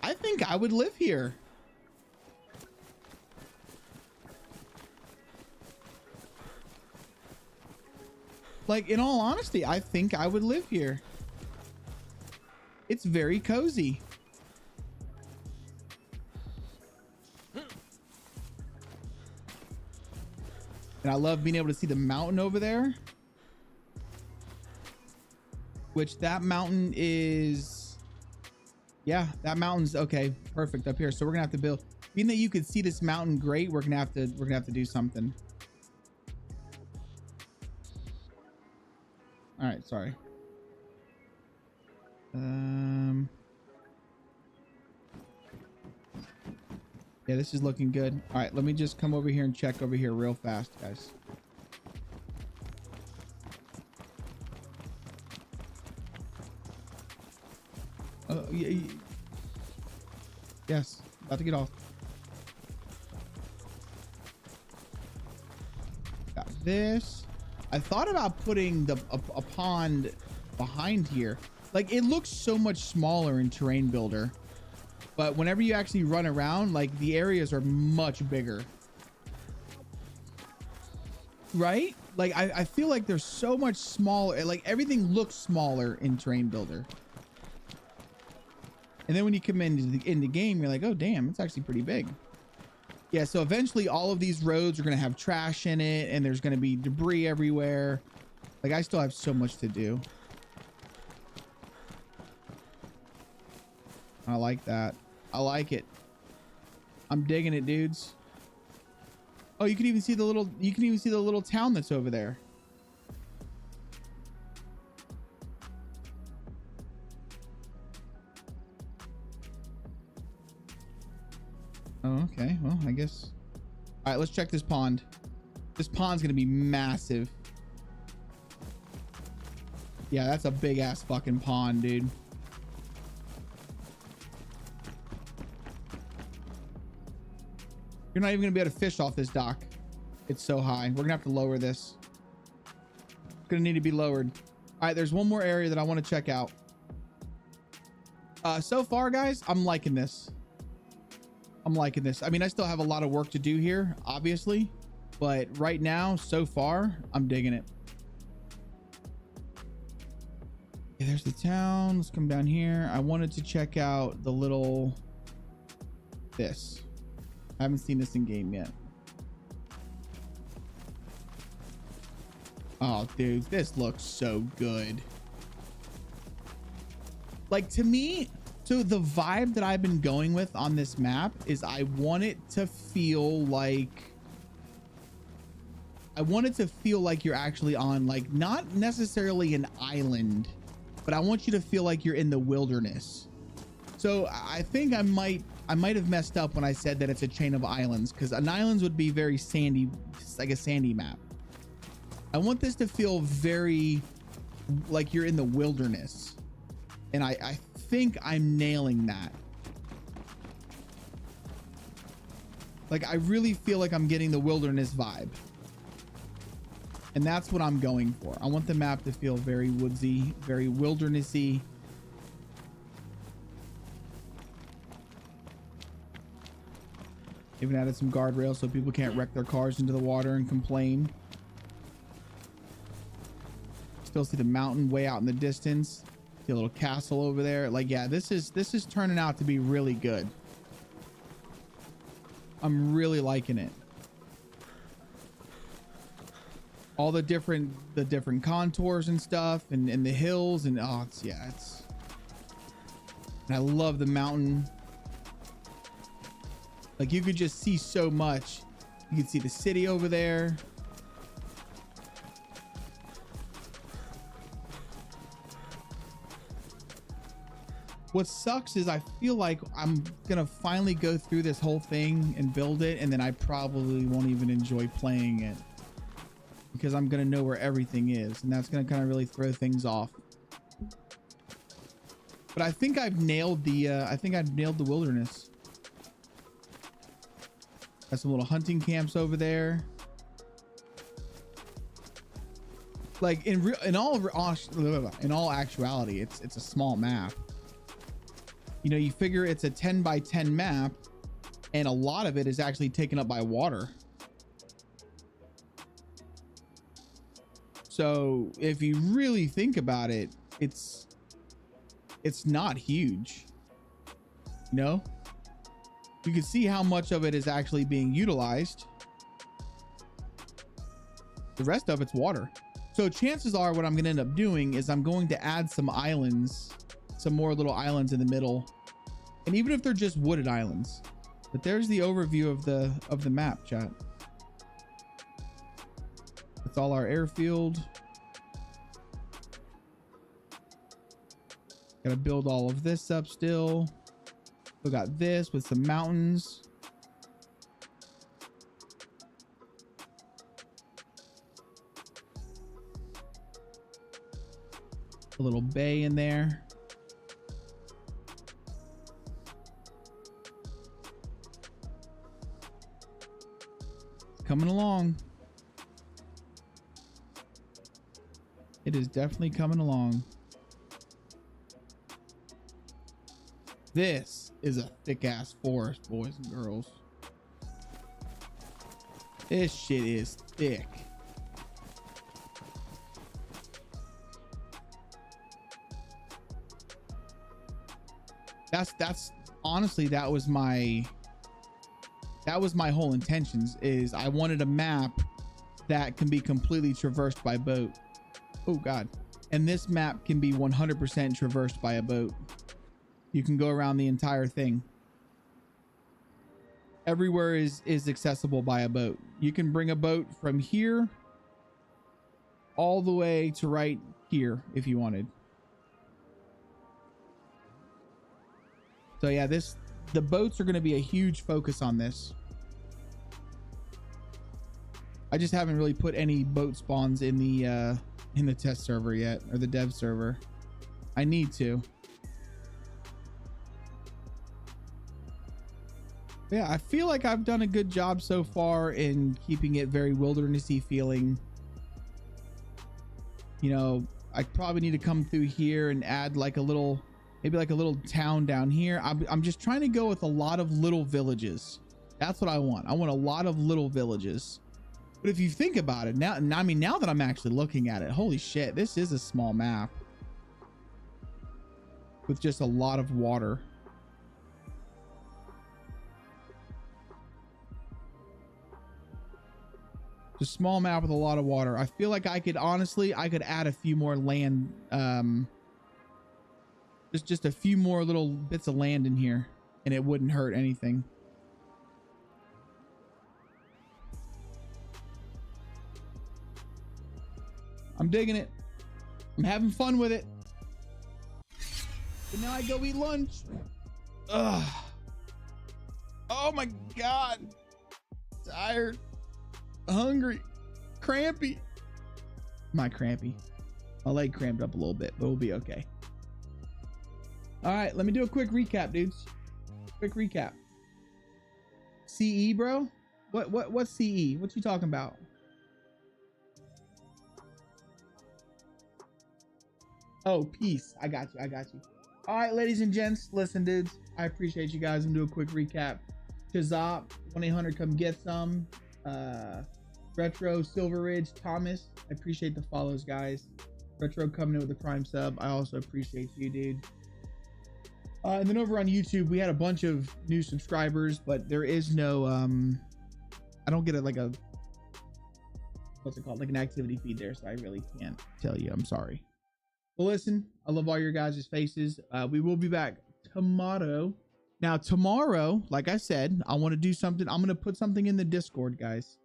I think I would live here. Like, in all honesty, I think I would live here. It's very cozy. And I love being able to see the mountain over there. Which that mountain is, yeah, that mountain's okay, perfect up here. So we're gonna have to build. Being that you could see this mountain great, we're gonna have to do something. All right, sorry. Yeah, this is looking good. All right, let me just come over here and check over here real fast, guys. Yeah, yes, about to get off. Got this. I thought about putting a pond behind here. Like, it looks so much smaller in Terrain Builder, but whenever you actually run around, like, the areas are much bigger, right? Like, I feel like there's so much smaller, like everything looks smaller in Terrain Builder. And then when you come into the game, you're like, oh, damn, it's actually pretty big. Yeah, so eventually all of these roads are going to have trash in it, and there's going to be debris everywhere. Like, I still have so much to do. I like that. I like it. I'm digging it, dudes. Oh, you can even see the little town that's over there. Oh, okay. Well, I guess. All right, let's check this pond. This pond's gonna be massive. Yeah, that's a big ass fucking pond, dude. You're not even gonna be able to fish off this dock. It's so high. We're gonna have to lower this. It's gonna need to be lowered. All right, there's one more area that I want to check out. So far, guys, I'm liking this. I'm liking this. I mean, I still have a lot of work to do here, obviously, but right now, so far, I'm digging it. Okay, there's the town. Let's come down here. I wanted to check out the little, this. I haven't seen this in game yet. Oh, dude, this looks so good. Like, to me, So the vibe that I've been going with on this map is I want it to feel like you're actually on, like, not necessarily an island, but I want you to feel like you're in the wilderness. So I think I might have messed up when I said that it's a chain of islands, because an island would be very sandy, like a sandy map. I want this to feel very like you're in the wilderness. And I think I'm nailing that. Like, I really feel like I'm getting the wilderness vibe. And that's what I'm going for. I want the map to feel very woodsy, very wildernessy. Even added some guardrails so people can't wreck their cars into the water and complain. Still see the mountain way out in the distance. See a little castle over there. Like, yeah, this is turning out to be really good. I'm really liking it. All the different contours and stuff, and the hills, and oh, it's and I love the mountain. Like, you could just see so much. You can see the city over there. What sucks is I feel like I'm gonna finally go through this whole thing and build it, and then I probably won't even enjoy playing it because I'm gonna know where everything is, and that's gonna kind of really throw things off. But I think I've nailed the wilderness. Got some little hunting camps over there. Like, in all actuality, it's a small map. You know, you figure it's a 10 by 10 map, and a lot of it is actually taken up by water. So if you really think about it, it's not huge. You know, you can see how much of it is actually being utilized. The rest of it's water. So chances are what I'm going to end up doing is I'm going to add some islands, some more little islands in the middle, and even if they're just wooded islands. But there's the overview of the map, chat. That's all our airfield. Gotta build all of this up still. We got this with some mountains. A little bay in there. Coming along. It is definitely coming along. This is a thick ass forest, boys and girls. This shit is thick. That's honestly, that was my whole intentions, is I wanted a map that can be completely traversed by boat. Oh God. And this map can be 100% traversed by a boat. You can go around the entire thing. Everywhere is accessible by a boat. You can bring a boat from here all the way to right here if you wanted. So yeah, the boats are going to be a huge focus on this. I just haven't really put any boat spawns in the test server yet, or the dev server. I need to. Yeah, I feel like I've done a good job so far in keeping it very wildernessy feeling. You know, I probably need to come through here and add like a little, maybe like a little town down here. I'm just trying to go with a lot of little villages. That's what I want. I want a lot of little villages. But if you think about it now, I mean, now that I'm actually looking at it, holy shit, this is a small map with just a lot of water. It's a small map with a lot of water. I feel like I could honestly, I could add a few more land just a few more little bits of land in here and it wouldn't hurt anything. I'm digging it. I'm having fun with it. But now I go eat lunch. Ugh. Oh my God. Tired. Hungry. Crampy. My crampy. My leg cramped up a little bit, but we'll be okay. All right, let me do a quick recap, dudes. Quick recap. CE, bro? What's CE? What you talking about? Oh, peace. I got you. I got you. All right, ladies and gents, listen, dudes. I appreciate you guys. I'm gonna do a quick recap. Kazop, 1-800, come get some. Retro, Silver Ridge, Thomas. I appreciate the follows, guys. Retro coming in with the Prime sub. I also appreciate you, dude. And then over on YouTube, we had a bunch of new subscribers, but there is no, I don't get like a, what's it called? Like an activity feed there. So I really can't tell you. I'm sorry. Well, listen, I love all your guys' faces. We will be back tomorrow. Now, tomorrow, like I said, I want to do something. I'm going to put something in the Discord, guys.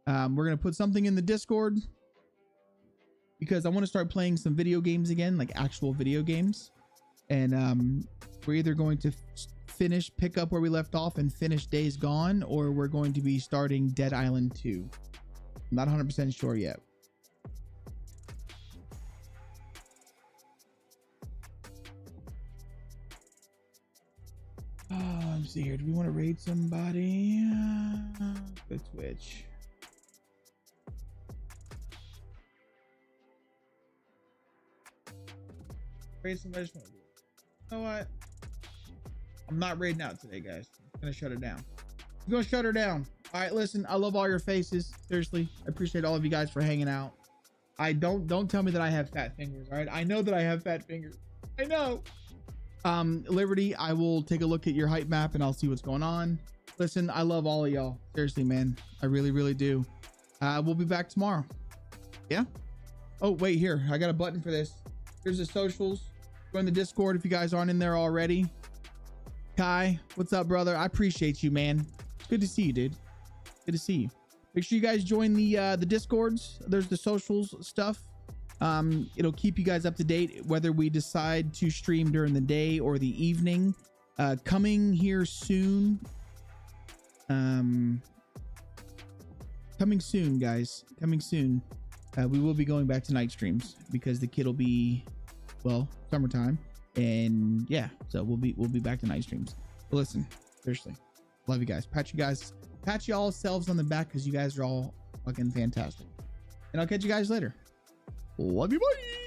We're going to put something in the Discord because I want to start playing some video games again, like actual video games. And we're either going to pick up where we left off and finish Days Gone, or we're going to be starting Dead Island 2. I'm not 100% sure yet. Let me see here. Do we want to raid somebody? Go Twitch. Raid somebody. You know what? I'm not raiding out today, guys. I'm gonna shut it down. I'm gonna shut her down. All right, listen. I love all your faces. Seriously, I appreciate all of you guys for hanging out. Don't tell me that I have fat fingers. All right, I know that I have fat fingers. I know. Liberty, I will take a look at your hype map and I'll see what's going on. Listen, I love all of y'all. Seriously, man. I really, really do. We'll be back tomorrow. Yeah. Oh, wait, here. I got a button for this. Here's the socials. Join the Discord if you guys aren't in there already. Kai, what's up, brother? I appreciate you, man. It's good to see you, dude. Good to see you. Make sure you guys join the Discords. There's the socials stuff. It'll keep you guys up to date whether we decide to stream during the day or the evening. Coming here soon. Coming soon, guys. Coming soon. We will be going back to night streams because the kid will be, well, summertime, and yeah, so we'll be back to night streams. But listen, seriously, love you guys. Pat you all selves on the back because you guys are all fucking fantastic. And I'll catch you guys later. Love you, bye.